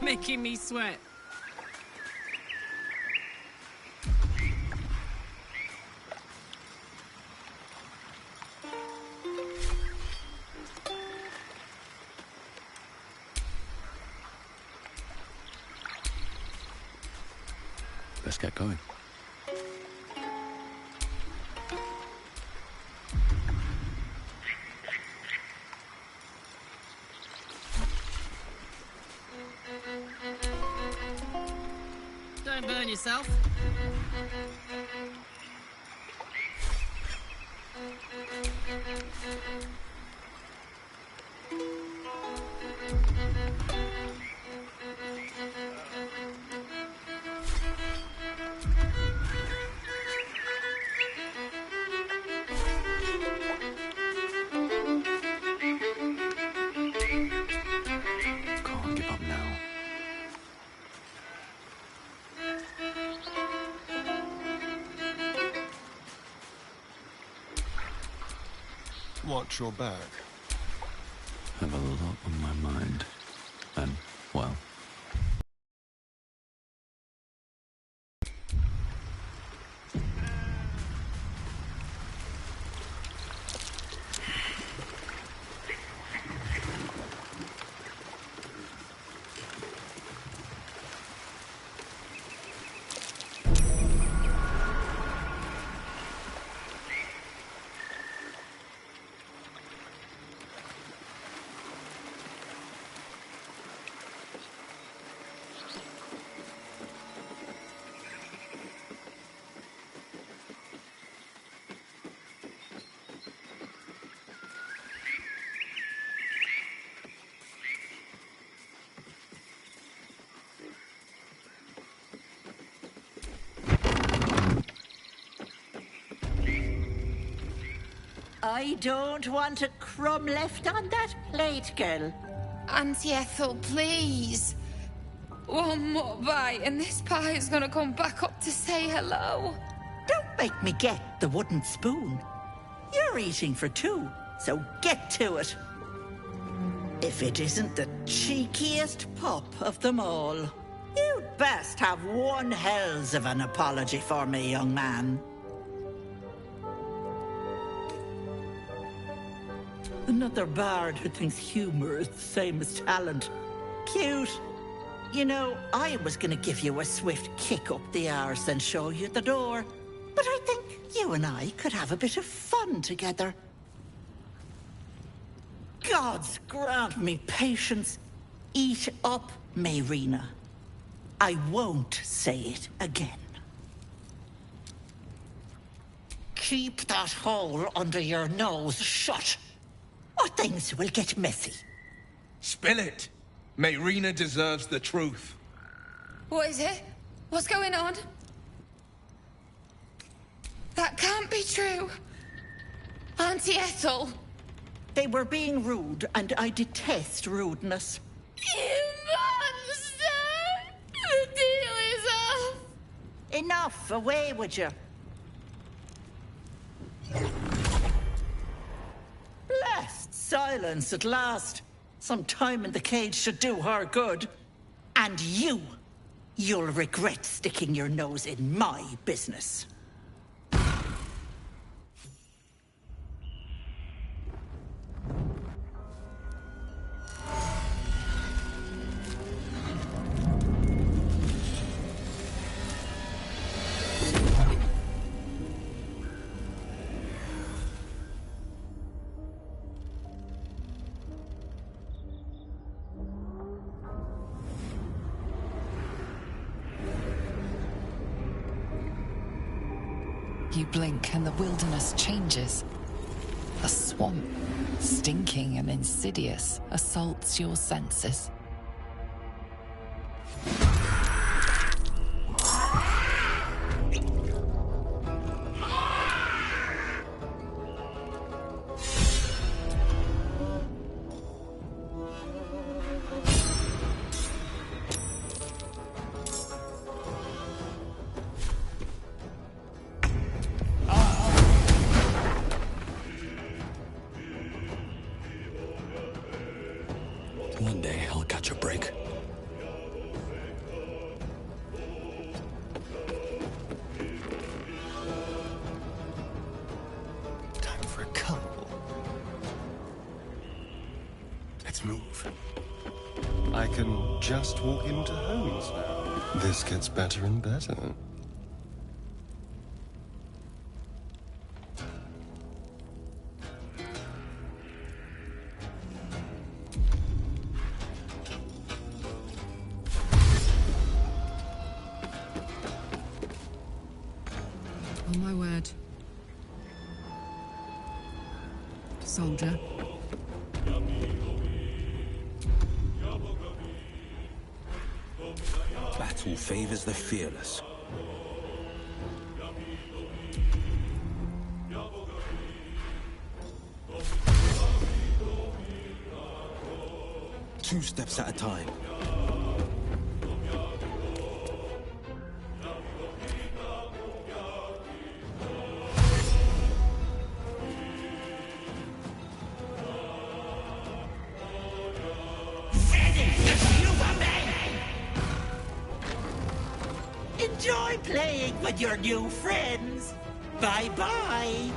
E: Making me sweat.
O: Let's get going.
E: Don't burn yourself.
O: Can't give up now.
J: Watch your back.
O: Have a lot on my mind. And, well,
C: I don't want a crumb left on that plate, girl.
H: Auntie Ethel, please. One more bite and this pie is gonna come back up to say hello.
C: Don't make me get the wooden spoon. You're eating for two, so get to it. If it isn't the cheekiest pup of them all, you'd best have one hells of an apology for me, young man. Another bard who thinks humor is the same as talent. Cute. You know, I was gonna give you a swift kick up the arse and show you the door. But I think you and I could have a bit of fun together. Gods grant me patience. Eat up, Mayrina. I won't say it again. Keep that hole under your nose shut, or things will get messy.
A: Spill it. Mayrina deserves the truth.
H: What is it? What's going on? That can't be true. Auntie Ethel.
C: They were being rude, and I detest rudeness.
H: You monster! The deal is off!
C: Enough! Away with you! Blessed silence at last. Some time in the cage should do her good. And you'll regret sticking your nose in my business.
F: You blink and the wilderness changes. A swamp, stinking and insidious, assaults your senses.
L: One day I'll catch a break.
J: Time for a cuddle. Let's move. I can just walk into homes now. This gets better and better.
E: On my word. Soldier.
L: Battle favors the fearless. Two steps at a time.
C: Enjoy playing with your new friends. Bye-bye.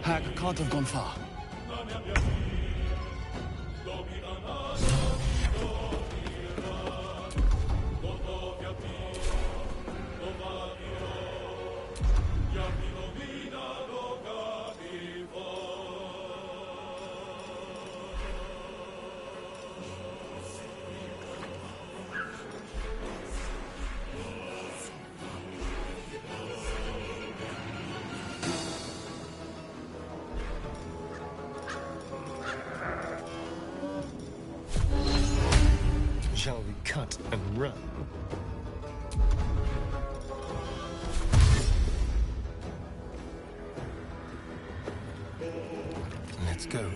L: Hag can't have gone far.
J: Shall we cut and run? Let's go.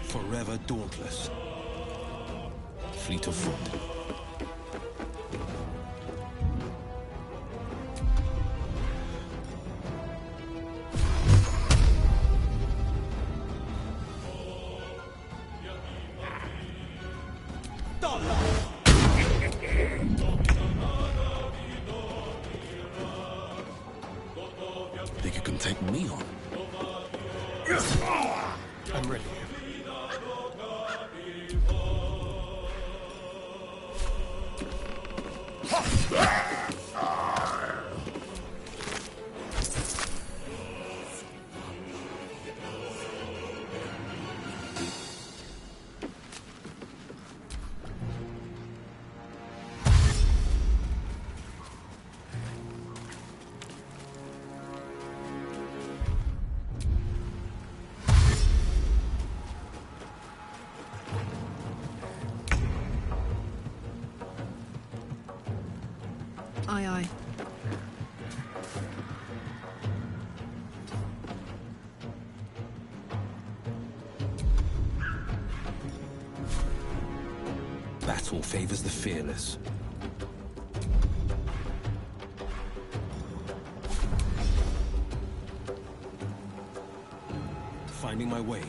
L: Forever dauntless. Fleet of foot. Think you can take me on?
J: I'm ready.
E: Aye, aye.
L: Battle favors the fearless. Finding my way.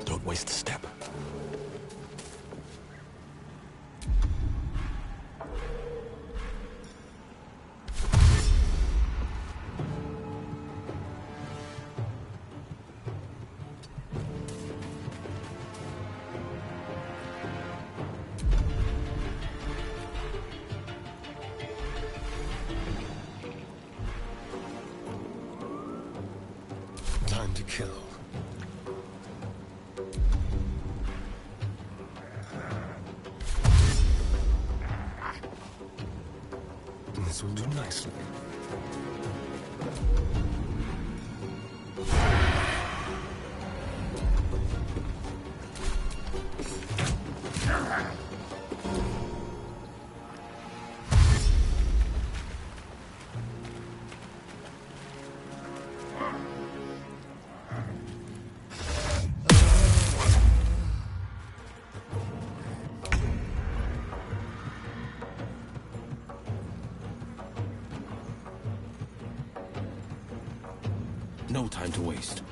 L: Don't waste a step.
J: Time to kill. This will do nicely.
L: No time to waste.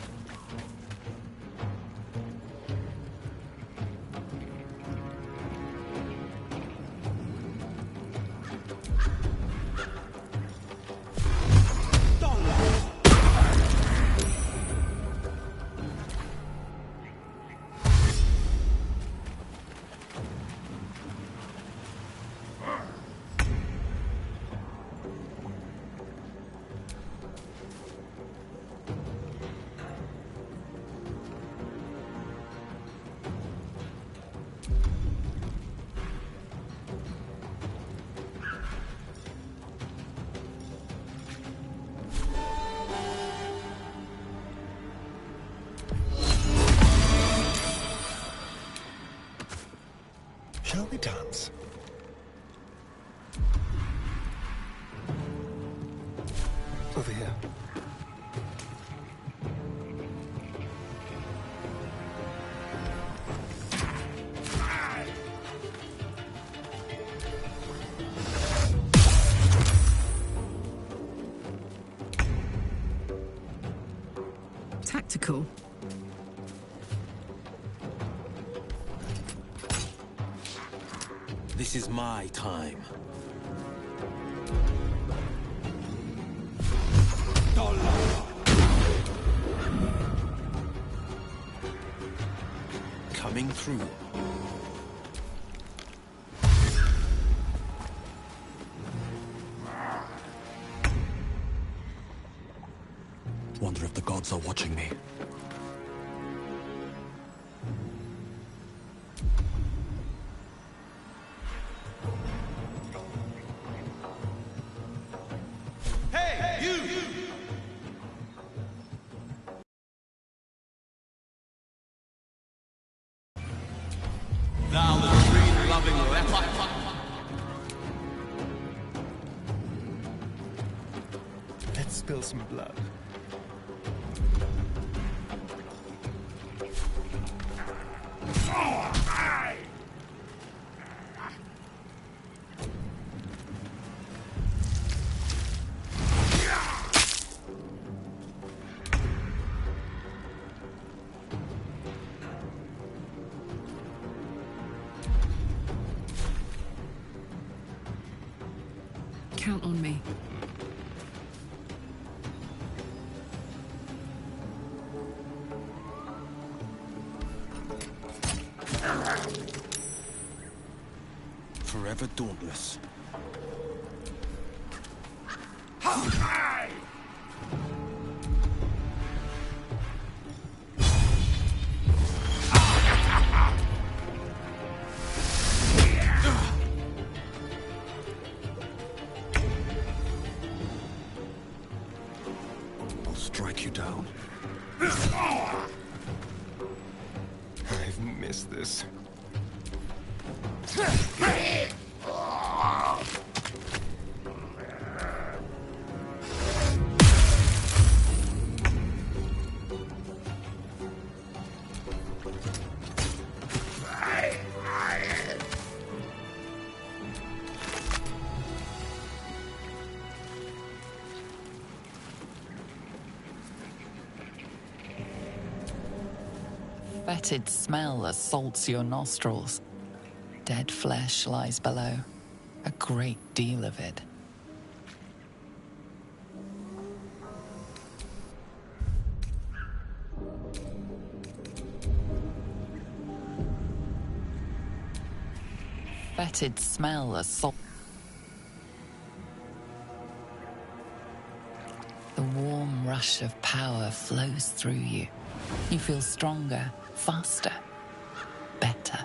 L: Shall we dance? Over here.
E: Tactical.
L: This is my time. Coming through. Wonder if the gods are watching me.
S: loving leper.
J: Let's spill some blood.
E: Count on me.
L: Forever dauntless. I'll strike you down.
J: I've missed this.
F: Fetid smell assaults your nostrils. Dead flesh lies below. A great deal of it. Fetid smell assaults. The warm rush of power flows through you. You feel stronger, faster, better.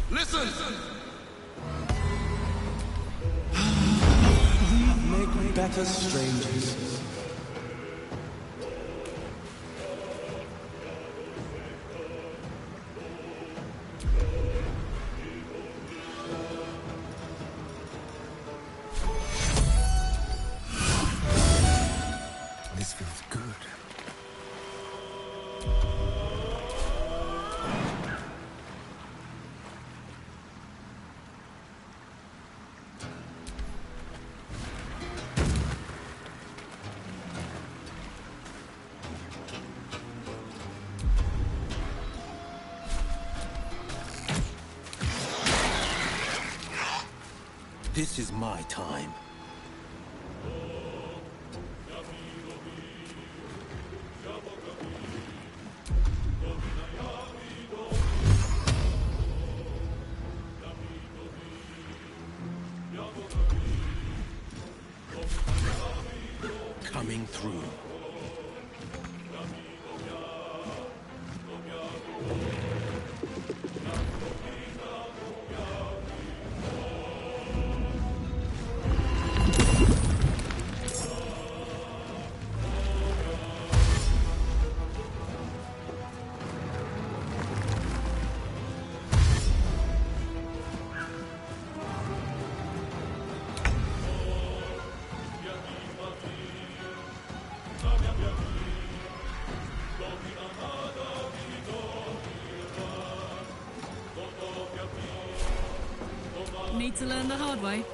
A: Listen!
L: We make better strangers.
J: This feels good.
L: This is my time. come through.
P: Need to learn the hard way.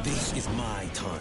L: This is my time.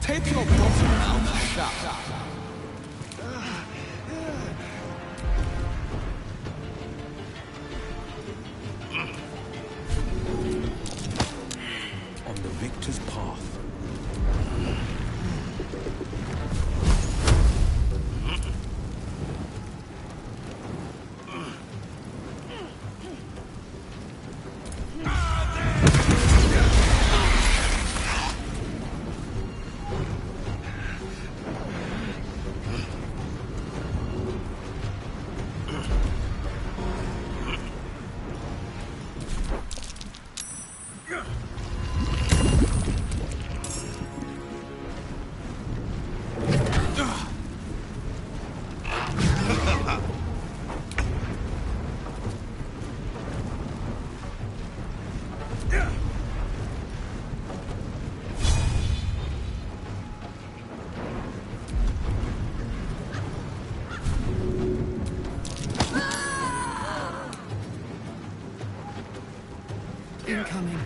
A: Take your bottom mouth shut.
L: On the victor's path.
E: incoming.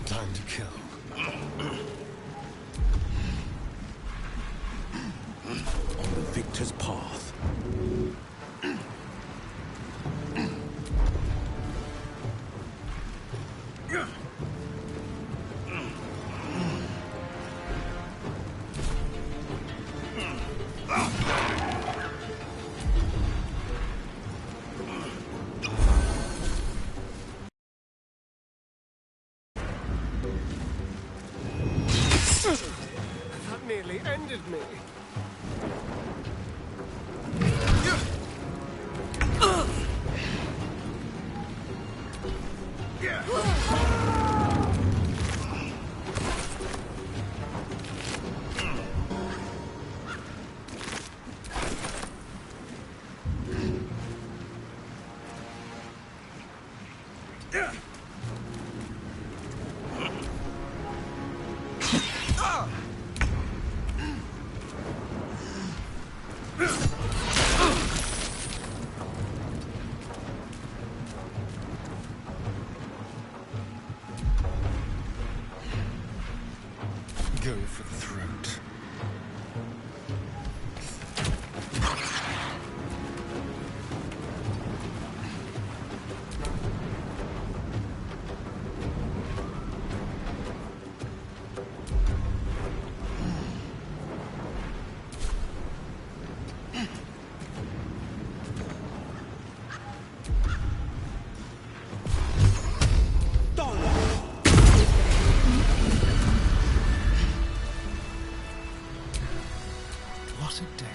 J: Time to kill.
L: On the victor's path.
J: That nearly ended me. Go for the throat. What a day.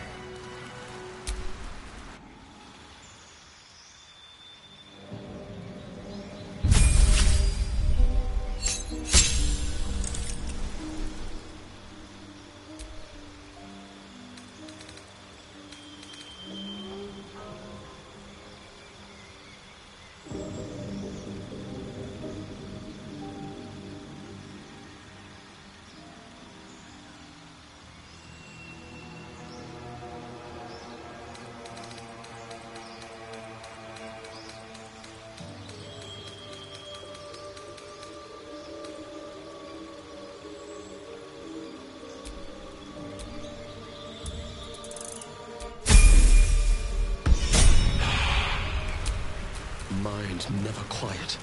J: Mind never quiet.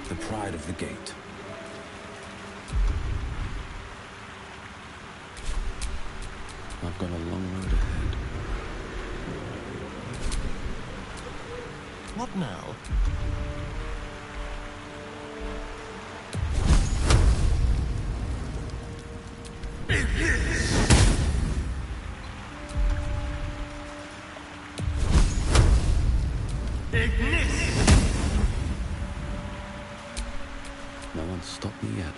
L: The pride of the gate.
O: I've got a long road ahead.
J: What now?
O: No one's stopped me yet.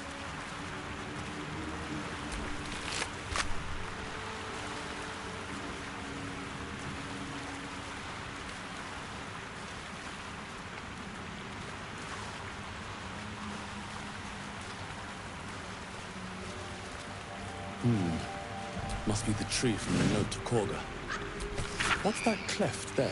L: Must be the tree from the note to Korga. What's that cleft there?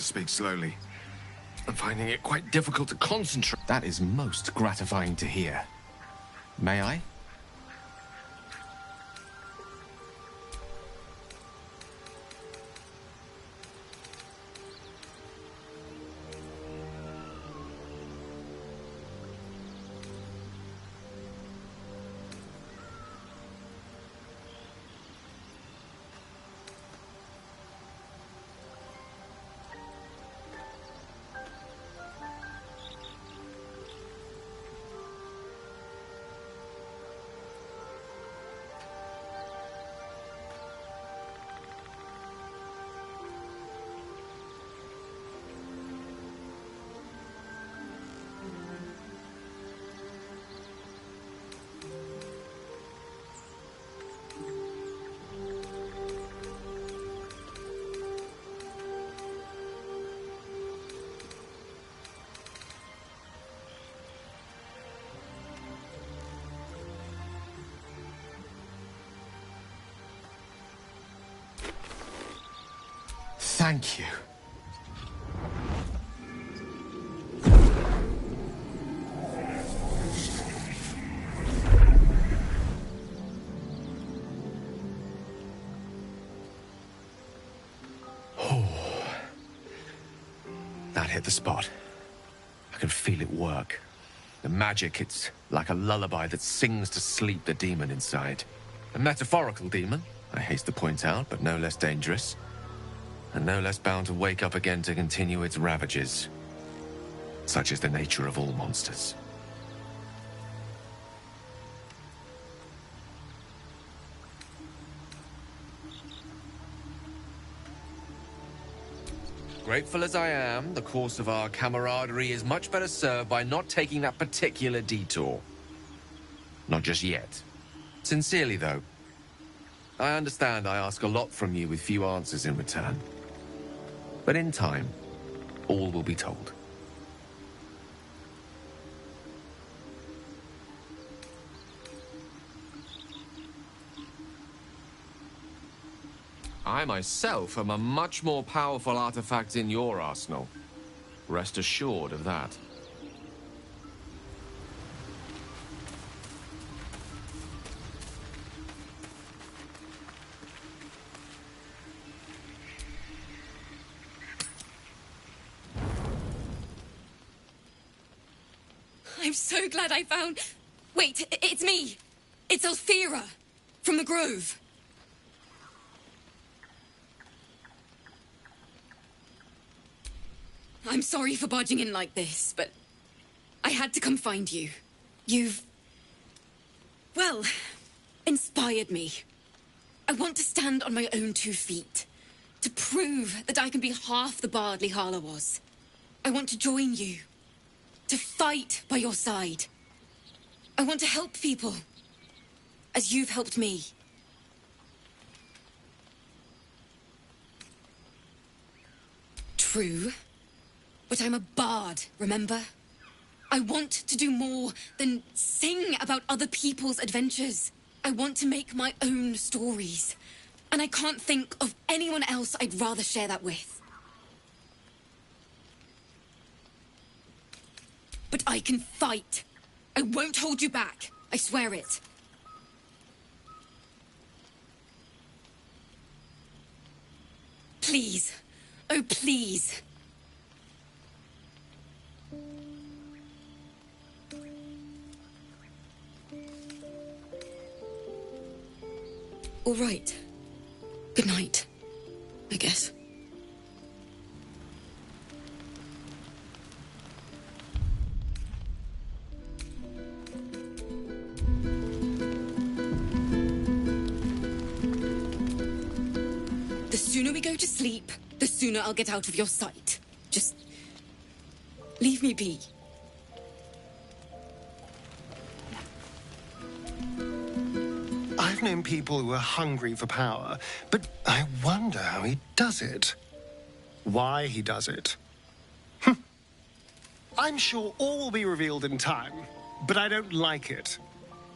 S: to speak slowly. I'm finding it quite difficult to concentrate. That is most gratifying to hear. May I? Thank you. That hit the spot. I can feel it work. The magic, it's like a lullaby that sings to sleep the demon inside. A metaphorical demon, I haste to point out, but no less dangerous. And no less bound to wake up again to continue its ravages. Such is the nature of all monsters. Grateful as I am, the course of our camaraderie is much better served by not taking that particular detour. Not just yet. Sincerely, though. I understand I ask a lot from you with few answers in return. But in time, all will be told. I myself am a much more powerful artifact in your arsenal. Rest assured of that.
E: I'm so glad I found... Wait, it's me. It's Althera, from the Grove. I'm sorry for barging in like this, but I had to come find you. You've... well, inspired me. I want to stand on my own 2 feet, to prove that I can be half the Bardley Harlow was. I want to join you. To fight by your side. I want to help people, as you've helped me. True, but I'm a bard, remember? I want to do more than sing about other people's adventures. I want to make my own stories, and I can't think of anyone else I'd rather share that with. But I can fight. I won't hold you back. I swear it. Please. Oh, please. All right. Good night, I guess. The sooner we go to sleep, the sooner I'll get out of your sight. Just leave me be.
J: I've known people who are hungry for power, but I wonder how he does it. Why he does it. I'm sure all will be revealed in time, but I don't like it.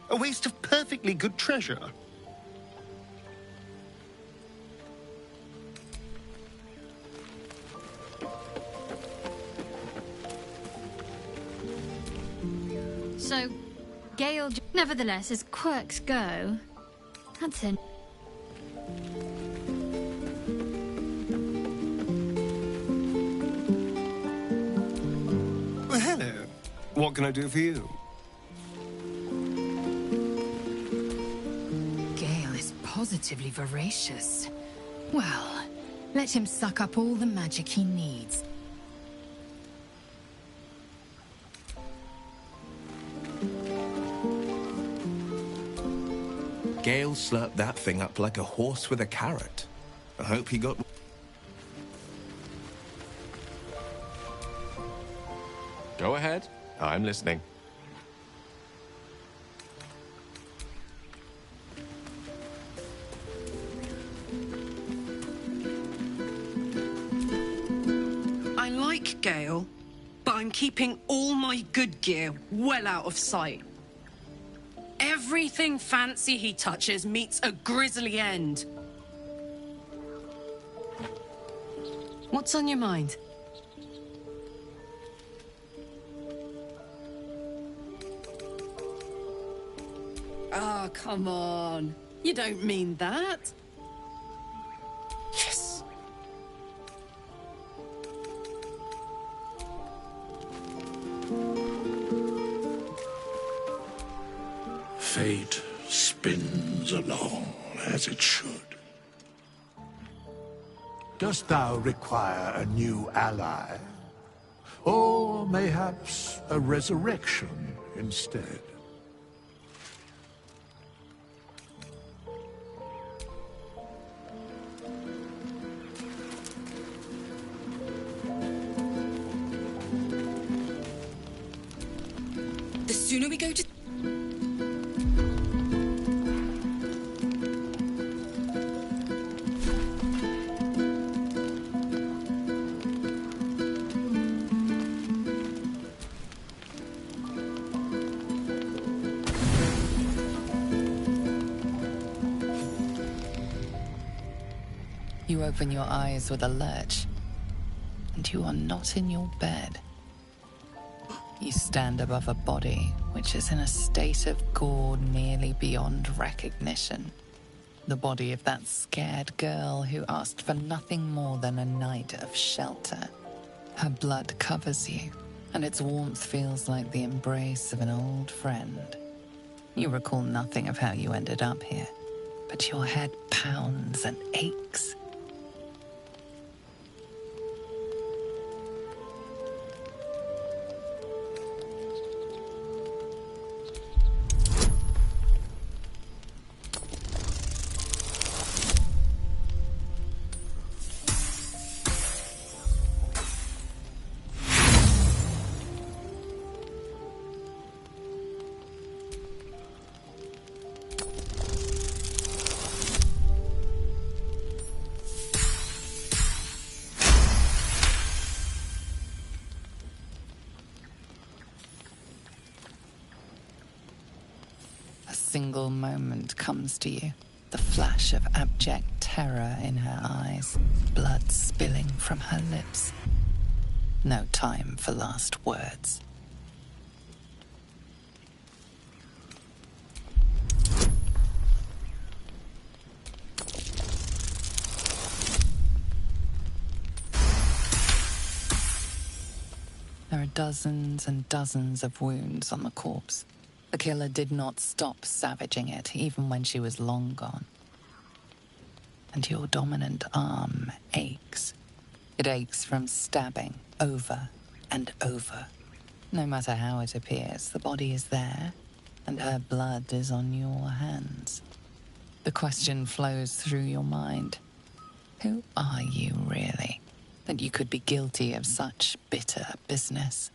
J: A waste of perfectly good treasure.
G: So, Gale... Nevertheless, as quirks go, that's it.
J: Well, hello. What can I do for you?
R: Gale is positively voracious. Well, let him suck up all the magic he needs.
K: Gale slurped that thing up like a horse with a carrot. I hope he got...
S: Go ahead. I'm listening.
E: I like Gale, but I'm keeping all my good gear well out of sight. Everything fancy he touches meets a grisly end. What's on your mind? Oh, come on. You don't mean that. Yes.
M: Fate spins along as it should.
T: Dost thou require a new ally? Or mayhaps a resurrection instead?
E: The sooner we go to...
F: You open your eyes with a lurch, and you are not in your bed. You stand above a body which is in a state of gore nearly beyond recognition. The body of that scared girl who asked for nothing more than a night of shelter. Her blood covers you, and its warmth feels like the embrace of an old friend. You recall nothing of how you ended up here, but your head pounds and aches. Single moment comes to you, the flash of abject terror in her eyes, blood spilling from her lips. No time for last words. There are dozens and dozens of wounds on the corpse. The killer did not stop savaging it, even when she was long gone. And your dominant arm aches. It aches from stabbing over and over. No matter how it appears, the body is there, and her blood is on your hands. The question flows through your mind. Who are you, really, that you could be guilty of such bitter business?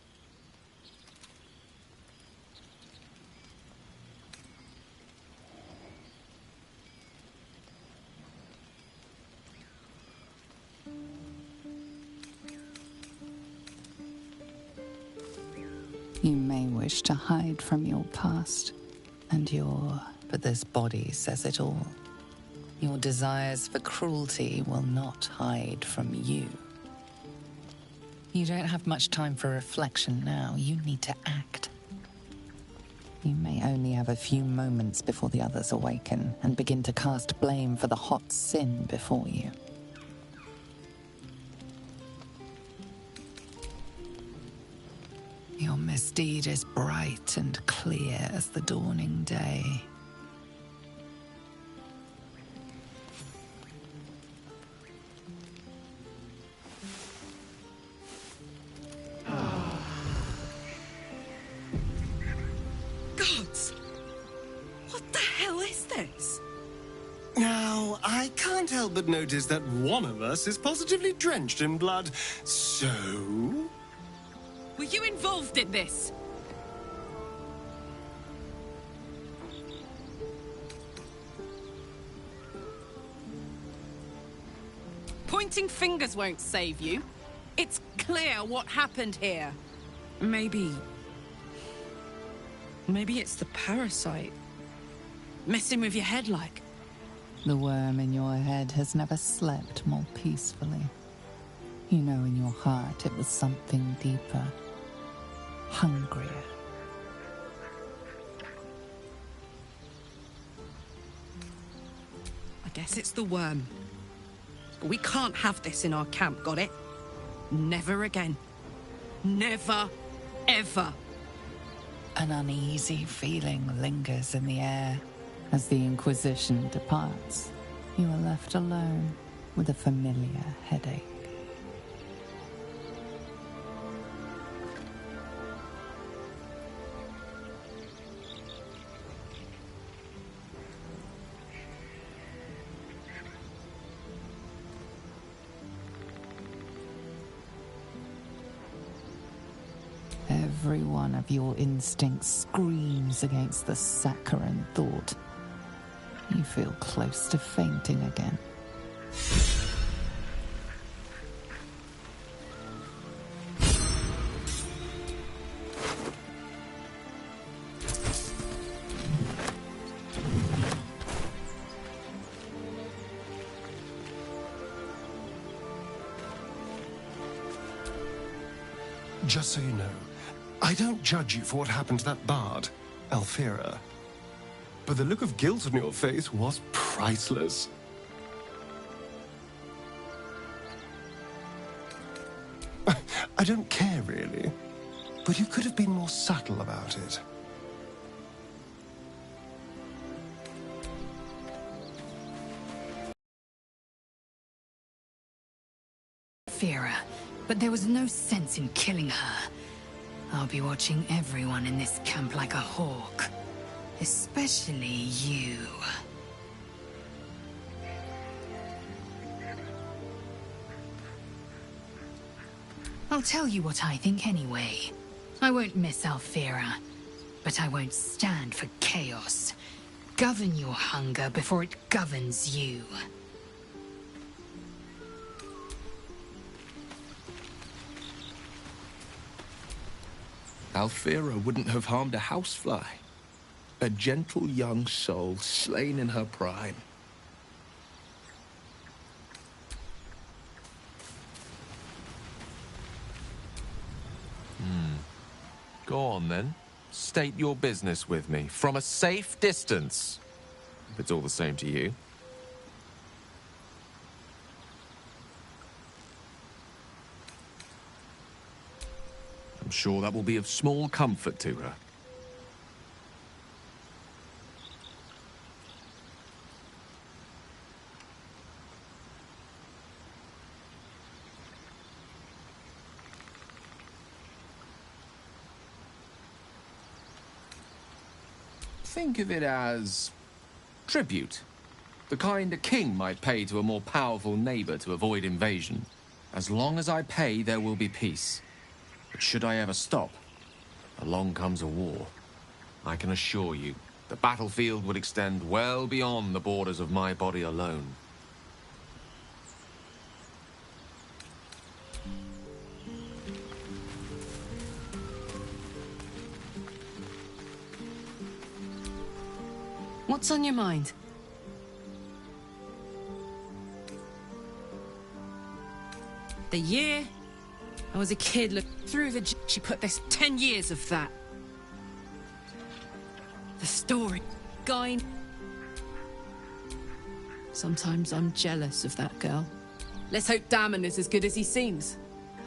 F: You may wish to hide from your past and but this body says it all. Your desires for cruelty will not hide from you. You don't have much time for reflection now. You need to act. You may only have a few moments before the others awaken and begin to cast blame for the hot sin before you. Your misdeed is bright and clear as the dawning day.
P: Gods! What the hell is this?
J: Now, I can't help but notice that one of us is positively drenched in blood. So...
E: Were you involved in this? Pointing fingers won't save you. It's clear what happened here. Maybe it's the parasite. Messing with your head like.
F: The worm in your head has never slept more peacefully. You know in your heart it was something deeper, hungrier.
E: I guess it's the worm. But we can't have this in our camp, got it? Never again. Never, ever.
F: An uneasy feeling lingers in the air. As the Inquisition departs, you are left alone with a familiar headache. Every one of your instincts screams against the saccharine thought. You feel close to fainting again.
J: Just so you know, I don't judge you for what happened to that bard, Alfira. But the look of guilt on your face was priceless. I don't care, really. But you could have been more subtle about it.
R: Fira, but there was no sense in killing her. I'll be watching everyone in this camp like a hawk. Especially you. I'll tell you what I think anyway. I won't miss Alfira, but I won't stand for chaos. Govern your hunger before it governs you.
K: Alfira wouldn't have harmed a housefly. A gentle young soul slain in her prime.
S: Go on, then. State your business with me, from a safe distance, if it's all the same to you. I'm sure that will be of small comfort to her. Think of it as tribute. The kind a king might pay to a more powerful neighbor to avoid invasion. As long as I pay, there will be peace. But should I ever stop, along comes a war. I can assure you, the battlefield would extend well beyond the borders of my body alone.
E: What's on your mind? The year I was a kid, looked through the... She put this 10 years of that.
P: The story. Guy. Sometimes I'm jealous of that girl. Let's hope Damon is as good as he seems.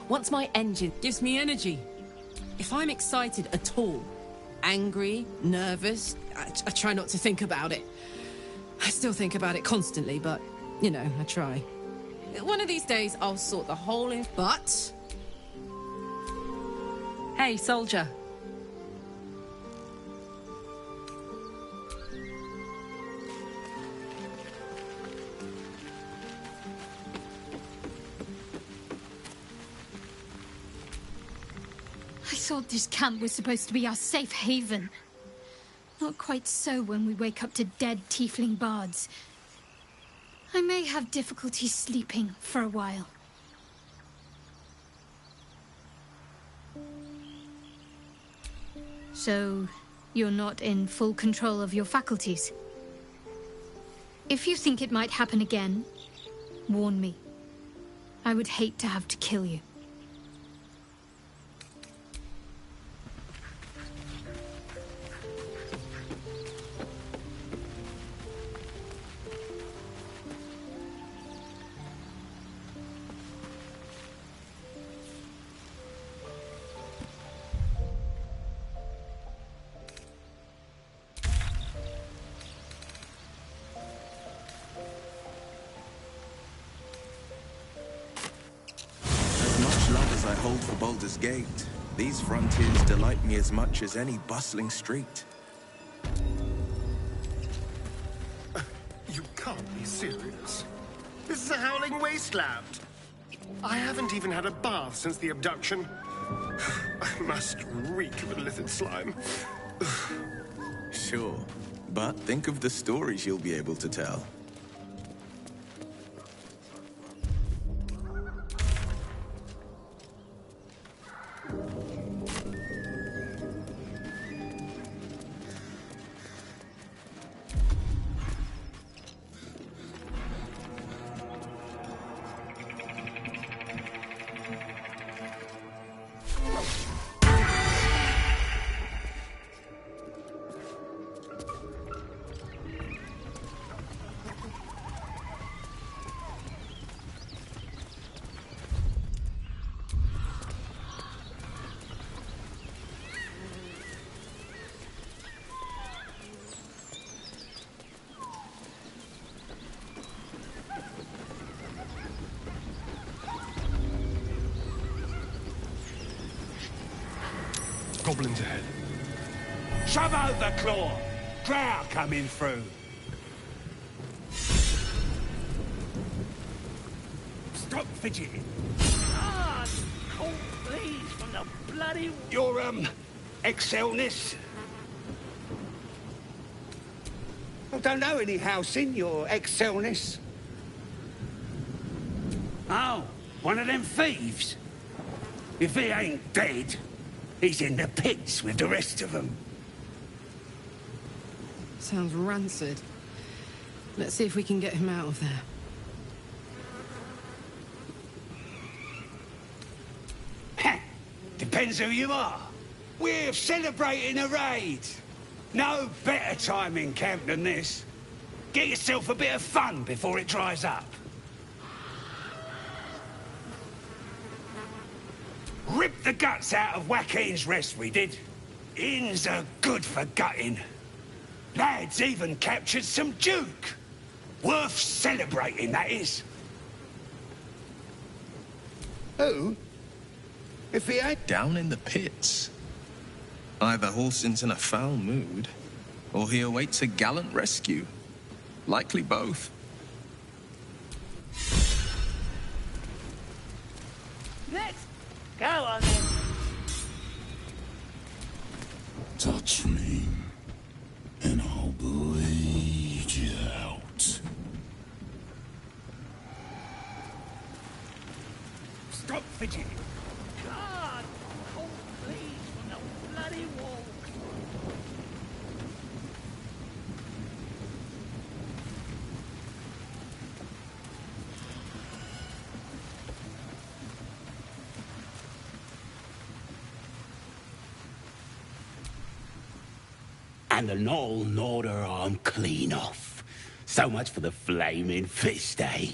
P: Once my engine gives me energy. If I'm excited at all, angry, nervous, I try not to think about it. I still think about it constantly, but, you know, I try. One of these days, I'll sort the whole in... But...
E: Hey, soldier.
G: I thought this camp was supposed to be our safe haven. Not quite so when we wake up to dead tiefling bards. I may have difficulty sleeping for a while. So, you're not in full control of your faculties? If you think it might happen again, warn me. I would hate to have to kill you.
K: I hold for Baldur's Gate. These frontiers delight me as much as any bustling street.
J: You can't be serious. This is a howling wasteland. I haven't even had a bath since the abduction. I must reek of illithid slime.
K: Sure, but think of the stories you'll be able to tell.
D: Goblins ahead.
A: Shove out the claw! Drow coming through! Stop fidgeting! Ah! Oh, please, from the bloody... Your, excelness? I don't know any house in your excelness. Oh, one of them thieves? If he ain't dead, he's in the pits with the rest of them.
P: Sounds rancid. Let's see if we can get him out of there.
A: Depends who you are. We're celebrating a raid. No better time in camp than this. Get yourself a bit of fun before it dries up. Ripped the guts out of Joaquin's rest, we did. Inns are good for gutting. Lads even captured some Duke. Worth celebrating, that is. Who? If he ain't...
K: Down in the pits. Either Halsin's in a foul mood, or he awaits a gallant rescue. Likely both.
A: Let's go on then.
M: Touch me, and I'll bleed you out.
A: Stop fidgeting. God! Oh, please, from the bloody wall.
N: And the Knoll gnawed her arm clean off. So much for the flaming fist, eh?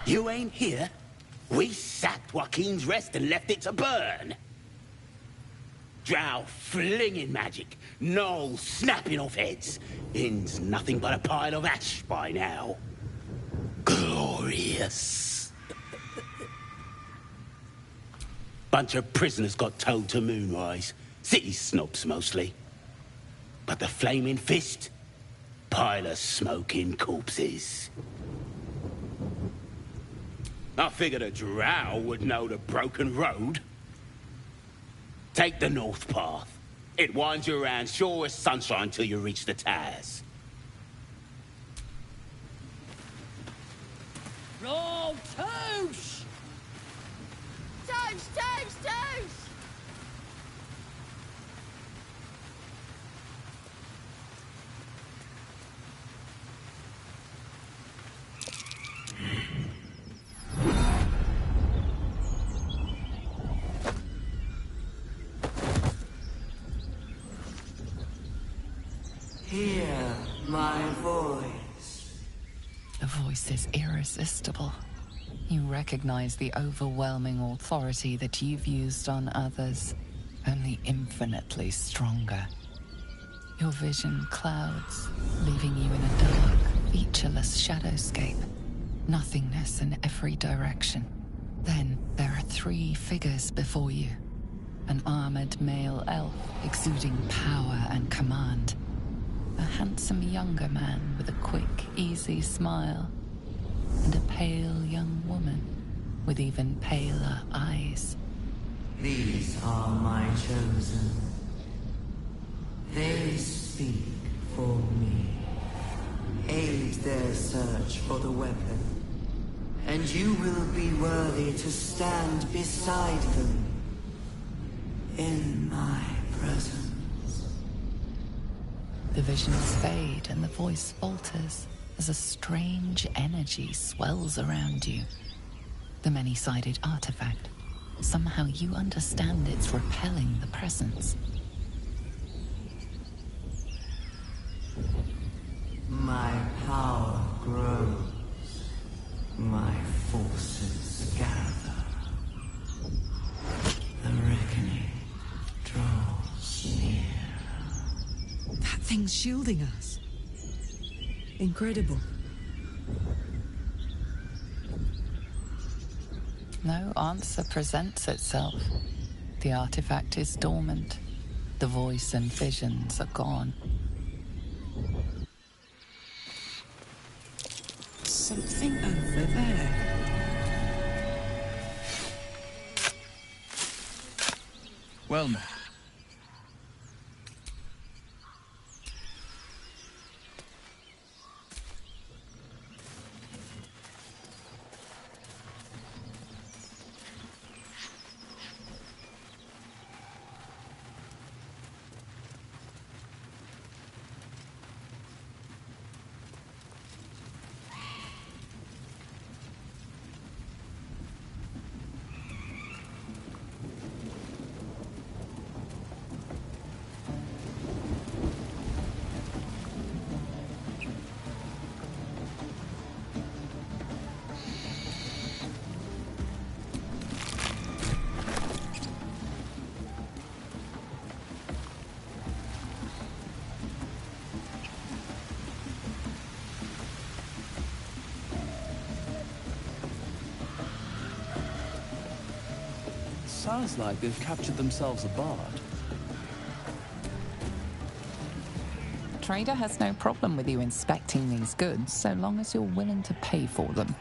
N: You ain't here? We sacked Joaquin's Rest and left it to burn. Drow flinging magic, Knoll snapping off heads. Inn's nothing but a pile of ash by now. Glorious. Bunch of prisoners got towed to Moonrise. City snobs mostly. But the Flaming Fist? Pile of smoking corpses. I figured a drow would know the broken road. Take the north path. It winds you around sure as sunshine till you reach the towers.
A: Roll Toosh!
V: Toast, toast, toast!
W: Hear my voice.
F: The voice is irresistible. You recognize the overwhelming authority that you've used on others, only infinitely stronger. Your vision clouds, leaving you in a dark, featureless shadowscape. Nothingness in every direction. Then there are 3 figures before you. An armored male elf exuding power and command. A handsome younger man with a quick, easy smile. And a pale young woman with even paler eyes.
W: These are my chosen. They speak for me. Aid their search for the weapon. And you will be worthy to stand beside them. In my presence.
F: The visions fade and the voice falters as a strange energy swells around you. The many-sided artifact. Somehow you understand it's repelling the presence.
W: My power grows. My forces gather. The reckoning draws near.
P: That thing's shielding us. Incredible.
F: No answer presents itself. The artifact is dormant. The voice and visions are gone.
P: Something over there.
K: Well met.
L: Sounds like they've captured themselves a bard.
F: Trader has no problem with you inspecting these goods, so long as you're willing to pay for them.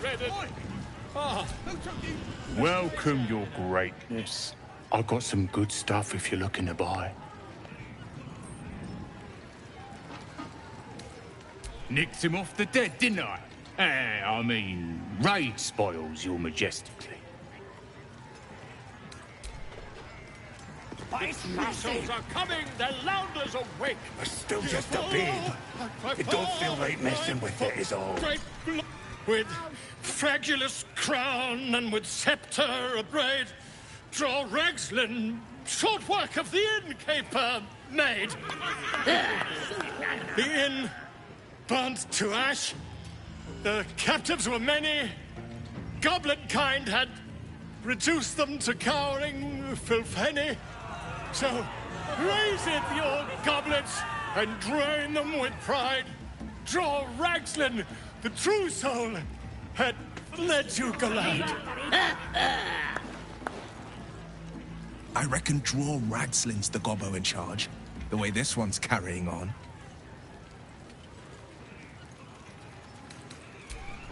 A: ready. Ah.
B: Welcome, your greatness. I've got some good stuff if you're looking to buy. Nicked him off the dead, didn't I? I mean, raid spoils your majestically.
A: The Crusoes are coming! The Lounders awake!
B: Still just a babe. It don't feel right messing with it, is all.
A: With fragulous crown and with sceptre abraid, draw Ragslin, short work of the innkeeper made. The inn burnt to ash. The captives were many. Goblin kind had reduced them to cowering filfenny. So raise it, your goblets, and drain them with pride. Draw Ragslin, the true soul, had led you glide.
K: I reckon draw Ragslin's the gobbo in charge, the way this one's carrying on.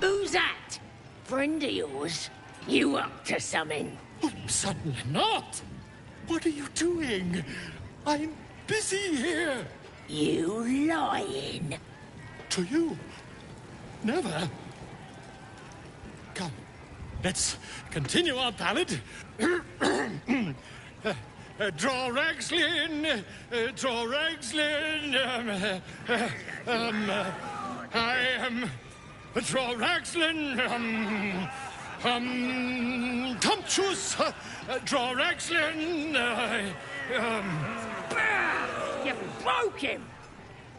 Q: Who's that? Friend of yours? You up to something?
A: Oh, certainly not. What are you doing? I'm busy here.
Q: You lying.
A: To you? Never. Come, let's continue our ballad. Draw Ragslin, draw Ragslin. I am draw Ragslin. Tumptuous, draw Ragslin.
Q: You broke him.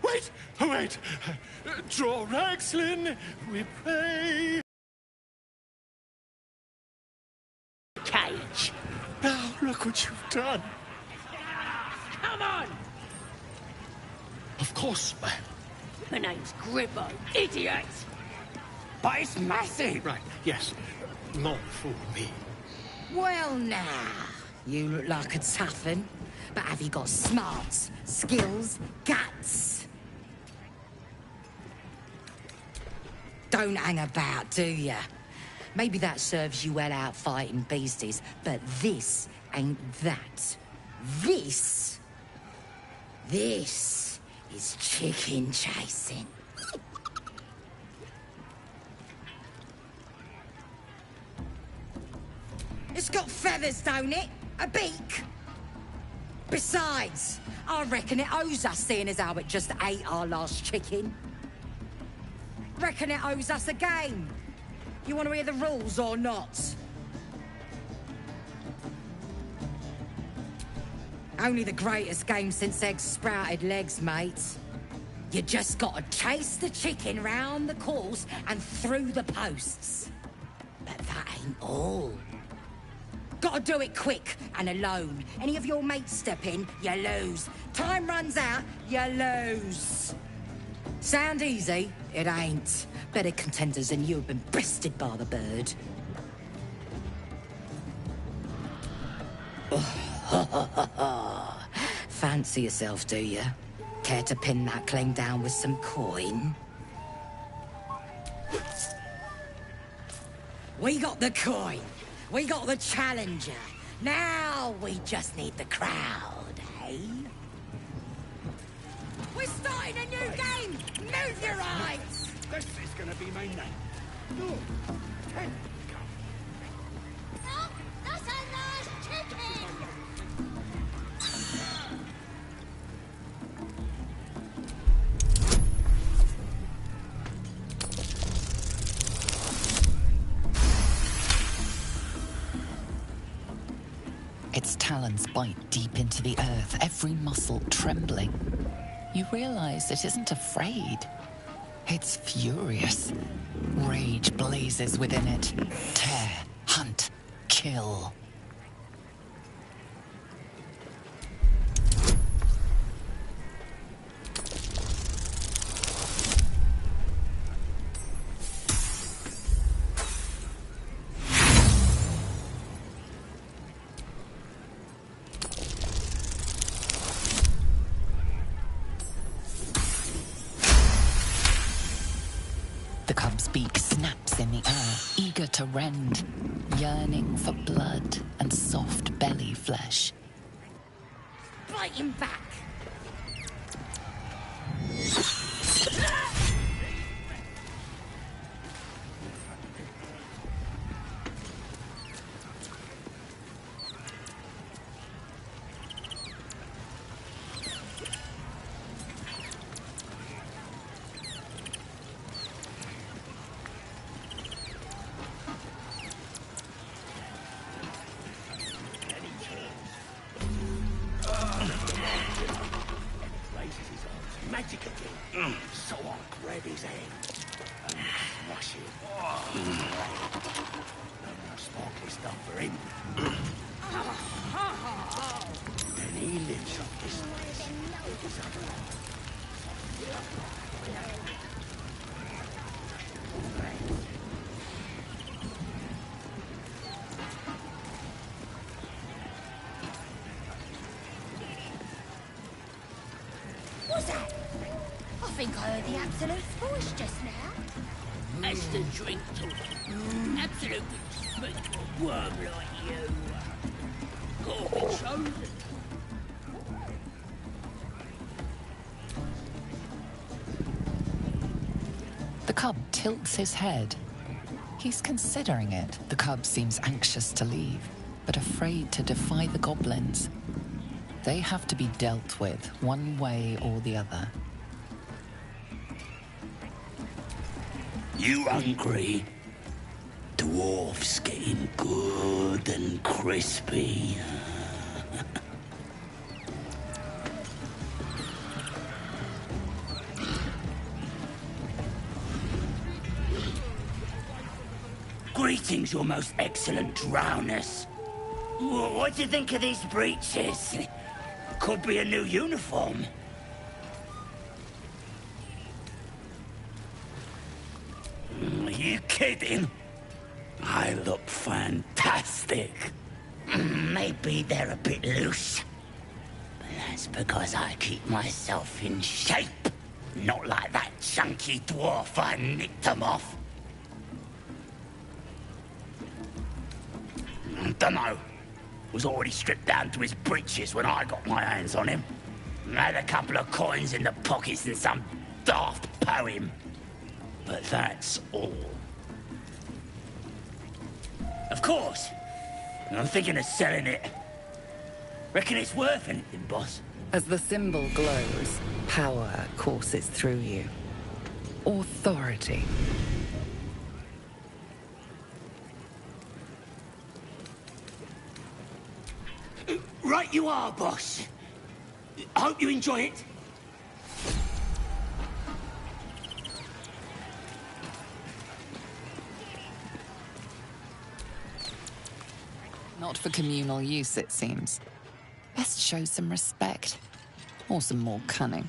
A: Wait, wait. Draw Ragslin, we pray.
Q: Cage.
A: Now look what you've done.
Q: Come on.
A: Of course, ma'am.
Q: My name's Gribbo, idiot. But it's massive.
A: Right, yes. Not for me.
C: Well, now, you look like a tough un, but have you got smarts, skills, guts? Don't hang about, do ya? Maybe that serves you well out fighting beasties, but this ain't that. This is chicken chasing. It's got feathers, don't it? A beak? Besides, I reckon it owes us, seeing as how it just ate our last chicken. Reckon it owes us a game. You want to hear the rules or not? Only the greatest game since eggs sprouted legs, mate. You just gotta chase the chicken round the course and through the posts. But that ain't all. Gotta do it quick and alone. Any of your mates step in, you lose. Time runs out, you lose. Sound easy? It ain't. Better contenders than you have been bested by the bird. Fancy yourself, do you? Care to pin that claim down with some coin? We got the coin. We got the challenger. Now we just need the crowd, eh? We're starting a new game! Move your eyes!
B: This is gonna be my night. No. Ten.
V: No, that's a nice chicken!
F: Its talons bite deep into the earth, every muscle trembling. You realize it isn't afraid. It's furious. Rage blazes within it. Tear, hunt, kill. The cub's beak snaps in the air, eager to rend, yearning for blood and soft belly flesh.
Q: Bite him back.
A: Magic again. So I'll grab his hand and crush it. No more sparkly stuff for him. And he lives off this place with his other arm.
V: What's that? I think I heard the absolute voice just now.
Q: That's the drink talk. Absolutely smooth a worm like you. Gotta be chosen.
F: The cub tilts his head. He's considering it. The cub seems anxious to leave, but afraid to defy the goblins. They have to be dealt with one way or the other.
N: You hungry? Dwarf's getting good and crispy. Greetings, your most excellent drowners. What do you think of these breeches? Could be a new uniform. Are you kidding? I look fantastic. Maybe they're a bit loose. But that's because I keep myself in shape. Not like that chunky dwarf I nicked them off. Dunno. Was already stripped down to his breeches when I got my hands on him. Had a couple of coins in the pockets and some daft poem. But that's all. Of course. I'm thinking of selling it. Reckon it's worth anything, boss?
F: As the symbol glows, power courses through you. Authority.
N: Right you are, boss. I hope you enjoy it.
F: Not for communal use, it seems. Best show some respect. Or some more cunning.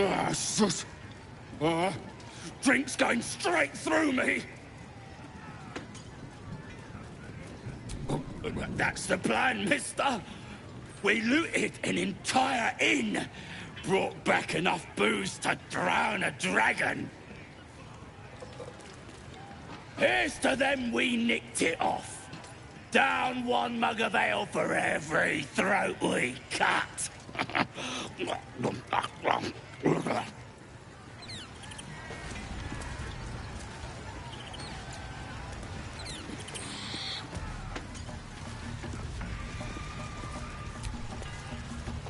A: Ah, shit. Drink's going straight through me. That's the plan, mister. We looted an entire inn. Brought back enough booze to drown a dragon. Here's to them we nicked it off. Down one mug of ale for every throat we cut.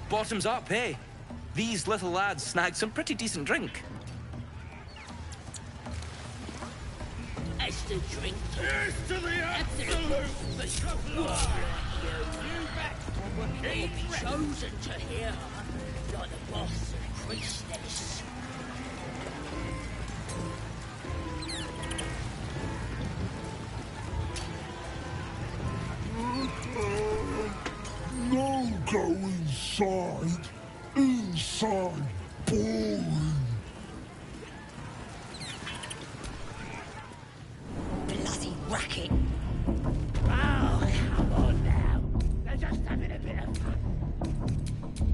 H: Bottoms up, eh? These little lads snagged some pretty decent drink.
Q: That's the drink.
A: Here's to the absolute.
Q: He'll be chosen to hear like the boss of priestess.
M: Inside. Boring.
V: Bloody racket.
N: Oh, come on now. They're just having a bit of fun.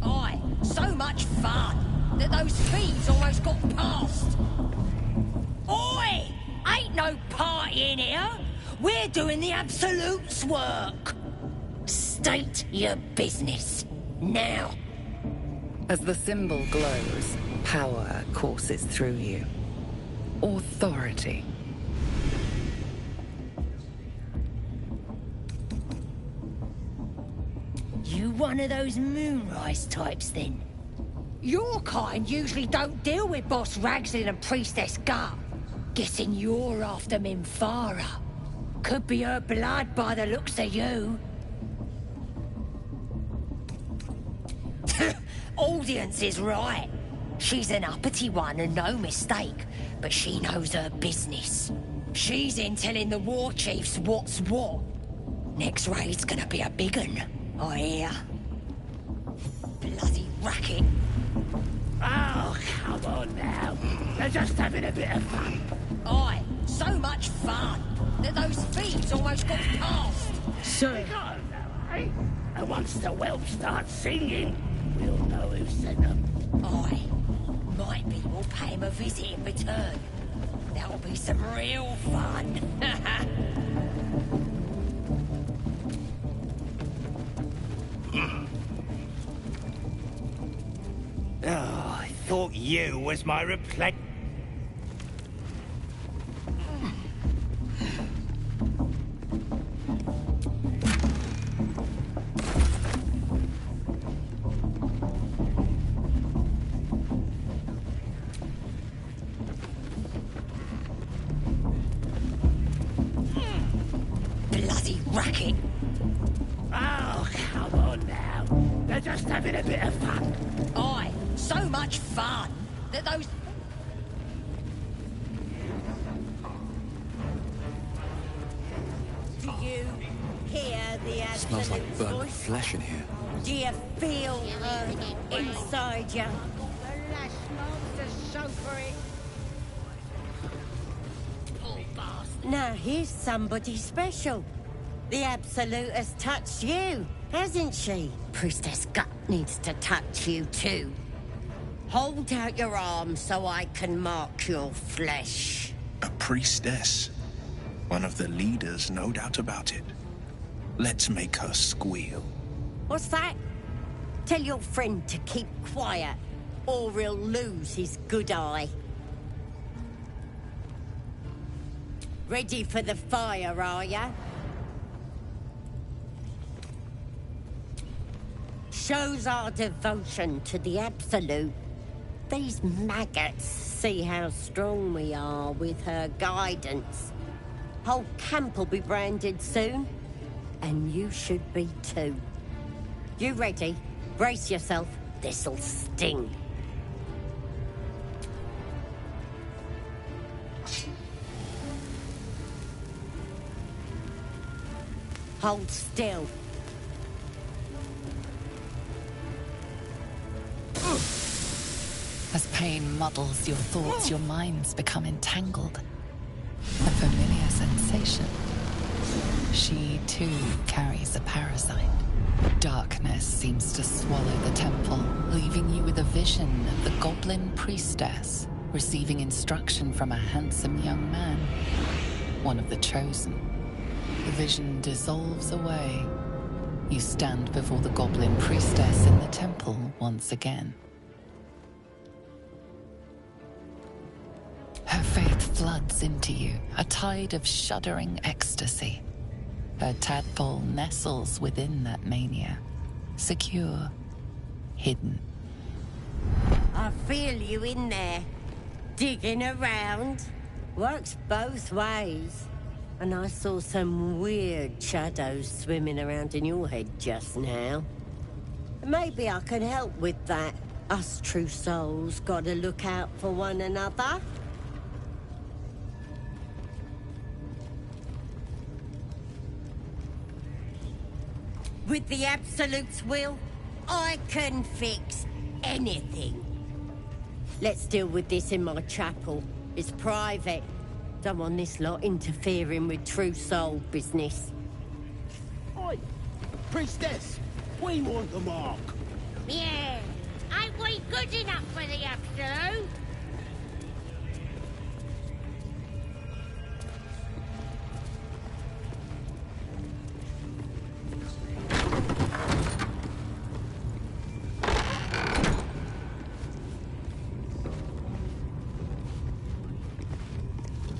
V: Aye, so much fun that those thieves almost got past. Oi! Ain't no party in here. We're doing the Absolute's work. State your business. Now.
F: As the symbol glows, power courses through you. Authority.
V: You one of those moonrise types, then? Your kind usually don't deal with Boss Ragslin and Priestess Gut. Guessing you're after Minfara. Could be her blood by the looks of you. Audience is right. She's an uppity one and no mistake, but she knows her business. She's in telling the war chiefs what's what. Next raid's gonna be a big un, I hear. Bloody racket.
N: Oh, come on now. They're just having a bit of fun.
V: Aye, so much fun that those thieves almost got past.
N: Sir. Eh? And once the whelp starts singing, we'll know who sent them.
V: Aye. Might be we'll pay him a visit in return. That'll be some real fun.
N: Oh, I thought you was my replace.
V: Bloody racket.
N: Oh, come on now. They're just having a bit of fun.
V: Aye, so much fun that those... Do you hear the
L: It smells like
V: Absolute's
L: burnt
V: voice?
L: flesh in here.
V: Do you feel her inside you? Now here's somebody special. The Absolute has touched you, hasn't she? Priestess Gut needs to touch you too. Hold out your arm so I can mark your flesh.
K: A priestess. One of the leaders, no doubt about it. Let's make her squeal.
V: What's that? Tell your friend to keep quiet, or he'll lose his good eye. Ready for the fire, are ya? Shows our devotion to the Absolute. These maggots see how strong we are with her guidance. Whole camp will be branded soon, and you should be too. You ready? Brace yourself. This'll sting. Hold still.
F: As pain muddles your thoughts, your minds become entangled. A familiar sensation. She, too, carries a parasite. Darkness seems to swallow the temple, leaving you with a vision of the goblin priestess receiving instruction from a handsome young man, one of the chosen. The vision dissolves away. You stand before the goblin priestess in the temple once again. Her faith floods into you, a tide of shuddering ecstasy. Her tadpole nestles within that mania, secure, hidden.
V: I feel you in there, digging around. Works both ways. And I saw some weird shadows swimming around in your head just now. Maybe I can help with that. Us true souls gotta look out for one another. With the Absolute's will, I can fix anything. Let's deal with this in my chapel. It's private. Don't want this lot interfering with true soul business.
A: Oi, priestess, we want the mark.
Q: Yeah. Ain't we good enough for the absolute?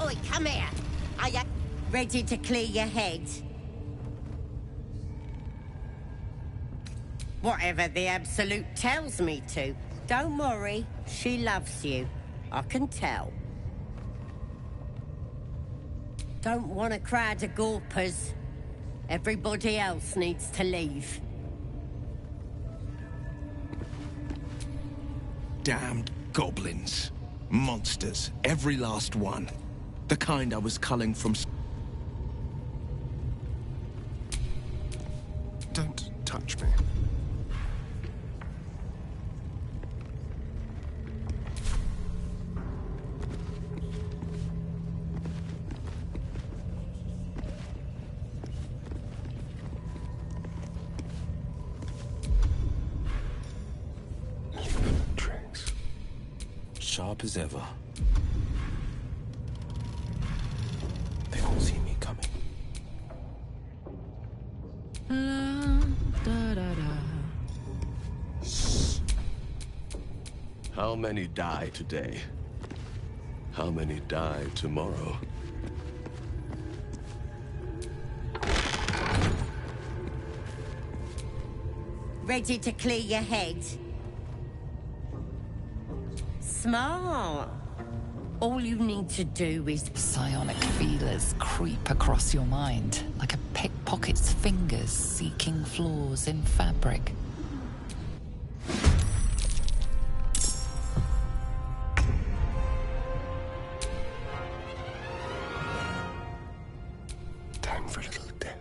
V: Oi, come here. Are you ready to clear your head? Whatever the Absolute tells me to. Don't worry, she loves you. I can tell. Don't want a crowd of gawpers. Everybody else needs to leave.
K: Damned goblins. Monsters, every last one. The kind I was culling from...
J: Don't touch me. Tricks.
L: Sharp as ever. They won't see me coming.
K: How many die today? How many die tomorrow?
V: Ready to clear your head? Smart. All you need to do is...
F: Psionic feelers creep across your mind like a pickpocket's fingers seeking flaws in fabric.
J: Time for a little death.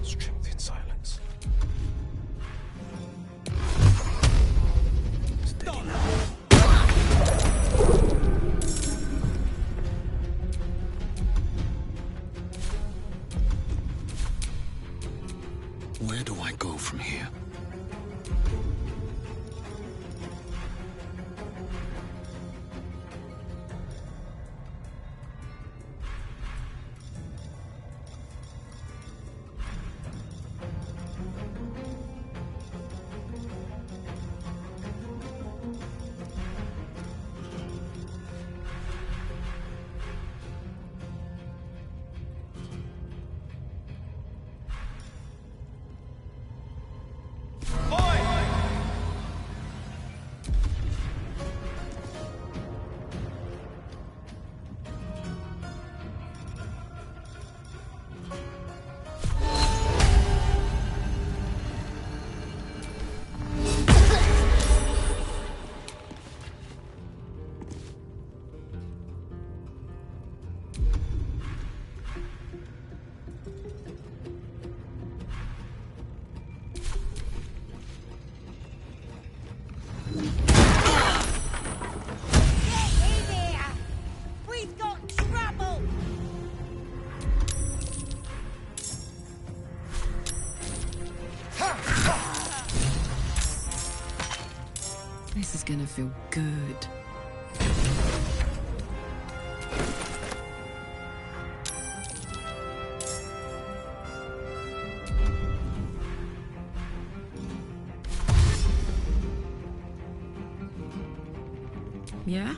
L: Strength in silence.
D: Where do I go from here?
V: We've got trouble!
E: This is gonna feel good. Yeah?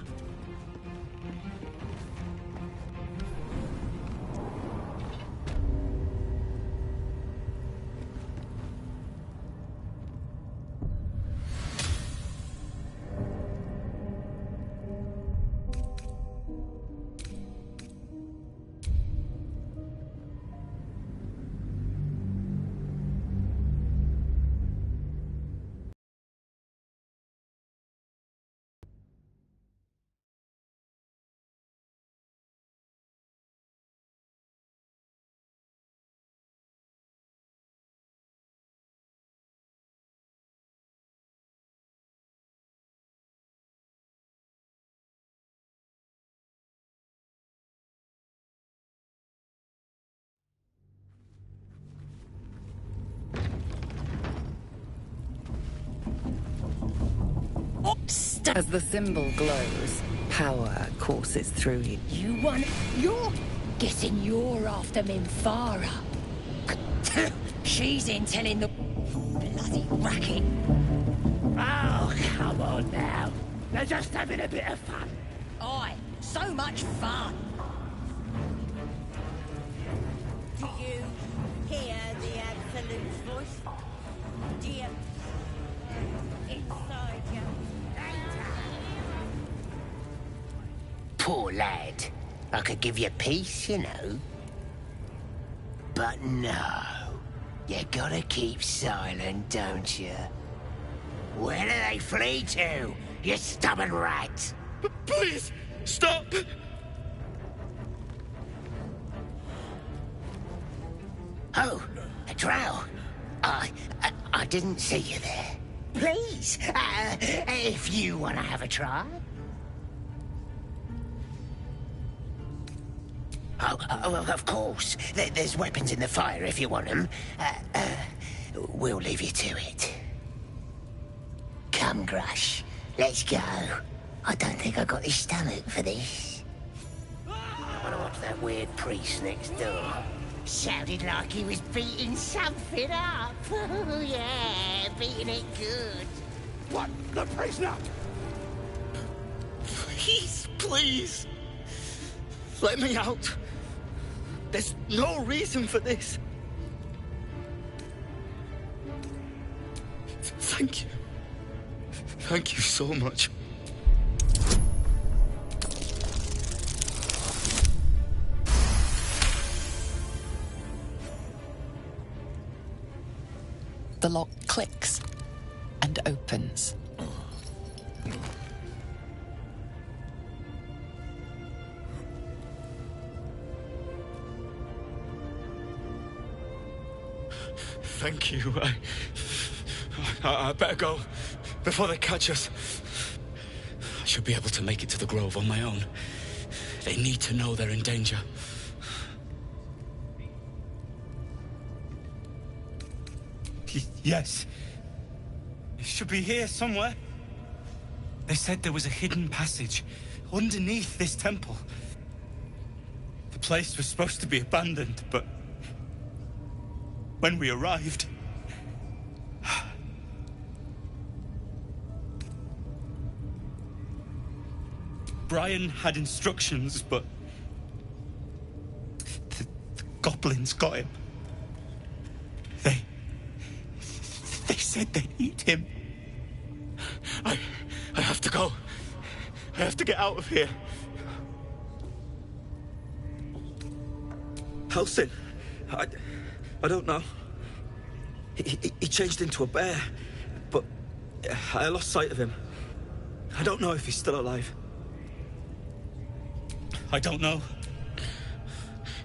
V: As the symbol glows, power courses through you.
Q: You're guessing you're after Minfara. She's in telling the bloody racket.
N: Oh, come on now. They're just having a bit of fun.
Q: Aye, so much fun.
V: Do you hear the Absolute's voice? Do you... inside you?
N: Poor lad. I could give you peace, you know. But no. You gotta keep silent, don't you? Where do they flee to, you stubborn rat?
A: Please, stop!
N: Oh, a drow. I didn't see you there. Please, if you want to have a try. Oh, of course. There's weapons in the fire if you want them. We'll leave you to it. Come, Grush. Let's go. I don't think I got the stomach for this. I want to watch that weird priest next door. Sounded like he was beating something up. Oh, yeah, beating it good.
A: What? The prisoner? Please. Let me out. There's no reason for this. Thank you. Thank you so much.
F: The lock clicks and opens.
A: Thank you. I better go before they catch us. I should be able to make it to the Grove on my own. They need to know they're in danger. Yes. It should be here somewhere. They said there was a hidden passage underneath this temple. The place was supposed to be abandoned, but when we arrived, Brian had instructions, but the goblins got him. They said they'd eat him. I have to go. I have to get out of here. Helsing, I don't know. He changed into a bear, but I lost sight of him. I don't know if he's still alive. I don't know.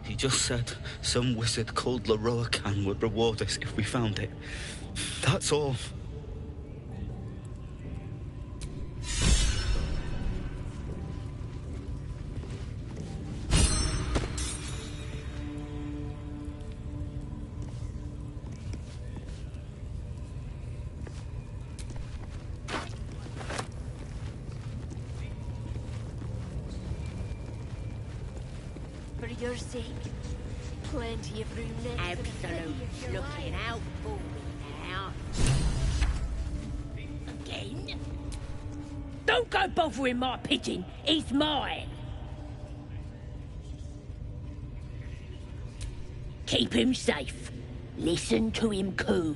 A: He just said some wizard called Leroacan would reward us if we found it. That's all.
I: For your sake, plenty of room next to the
V: Absolute looking out for me now.
Q: Again? Don't go bothering my pigeon. He's mine. Keep him safe. Listen to him coo.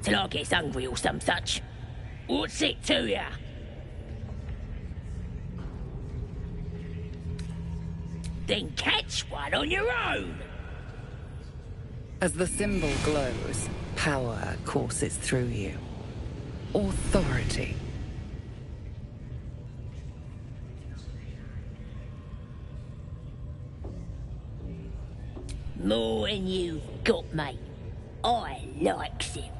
Q: Till I gets hungry or some such. What's it to ya? Then catch one on your own.
V: As the symbol glows, power courses through you. Authority.
Q: More than you've got, mate. I likes him.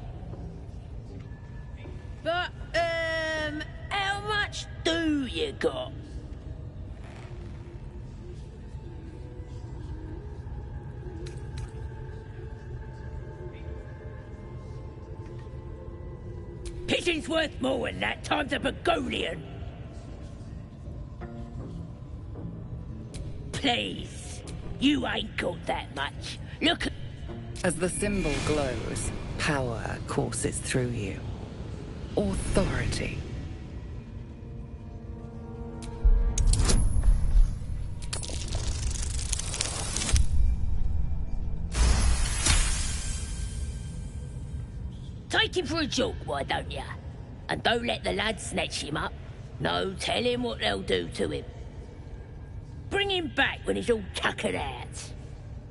Q: But, how much do you got? Pigeon's worth more than that times a begonian. please. You ain't got that much. Look at...
F: As the symbol glows, power courses through you. Authority.
Q: Take him for a joke, why don't ya? And don't let the lads snatch him up. No, tell him what they'll do to him. Bring him back when he's all tuckered out.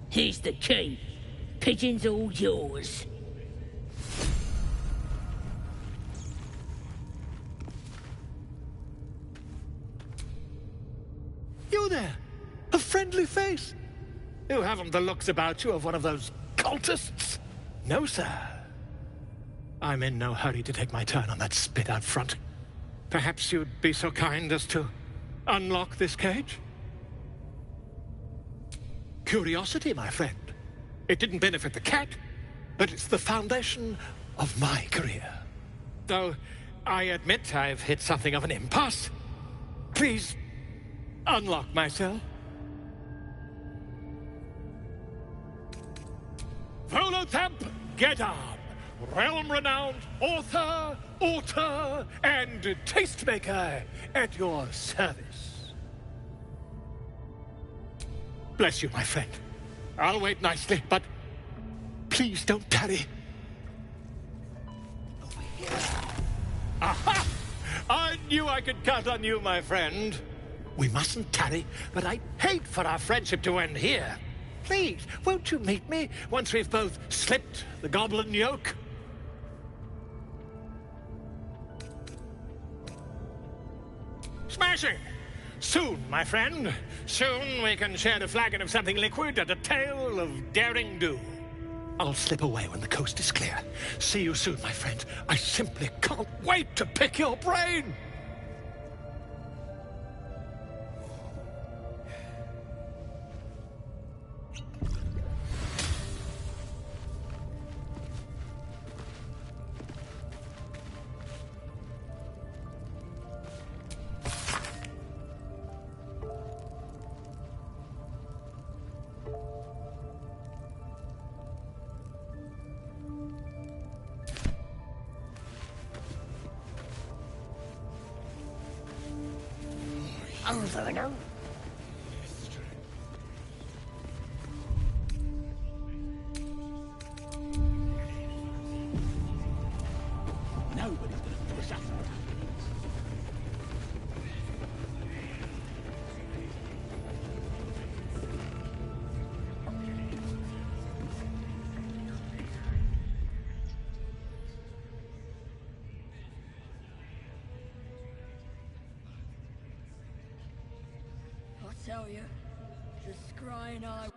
Q: Here's the key. Pigeon's all yours.
A: You there! A friendly face! You haven't the looks about you of one of those cultists? No, sir. I'm in no hurry to take my turn on that spit out front. Perhaps you'd be so kind as to unlock this cage? Curiosity, my friend. It didn't benefit the cat, but it's the foundation of my career. Though I admit I've hit something of an impasse. Please, unlock my cell. Volotamp Gedam, realm-renowned author, auteur, and tastemaker at your service. Bless you, my friend. I'll wait nicely, but please don't tarry. Aha! I knew I could count on you, my friend. We mustn't tarry, but I'd hate for our friendship to end here. Please, won't you meet me once we've both slipped the goblin yoke? Smashing! Soon, my friend. Soon we can share a flagon of something liquid and a tale of daring do. I'll slip away when the coast is clear. See you soon, my friend. I simply can't wait to pick your brain!
Q: Over and over. Nobody's gonna push us.
I: Tell you, the scrying I